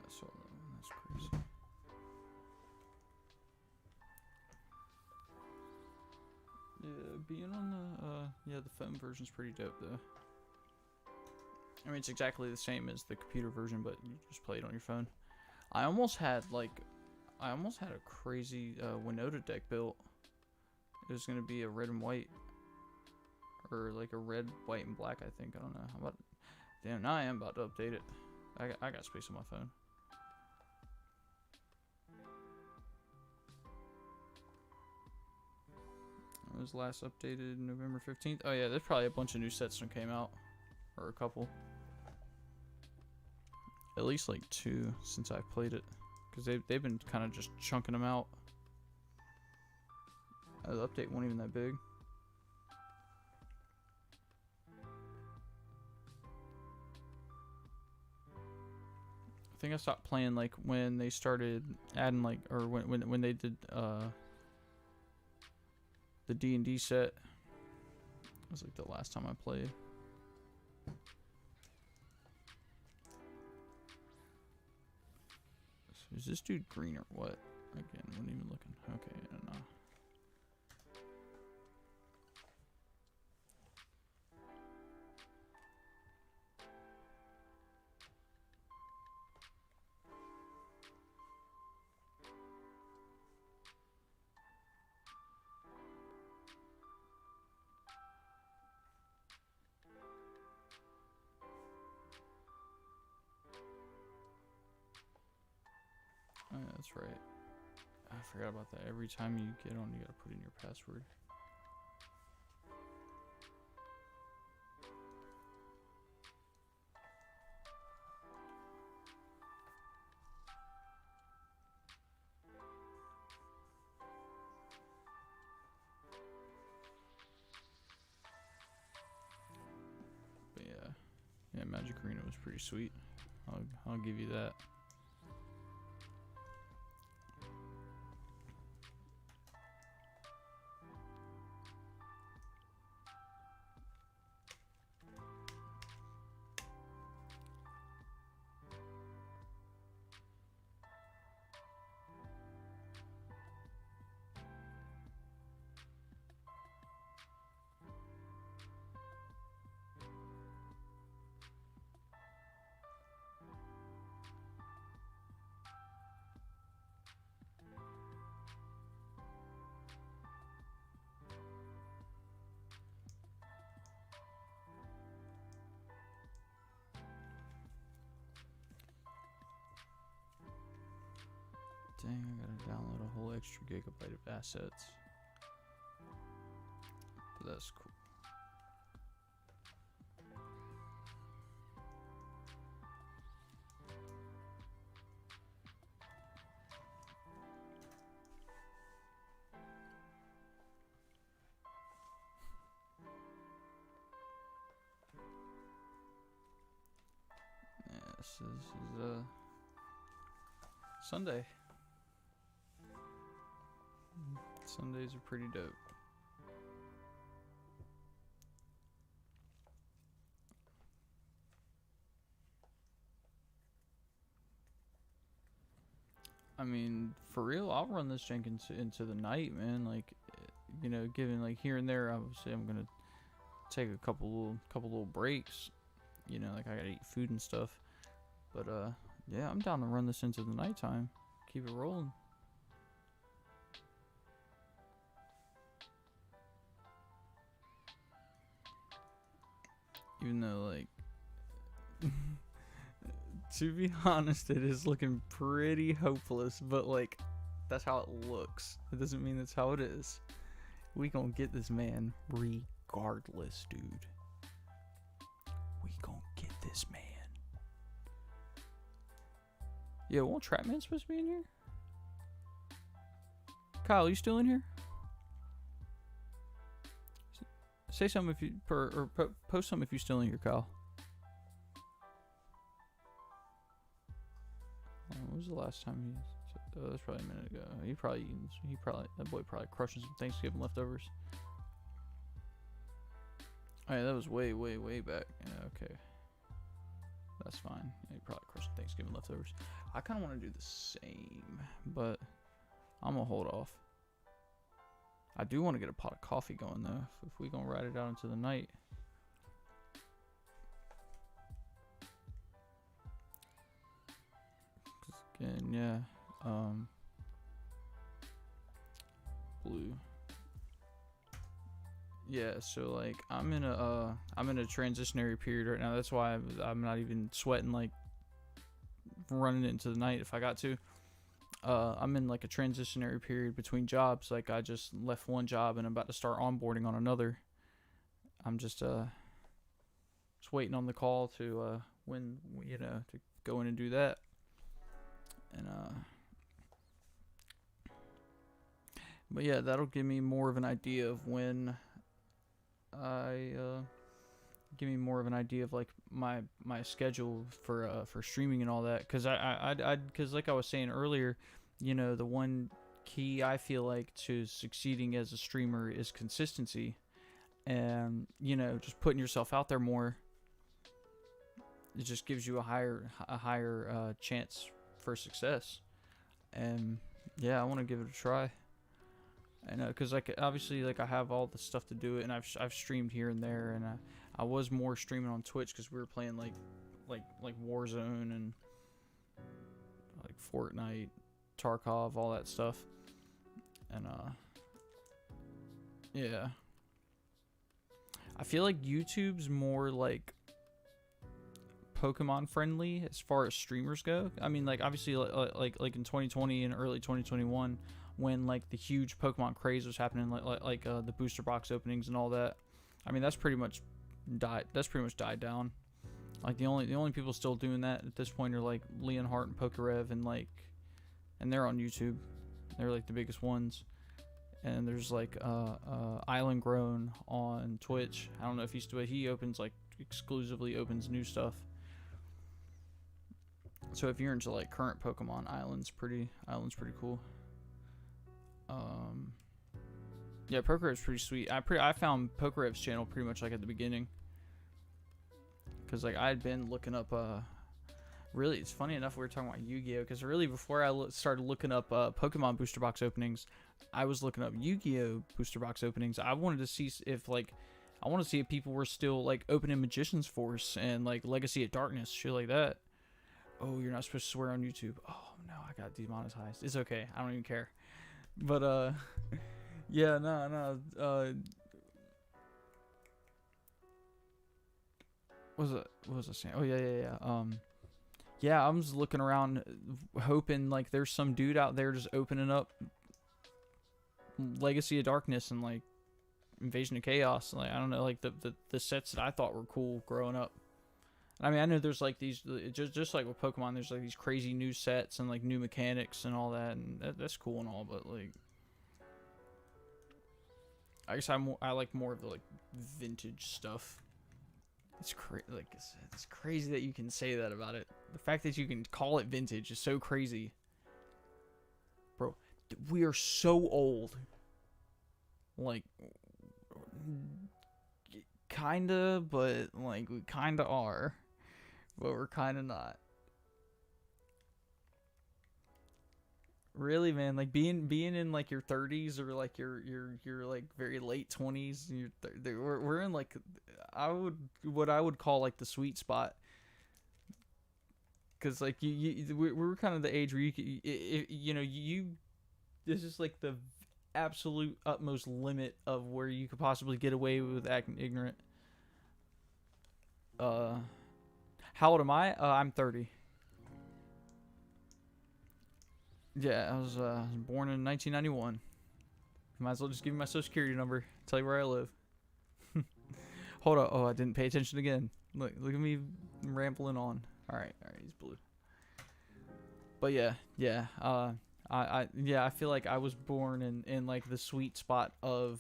So that's crazy. Yeah, being on the phone version's pretty dope though. I mean, it's exactly the same as the computer version, but you just play it on your phone. I almost had a crazy Winota deck built. It was gonna be a red and white, or like a red, white, and black. I think, I don't know. Damn, now I am about to update it. I got space on my phone. It was last updated November 15th. Oh yeah, there's probably a bunch of new sets that came out, or a couple. At least like 2 since I've played it, because they've been kind of just chunking them out. The update wasn't even that big. I think I stopped playing like when they started adding like, or when they did the D&D set. It was like the last time I played. So is this dude green or what? Again, wasn't even looking. Okay, I don't know. Oh, yeah, that's right. I forgot about that. Every time you get on, you gotta put in your password. But yeah, Magic Arena was pretty sweet. I'll give you that. Dang, I gotta download a whole extra gigabyte of assets. But that's cool. Yeah, this is Sunday. Sundays are pretty dope. I mean, for real, I'll run this Jenkins into the night, man. Like, you know, given like here and there, obviously I'm gonna take a couple little breaks. You know, like I gotta eat food and stuff. But yeah, I'm down to run this into the nighttime. Keep it rolling. Even though, like, to be honest, it is looking pretty hopeless, but like, that's how it looks. It doesn't mean that's how it is. We gonna get this man regardless, dude. We gonna get this man. Yeah, won't Trapman supposed to be in here? Kyle, you still in here? Say something if you post something if you're still in here, Kyle. When was the last time he? Oh, that's probably a minute ago. That boy probably crushing some Thanksgiving leftovers. Oh yeah, that was way back. Yeah, okay, that's fine. Yeah, he probably crushed some Thanksgiving leftovers. I kind of want to do the same, but I'm gonna hold off. I do want to get a pot of coffee going though, if we gonna ride it out into the night. Again, yeah, blue. Yeah, so like I'm in a transitionary period right now. That's why I'm not even sweating like running it into the night if I got to. I'm in like a transitionary period between jobs. Like I just left one job and I'm about to start onboarding on another. I'm just waiting on the call to when to go in and do that. And but yeah, that'll give me more of an idea of when give me more of an idea of like my schedule for streaming and all that, because because like I was saying earlier, the one key I feel like to succeeding as a streamer is consistency, and just putting yourself out there more. It just gives you a higher chance for success, and yeah, I want to give it a try. And because like obviously like I have all the stuff to do it, and I've streamed here and there, and I was more streaming on Twitch because we were playing like Warzone and like Fortnite, Tarkov, all that stuff, and yeah, I feel like YouTube's more like Pokemon friendly as far as streamers go. I mean, like obviously like in 2020 and early 2021, when like the huge Pokemon craze was happening, like the booster box openings and all that. I mean, that's pretty much died down. Like the only people still doing that at this point are like Leonhardt and Pokerev, and they're on YouTube. They're like the biggest ones. And there's like Island Grown on Twitch. I don't know if he opens like exclusively opens new stuff. So if you're into like current Pokemon, Island's pretty cool. Yeah, Pokerev's pretty sweet. I found Pokerev's channel pretty much like at the beginning, because like I had been looking up really, it's funny enough we were talking about Yu-Gi-Oh, because really before I started looking up Pokemon booster box openings, I was looking up Yu-Gi-Oh booster box openings. I wanted to see if people were still like opening Magician's Force and like Legacy of Darkness, shit like that. Oh, you're not supposed to swear on YouTube. Oh no, I got demonetized. It's okay, I don't even care. But yeah, no. What was I saying? Oh yeah. yeah, I'm just looking around, hoping like there's some dude out there just opening up Legacy of Darkness and like Invasion of Chaos. Like I don't know, like the sets that I thought were cool growing up. I mean, I know there's like these, just like with Pokemon, there's like these crazy new sets and like new mechanics and all that, and that's cool and all, but like, I guess I like more of the like vintage stuff. It's it's crazy that you can say that about it. The fact that you can call it vintage is so crazy, bro. We are so old. Like, kinda, but like we kinda are. But we're kind of not. Really, man, like being in like your 30s or like your like very late 20s, and we're in like what I would call like the sweet spot. Cuz like we're kind of the age where this is like the absolute utmost limit of where you could possibly get away with acting ignorant. How old am I? I'm 30. Yeah, I was born in 1991. Might as well just give you my social security number. Tell you where I live. Hold up. Oh, I didn't pay attention again. Look at me rambling on. All right, he's blue. But yeah. I feel like I was born in like the sweet spot of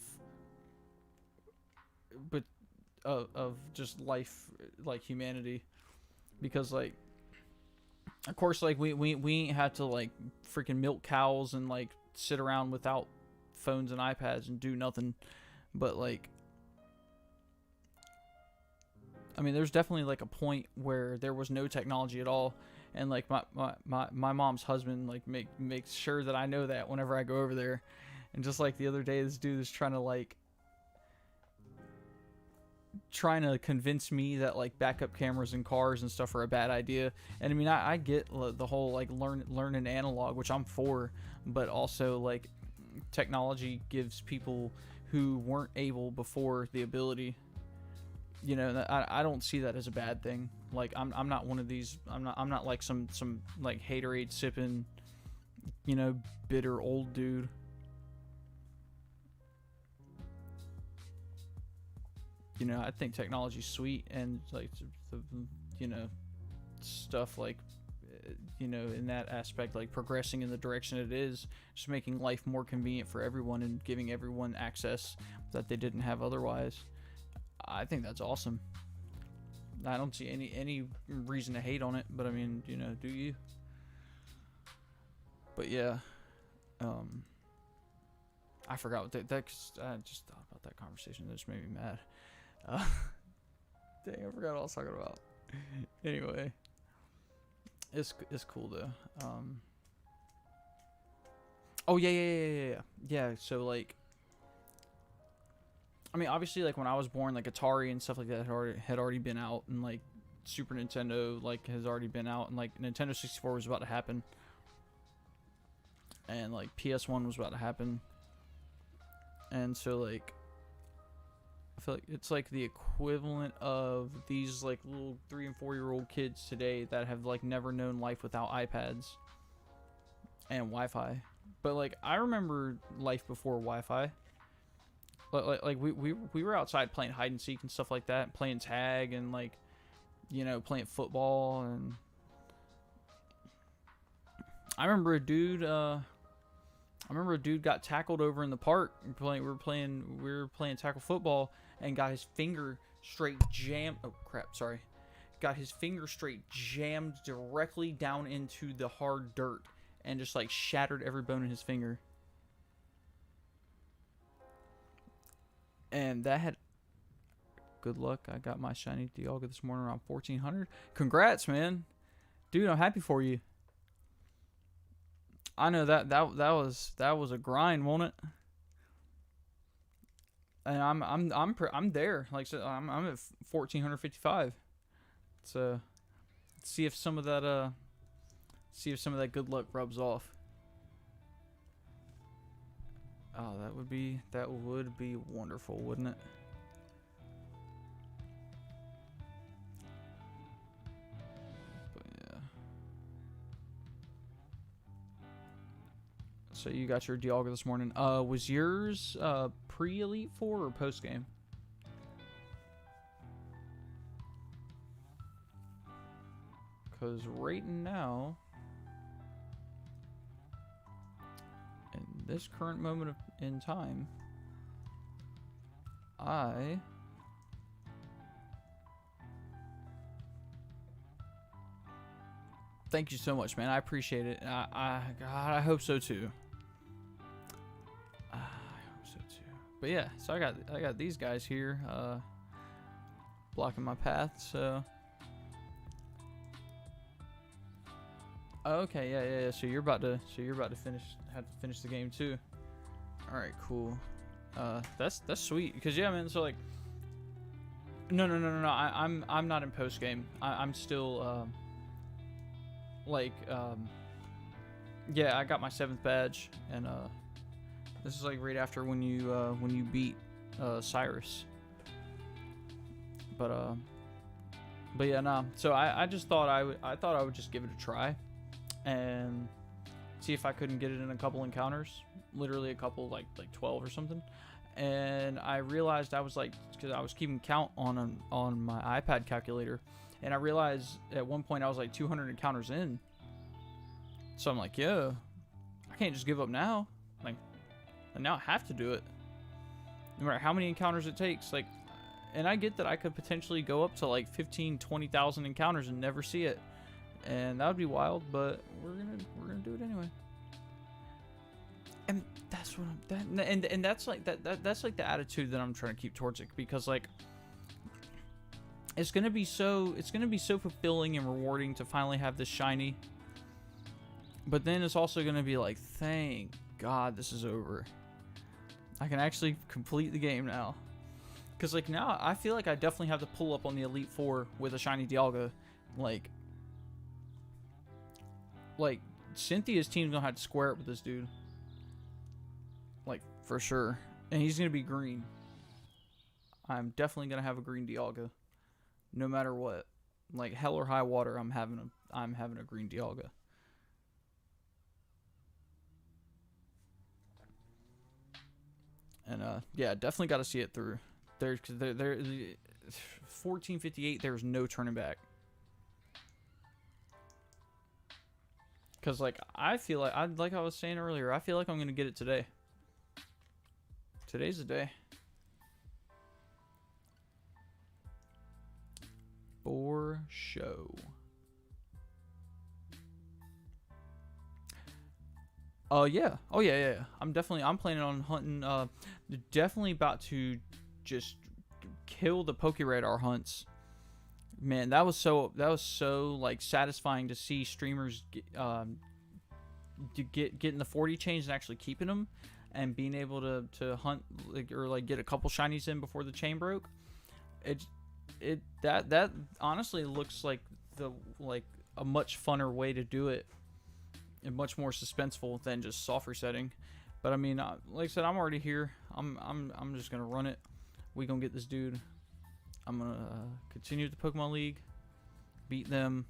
just life, like humanity, because like, of course, like we ain't had to like freaking milk cows and like sit around without phones and iPads and do nothing. But like, I mean, there's definitely like a point where there was no technology at all, and like my mom's husband like makes sure that I know that whenever I go over there. And just like the other day, this dude is trying to convince me that like backup cameras in cars and stuff are a bad idea. And I mean, I get the whole like learn an analog, which I'm for, but also like technology gives people who weren't able before the ability. You know, I don't see that as a bad thing. Like I'm not one of these. I'm not like some like haterade sipping, bitter old dude. I think technology's sweet, and like the stuff like in that aspect, like progressing in the direction it is, just making life more convenient for everyone and giving everyone access that they didn't have otherwise. I think that's awesome. I don't see any reason to hate on it, but I mean, do you? But yeah, I forgot what that I just thought about that conversation. That just made me mad. Dang, I forgot what I was talking about. Anyway, it's cool though. Oh yeah. So like, I mean, obviously, like when I was born, like Atari and stuff like that had already been out, and like Super Nintendo like has already been out, and like Nintendo 64 was about to happen, and like PS1 was about to happen, and so like, I feel like it's like the equivalent of these like little 3 and 4 year old kids today that have like never known life without iPads and Wi-Fi. But like, I remember life before Wi-Fi. Like we were outside playing hide and seek and stuff like that, playing tag and like, playing football. And I remember a dude got tackled over in the park. We were playing tackle football and got his finger straight jammed. Oh crap! Sorry, got his finger straight jammed directly down into the hard dirt and just like shattered every bone in his finger. And that had good luck. I got my shiny Dialga this morning around 1400. Congrats, man, dude! I'm happy for you. I know that was a grind, won't it? And I'm there. Like I said, I'm at 1455. So see if some of that good luck rubs off. Oh, that would be wonderful, wouldn't it? But yeah. So you got your Dialga this morning. Was yours pre-Elite Four or post-game? Because right now, in this current moment in time, thank you so much, man. I appreciate it. God, I hope so too. I hope so too. But yeah, so I got these guys here, blocking my path. So, okay, yeah. So you're about to have to finish the game too. All right, cool. That's sweet. Cause yeah, man. So like, no. I'm not in post game. I'm still yeah, I got my 7th badge, and this is like right after when you beat Cyrus. But yeah, nah. So I just thought I would just give it a try and see if I couldn't get it in a couple encounters, literally a couple, like 12 or something. And I realized I was like, because I was keeping count on my iPad calculator, and I realized at one point I was like 200 encounters in. So I'm like, yeah, I can't just give up now. Like, and now I have to do it, no matter how many encounters it takes. Like, and I get that I could potentially go up to like 15,000-20,000 encounters and never see it, and that would be wild. But we're gonna do it anyway. And that's what and that's like that's like the attitude that I'm trying to keep towards it, because like it's gonna be so fulfilling and rewarding to finally have this shiny. But then it's also gonna be like, thank God this is over. I can actually complete the game now. Cause like now I feel like I definitely have to pull up on the Elite Four with a shiny Dialga. Like Cynthia's team's gonna have to square up with this dude. Like, for sure. And he's gonna be green. I'm definitely gonna have a green Dialga, no matter what. Like, hell or high water, I'm having a green Dialga. And yeah, definitely got to see it through. There 1458. There's no turning back. Cause like I feel like I was saying earlier, I feel like I'm gonna get it today. Today's the day. For show. Yeah. Oh yeah. I'm planning on hunting. Definitely about to just kill the Pokeradar hunts. Man, that was so like satisfying to see streamers getting the 40 chains and actually keeping them, and being able to hunt or get a couple shinies in before the chain broke. That honestly looks like a much funner way to do it, and much more suspenseful than just soft resetting. But I mean, like I said, I'm already here. I'm just gonna run it. We gonna get this dude. I'm gonna continue the Pokemon League, beat them,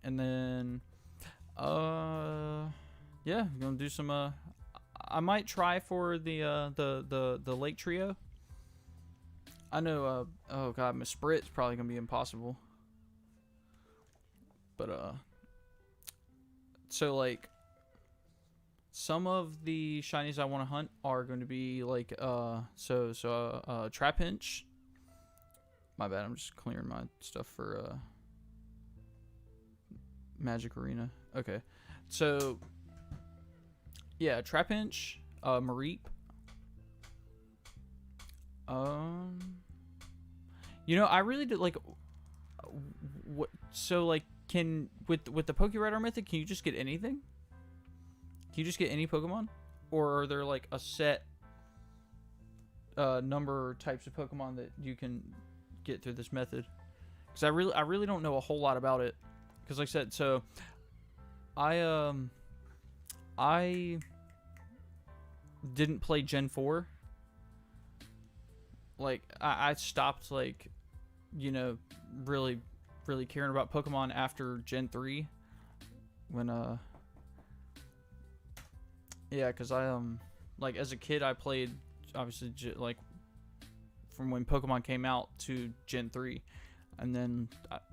and then yeah, I'm gonna do some I might try for the Lake Trio. I know oh god, my Sprit's probably gonna be impossible. But so like some of the shinies I want to hunt are going to be like Trapinch. My bad, I'm just clearing my stuff for Magic Arena. Okay, so yeah, Trapinch, Mareep. You know, I really did like what. So like, can with the Pokeradar method, can you just get anything? Can you just get any Pokemon, or are there like a set number or types of Pokemon that you can get through this method? Because I really don't know a whole lot about it. Because like I said, so I didn't play Gen 4. Like I stopped, like, you know, really caring about Pokemon after Gen 3, when Yeah, because I like as a kid I played obviously like from when Pokemon came out to Gen 3, and then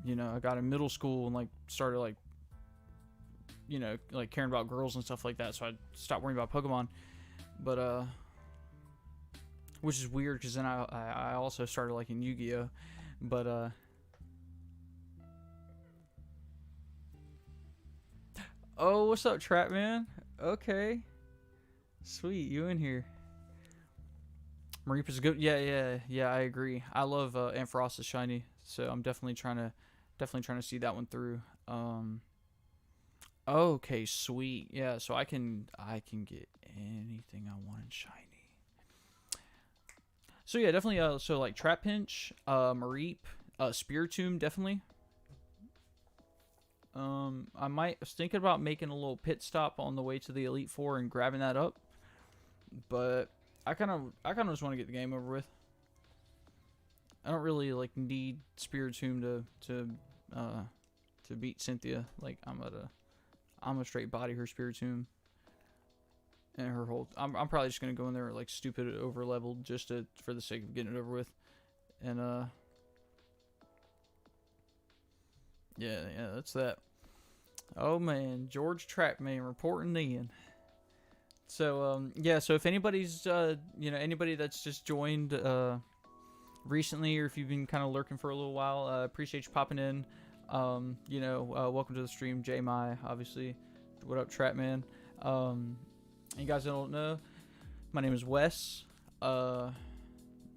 you know I got in middle school and like started like you know like caring about girls and stuff like that, so I stopped worrying about Pokemon. But which is weird because then I also started liking Yu-Gi-Oh, but oh, what's up, Trap Man? Okay, sweet, you in here? Mareepa's good. Yeah. I agree. I love Ampharos's shiny, so I'm definitely trying to see that one through. Okay, sweet. Yeah, so I can get anything I want in shiny. So yeah, definitely. So like Trapinch, Mareep, Spiritomb, definitely. I was thinking about making a little pit stop on the way to the Elite Four and grabbing that up, but I kind of just want to get the game over with. I don't really like need Spiritomb to beat Cynthia. Like I'm a straight body her Spiritomb and her whole. I'm probably just gonna go in there like stupid over leveled just for the sake of getting it over with, and yeah that's that. Oh man, George Trapman reporting in. So yeah, so if anybody's anybody that's just joined recently, or if you've been kind of lurking for a little while, appreciate you popping in. Welcome to the stream, J My, obviously. What up, Trapman? You guys that don't know, my name is Wes.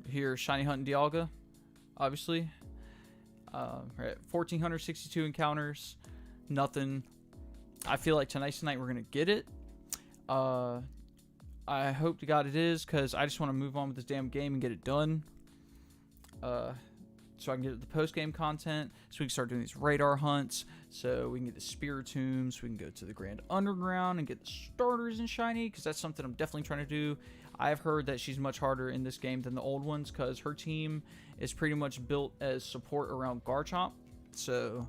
Here, shiny hunting Dialga, obviously. We're at 1,462 encounters, nothing. I feel like tonight's the night we're gonna get it. I hope to God it is, because I just want to move on with this damn game and get it done. So I can get the post-game content, so we can start doing these radar hunts, so we can get the Spiritombs, so we can go to the Grand Underground and get the starters in shiny, because that's something I'm definitely trying to do. I've heard that she's much harder in this game than the old ones, because her team is pretty much built as support around Garchomp, so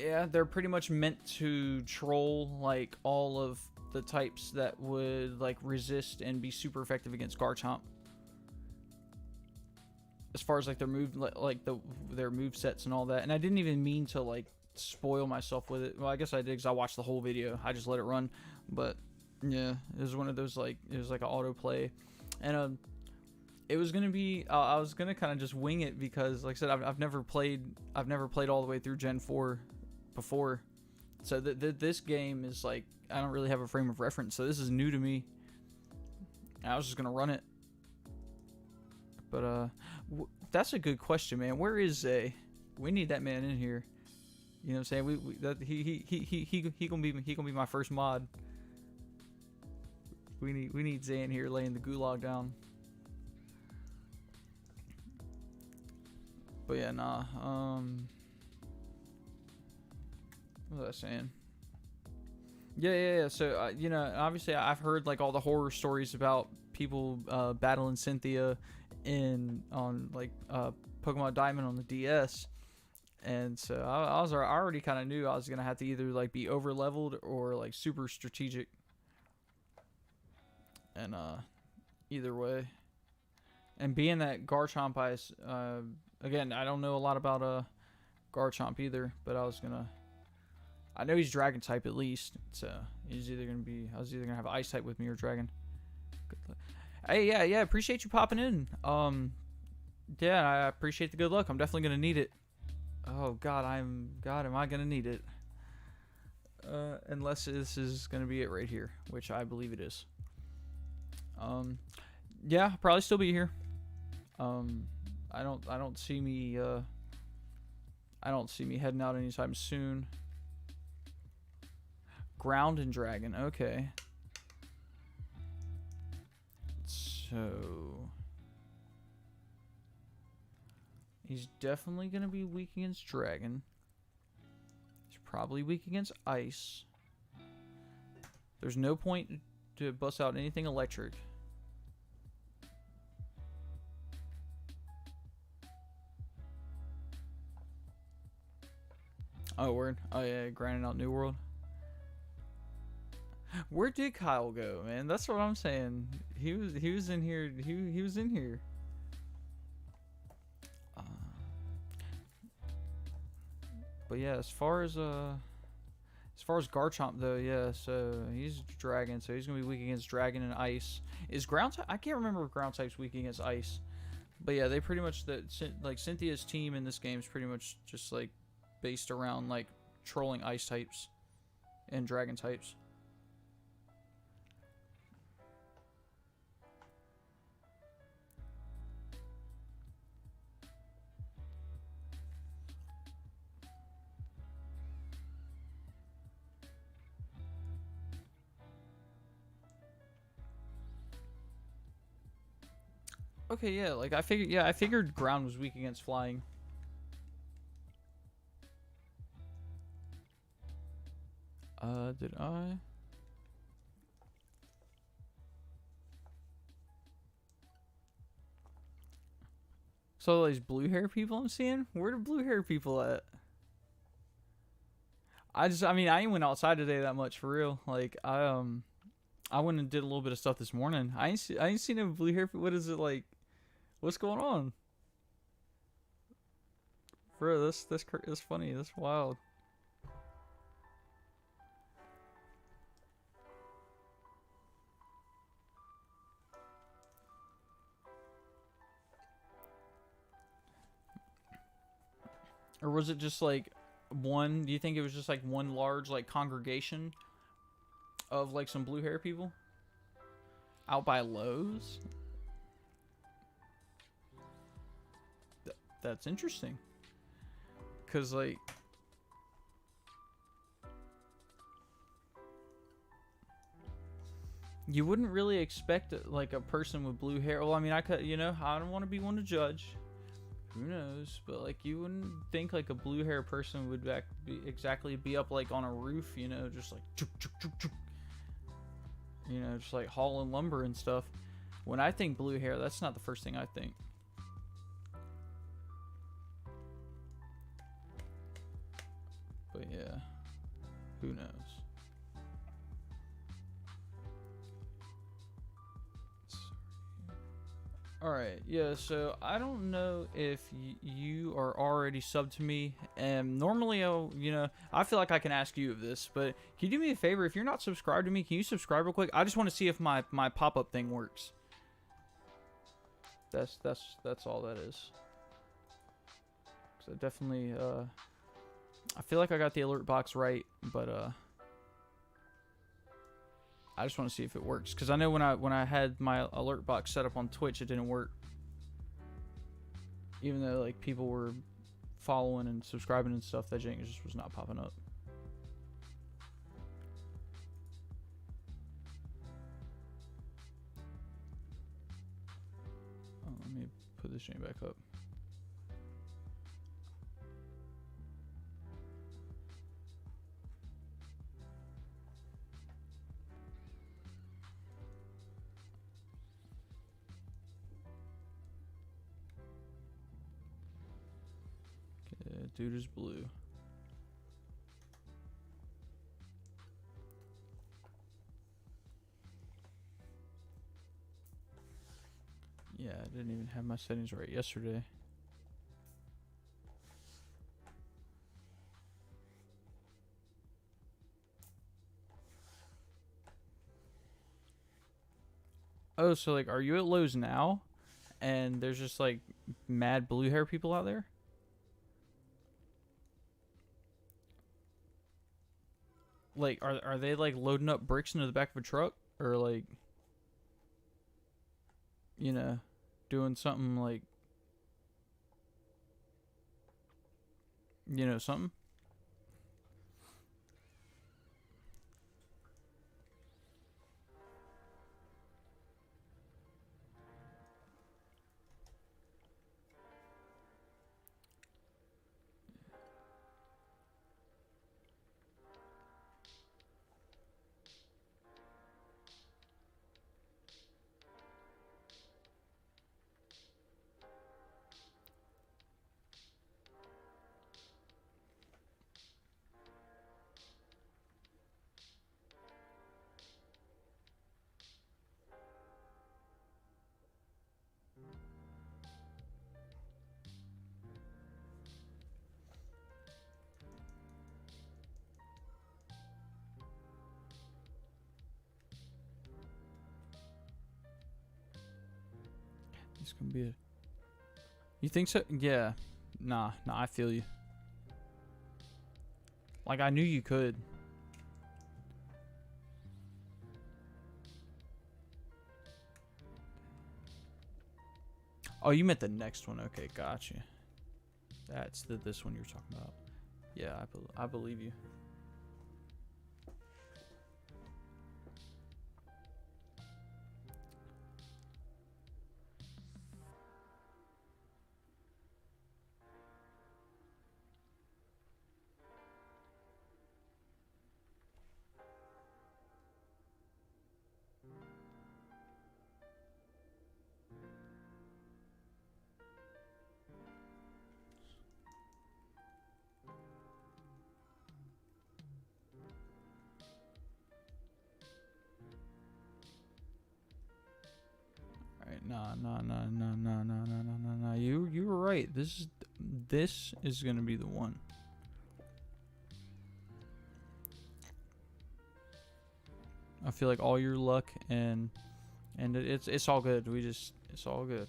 yeah, they're pretty much meant to troll like all of the types that would like resist and be super effective against Garchomp. As far as like their their move sets and all that, and I didn't even mean to like spoil myself with it. Well, I guess I did because I watched the whole video. I just let it run, but yeah, it was one of those like it was like an autoplay, and it was gonna be I was gonna kind of just wing it because like I said I've never played all the way through Gen 4 before, so this game is like I don't really have a frame of reference, so this is new to me. I was just gonna run it, but that's a good question, man. Where is Zay? We need that man in here. You know what I'm saying? He gonna be my first mod. We need Zay in here laying the gulag down. But yeah, nah. What was I saying? Yeah. So obviously I've heard like all the horror stories about people battling Cynthia on Pokemon Diamond on the DS, and so I already kind of knew I was gonna have to either like be over leveled or like super strategic, and either way, and being that Garchomp again I don't know a lot about Garchomp either, but I know he's Dragon type at least, so I was either gonna have Ice type with me or Dragon. Hey, yeah, appreciate you popping in. Yeah, I appreciate the good luck. I'm definitely gonna need it. Oh God, am I gonna need it? Unless this is gonna be it right here, which I believe it is. Yeah, I'll probably still be here. I don't see me heading out anytime soon. Ground and Dragon, okay. So he's definitely gonna be weak against Dragon. He's probably weak against Ice. There's no point to bust out anything electric. Oh, word. Oh yeah, grinding out New World. Where did Kyle go, man? That's what I'm saying. He was in here. He was in here. Uh, but yeah, as far as Garchomp though, yeah. So he's Dragon, so he's gonna be weak against Dragon and Ice. Is ground type? I can't remember if ground type's weak against Ice. But yeah, they pretty much like Cynthia's team in this game is pretty much just like based around like trolling Ice types and Dragon types. Okay, yeah, like I figured ground was weak against flying. Did I? So these blue hair people I'm seeing? Where the blue hair people at? I mean, I ain't went outside today that much for real. Like, I went and did a little bit of stuff this morning. I ain't seen no blue hair. What is it like? What's going on? Bro, this funny. That's wild. Or was it just like one? Do you think it was just like one large like congregation of like some blue hair people out by Lowe's? That's interesting. Cause like you wouldn't really expect like a person with blue hair. Well, I mean, I could, you know, I don't want to be one to judge. Who knows? But like, you wouldn't think like a blue hair person would exactly be up like on a roof, you know, just like, you know, just like hauling lumber and stuff. When I think blue hair, that's not the first thing I think. But yeah, who knows? Alright, yeah, so I don't know if you are already subbed to me, and normally, you know, I feel like I can ask you of this, but can you do me a favor? If you're not subscribed to me, can you subscribe real quick? I just want to see if my pop-up thing works. That's all that is. So definitely, I feel like I got the alert box right, but, I just want to see if it works, because I know when I had my alert box set up on Twitch, it didn't work. Even though like people were following and subscribing and stuff, that jank just was not popping up. Oh, let me put this jank back up. Dude is blue. Yeah, I didn't even have my settings right yesterday. Oh, so like, are you at Lowe's now? And there's just like mad blue hair people out there? Like, are they like loading up bricks into the back of a truck, or like, you know, doing something like, you know, something? it's gonna be a. You think so? Yeah. Nah, I feel you. Like, I knew you could. Oh, you meant the next one. Okay, gotcha. That's this one you're talking about. Yeah, I believe you. No. You were right. This is gonna be the one. I feel like all your luck and it's all good. It's all good.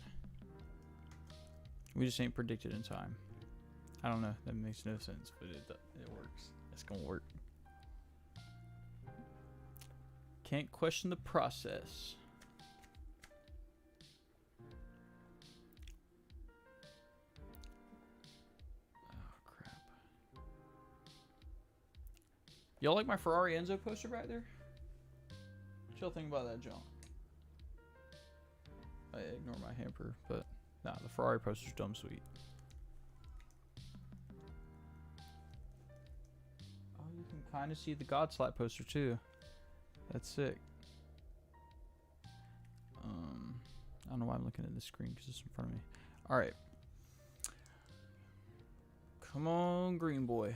We just ain't predicted in time. I don't know. That makes no sense, but it works. It's gonna work. Can't question the process. Y'all like my Ferrari Enzo poster back there? What y'all think about that, John? I ignore my hamper, but nah, the Ferrari poster's dumb sweet. Oh, you can kind of see the Godslap poster too. That's sick. I don't know why I'm looking at the screen because it's in front of me. All right. Come on, green boy.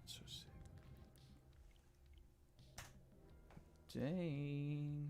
So sick. Dang.